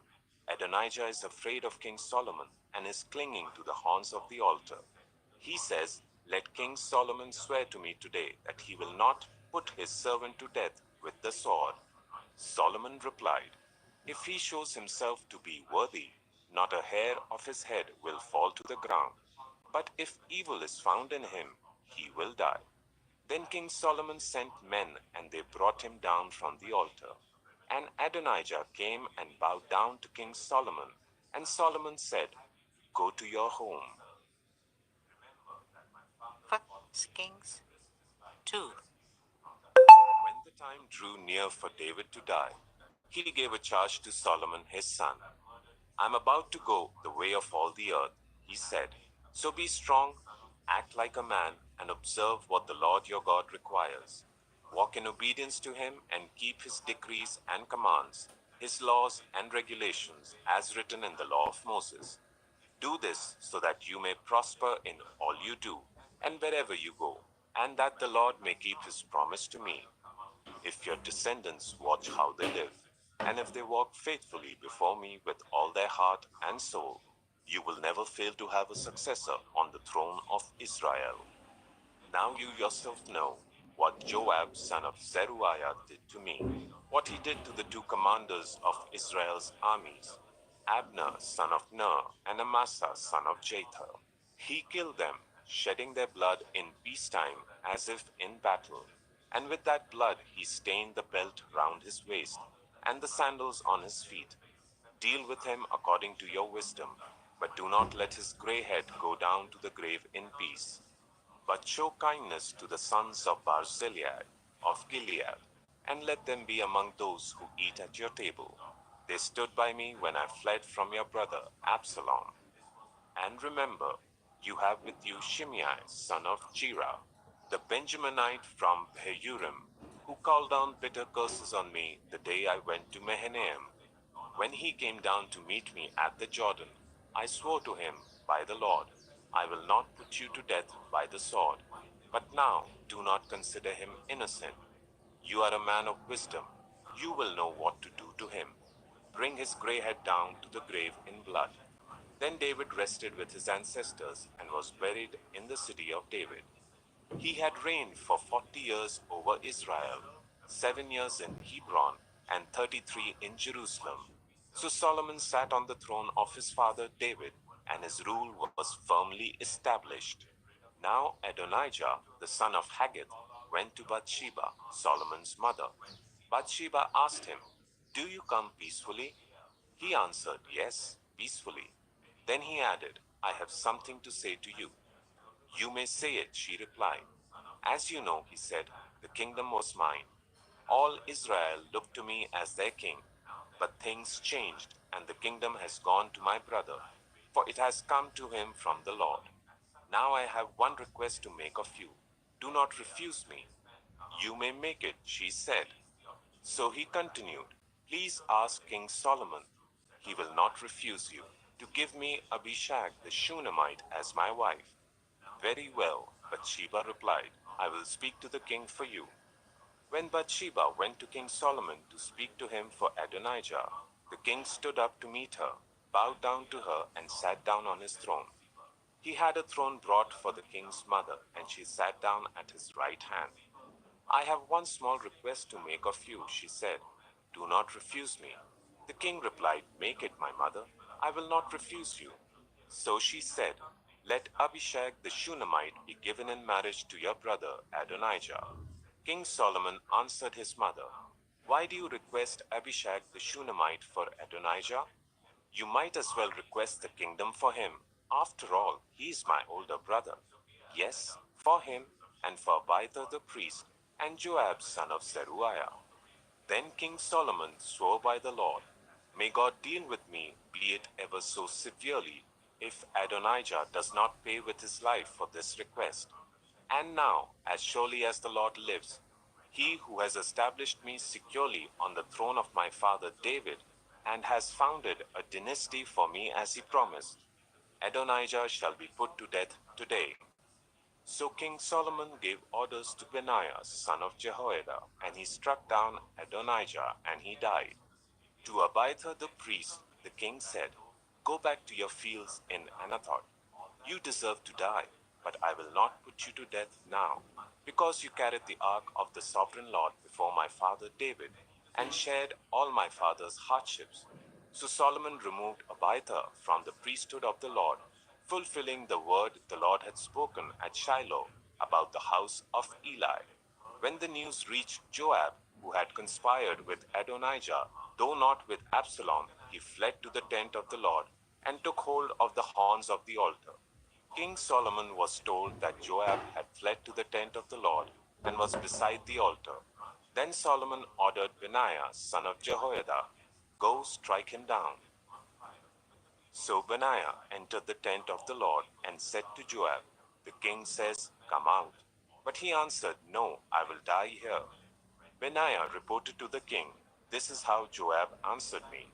Adonijah is afraid of King Solomon and is clinging to the horns of the altar. He says, Let King Solomon swear to me today that he will not put his servant to death with the sword. Solomon replied, If he shows himself to be worthy, not a hair of his head will fall to the ground. But if evil is found in him, he will die. Then King Solomon sent men, and they brought him down from the altar. And Adonijah came and bowed down to King Solomon. And Solomon said, Go to your home. 1 Kings 2. When the time drew near for David to die, he gave a charge to Solomon his son. I am about to go the way of all the earth, he said. So be strong, act like a man, and observe what the Lord your God requires. Walk in obedience to him and keep his decrees and commands, his laws and regulations as written in the law of Moses. Do this so that you may prosper in all you do and wherever you go, and that the Lord may keep his promise to me. If your descendants watch how they live, and if they walk faithfully before me with all their heart and soul, you will never fail to have a successor on the throne of Israel. Now you yourself know what Joab son of Zeruiah did to me, what he did to the two commanders of Israel's armies, Abner son of Ner and Amasa son of Jether. He killed them, shedding their blood in peacetime as if in battle. And with that blood he stained the belt round his waist and the sandals on his feet. Deal with him according to your wisdom, but do not let his grey head go down to the grave in peace. But show kindness to the sons of Barzillai of Gilead, and let them be among those who eat at your table. They stood by me when I fled from your brother Absalom. And remember, you have with you Shimei, son of Gera, the Benjaminite from Behurim, who called down bitter curses on me the day I went to Mahanaim. When he came down to meet me at the Jordan, I swore to him by the Lord, I will not put you to death by the sword. But now do not consider him innocent. You are a man of wisdom. You will know what to do to him. Bring his grey head down to the grave in blood. Then David rested with his ancestors and was buried in the city of David. He had reigned for 40 years over Israel, 7 years in Hebron, and 33 in Jerusalem. So Solomon sat on the throne of his father David, and his rule was firmly established. Now Adonijah, the son of Haggith, went to Bathsheba, Solomon's mother. Bathsheba asked him, Do you come peacefully? He answered, Yes, peacefully. Then he added, I have something to say to you. You may say it, she replied. As you know, he said, the kingdom was mine. All Israel looked to me as their king. But things changed, and the kingdom has gone to my brother, for it has come to him from the Lord. Now I have one request to make of you. Do not refuse me. You may make it, she said. So he continued, Please ask King Solomon. He will not refuse you, to give me Abishag the Shunammite as my wife. Very well, Bathsheba replied, I will speak to the king for you. When Bathsheba went to King Solomon to speak to him for Adonijah, the king stood up to meet her, bowed down to her, and sat down on his throne. He had a throne brought for the king's mother, and she sat down at his right hand. I have one small request to make of you, she said. Do not refuse me. The king replied, Make it, my mother. I will not refuse you. So she said, Let Abishag the Shunammite be given in marriage to your brother Adonijah. King Solomon answered his mother, Why do you request Abishag the Shunammite for Adonijah? You might as well request the kingdom for him. After all, he is my older brother. Yes, for him, and for Abithar the priest, and Joab son of Zeruiah. Then King Solomon swore by the Lord, May God deal with me, be it ever so severely, if Adonijah does not pay with his life for this request. And now, as surely as the Lord lives, he who has established me securely on the throne of my father David, and has founded a dynasty for me as he promised, Adonijah shall be put to death today. So King Solomon gave orders to Benaiah, son of Jehoiada, and he struck down Adonijah, and he died. To Abithar the priest, the king said, Go back to your fields in Anathoth. You deserve to die, but I will not put you to death now, because you carried the ark of the sovereign Lord before my father David, and shared all my father's hardships. So Solomon removed Abithar from the priesthood of the Lord, fulfilling the word the Lord had spoken at Shiloh about the house of Eli. When the news reached Joab, who had conspired with Adonijah, though not with Absalom, he fled to the tent of the Lord and took hold of the horns of the altar. King Solomon was told that Joab had fled to the tent of the Lord and was beside the altar. Then Solomon ordered Benaiah, son of Jehoiada, go strike him down. So Benaiah entered the tent of the Lord and said to Joab, the king says, come out. But he answered, no, I will die here. Benaiah reported to the king, this is how Joab answered me.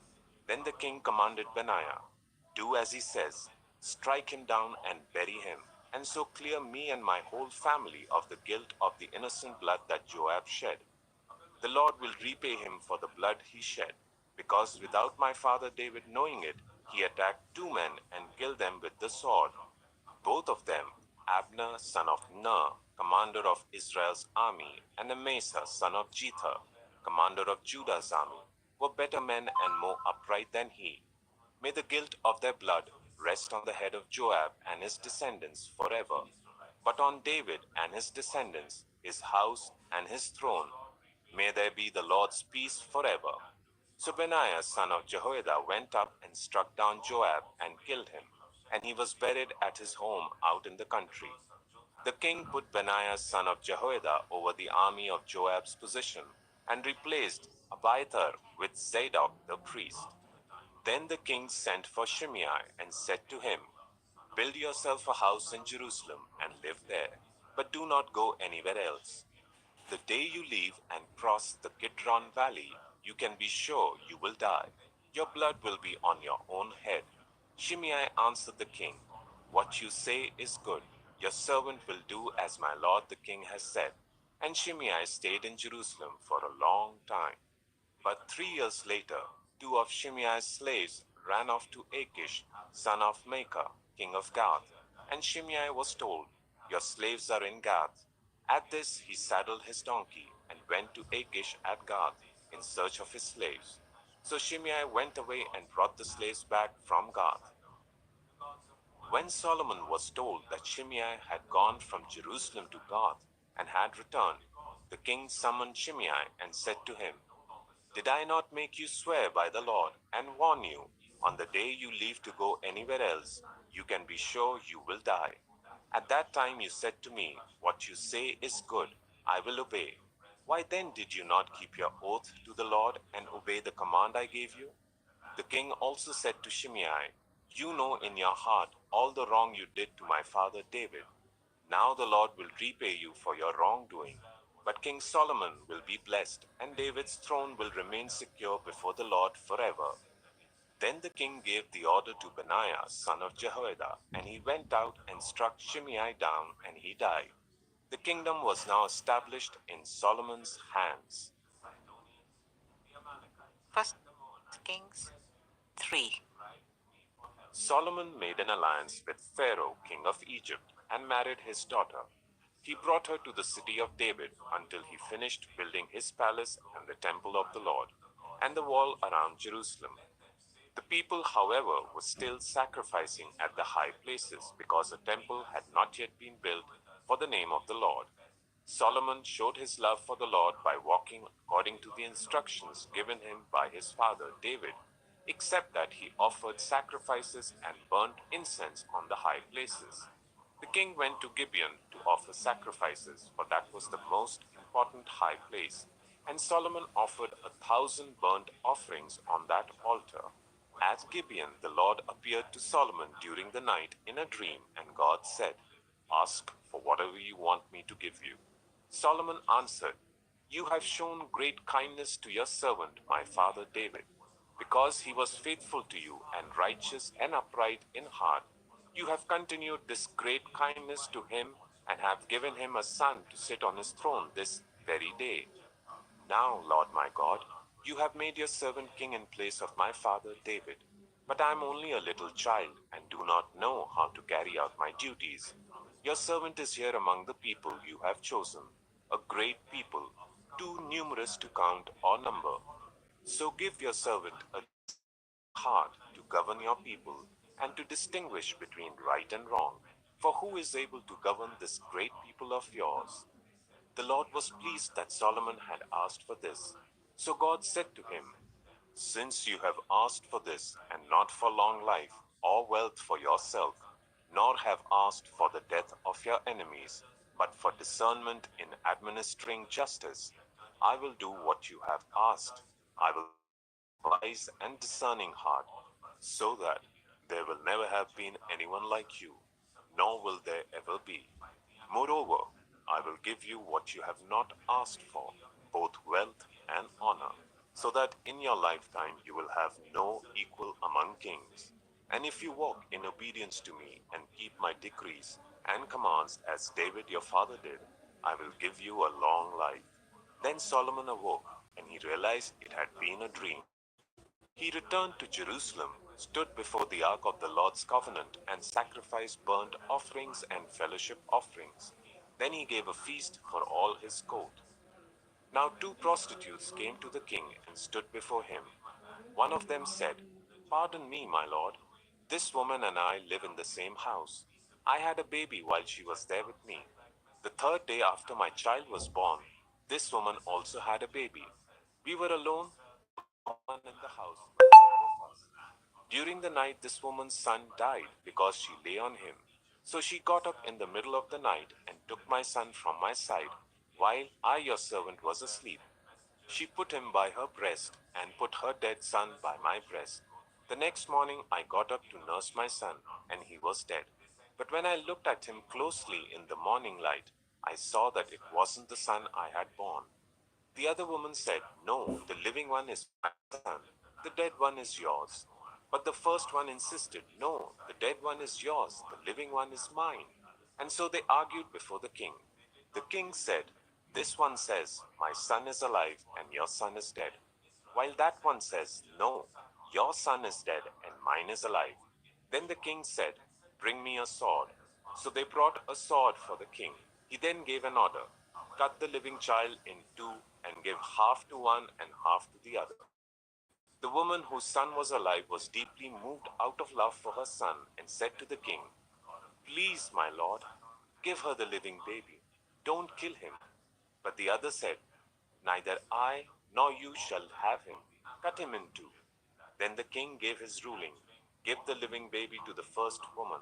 Then the king commanded Benaiah, do as he says, strike him down and bury him, and so clear me and my whole family of the guilt of the innocent blood that Joab shed. The Lord will repay him for the blood he shed, because without my father David knowing it, he attacked 2 men and killed them with the sword. Both of them, Abner son of Ner, commander of Israel's army, and Amasa son of Jether, commander of Judah's army, were better men and more upright than he. May the guilt of their blood rest on the head of Joab and his descendants forever, but on David and his descendants, his house and his throne. May there be the Lord's peace forever. So Benaiah son of Jehoiada went up and struck down Joab and killed him, and he was buried at his home out in the country. The king put Benaiah son of Jehoiada over the army of Joab's position, and replaced Abiathar with Zadok the priest. Then the king sent for Shimei and said to him, build yourself a house in Jerusalem and live there, but do not go anywhere else. The day you leave and cross the Kidron Valley, you can be sure you will die. Your blood will be on your own head. Shimei answered the king, what you say is good. Your servant will do as my lord the king has said. And Shimei stayed in Jerusalem for a long time. But 3 years later, 2 of Shimei's slaves ran off to Achish, son of Maacah, king of Gath. And Shimei was told, your slaves are in Gath. At this he saddled his donkey and went to Achish at Gath in search of his slaves. So Shimei went away and brought the slaves back from Gath. When Solomon was told that Shimei had gone from Jerusalem to Gath and had returned, the king summoned Shimei and said to him, did I not make you swear by the Lord and warn you, on the day you leave to go anywhere else, you can be sure you will die? At that time you said to me, what you say is good, I will obey. Why then did you not keep your oath to the Lord and obey the command I gave you? The king also said to Shimei, you know in your heart all the wrong you did to my father David. Now the Lord will repay you for your wrongdoing. But King Solomon will be blessed, and David's throne will remain secure before the Lord forever. Then the king gave the order to Benaiah, son of Jehoiada, and he went out and struck Shimei down, and he died. The kingdom was now established in Solomon's hands. First Kings 3. Solomon made an alliance with Pharaoh, king of Egypt, and married his daughter. He brought her to the city of David until he finished building his palace and the temple of the Lord, and the wall around Jerusalem. The people, however, were still sacrificing at the high places because a temple had not yet been built for the name of the Lord. Solomon showed his love for the Lord by walking according to the instructions given him by his father David, except that he offered sacrifices and burnt incense on the high places. The king went to Gibeon to offer sacrifices, for that was the most important high place, and Solomon offered 1,000 burnt offerings on that altar. At Gibeon, the Lord appeared to Solomon during the night in a dream, and God said, ask for whatever you want me to give you. Solomon answered, you have shown great kindness to your servant, my father David. Because he was faithful to you and righteous and upright in heart, you have continued this great kindness to him and have given him a son to sit on his throne this very day. Now, Lord my God, you have made your servant king in place of my father David. But I am only a little child and do not know how to carry out my duties. Your servant is here among the people you have chosen, a great people, too numerous to count or number. So give your servant a heart to govern your people and to distinguish between right and wrong. For who is able to govern this great people of yours? The Lord was pleased that Solomon had asked for this. So God said to him, "Since you have asked for this, and not for long life or wealth for yourself, nor have asked for the death of your enemies, but for discernment in administering justice, I will do what you have asked. I will wise and discerning heart, so that there will never have been anyone like you, nor will there ever be. Moreover, I will give you what you have not asked for, both wealth and honor, so that in your lifetime you will have no equal among kings. And if you walk in obedience to me and keep my decrees and commands as David your father did, I will give you a long life." Then Solomon awoke, and he realized it had been a dream. He returned to Jerusalem, stood before the ark of the Lord's covenant, and sacrificed burnt offerings and fellowship offerings. Then he gave a feast for all his court. Now 2 prostitutes came to the king and stood before him. One of them said, "Pardon me, my lord. This woman and I live in the same house. I had a baby while she was there with me. The third day after my child was born, this woman also had a baby. We were alone, no one in the house but the two of us. During the night, this woman's son died because she lay on him. So she got up in the middle of the night and took my son from my side, while I, your servant, was asleep. She put him by her breast and put her dead son by my breast. The next morning I got up to nurse my son, and he was dead. But when I looked at him closely in the morning light, I saw that it wasn't the son I had born. The other woman said, 'No, the living one is my son, the dead one is yours.' But the first one insisted, 'No, the dead one is yours, the living one is mine.' And so they argued before the king. The king said, 'This one says, my son is alive and your son is dead, while that one says, no, your son is dead and mine is alive.' Then the king said, 'Bring me a sword.' So they brought a sword for the king. He then gave an order, 'Cut the living child in two and give half to one and half to the other.' The woman whose son was alive was deeply moved out of love for her son and said to the king, 'Please, my lord, give her the living baby. Don't kill him.' But the other said, 'Neither I nor you shall have him. Cut him in two.' Then the king gave his ruling, 'Give the living baby to the first woman.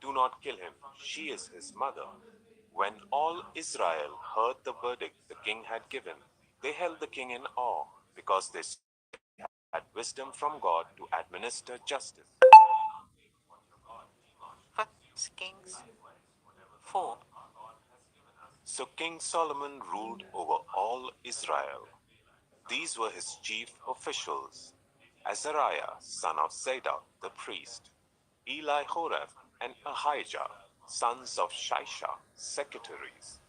Do not kill him. She is his mother.' When all Israel heard the verdict the king had given, they held the king in awe, because they had wisdom from God to administer justice. First Kings 4. So King Solomon ruled over all Israel. These were his chief officials: Azariah, son of Zadok the priest; Elihoreph and Ahijah, sons of Shisha, secretaries;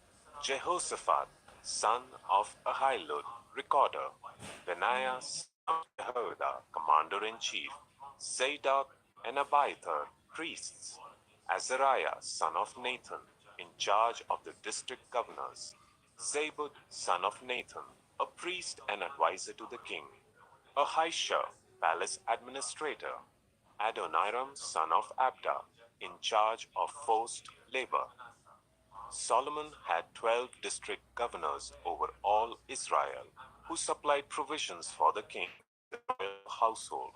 Jehoshaphat, son of Ahilud, recorder; Benaiah, son of Jehoiada, commander-in-chief; Zadok and Abiathar, priests; Azariah, son of Nathan, in charge of the district governors; Zabud, son of Nathan, a priest and advisor to the king; Ahisha, palace administrator; Adoniram, son of Abda, in charge of forced labor. Solomon had 12 district governors over all Israel, who supplied provisions for the king and the royal household.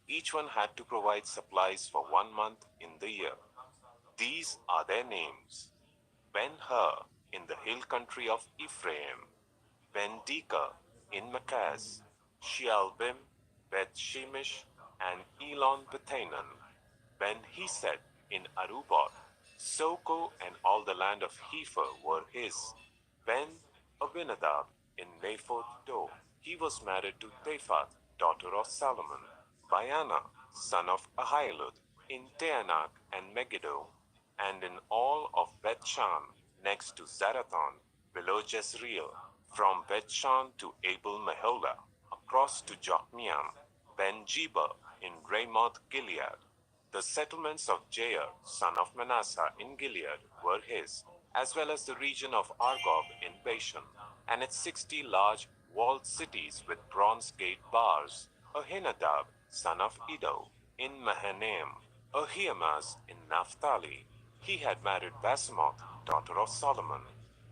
Each one had to provide supplies for 1 month in the year. These are their names: Ben-Hur in the hill country of Ephraim, Ben-Deker in Makaz, Shealbim, Beth-Shemesh, and Elon-Bethanan; Ben-Hesed in Arubot, Soko and all the land of Hepher were his; Ben-Abinadab in Naphoth-Do. He was married to Taphath, daughter of Solomon; Baana, son of Ahilud, in Teanak and Megiddo, and in all of Bethshan, next to Zarathon, below Jezreel, from Bethshan to Abel Meholah, across to Jokmeam; Ben-Jeber in Ramoth Gilead. The settlements of Jair, son of Manasseh, in Gilead were his, as well as the region of Argob in Bashan, and its 60 large walled cities with bronze gate bars; Ahinadab, son of Iddo, in Mahanaim; Ahimaaz in Naphtali. He had married Basemoth, daughter of Solomon;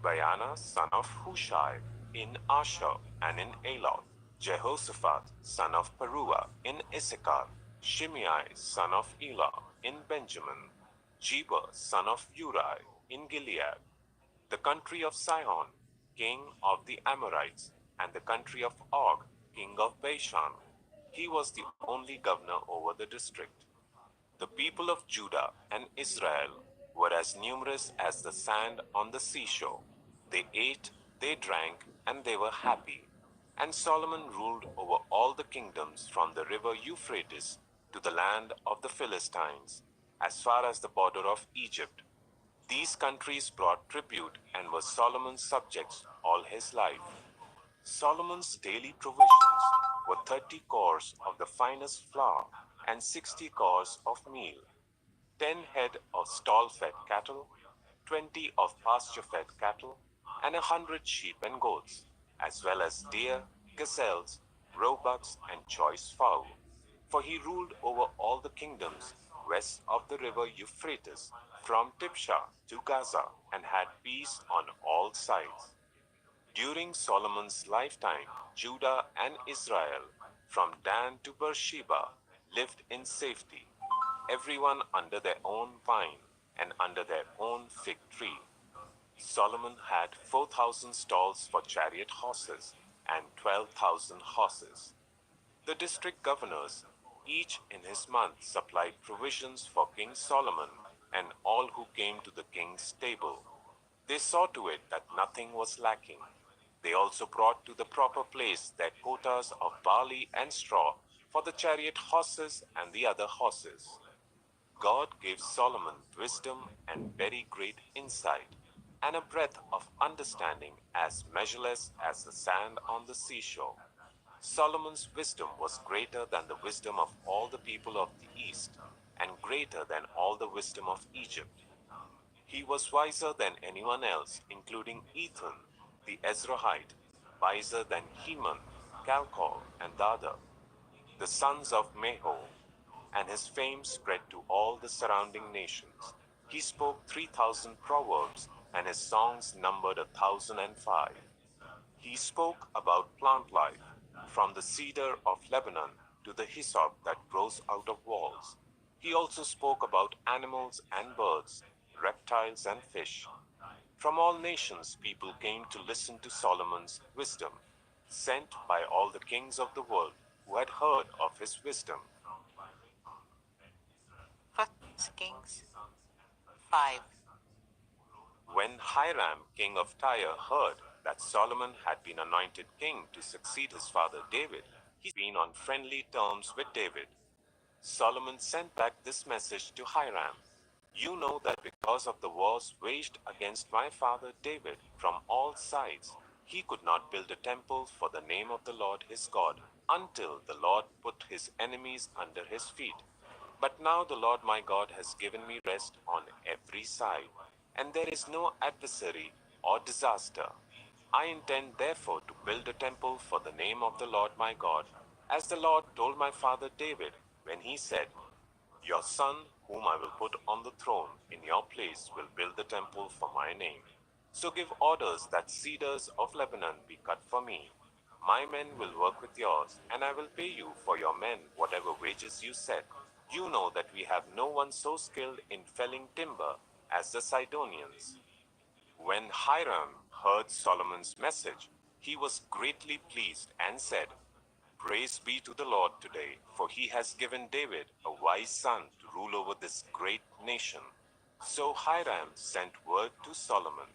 Baana son of Hushai in Asher and in Aloth, Jehoshaphat son of Peruah in Issachar, Shimei son of Elah in Benjamin, Jeber son of Uri in Gilead, the country of Sihon, king of the Amorites, and the country of Og, king of Bashan. He was the only governor over the district. The people of Judah and Israel were as numerous as the sand on the seashore. They ate, they drank, and they were happy. And Solomon ruled over all the kingdoms from the river Euphrates to the land of the Philistines, as far as the border of Egypt. These countries brought tribute and were Solomon's subjects all his life. Solomon's daily provisions were 30 cors of the finest flour and 60 cors of meal, 10 head of stall-fed cattle, 20 of pasture-fed cattle, and 100 sheep and goats, as well as deer, gazelles, roebucks, and choice fowl. For he ruled over all the kingdoms west of the river Euphrates, from Tipsha to Gaza, and had peace on all sides. During Solomon's lifetime, Judah and Israel, from Dan to Beersheba, lived in safety, everyone under their own vine and under their own fig tree. Solomon had 4,000 stalls for chariot horses and 12,000 horses. The district governors, each in his month, supplied provisions for King Solomon and all who came to the king's table. They saw to it that nothing was lacking. They also brought to the proper place their quotas of barley and straw for the chariot horses and the other horses. God gave Solomon wisdom and very great insight, and a breadth of understanding as measureless as the sand on the seashore. Solomon's wisdom was greater than the wisdom of all the people of the East, and greater than all the wisdom of Egypt. He was wiser than anyone else, including Ethan, the Ezrahite, wiser than Heman, Calcol, and Dada, the sons of Mahol, and his fame spread to all the surrounding nations. He spoke 3,000 proverbs, and his songs numbered 1,005. He spoke about plant life, from the cedar of Lebanon to the hyssop that grows out of walls. He also spoke about animals and birds, reptiles and fish. From all nations people came to listen to Solomon's wisdom, sent by all the kings of the world who had heard of his wisdom. 1 Kings 5. When Hiram, king of Tyre, heard that Solomon had been anointed king to succeed his father David, he had been on friendly terms with David. Solomon sent back this message to Hiram. You know that because of the wars waged against my father David from all sides, he could not build a temple for the name of the Lord his God until the Lord put his enemies under his feet. But now the Lord my God has given me rest on every side, and there is no adversary or disaster. I intend therefore to build a temple for the name of the Lord my God, as the Lord told my father David when he said, Your son, whom I will put on the throne in your place, will build the temple for my name. So give orders that cedars of Lebanon be cut for me. My men will work with yours, and I will pay you for your men whatever wages you set. You know that we have no one so skilled in felling timber as the Sidonians. When Hiram heard Solomon's message, he was greatly pleased and said, Praise be to the Lord today, for he has given David a wise son to rule over this great nation. So Hiram sent word to Solomon,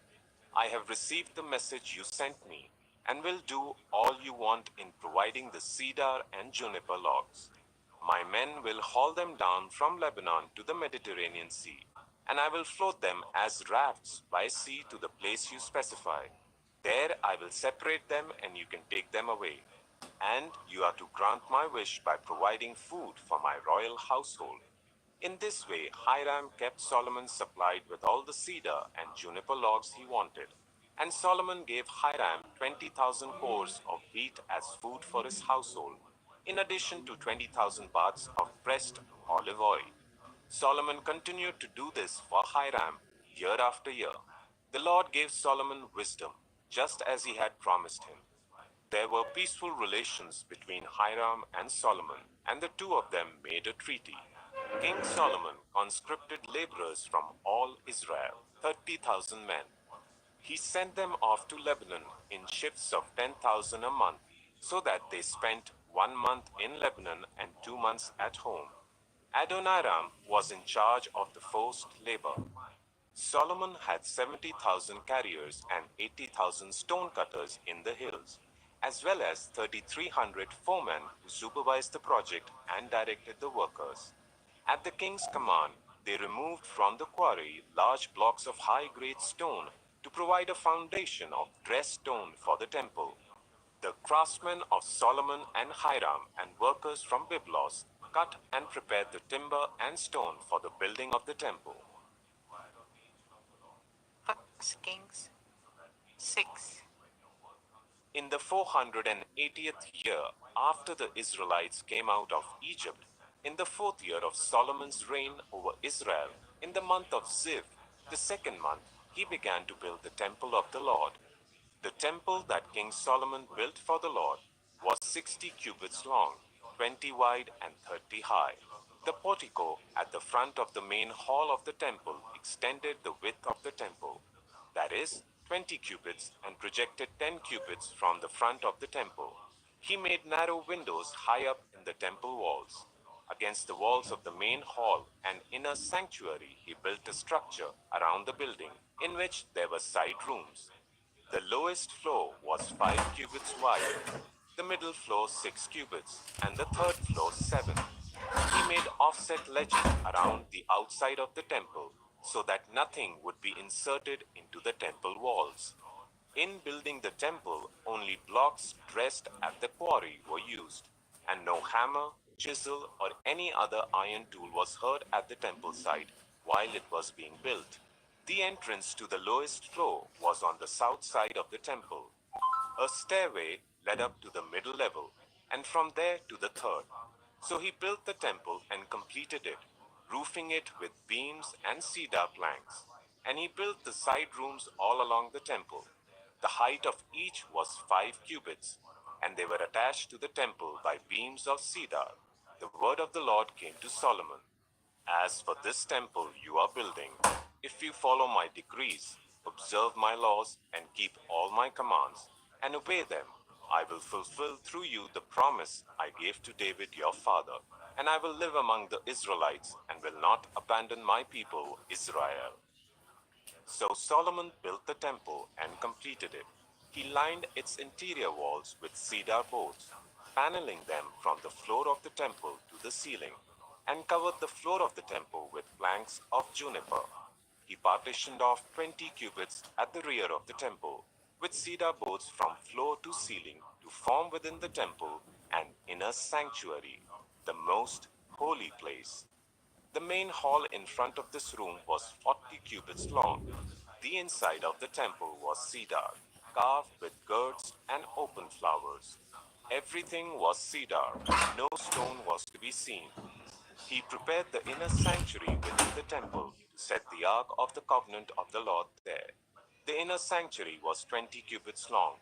I have received the message you sent me, and will do all you want in providing the cedar and juniper logs. My men will haul them down from Lebanon to the Mediterranean Sea, and I will float them as rafts by sea to the place you specify. There I will separate them, and you can take them away. And you are to grant my wish by providing food for my royal household. In this way, Hiram kept Solomon supplied with all the cedar and juniper logs he wanted. And Solomon gave Hiram 20,000 cores of wheat as food for his household, in addition to 20,000 baths of pressed olive oil. Solomon continued to do this for Hiram year after year. The Lord gave Solomon wisdom, just as he had promised him. There were peaceful relations between Hiram and Solomon, and the two of them made a treaty. King Solomon conscripted laborers from all Israel, 30,000 men. He sent them off to Lebanon in shifts of 10,000 a month, so that they spent 1 month in Lebanon and 2 months at home. Adoniram was in charge of the forced labor. Solomon had 70,000 carriers and 80,000 stonecutters in the hills, as well as 3,300 foremen who supervised the project and directed the workers. At the king's command, they removed from the quarry large blocks of high-grade stone to provide a foundation of dressed stone for the temple. The craftsmen of Solomon and Hiram and workers from Byblos cut and prepared the timber and stone for the building of the temple. 1 Kings 6. In the 480th year after the Israelites came out of Egypt, in the 4th year of Solomon's reign over Israel, in the month of Ziv, the 2nd month, he began to build the temple of the Lord. The temple that King Solomon built for the Lord was 60 cubits long, 20 wide and 30 high. The portico at the front of the main hall of the temple extended the width of the temple, that is, 20 cubits, and projected 10 cubits from the front of the temple. He made narrow windows high up in the temple walls. Against the walls of the main hall and inner sanctuary, he built a structure around the building, in which there were side rooms. The lowest floor was 5 cubits wide, the middle floor 6 cubits, and the third floor 7. He made offset ledges around the outside of the temple, so that nothing would be inserted into the temple walls. In building the temple, only blocks dressed at the quarry were used, and no hammer, chisel, or any other iron tool was heard at the temple site while it was being built. The entrance to the lowest floor was on the south side of the temple. A stairway led up to the middle level, and from there to the third. So he built the temple and completed it, roofing it with beams and cedar planks. And he built the side rooms all along the temple. The height of each was 5 cubits, and they were attached to the temple by beams of cedar. The word of the Lord came to Solomon. As for this temple you are building, if you follow my decrees, observe my laws, and keep all my commands, and obey them, I will fulfill through you the promise I gave to David your father, and I will live among the Israelites and will not abandon my people Israel. So Solomon built the temple and completed it. He lined its interior walls with cedar boards, paneling them from the floor of the temple to the ceiling, and covered the floor of the temple with planks of juniper. He partitioned off 20 cubits at the rear of the temple, with cedar boards from floor to ceiling to form within the temple an inner sanctuary, the most holy place. The main hall in front of this room was 40 cubits long. The inside of the temple was cedar, carved with gourds and open flowers. Everything was cedar, no stone was to be seen. He prepared the inner sanctuary within the temple to set the ark of the covenant of the Lord there. The inner sanctuary was 20 cubits long,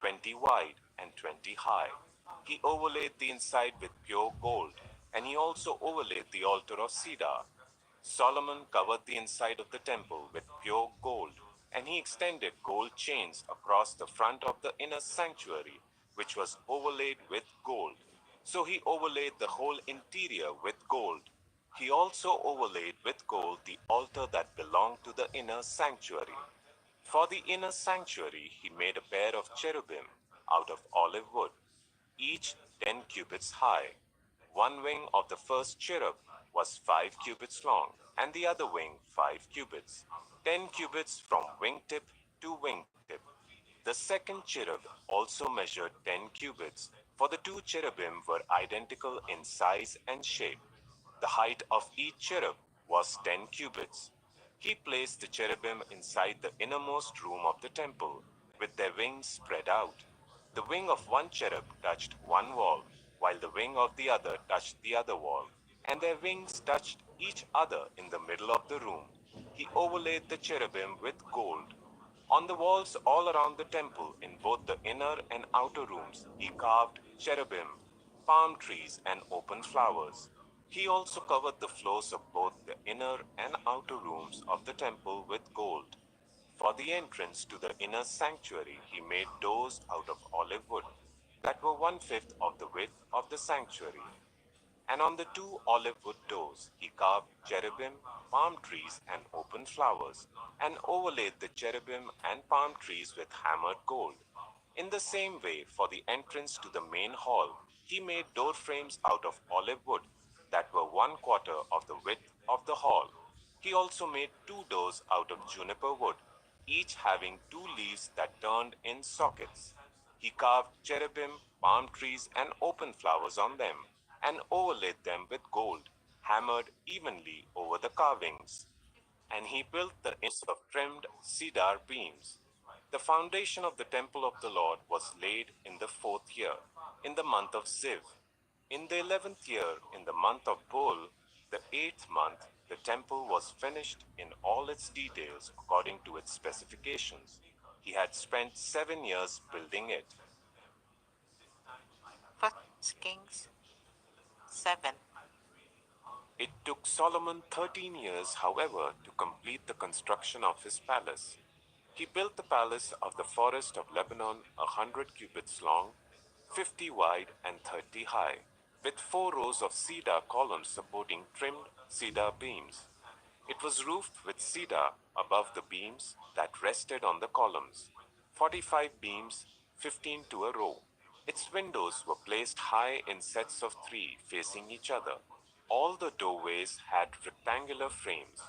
20 wide, and 20 high. He overlaid the inside with pure gold, and he also overlaid the altar of cedar. Solomon covered the inside of the temple with pure gold, and he extended gold chains across the front of the inner sanctuary, which was overlaid with gold. So he overlaid the whole interior with gold. He also overlaid with gold the altar that belonged to the inner sanctuary. For the inner sanctuary he made a pair of cherubim out of olive wood, each 10 cubits high. One wing of the first cherub was 5 cubits long, and the other wing 5 cubits, 10 cubits from wingtip to wingtip. The second cherub also measured 10 cubits, for the two cherubim were identical in size and shape. The height of each cherub was 10 cubits. He placed the cherubim inside the innermost room of the temple, with their wings spread out. The wing of one cherub touched one wall, while the wing of the other touched the other wall, and their wings touched each other in the middle of the room. He overlaid the cherubim with gold. On the walls all around the temple, in both the inner and outer rooms, he carved cherubim, palm trees, and open flowers. He also covered the floors of both the inner and outer rooms of the temple with gold. For the entrance to the inner sanctuary, he made doors out of olive wood that were 1/5 of the width of the sanctuary. And on the two olive wood doors he carved cherubim, palm trees, and open flowers, and overlaid the cherubim and palm trees with hammered gold. In the same way, for the entrance to the main hall, he made door frames out of olive wood that were 1/4 of the width of the hall. He also made two doors out of juniper wood, each having two leaves that turned in sockets. He carved cherubim, palm trees, and open flowers on them, and overlaid them with gold, hammered evenly over the carvings. And he built the inns of trimmed cedar beams. The foundation of the temple of the Lord was laid in the 4th year, in the month of Ziv. In the 11th year, in the month of Bul, the 8th month, the temple was finished in all its details according to its specifications. He had spent 7 years building it. 1 Kings 7. It took Solomon 13 years, however, to complete the construction of his palace. He built the palace of the forest of Lebanon 100 cubits long, 50 wide, and 30 high, with 4 rows of cedar columns supporting trimmed cedar beams. It was roofed with cedar above the beams that rested on the columns, 45 beams, 15 to a row. Its windows were placed high in sets of 3 facing each other. All the doorways had rectangular frames.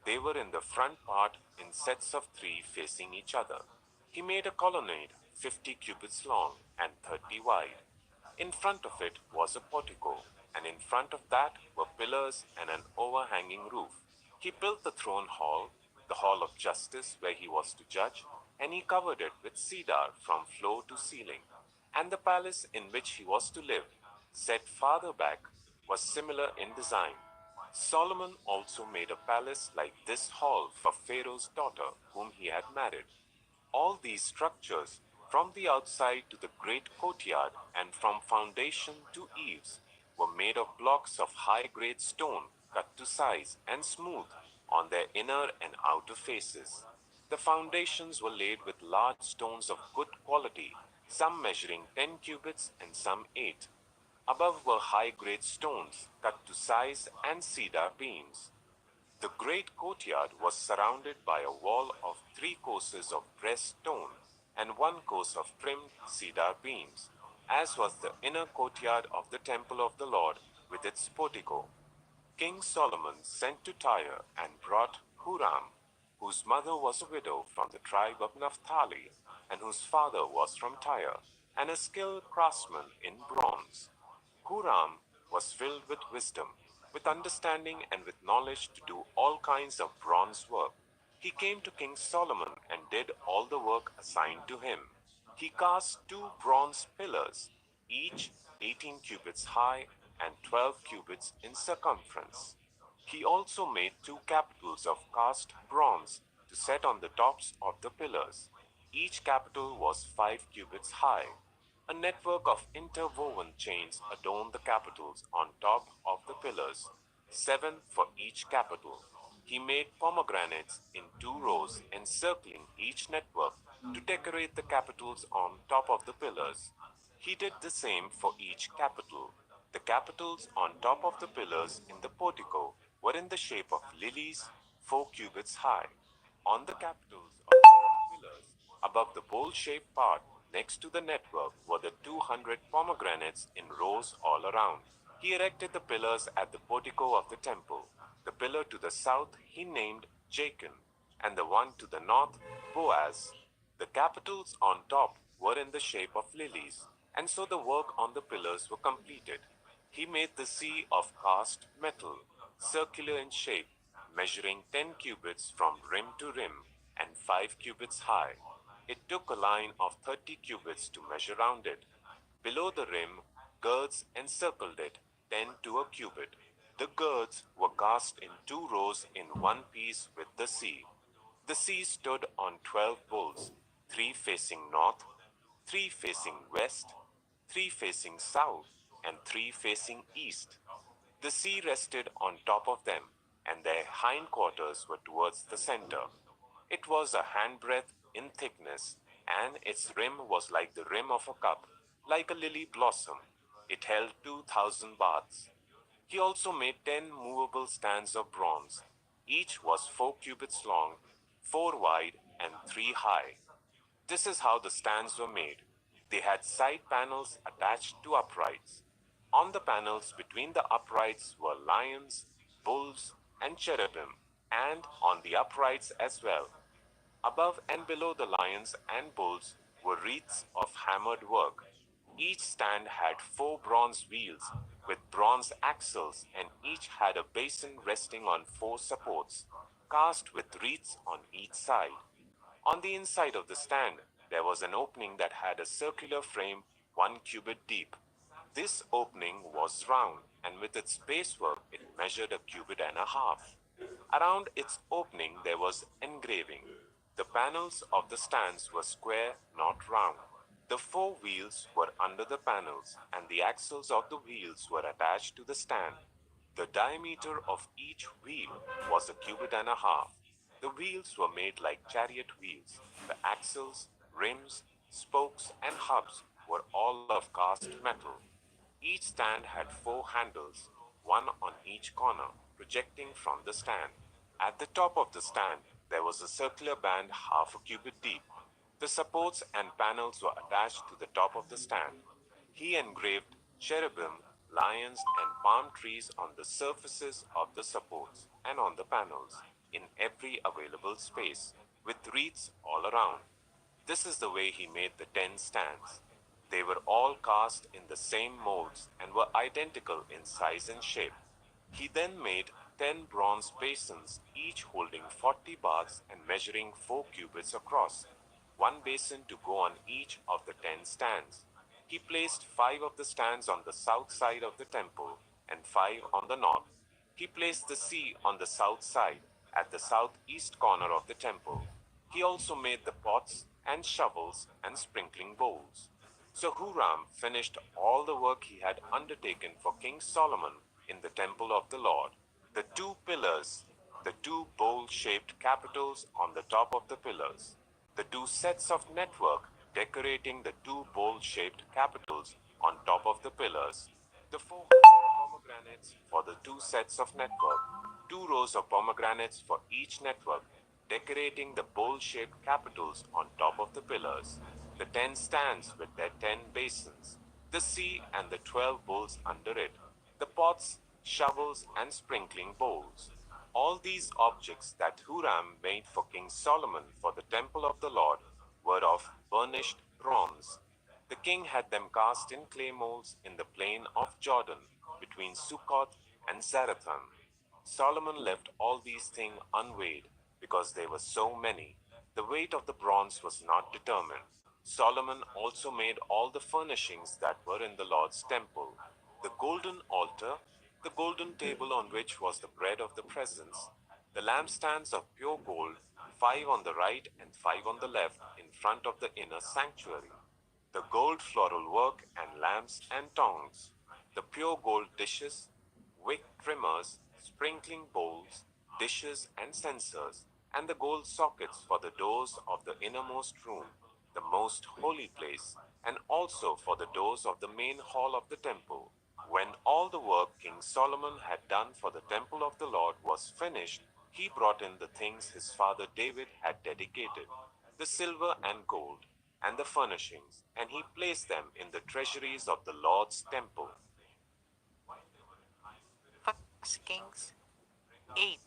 They were in the front part in sets of 3 facing each other. He made a colonnade 50 cubits long and 30 wide. In front of it was a portico, and in front of that were pillars and an overhanging roof. He built the throne hall, the hall of justice where he was to judge, and he covered it with cedar from floor to ceiling. And the palace in which he was to live, set farther back, was similar in design. Solomon also made a palace like this hall for Pharaoh's daughter, whom he had married. All these structures, from the outside to the great courtyard and from foundation to eaves, were made of blocks of high-grade stone cut to size and smooth on their inner and outer faces. The foundations were laid with large stones of good quality, some measuring 10 cubits and some 8. Above were high-grade stones cut to size and cedar beams. The great courtyard was surrounded by a wall of 3 courses of pressed stone and 1 course of trimmed cedar beams, as was the inner courtyard of the temple of the Lord with its portico. King Solomon sent to Tyre and brought Huram, whose mother was a widow from the tribe of Naphtali, and whose father was from Tyre, and a skilled craftsman in bronze. Huram was filled with wisdom, with understanding, and with knowledge to do all kinds of bronze work. He came to King Solomon and did all the work assigned to him. He cast 2 bronze pillars, each 18 cubits high and 12 cubits in circumference. He also made 2 capitals of cast bronze to set on the tops of the pillars. Each capital was 5 cubits high. A network of interwoven chains adorned the capitals on top of the pillars, 7 for each capital. He made pomegranates in 2 rows encircling each network to decorate the capitals on top of the pillars. He did the same for each capital. The capitals on top of the pillars in the portico were in the shape of lilies, 4 cubits high. On the capitals of the pillars, above the bowl-shaped part next to the network, were the 200 pomegranates in rows all around. He erected the pillars at the portico of the temple. The pillar to the south he named Jachin, and the one to the north Boaz. The capitals on top were in the shape of lilies, and so the work on the pillars were completed. He made the sea of cast metal, circular in shape, measuring 10 cubits from rim to rim, and 5 cubits high. It took a line of 30 cubits to measure round it. Below the rim, girds encircled it, 10 to a cubit. The girds were cast in 2 rows in one piece with the sea. The sea stood on 12 bulls, 3 facing north, 3 facing west, 3 facing south, and 3 facing east. The sea rested on top of them, and their hindquarters were towards the center. It was a handbreadth in thickness, and its rim was like the rim of a cup, like a lily blossom. It held 2,000 baths. He also made 10 movable stands of bronze. Each was 4 cubits long, 4 wide, and 3 high. This is how the stands were made. They had side panels attached to uprights. On the panels between the uprights were lions, bulls, and cherubim, and on the uprights as well. Above and below the lions and bulls were wreaths of hammered work. Each stand had 4 bronze wheels with bronze axles, and each had a basin resting on 4 supports, cast with wreaths on each side. On the inside of the stand, there was an opening that had a circular frame 1 cubit deep. This opening was round, and with its basework it measured a cubit and a half. Around its opening there was engraving. The panels of the stands were square, not round. The 4 wheels were under the panels, and the axles of the wheels were attached to the stand. The diameter of each wheel was a cubit and a half. The wheels were made like chariot wheels. The axles, rims, spokes, and hubs were all of cast metal. Each stand had 4 handles, one on each corner, projecting from the stand. At the top of the stand, there was a circular band half a cubit deep. The supports and panels were attached to the top of the stand. He engraved cherubim, lions, and palm trees on the surfaces of the supports and on the panels, in every available space, with wreaths all around. This is the way he made the 10 stands. They were all cast in the same molds and were identical in size and shape. He then made 10 bronze basins, each holding 40 baths and measuring 4 cubits across, 1 basin to go on each of the 10 stands. He placed 5 of the stands on the south side of the temple and 5 on the north. He placed the sea on the south side, at the southeast corner of the temple. He also made the pots and shovels and sprinkling bowls. So Huram finished all the work he had undertaken for King Solomon in the temple of the Lord. The 2 pillars, the 2 bowl-shaped capitals on the top of the pillars, the 2 sets of network decorating the 2 bowl-shaped capitals on top of the pillars, the 400 pomegranates for the 2 sets of network, 2 rows of pomegranates for each network, decorating the bowl-shaped capitals on top of the pillars, the 10 stands with their 10 basins, the sea and the 12 bowls under it, the pots, shovels, and sprinkling bowls. All these objects that Huram made for King Solomon for the temple of the Lord were of burnished bronze. The king had them cast in clay molds in the plain of Jordan, between Succoth and Zarethan. Solomon left all these things unweighed, because they were so many. The weight of the bronze was not determined. Solomon also made all the furnishings that were in the Lord's temple: the golden altar, the golden table on which was the bread of the presence, the lampstands of pure gold, 5 on the right and 5 on the left in front of the inner sanctuary, the gold floral work and lamps and tongs, the pure gold dishes, wick trimmers, sprinkling bowls, dishes and censers, and the gold sockets for the doors of the innermost room, the most holy place, and also for the doors of the main hall of the temple. When all the work King Solomon had done for the temple of the Lord was finished, he brought in the things his father David had dedicated, the silver and gold, and the furnishings, and he placed them in the treasuries of the Lord's temple. 1 Kings 8.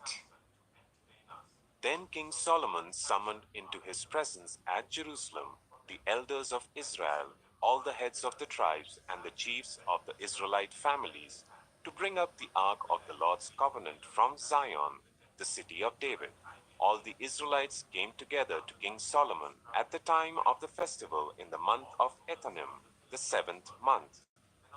Then King Solomon summoned into his presence at Jerusalem the elders of Israel, all the heads of the tribes and the chiefs of the Israelite families, to bring up the ark of the Lord's covenant from Zion, the city of David. All the Israelites came together to King Solomon at the time of the festival in the month of Ethanim, the 7th month.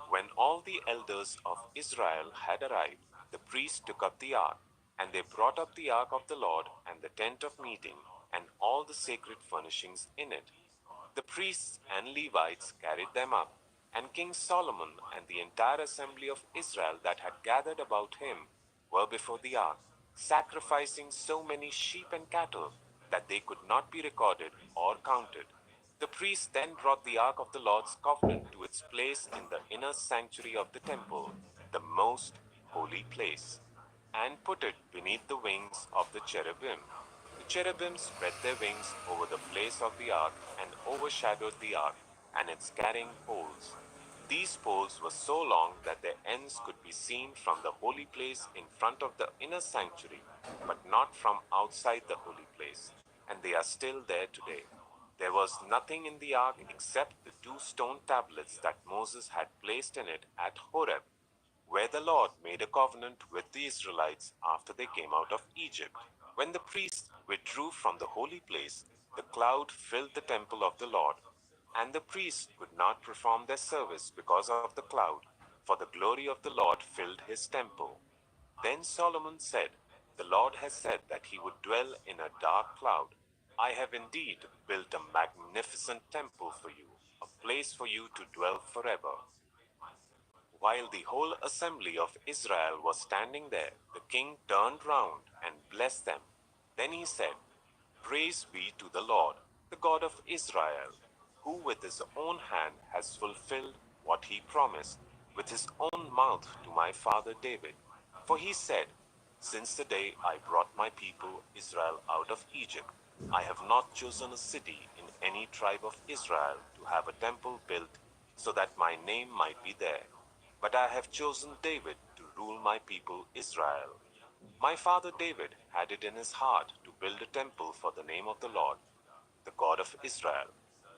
When all the elders of Israel had arrived, the priests took up the ark, and they brought up the ark of the Lord and the tent of meeting, and all the sacred furnishings in it. The priests and Levites carried them up, and King Solomon and the entire assembly of Israel that had gathered about him were before the ark, sacrificing so many sheep and cattle that they could not be recorded or counted. The priests then brought the ark of the Lord's covenant to its place in the inner sanctuary of the temple, the most holy place, and put it beneath the wings of the cherubim. The cherubim spread their wings over the place of the ark and overshadowed the ark and its carrying poles. These poles were so long that their ends could be seen from the holy place in front of the inner sanctuary, but not from outside the holy place, and they are still there today. There was nothing in the ark except the 2 stone tablets that Moses had placed in it at Horeb, where the Lord made a covenant with the Israelites after they came out of Egypt. When the priests withdrew from the holy place, the cloud filled the temple of the Lord, and the priests could not perform their service because of the cloud, for the glory of the Lord filled his temple. Then Solomon said, "The Lord has said that he would dwell in a dark cloud. I have indeed built a magnificent temple for you, a place for you to dwell forever." While the whole assembly of Israel was standing there, the king turned round and blessed them. Then he said, "Praise be to the Lord, the God of Israel, who with his own hand has fulfilled what he promised with his own mouth to my father David. For he said, 'Since the day I brought my people Israel out of Egypt, I have not chosen a city in any tribe of Israel to have a temple built so that my name might be there. But I have chosen David to rule my people Israel.' My father David had it in his heart to build a temple for the name of the Lord, the God of Israel.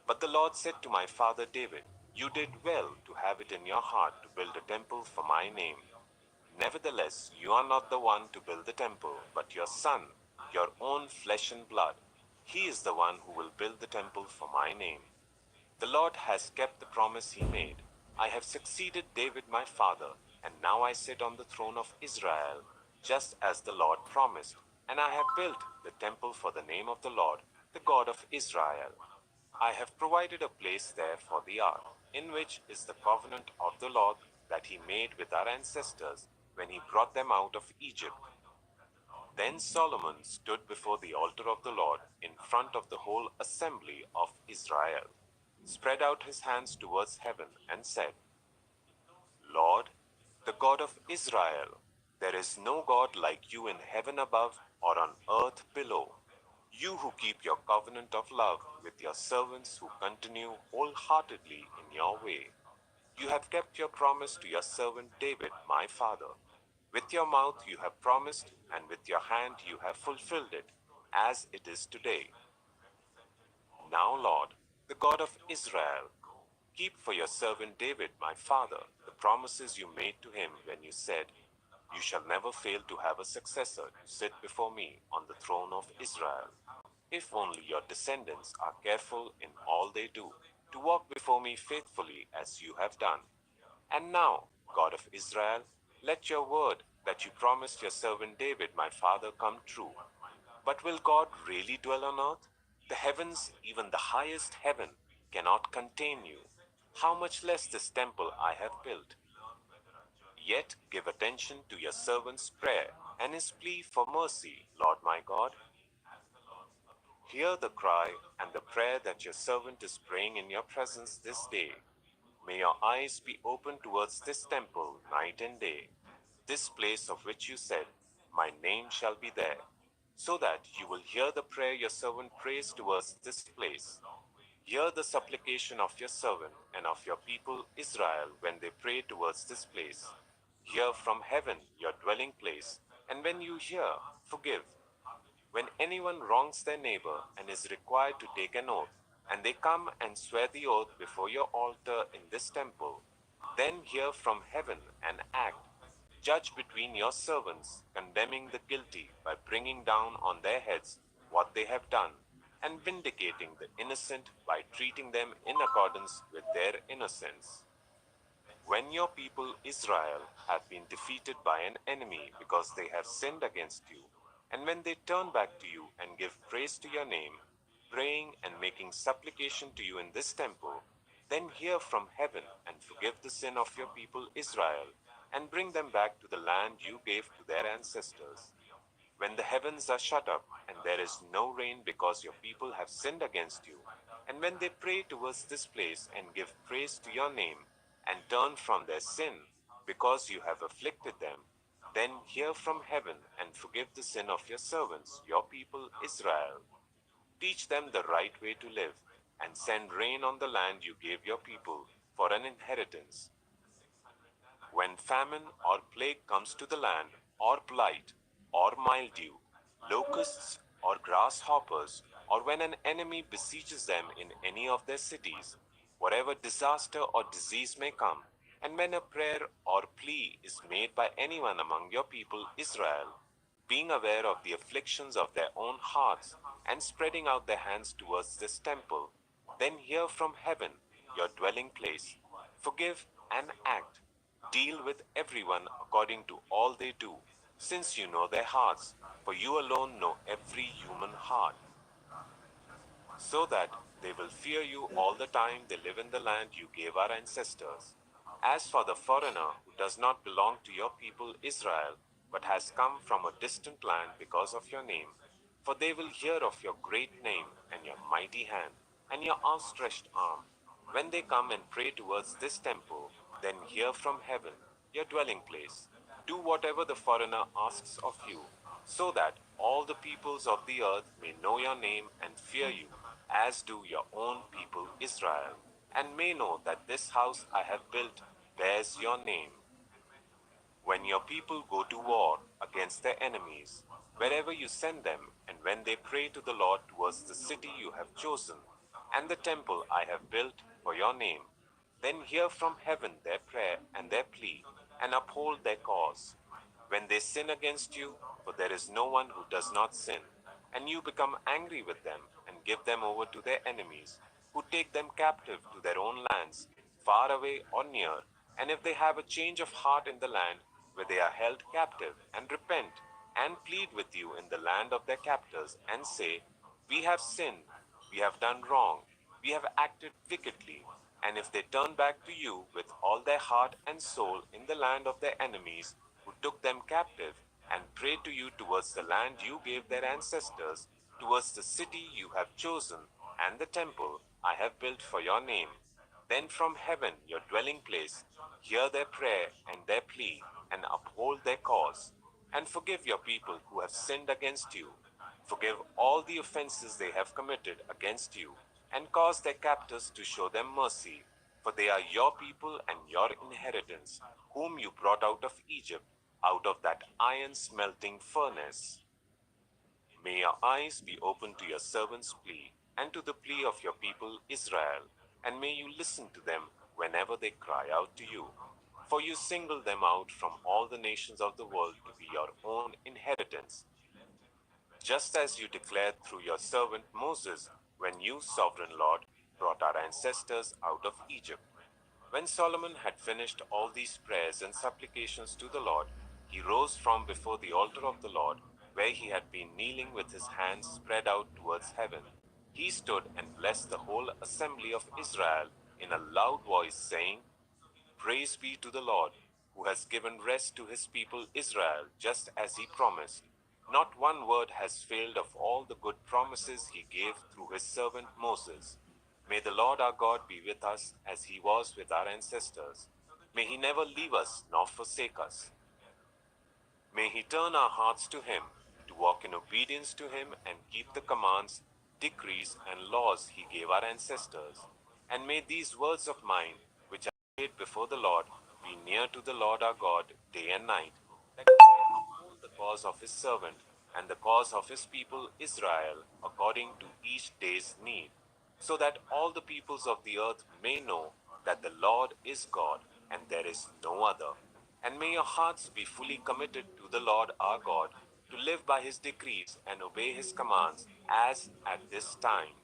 But the Lord said to my father David, 'You did well to have it in your heart to build a temple for my name. Nevertheless, you are not the one to build the temple, but your son, your own flesh and blood. He is the one who will build the temple for my name.' The Lord has kept the promise he made. I have succeeded David my father, and now I sit on the throne of Israel, just as the Lord promised, and I have built the temple for the name of the Lord, the God of Israel. I have provided a place there for the ark, in which is the covenant of the Lord that he made with our ancestors when he brought them out of Egypt." Then Solomon stood before the altar of the Lord in front of the whole assembly of Israel, spread out his hands towards heaven, and said, "Lord, the God of Israel, there is no God like you in heaven above or on earth below. You who keep your covenant of love with your servants who continue wholeheartedly in your way. You have kept your promise to your servant David, my father. With your mouth you have promised, and with your hand you have fulfilled it, as it is today. Now, Lord, the God of Israel, keep for your servant David, my father, the promises you made to him when you said, 'You shall never fail to have a successor to sit before me on the throne of Israel.' If only your descendants are careful in all they do, to walk before me faithfully as you have done. And now, God of Israel, let your word that you promised your servant David, my father, come true. But will God really dwell on earth? The heavens, even the highest heaven, cannot contain you. How much less this temple I have built? Yet give attention to your servant's prayer and his plea for mercy, Lord my God. Hear the cry and the prayer that your servant is praying in your presence this day. May your eyes be open towards this temple night and day, this place of which you said, 'My name shall be there,' so that you will hear the prayer your servant prays towards this place. Hear the supplication of your servant and of your people Israel when they pray towards this place. Hear from heaven your dwelling place, and when you hear, forgive. When anyone wrongs their neighbor and is required to take an oath, and they come and swear the oath before your altar in this temple, then hear from heaven and act. Judge between your servants, condemning the guilty by bringing down on their heads what they have done, and vindicating the innocent by treating them in accordance with their innocence. When your people Israel have been defeated by an enemy because they have sinned against you, And when they turn back to you and give praise to your name, praying and making supplication to you in this temple, then hear from heaven and forgive the sin of your people Israel, and bring them back to the land you gave to their ancestors. When the heavens are shut up and there is no rain because your people have sinned against you, and when they pray towards this place and give praise to your name, and turn from their sin because you have afflicted them, then hear from heaven and forgive the sin of your servants, your people Israel. Teach them the right way to live, and send rain on the land you gave your people for an inheritance. When famine or plague comes to the land, or blight, or mildew, locusts, or grasshoppers, or when an enemy besieges them in any of their cities, whatever disaster or disease may come, and when a prayer or plea is made by anyone among your people Israel, being aware of the afflictions of their own hearts, and spreading out their hands towards this temple, then hear from heaven, your dwelling place, forgive and act. Deal with everyone according to all they do, since you know their hearts, for you alone know every human heart, so that they will fear you all the time they live in the land you gave our ancestors. As for the foreigner who does not belong to your people Israel, but has come from a distant land because of your name, for they will hear of your great name and your mighty hand and your outstretched arm, when they come and pray towards this temple, then hear from heaven, your dwelling place. Do whatever the foreigner asks of you, so that all the peoples of the earth may know your name and fear you, as do your own people Israel, and may know that this house I have built bears your name. When your people go to war against their enemies, wherever you send them, and when they pray to the Lord towards the city you have chosen, and the temple I have built for your name, then hear from heaven their prayer and their plea, and uphold their cause. When they sin against you, for there is no one who does not sin, and you become angry with them, and give them over to their enemies, who take them captive to their own lands, far away or near, and if they have a change of heart in the land where they are held captive, and repent, and plead with you in the land of their captors, and say, we have sinned, we have done wrong, we have acted wickedly, and if they turn back to you with all their heart and soul in the land of their enemies, who took them captive, and pray to you towards the land you gave their ancestors, towards the city you have chosen, and the temple I have built for your name, then from heaven, your dwelling place, hear their prayer and their plea, and uphold their cause, and forgive your people who have sinned against you. Forgive all the offenses they have committed against you, and cause their captors to show them mercy, for they are your people and your inheritance, whom you brought out of Egypt, out of that iron smelting furnace. May your eyes be open to your servant's plea, and to the plea of your people Israel, and may you listen to them whenever they cry out to you. For you singled them out from all the nations of the world to be your own inheritance, just as you declared through your servant Moses, when you, sovereign Lord, brought our ancestors out of Egypt. When Solomon had finished all these prayers and supplications to the Lord, he rose from before the altar of the Lord, where he had been kneeling with his hands spread out towards heaven. He stood and blessed the whole assembly of Israel in a loud voice, saying, Praise be to the Lord, who has given rest to his people Israel, just as he promised. Not one word has failed of all the good promises he gave through his servant Moses. May the Lord our God be with us as he was with our ancestors. May he never leave us nor forsake us. May he turn our hearts to him, to walk in obedience to him and keep the commands, decrees, and laws he gave our ancestors. And may these words of mine, which I prayed before the Lord, be near to the Lord our God day and night, that he may uphold the cause of his servant and the cause of his people Israel according to each day's need, so that all the peoples of the earth may know that the Lord is God and there is no other. And may your hearts be fully committed to the Lord our God, to live by his decrees and obey his commands, as at this time.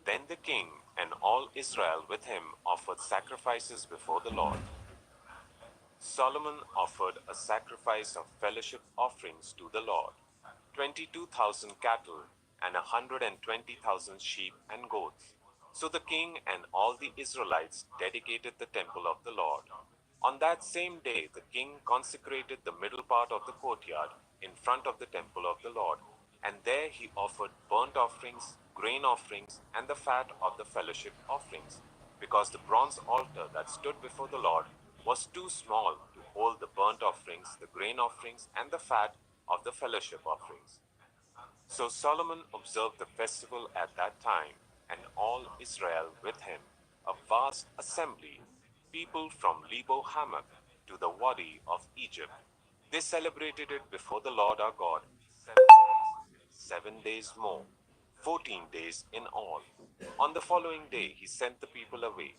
Then the king and all Israel with him offered sacrifices before the Lord. Solomon offered a sacrifice of fellowship offerings to the Lord. 22,000 cattle, and 120,000 sheep and goats. So the king and all the Israelites dedicated the temple of the Lord. On that same day, the king consecrated the middle part of the courtyard in front of the temple of the Lord, and there he offered burnt offerings, grain offerings, and the fat of the fellowship offerings, because the bronze altar that stood before the Lord was too small to hold the burnt offerings, the grain offerings, and the fat of the fellowship offerings. So Solomon observed the festival at that time, and all Israel with him, a vast assembly, people from Lebo Hamath to the Wadi of Egypt. They celebrated it before the Lord our God 7 days more, 14 days in all. On the following day, he sent the people away.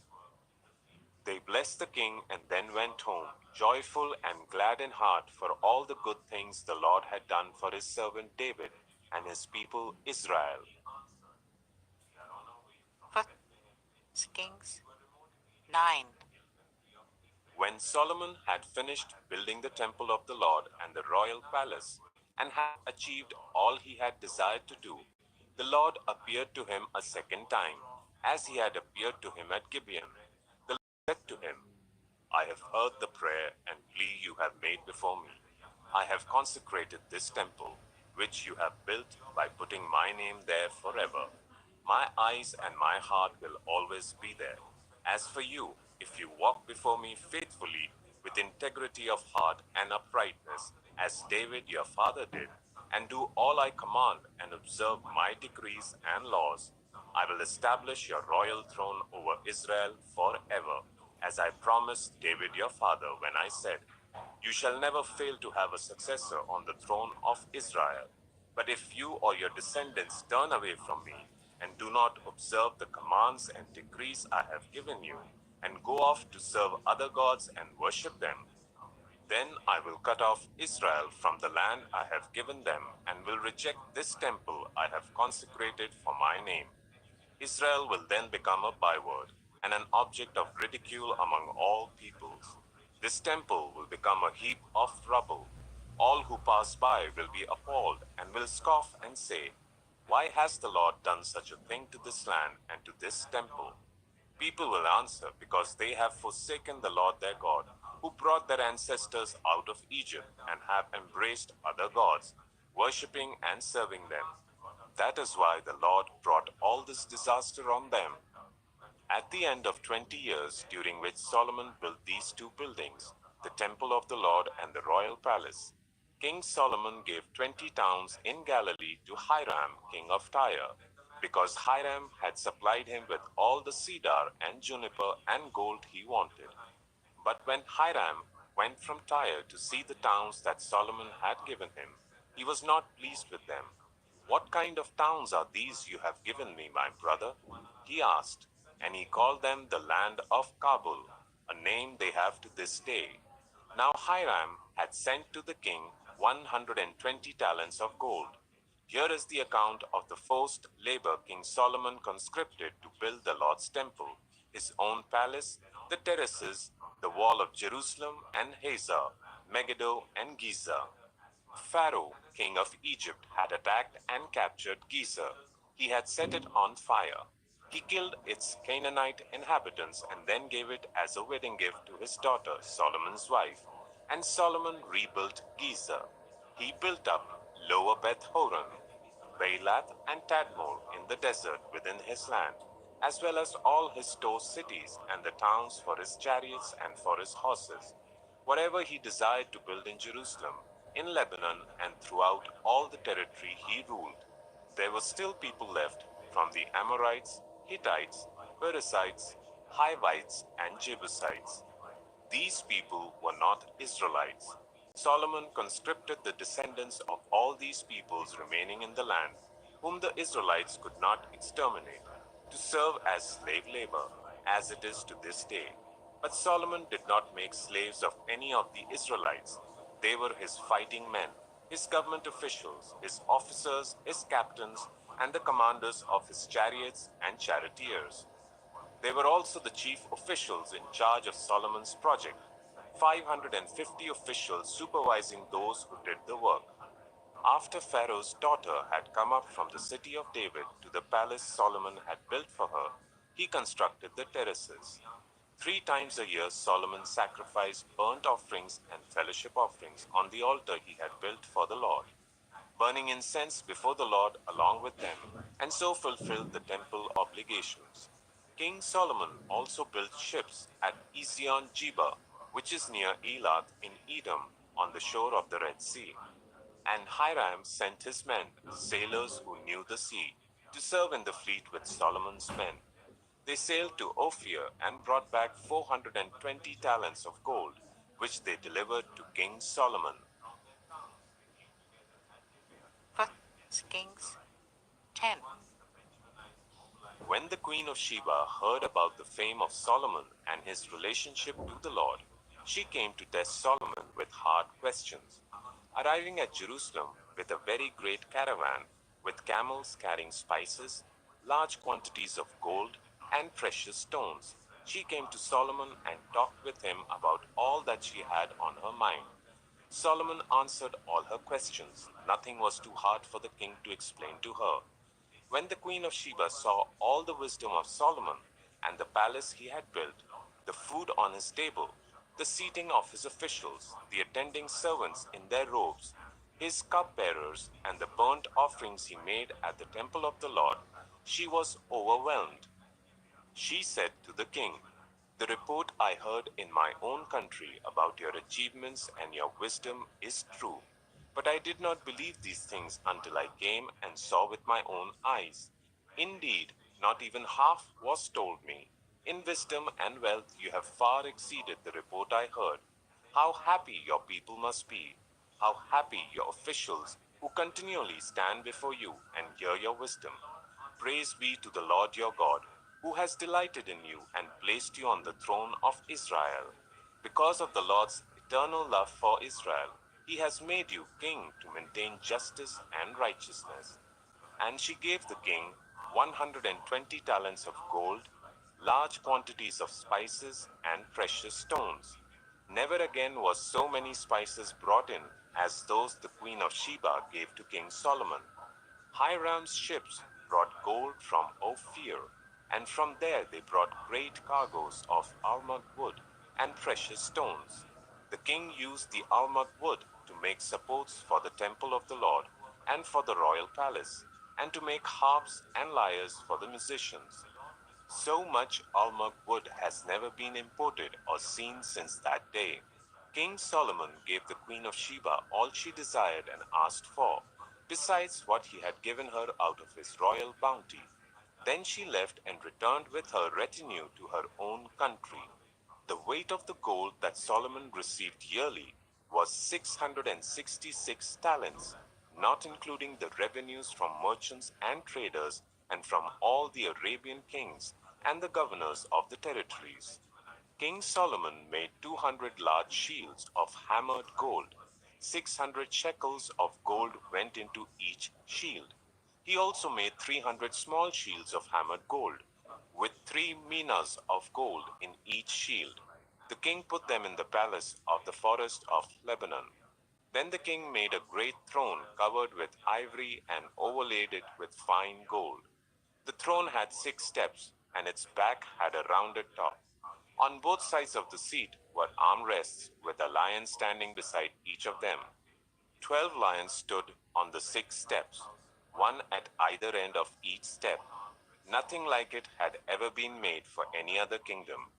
They blessed the king and then went home, joyful and glad in heart for all the good things the Lord had done for his servant David and his people Israel. First Kings 9. When Solomon had finished building the temple of the Lord and the royal palace, and had achieved all he had desired to do, the Lord appeared to him a second time, as he had appeared to him at Gibeon. The Lord said to him, I have heard the prayer and plea you have made before me. I have consecrated this temple, which you have built by putting my name there forever. My eyes and my heart will always be there. As for you, if you walk before me faithfully, with integrity of heart and uprightness, as David your father did, and do all I command and observe my decrees and laws, I will establish your royal throne over Israel forever, as I promised David your father when I said, you shall never fail to have a successor on the throne of Israel. But if you or your descendants turn away from me and do not observe the commands and decrees I have given you, and go off to serve other gods and worship them, then I will cut off Israel from the land I have given them, and will reject this temple I have consecrated for my name. Israel will then become a byword and an object of ridicule among all peoples. This temple will become a heap of rubble. All who pass by will be appalled and will scoff and say, why has the Lord done such a thing to this land and to this temple? People will answer, because they have forsaken the Lord their God, who brought their ancestors out of Egypt, and have embraced other gods, worshipping and serving them. That is why the Lord brought all this disaster on them. At the end of 20 years, during which Solomon built these two buildings, the temple of the Lord and the royal palace, King Solomon gave 20 towns in Galilee to Hiram, king of Tyre, because Hiram had supplied him with all the cedar and juniper and gold he wanted. But when Hiram went from Tyre to see the towns that Solomon had given him, he was not pleased with them. What kind of towns are these you have given me, my brother? He asked, and he called them the land of Kabul, a name they have to this day. Now Hiram had sent to the king 120 talents of gold. Here is the account of the forced labor King Solomon conscripted to build the Lord's temple, his own palace, the terraces, the wall of Jerusalem and Hazor, Megiddo and Giza. Pharaoh, king of Egypt, had attacked and captured Gezer. He had set it on fire. He killed its Canaanite inhabitants and then gave it as a wedding gift to his daughter, Solomon's wife. And Solomon rebuilt Gezer. He built up Lower Beth Horon, Baalat, and Tadmor in the desert within his land, as well as all his store cities and the towns for his chariots and for his horses. Whatever he desired to build in Jerusalem, in Lebanon, and throughout all the territory he ruled. There were still people left from the Amorites, Hittites, Perizzites, Hivites, and Jebusites. These people were not Israelites. Solomon conscripted the descendants of all these peoples remaining in the land, whom the Israelites could not exterminate, to serve as slave labor, as it is to this day. But Solomon did not make slaves of any of the Israelites. They were his fighting men, his government officials, his officers, his captains, and the commanders of his chariots and charioteers. They were also the chief officials in charge of Solomon's project, 550 officials supervising those who did the work. After Pharaoh's daughter had come up from the city of David to the palace Solomon had built for her, he constructed the terraces. 3 times a year Solomon sacrificed burnt offerings and fellowship offerings on the altar he had built for the Lord, burning incense before the Lord along with them, and so fulfilled the temple obligations. King Solomon also built ships at Ezion Geber, which is near Elath in Edom, on the shore of the Red Sea. And Hiram sent his men, sailors who knew the sea, to serve in the fleet with Solomon's men. They sailed to Ophir and brought back 420 talents of gold, which they delivered to King Solomon. 1 Kings 10. When the Queen of Sheba heard about the fame of Solomon and his relationship to the Lord, she came to test Solomon with hard questions. Arriving at Jerusalem with a very great caravan, with camels carrying spices, large quantities of gold, and precious stones, she came to Solomon and talked with him about all that she had on her mind. Solomon answered all her questions. Nothing was too hard for the king to explain to her. When the queen of Sheba saw all the wisdom of Solomon and the palace he had built, the food on his table, the seating of his officials, the attending servants in their robes, his cupbearers, and the burnt offerings he made at the temple of the Lord, she was overwhelmed. She said to the king, "The report I heard in my own country about your achievements and your wisdom is true. But I did not believe these things until I came and saw with my own eyes. Indeed, not even half was told me. In wisdom and wealth you have far exceeded the report I heard. How happy your people must be! How happy your officials who continually stand before you and hear your wisdom! Praise be to the Lord your God, who has delighted in you and placed you on the throne of Israel. Because of the Lord's eternal love for Israel, he has made you king to maintain justice and righteousness." And she gave the king 120 talents of gold, large quantities of spices, and precious stones. Never again was so many spices brought in as those the queen of Sheba gave to King Solomon. Hiram's ships brought gold from Ophir, and from there they brought great cargoes of almug wood and precious stones. The king used the almug wood to make supports for the temple of the Lord and for the royal palace, and to make harps and lyres for the musicians. So much almug wood has never been imported or seen since that day. King Solomon gave the Queen of Sheba all she desired and asked for, besides what he had given her out of his royal bounty. Then she left and returned with her retinue to her own country. The weight of the gold that Solomon received yearly was 666 talents, not including the revenues from merchants and traders and from all the Arabian kings and the governors of the territories. King Solomon made 200 large shields of hammered gold. 600 shekels of gold went into each shield. He also made 300 small shields of hammered gold, with 3 minas of gold in each shield. The king put them in the palace of the forest of Lebanon. Then the king made a great throne covered with ivory and overlaid it with fine gold. The throne had 6 steps, and its back had a rounded top. On both sides of the seat were armrests, with a lion standing beside each of them. 12 lions stood on the 6 steps, one at either end of each step. Nothing like it had ever been made for any other kingdom.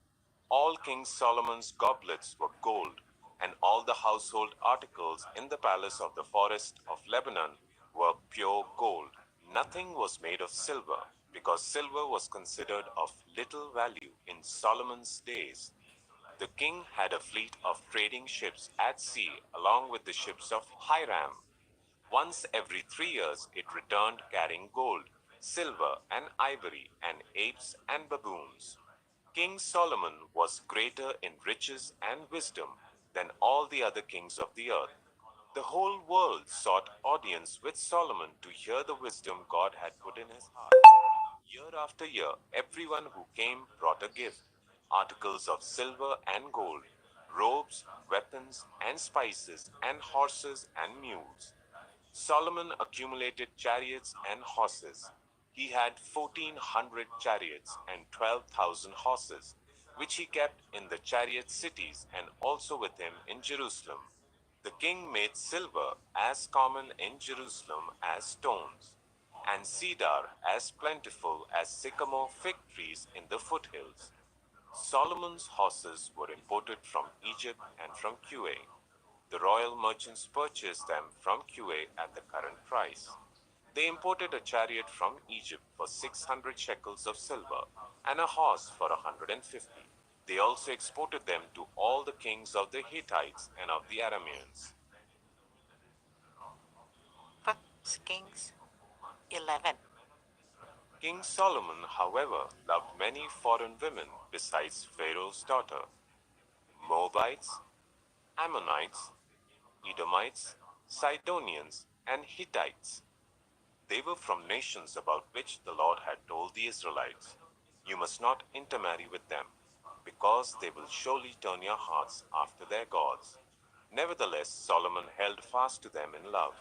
All King Solomon's goblets were gold, and all the household articles in the palace of the forest of Lebanon were pure gold. Nothing was made of silver, because silver was considered of little value in Solomon's days. The king had a fleet of trading ships at sea along with the ships of Hiram. Once every 3 years it returned carrying gold, silver, and ivory, and apes and baboons. King Solomon was greater in riches and wisdom than all the other kings of the earth. The whole world sought audience with Solomon to hear the wisdom God had put in his heart. Year after year, everyone who came brought a gift: articles of silver and gold, robes, weapons, and spices, and horses and mules. Solomon accumulated chariots and horses. He had 1,400 chariots and 12,000 horses, which he kept in the chariot cities and also with him in Jerusalem. The king made silver as common in Jerusalem as stones, and cedar as plentiful as sycamore fig trees in the foothills. Solomon's horses were imported from Egypt and from Cush. The royal merchants purchased them from Cush at the current price. They imported a chariot from Egypt for 600 shekels of silver and a horse for 150. They also exported them to all the kings of the Hittites and of the Arameans. 1 Kings 11. King Solomon, however, loved many foreign women besides Pharaoh's daughter: Moabites, Ammonites, Edomites, Sidonians, and Hittites. They were from nations about which the Lord had told the Israelites, "You must not intermarry with them, because they will surely turn your hearts after their gods." Nevertheless, Solomon held fast to them in love.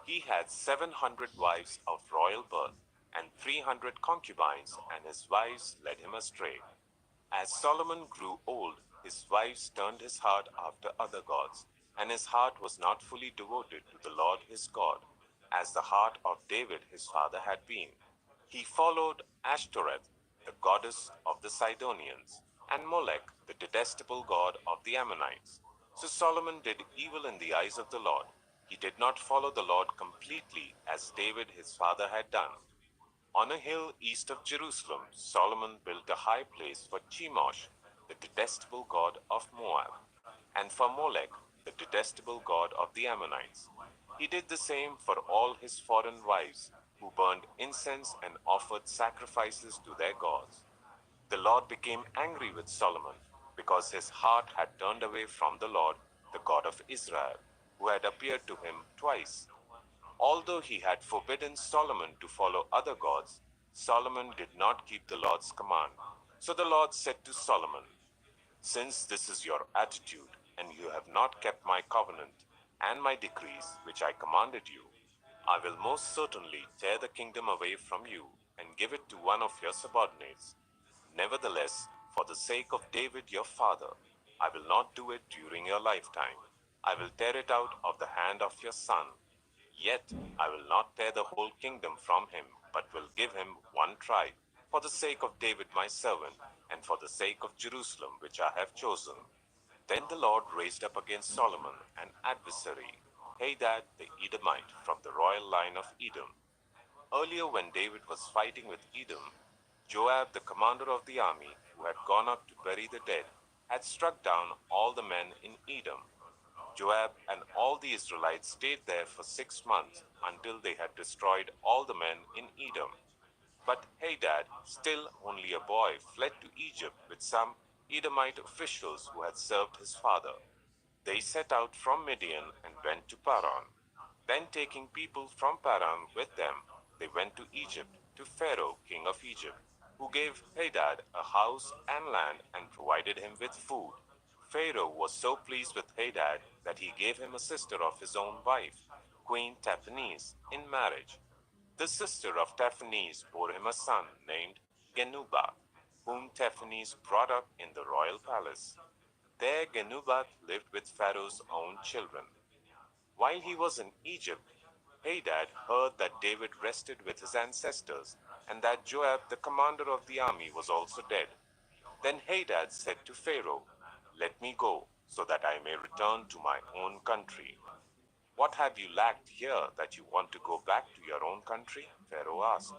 He had 700 wives of royal birth and 300 concubines, and his wives led him astray. As Solomon grew old, his wives turned his heart after other gods, and his heart was not fully devoted to the Lord his God, as the heart of David his father had been. He followed Ashtoreth, the goddess of the Sidonians, and Molech, the detestable god of the Ammonites. So Solomon did evil in the eyes of the Lord. He did not follow the Lord completely as David his father had done. On a hill east of Jerusalem, Solomon built a high place for Chemosh, the detestable god of Moab, and for Molech, the detestable god of the Ammonites. He did the same for all his foreign wives, who burned incense and offered sacrifices to their gods. The Lord became angry with Solomon, because his heart had turned away from the Lord, the God of Israel, who had appeared to him twice. Although he had forbidden Solomon to follow other gods, Solomon did not keep the Lord's command. So the Lord said to Solomon, "Since this is your attitude, and you have not kept my covenant and my decrees which I commanded you, I will most certainly tear the kingdom away from you and give it to one of your subordinates. Nevertheless, for the sake of David your father, I will not do it during your lifetime. I will tear it out of the hand of your son. Yet I will not tear the whole kingdom from him, but will give him one tribe, for the sake of David my servant, and for the sake of Jerusalem which I have chosen." Then the Lord raised up against Solomon an adversary, Hadad the Edomite, from the royal line of Edom. Earlier, when David was fighting with Edom, Joab, the commander of the army, who had gone up to bury the dead, had struck down all the men in Edom. Joab and all the Israelites stayed there for 6 months until they had destroyed all the men in Edom. But Hadad, still only a boy, fled to Egypt with some Edomite officials who had served his father. They set out from Midian and went to Paran. Then, taking people from Paran with them, they went to Egypt, to Pharaoh, king of Egypt, who gave Hadad a house and land and provided him with food. Pharaoh was so pleased with Hadad that he gave him a sister of his own wife, Queen Tahpenes, in marriage. The sister of Tahpenes bore him a son named Genubath, whom Tahpenes brought up in the royal palace. There Genubath lived with Pharaoh's own children. While he was in Egypt, Hadad heard that David rested with his ancestors, and that Joab, the commander of the army, was also dead. Then Hadad said to Pharaoh, "Let me go, so that I may return to my own country." "What have you lacked here that you want to go back to your own country?" Pharaoh asked.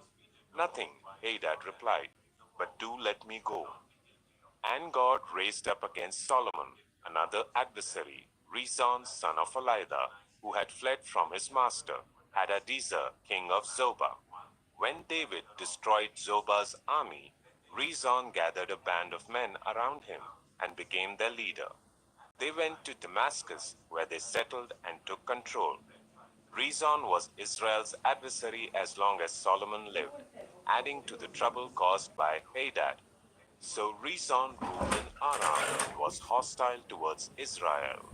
"Nothing," Hadad replied, "but do let me go." And God raised up against Solomon another adversary, Rezon son of Eliada, who had fled from his master, Hadadezer, king of Zobah. When David destroyed Zobah's army, Rezon gathered a band of men around him and became their leader. They went to Damascus, where they settled and took control. Rezon was Israel's adversary as long as Solomon lived, adding to the trouble caused by Hadad. So Rezon ruled in Aram and was hostile towards Israel.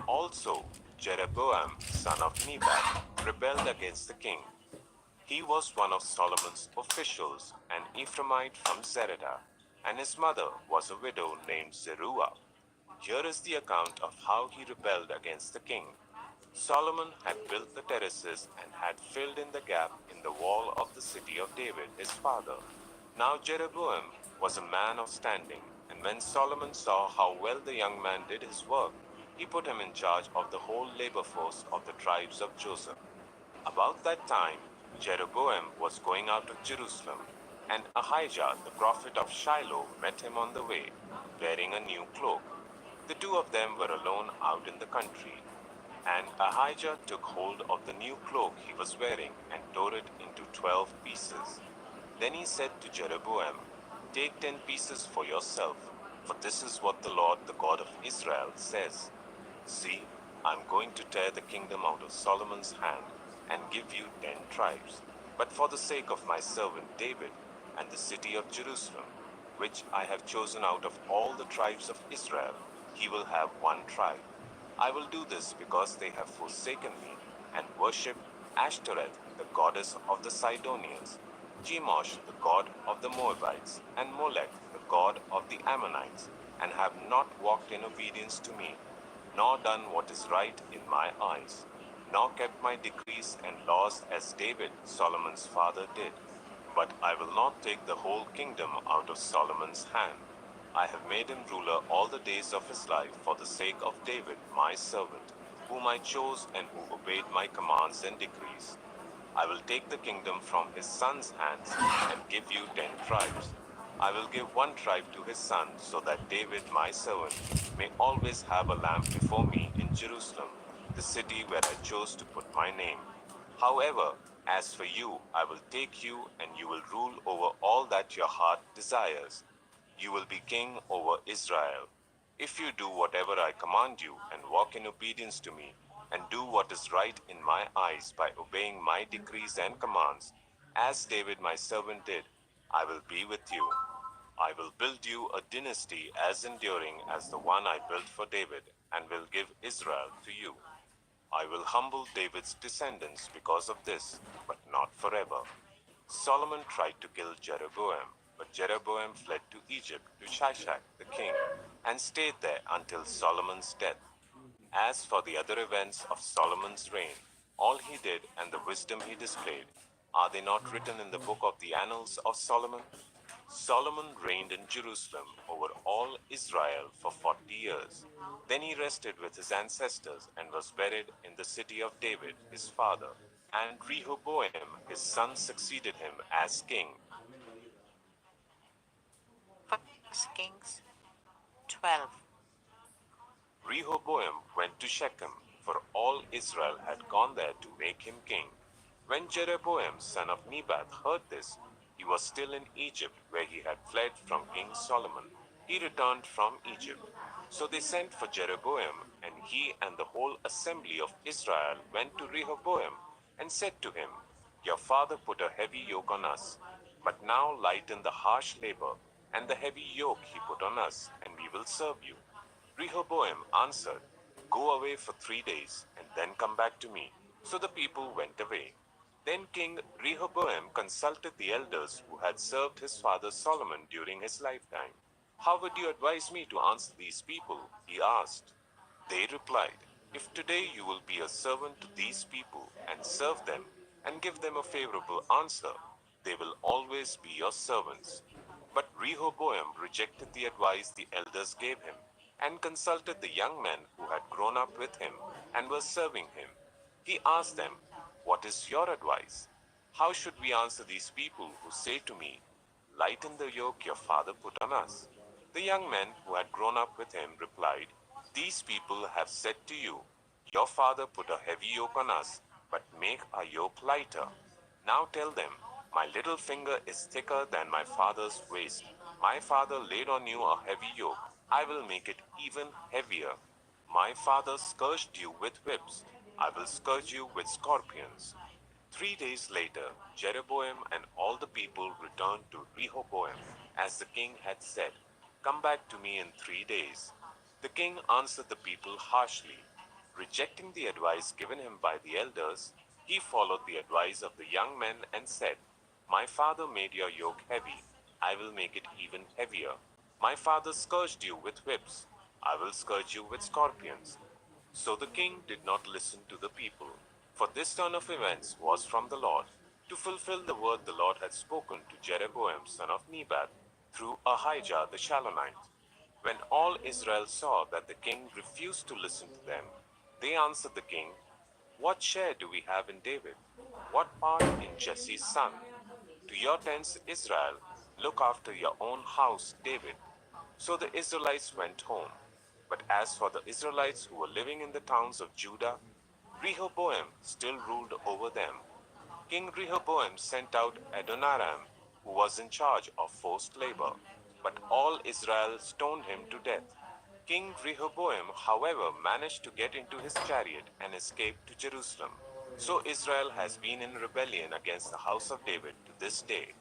Also, Jeroboam, son of Nebat, rebelled against the king. He was one of Solomon's officials, an Ephraimite from Zeredah, and his mother was a widow named Zeruiah. Here is the account of how he rebelled against the king. Solomon had built the terraces and had filled in the gap in the wall of the city of David, his father. Now Jeroboam was a man of standing, and when Solomon saw how well the young man did his work, he put him in charge of the whole labor force of the tribes of Joseph. About that time, Jeroboam was going out of Jerusalem, and Ahijah the prophet of Shiloh met him on the way, wearing a new cloak. The two of them were alone out in the country, and Ahijah took hold of the new cloak he was wearing and tore it into 12 pieces. Then he said to Jeroboam, "Take 10 pieces for yourself, for this is what the Lord, the God of Israel, says. See, I'm going to tear the kingdom out of Solomon's hand and give you 10 tribes. But for the sake of my servant David and the city of Jerusalem, which I have chosen out of all the tribes of Israel, he will have 1 tribe. I will do this because they have forsaken me and worshipped Ashtoreth, the goddess of the Sidonians, Chemosh, the god of the Moabites, and Molech, the god of the Ammonites, and have not walked in obedience to me, nor done what is right in my eyes, nor kept my decrees and laws as David, Solomon's father, did. But I will not take the whole kingdom out of Solomon's hand. I have made him ruler all the days of his life for the sake of David, my servant, whom I chose and who obeyed my commands and decrees. I will take the kingdom from his son's hands and give you 10 tribes. I will give 1 tribe to his son, so that David, my servant, may always have a lamp before me in Jerusalem, the city where I chose to put my name. However, as for you, I will take you, and you will rule over all that your heart desires. You will be king over Israel. If you do whatever I command you and walk in obedience to me, and do what is right in my eyes by obeying my decrees and commands, as David my servant did, I will be with you. I will build you a dynasty as enduring as the one I built for David, and will give Israel to you. I will humble David's descendants because of this, but not forever." Solomon tried to kill Jeroboam, but Jeroboam fled to Egypt to Shishak the king, and stayed there until Solomon's death. As for the other events of Solomon's reign, all he did and the wisdom he displayed, are they not written in the book of the annals of Solomon? Solomon reigned in Jerusalem over all Israel for 40 years. Then he rested with his ancestors and was buried in the city of David, his father. And Rehoboam, his son, succeeded him as king. 1 Kings 12. Rehoboam went to Shechem, for all Israel had gone there to make him king. When Jeroboam, son of Nebat, heard this, he was still in Egypt, where he had fled from King Solomon. He returned from Egypt. So they sent for Jeroboam, and he and the whole assembly of Israel went to Rehoboam and said to him, "Your father put a heavy yoke on us, but now lighten the harsh labor and the heavy yoke he put on us, and we will serve you." Rehoboam answered, "Go away for 3 days, and then come back to me." So the people went away. Then King Rehoboam consulted the elders who had served his father Solomon during his lifetime. "How would you advise me to answer these people?" he asked. They replied, "If today you will be a servant to these people and serve them and give them a favorable answer, they will always be your servants." But Rehoboam rejected the advice the elders gave him and consulted the young men who had grown up with him and were serving him. He asked them, "What is your advice? How should we answer these people who say to me, 'Lighten the yoke your father put on us'?" The young men who had grown up with him replied, "These people have said to you, 'Your father put a heavy yoke on us, but make our yoke lighter.' Now tell them, 'My little finger is thicker than my father's waist. My father laid on you a heavy yoke. I will make it even heavier. My father scourged you with whips. I will scourge you with scorpions." 3 days later, Jeroboam and all the people returned to Rehoboam, as the king had said, "Come back to me in 3 days." The king answered the people harshly, Rejecting the advice given him by the elders, he followed the advice of the young men and said, "My father made your yoke heavy. I will make it even heavier. My father scourged you with whips. I will scourge you with scorpions." So the king did not listen to the people, for this turn of events was from the Lord, to fulfill the word the Lord had spoken to Jeroboam son of Nebat through Ahijah the Shilonite. When all Israel saw that the king refused to listen to them, they answered the king, "What share do we have in David? What part in Jesse's son? To your tents, Israel, look after your own house, David." So the Israelites went home. But as for the Israelites who were living in the towns of Judah, Rehoboam still ruled over them. King Rehoboam sent out Adoniram, who was in charge of forced labor, but all Israel stoned him to death. King Rehoboam, however, managed to get into his chariot and escape to Jerusalem. So Israel has been in rebellion against the house of David to this day.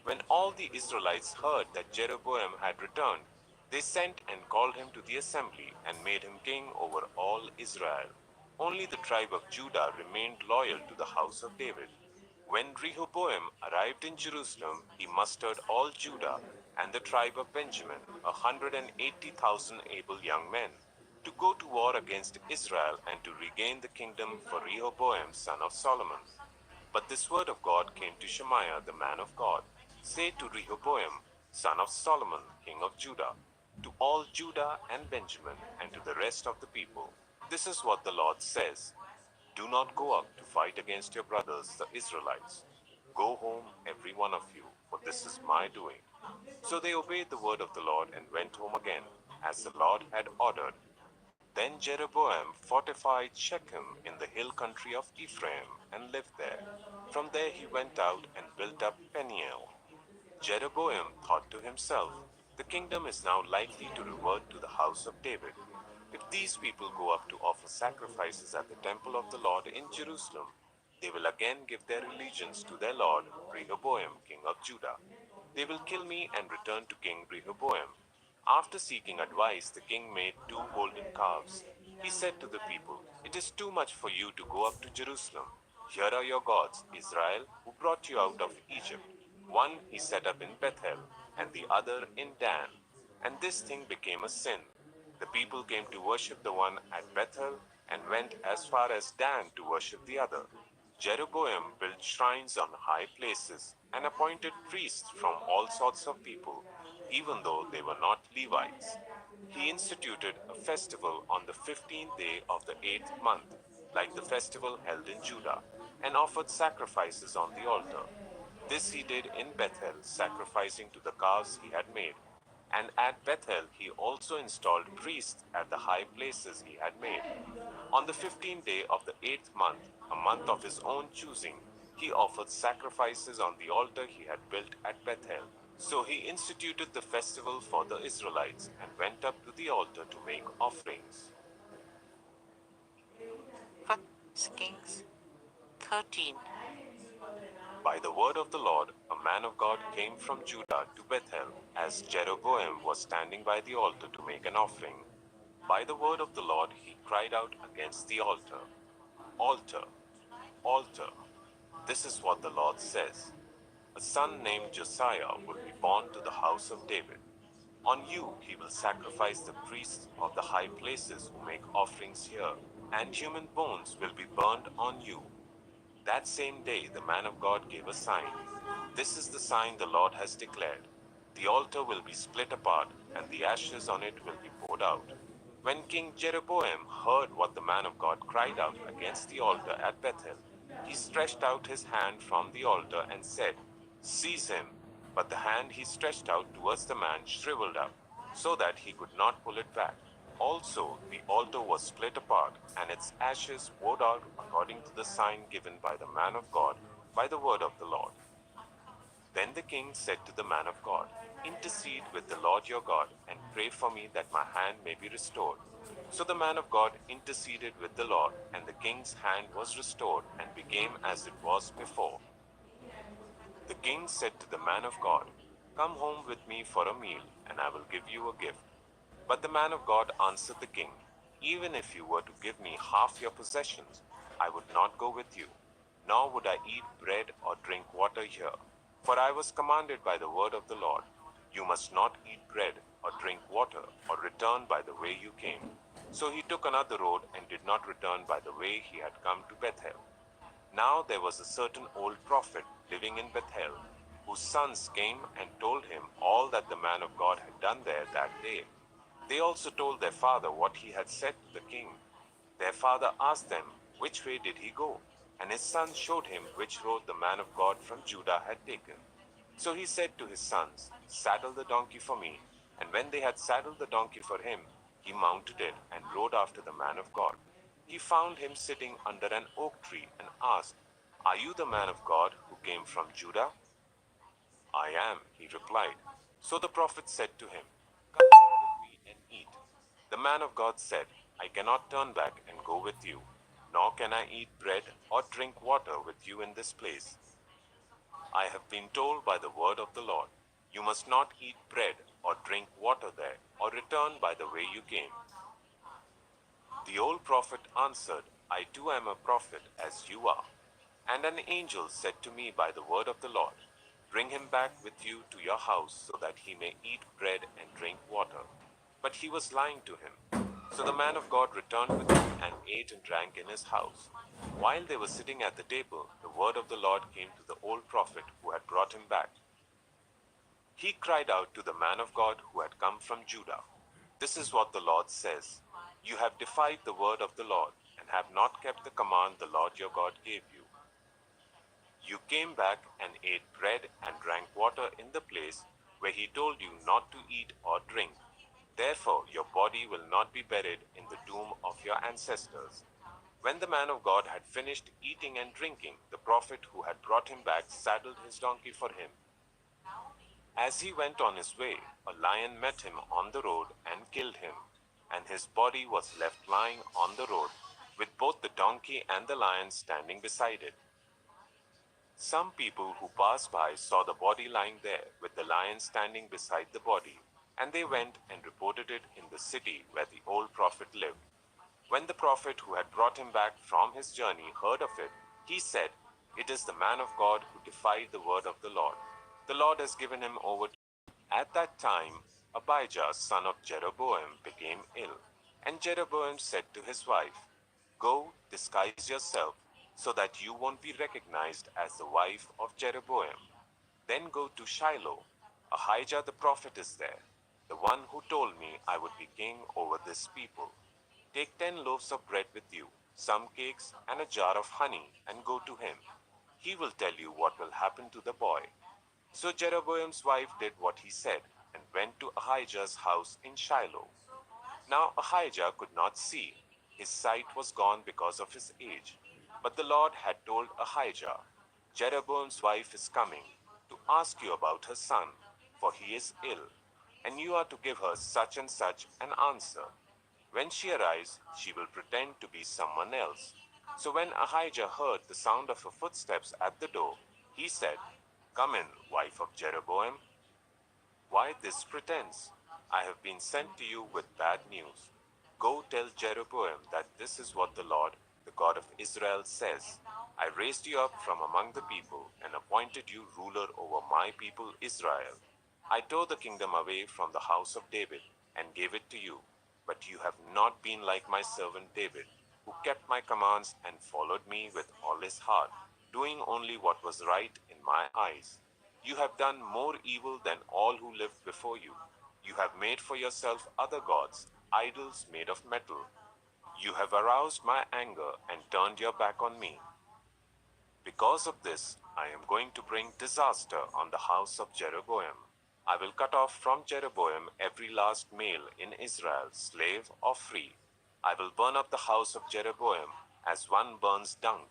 When all the Israelites heard that Jeroboam had returned, they sent and called him to the assembly and made him king over all Israel. Only the tribe of Judah remained loyal to the house of David. When Rehoboam arrived in Jerusalem, he mustered all Judah and the tribe of Benjamin, 180,000 able young men, to go to war against Israel and to regain the kingdom for Rehoboam son of Solomon. But this word of God came to Shemaiah the man of God. "Say to Rehoboam, son of Solomon, king of Judah, to all Judah and Benjamin, and to the rest of the people, this is what the Lord says. Do not go up to fight against your brothers, the Israelites. Go home, every one of you, for this is my doing." So they obeyed the word of the Lord and went home again, as the Lord had ordered. Then Jeroboam fortified Shechem in the hill country of Ephraim and lived there. From there he went out and built up Peniel. Jeroboam thought to himself, "The kingdom is now likely to revert to the house of David. If these people go up to offer sacrifices at the temple of the Lord in Jerusalem, they will again give their allegiance to their lord, Rehoboam, king of Judah. They will kill me and return to King Rehoboam." After seeking advice, the king made 2 golden calves. He said to the people, "It is too much for you to go up to Jerusalem. Here are your gods, Israel, who brought you out of Egypt. One he set up in Bethel, and the other in Dan." And this thing became a sin. The people came to worship the one at Bethel and went as far as Dan to worship the other. Jeroboam built shrines on high places and appointed priests from all sorts of people, even though they were not Levites. He instituted a festival on the 15th day of the 8th month, like the festival held in Judah, and offered sacrifices on the altar. This he did in Bethel, sacrificing to the calves he had made. And at Bethel he also installed priests at the high places he had made. On the 15th day of the 8th month, a month of his own choosing, he offered sacrifices on the altar he had built at Bethel. So he instituted the festival for the Israelites and went up to the altar to make offerings. 1 Kings 13. By the word of the Lord, a man of God came from Judah to Bethel, as Jeroboam was standing by the altar to make an offering. By the word of the Lord he cried out against the altar, "Altar, altar, this is what the Lord says. A son named Josiah will be born to the house of David. On you he will sacrifice the priests of the high places who make offerings here, and human bones will be burned on you." That same day the man of God gave a sign. "This is the sign the Lord has declared. The altar will be split apart, and the ashes on it will be poured out." When King Jeroboam heard what the man of God cried out against the altar at Bethel, he stretched out his hand from the altar and said, "Seize him." But the hand he stretched out towards the man shriveled up, so that he could not pull it back. Also, the altar was split apart, and its ashes poured out according to the sign given by the man of God, by the word of the Lord. Then the king said to the man of God, "Intercede with the Lord your God, and pray for me that my hand may be restored." So the man of God interceded with the Lord, and the king's hand was restored and became as it was before. The king said to the man of God, "Come home with me for a meal, and I will give you a gift." But the man of God answered the king, Even if you were to give me half your possessions, I would not go with you, nor would I eat bread or drink water here. For I was commanded by the word of the Lord, you must not eat bread or drink water or return by the way you came. So he took another road and did not return by the way he had come to Bethel. Now there was a certain old prophet living in Bethel, whose sons came and told him all that the man of God had done there that day. They also told their father what he had said to the king. Their father asked them, which way did he go? And his sons showed him which road the man of God from Judah had taken. So he said to his sons, saddle the donkey for me. And when they had saddled the donkey for him, he mounted it and rode after the man of God. He found him sitting under an oak tree and asked, are you the man of God who came from Judah? I am, he replied. So the prophet said to him, come with me and eat. The man of God said, I cannot turn back and go with you, nor can I eat bread or drink water with you in this place. I have been told by the word of the Lord, you must not eat bread or drink water there, or return by the way you came. The old prophet answered, I too am a prophet as you are. And an angel said to me by the word of the Lord, bring him back with you to your house so that he may eat bread and drink water. But he was lying to him. So the man of God returned with him and ate and drank in his house. While they were sitting at the table, the word of the Lord came to the old prophet who had brought him back. He cried out to the man of God who had come from Judah, this is what the Lord says, you have defied the word of the Lord and have not kept the command the Lord your God gave you. You came back and ate bread and drank water in the place where he told you not to eat or drink. Therefore, your body will not be buried in the tomb of your ancestors. When the man of God had finished eating and drinking, the prophet who had brought him back saddled his donkey for him. As he went on his way, a lion met him on the road and killed him, and his body was left lying on the road, with both the donkey and the lion standing beside it. Some people who passed by saw the body lying there with the lion standing beside the body, and they went and reported it in the city where the old prophet lived. When the prophet who had brought him back from his journey heard of it, he said, it is the man of God who defied the word of the Lord. The Lord has given him over to you. At that time, Abijah, son of Jeroboam, became ill, and Jeroboam said to his wife, go, disguise yourself, so that you won't be recognized as the wife of Jeroboam. Then go to Shiloh. Ahijah the prophet is there, the one who told me I would be king over this people. Take 10 loaves of bread with you, some cakes, and a jar of honey, and go to him. He will tell you what will happen to the boy. So Jeroboam's wife did what he said, and went to Ahijah's house in Shiloh. Now Ahijah could not see. His sight was gone because of his age. But the Lord had told Ahijah, Jeroboam's wife is coming to ask you about her son, for he is ill, and you are to give her such and such an answer. When she arrives, she will pretend to be someone else. So when Ahijah heard the sound of her footsteps at the door, he said, come in, wife of Jeroboam. Why this pretense? I have been sent to you with bad news. Go tell Jeroboam that this is what the Lord, the God of Israel, says. I raised you up from among the people and appointed you ruler over my people Israel. I tore the kingdom away from the house of David and gave it to you. But you have not been like my servant David, who kept my commands and followed me with all his heart, doing only what was right in my eyes. You have done more evil than all who lived before you. You have made for yourself other gods, idols made of metal. You have aroused my anger and turned your back on me. Because of this, I am going to bring disaster on the house of Jeroboam. I will cut off from Jeroboam every last male in Israel, slave or free. I will burn up the house of Jeroboam as one burns dung,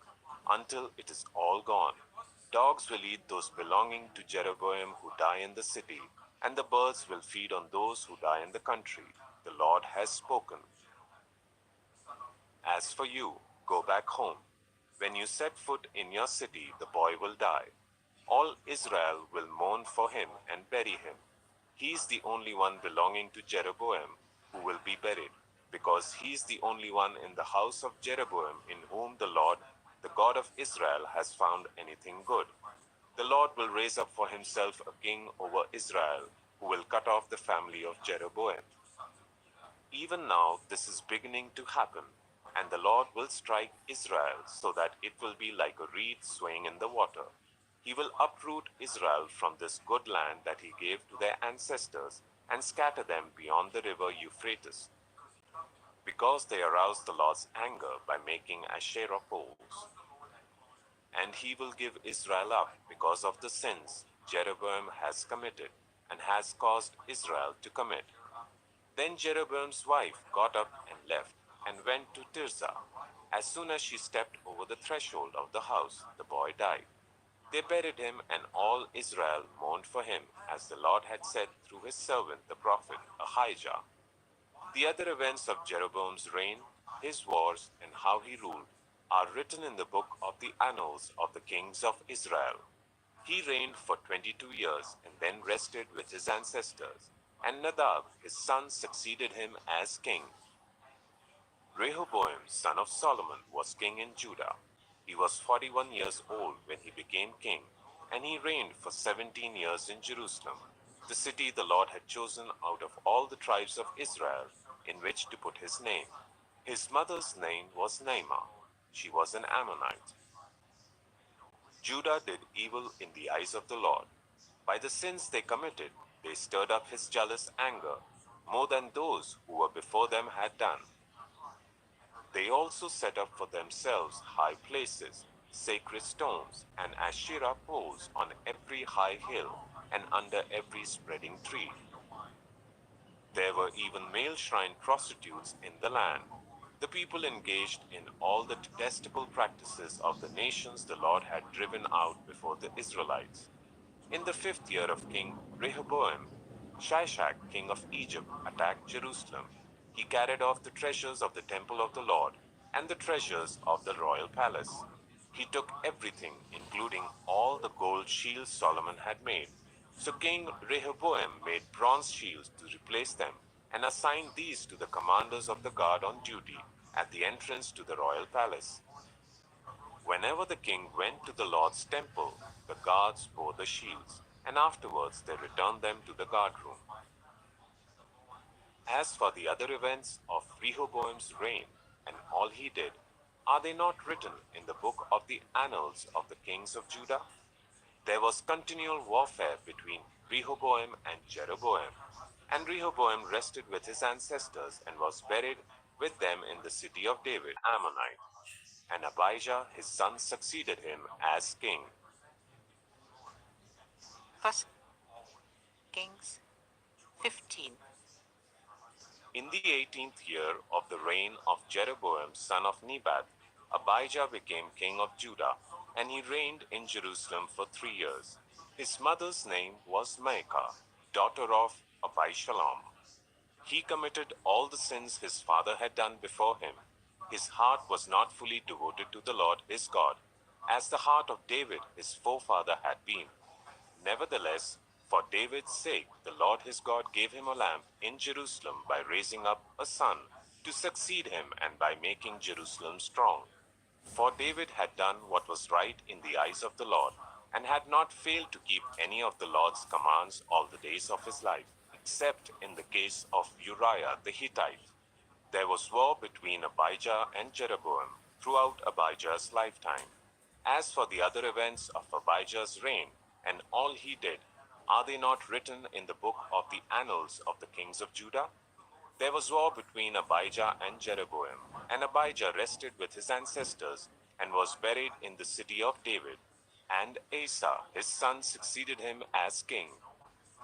until it is all gone. Dogs will eat those belonging to Jeroboam who die in the city, and the birds will feed on those who die in the country. The Lord has spoken. As for you, go back home. When you set foot in your city, the boy will die. All Israel will mourn for him and bury him. He is the only one belonging to Jeroboam who will be buried. because he is the only one in the house of Jeroboam in whom the Lord, the God of Israel, has found anything good. The Lord will raise up for himself a king over Israel, who will cut off the family of Jeroboam. Even now this is beginning to happen, and the Lord will strike Israel so that it will be like a reed swaying in the water. He will uproot Israel from this good land that he gave to their ancestors and scatter them beyond the river Euphrates, because they aroused the Lord's anger by making Asherah poles. And he will give Israel up because of the sins Jeroboam has committed and has caused Israel to commit. Then Jeroboam's wife got up and left and went to Tirzah. As soon as she stepped over the threshold of the house, the boy died. They buried him, and all Israel mourned for him, as the Lord had said through his servant the prophet Ahijah. The other events of Jeroboam's reign, his wars, and how he ruled, are written in the book of the annals of the kings of Israel. He reigned for 22 years and then rested with his ancestors, and Nadab his son succeeded him as king. Rehoboam son of Solomon was king in Judah. He was 41 years old when he became king, and he reigned for 17 years in Jerusalem, the city the Lord had chosen out of all the tribes of Israel, in which to put his name. His mother's name was Naamah. She was an Ammonite. Judah did evil in the eyes of the Lord. By the sins they committed, they stirred up his jealous anger, more than those who were before them had done. They also set up for themselves high places, sacred stones, and Asherah poles on every high hill and under every spreading tree. There were even male shrine prostitutes in the land. The people engaged in all the detestable practices of the nations the Lord had driven out before the Israelites. In the 5th year of King Rehoboam, Shishak, king of Egypt, attacked Jerusalem. He carried off the treasures of the temple of the Lord and the treasures of the royal palace. He took everything, including all the gold shields Solomon had made. So King Rehoboam made bronze shields to replace them and assigned these to the commanders of the guard on duty at the entrance to the royal palace. Whenever the king went to the Lord's temple, the guards bore the shields, and afterwards they returned them to the guard room. As for the other events of Rehoboam's reign and all he did, are they not written in the book of the annals of the kings of Judah? There was continual warfare between Rehoboam and Jeroboam, and Rehoboam rested with his ancestors and was buried with them in the city of David, Ammonite. And Abijah his son succeeded him as king. First Kings 15. In the 18th year of the reign of Jeroboam son of Nebat, Abijah became king of Judah, and he reigned in Jerusalem for 3 years. His mother's name was Maacah, daughter of Abishalom. He committed all the sins his father had done before him. His heart was not fully devoted to the Lord his God, as the heart of David his forefather had been. Nevertheless, for David's sake, the Lord his God gave him a lamp in Jerusalem by raising up a son to succeed him and by making Jerusalem strong. For David had done what was right in the eyes of the Lord, and had not failed to keep any of the Lord's commands all the days of his life, except in the case of Uriah the Hittite. There was war between Abijah and Jeroboam throughout Abijah's lifetime. As for the other events of Abijah's reign and all he did, are they not written in the book of the annals of the kings of Judah? There was war between Abijah and Jeroboam, and Abijah rested with his ancestors and was buried in the city of David. And Asa his son succeeded him as king.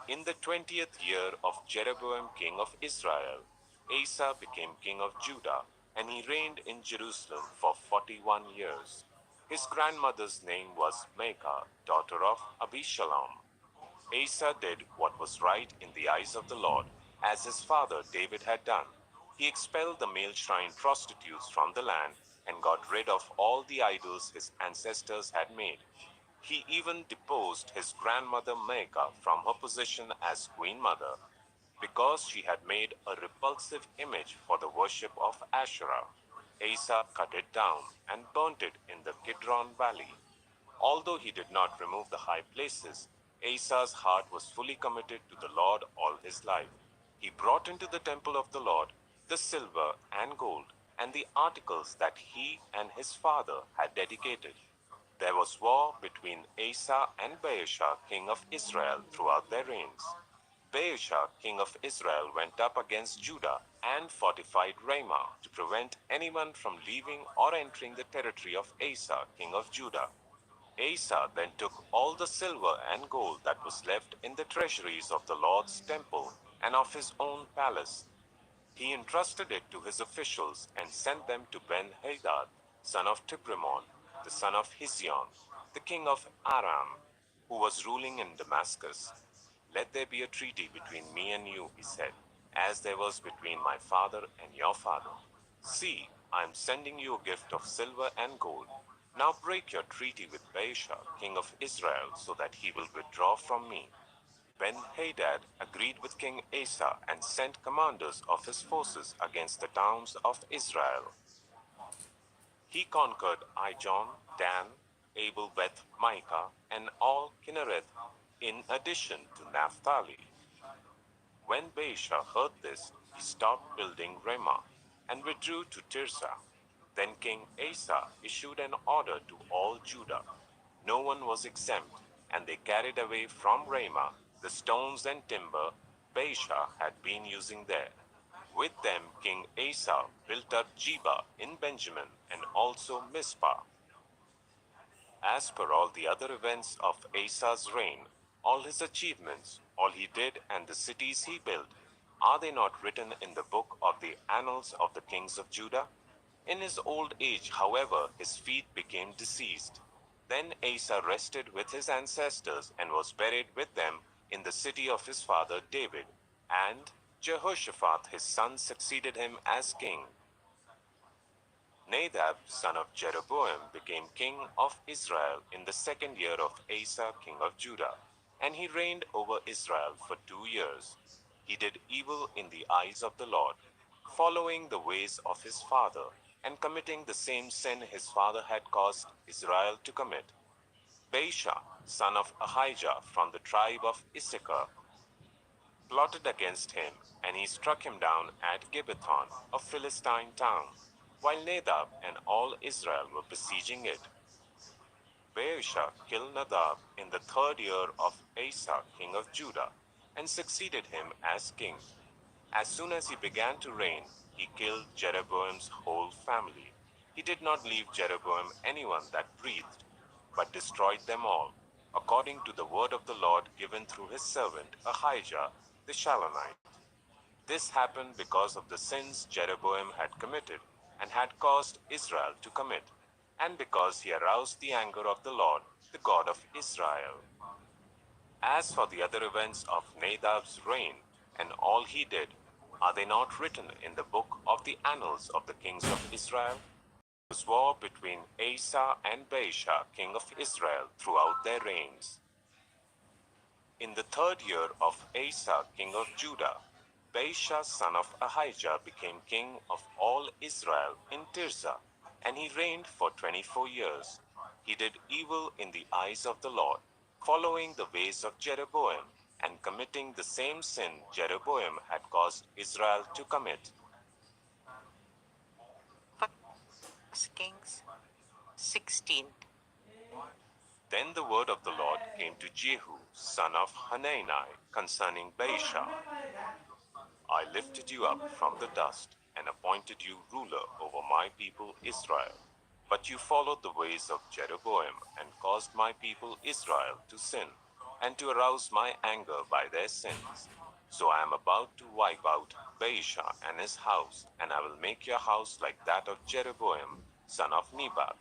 In the 20th year of Jeroboam king of Israel, Asa became king of Judah, and he reigned in Jerusalem for 41 years. His grandmother's name was Maacah, daughter of Abishalom. Asa did what was right in the eyes of the Lord, as his father David had done. He expelled the male shrine prostitutes from the land and got rid of all the idols his ancestors had made. He even deposed his grandmother Maacah from her position as queen mother. because she had made a repulsive image for the worship of Asherah. Asa cut it down and burnt it in the Kidron valley. Although he did not remove the high places, Asa's heart was fully committed to the Lord all his life. He brought into the temple of the Lord the silver and gold and the articles that he and his father had dedicated. There was war between Asa and Baasha, king of Israel, throughout their reigns. Baasha, king of Israel, went up against Judah and fortified Ramah to prevent anyone from leaving or entering the territory of Asa, king of Judah. Asa then took all the silver and gold that was left in the treasuries of the Lord's temple and of his own palace. He entrusted it to his officials and sent them to Ben-Hadad, son of Tibrimon, the son of Hizion, the king of Aram, who was ruling in Damascus. Let there be a treaty between me and you, he said, as there was between my father and your father. See, I am sending you a gift of silver and gold. Now break your treaty with Baasha, king of Israel, so that he will withdraw from me. Ben-Hadad agreed with King Asa and sent commanders of his forces against the towns of Israel. He conquered Ijon, Dan, Abel Beth Micah, and all Kinnereth, in addition to Naphtali. When Baasha heard this, he stopped building Ramah and withdrew to Tirzah. Then King Asa issued an order to all Judah. No one was exempt, and they carried away from Ramah the stones and timber Baasha had been using there. With them King Asa built up Geba in Benjamin and also Mizpah. As per all the other events of Asa's reign, all his achievements, all he did and the cities he built, are they not written in the book of the annals of the kings of Judah? In his old age, however, his feet became diseased. Then Asa rested with his ancestors and was buried with them in the city of his father David, and Jehoshaphat his son succeeded him as king. Nadab, son of Jeroboam, became king of Israel in the second year of Asa, king of Judah, and he reigned over Israel for 2 years. He did evil in the eyes of the Lord, following the ways of his father, and committing the same sin his father had caused Israel to commit. Baasha, son of Ahijah from the tribe of Issachar, plotted against him, and he struck him down at Gibbethon, a Philistine town, while Nadab and all Israel were besieging it. Baasha killed Nadab in the third year of Asa, king of Judah, and succeeded him as king. As soon as he began to reign, he killed Jeroboam's whole family. He did not leave Jeroboam anyone that breathed, but destroyed them all, according to the word of the Lord given through his servant Ahijah the Shilonite. This happened because of the sins Jeroboam had committed and had caused Israel to commit, and because he aroused the anger of the Lord, the God of Israel. As for the other events of Nadab's reign and all he did, are they not written in the book of the annals of the kings of Israel? There was war between Asa and Baasha, king of Israel, throughout their reigns. In the third year of Asa, king of Judah, Baasha, son of Ahijah, became king of all Israel in Tirzah, and he reigned for 24 years. He did evil in the eyes of the Lord, following the ways of Jeroboam, and committing the same sin Jeroboam had caused Israel to commit. 1 Kings 16. Then the word of the Lord came to Jehu, son of Hanani, concerning Baasha. I lifted you up from the dust and appointed you ruler over my people Israel. But you followed the ways of Jeroboam and caused my people Israel to sin, and to arouse my anger by their sins. So I am about to wipe out Baasha and his house, and I will make your house like that of Jeroboam, son of Nebat.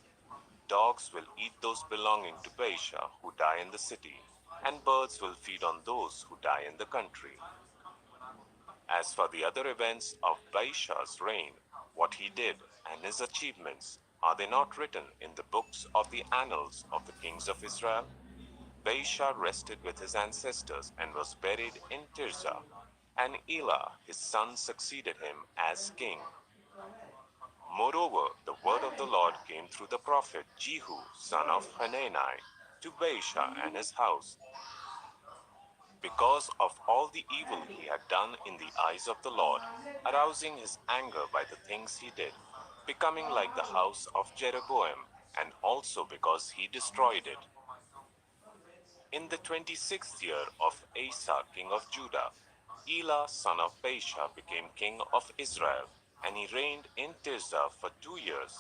Dogs will eat those belonging to Baasha who die in the city, and birds will feed on those who die in the country. As for the other events of Baasha's reign, what he did and his achievements, are they not written in the books of the annals of the kings of Israel? Baasha rested with his ancestors and was buried in Tirzah. and Elah his son succeeded him as king. Moreover, the word of the Lord came through the prophet Jehu, son of Hanani, to Baasha and his house, because of all the evil he had done in the eyes of the Lord, arousing his anger by the things he did, becoming like the house of Jeroboam, and also because he destroyed it. In the 26th year of Asa king of Judah, Elah son of Baasha became king of Israel, and he reigned in Tirzah for 2 years.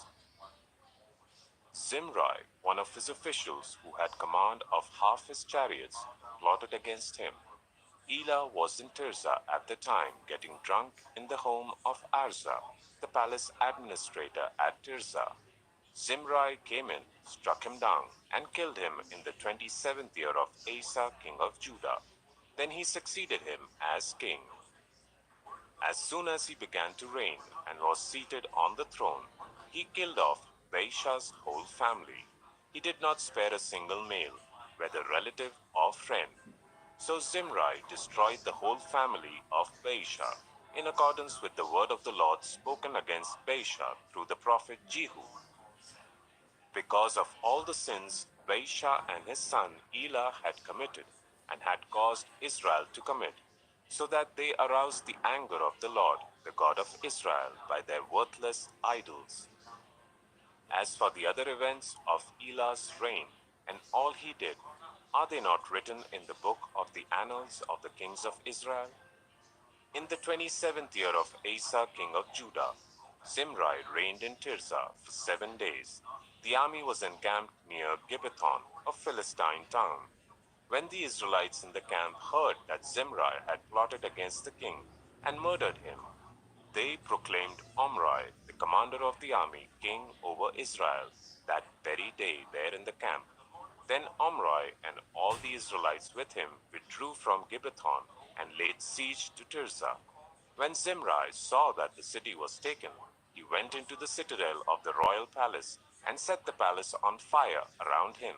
Zimri, one of his officials who had command of half his chariots, plotted against him. Elah was in Tirzah at the time, getting drunk in the home of Arza, the palace administrator at Tirzah. Zimri came in, struck him down, and killed him in the 27th year of Asa king of Judah. Then he succeeded him as king. As soon as he began to reign and was seated on the throne, he killed off Baasha's whole family. He did not spare a single male, whether relative or friend. So Zimri destroyed the whole family of Baasha, in accordance with the word of the Lord spoken against Baasha through the prophet Jehu. Because of all the sins Baasha and his son Elah had committed, and had caused Israel to commit, so that they aroused the anger of the Lord, the God of Israel, by their worthless idols. As for the other events of Elah's reign, and all he did, are they not written in the book of the annals of the kings of Israel? In the 27th year of Asa king of Judah, Zimri reigned in Tirzah for 7 days. The army was encamped near Gibbethon, a Philistine town. When the Israelites in the camp heard that Zimri had plotted against the king and murdered him, they proclaimed Omri, the commander of the army, king over Israel, that very day there in the camp. Then Omri and all the Israelites with him withdrew from Gibbethon and laid siege to Tirzah. When Zimri saw that the city was taken, he went into the citadel of the royal palace and set the palace on fire around him.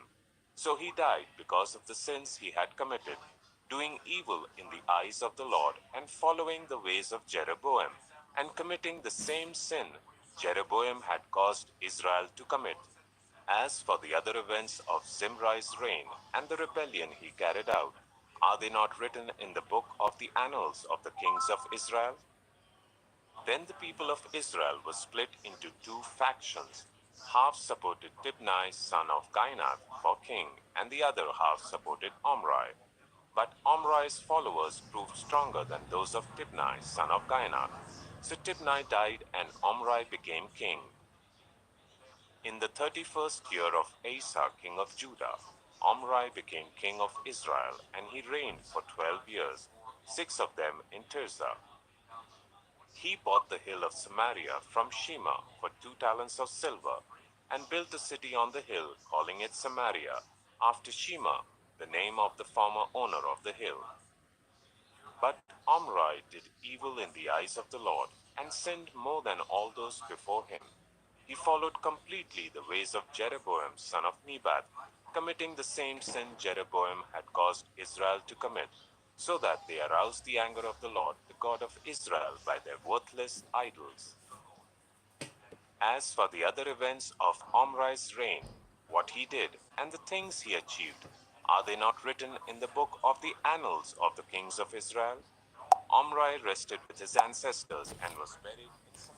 So he died because of the sins he had committed, doing evil in the eyes of the Lord and following the ways of Jeroboam, and committing the same sin Jeroboam had caused Israel to commit. As for the other events of Zimri's reign and the rebellion he carried out, are they not written in the book of the annals of the kings of Israel? Then the people of Israel were split into two factions. Half supported Tibni son of Ginath for king, and the other half supported Omri. But Omri's followers proved stronger than those of Tibni son of Ginath. So Tibni died and Omri became king. In the 31st year of Asa king of Judah, Omri became king of Israel, and he reigned for 12 years, 6 of them in Tirzah. He bought the hill of Samaria from Shema for 2 talents of silver, and built a city on the hill, calling it Samaria, after Shema, the name of the former owner of the hill. But Omri did evil in the eyes of the Lord, and sinned more than all those before him. He followed completely the ways of Jeroboam son of Nebat, committing the same sin Jeroboam had caused Israel to commit, so that they aroused the anger of the Lord, the God of Israel, by their worthless idols. As for the other events of Omri's reign, what he did, and the things he achieved, are they not written in the book of the annals of the kings of Israel? Omri rested with his ancestors and was buried in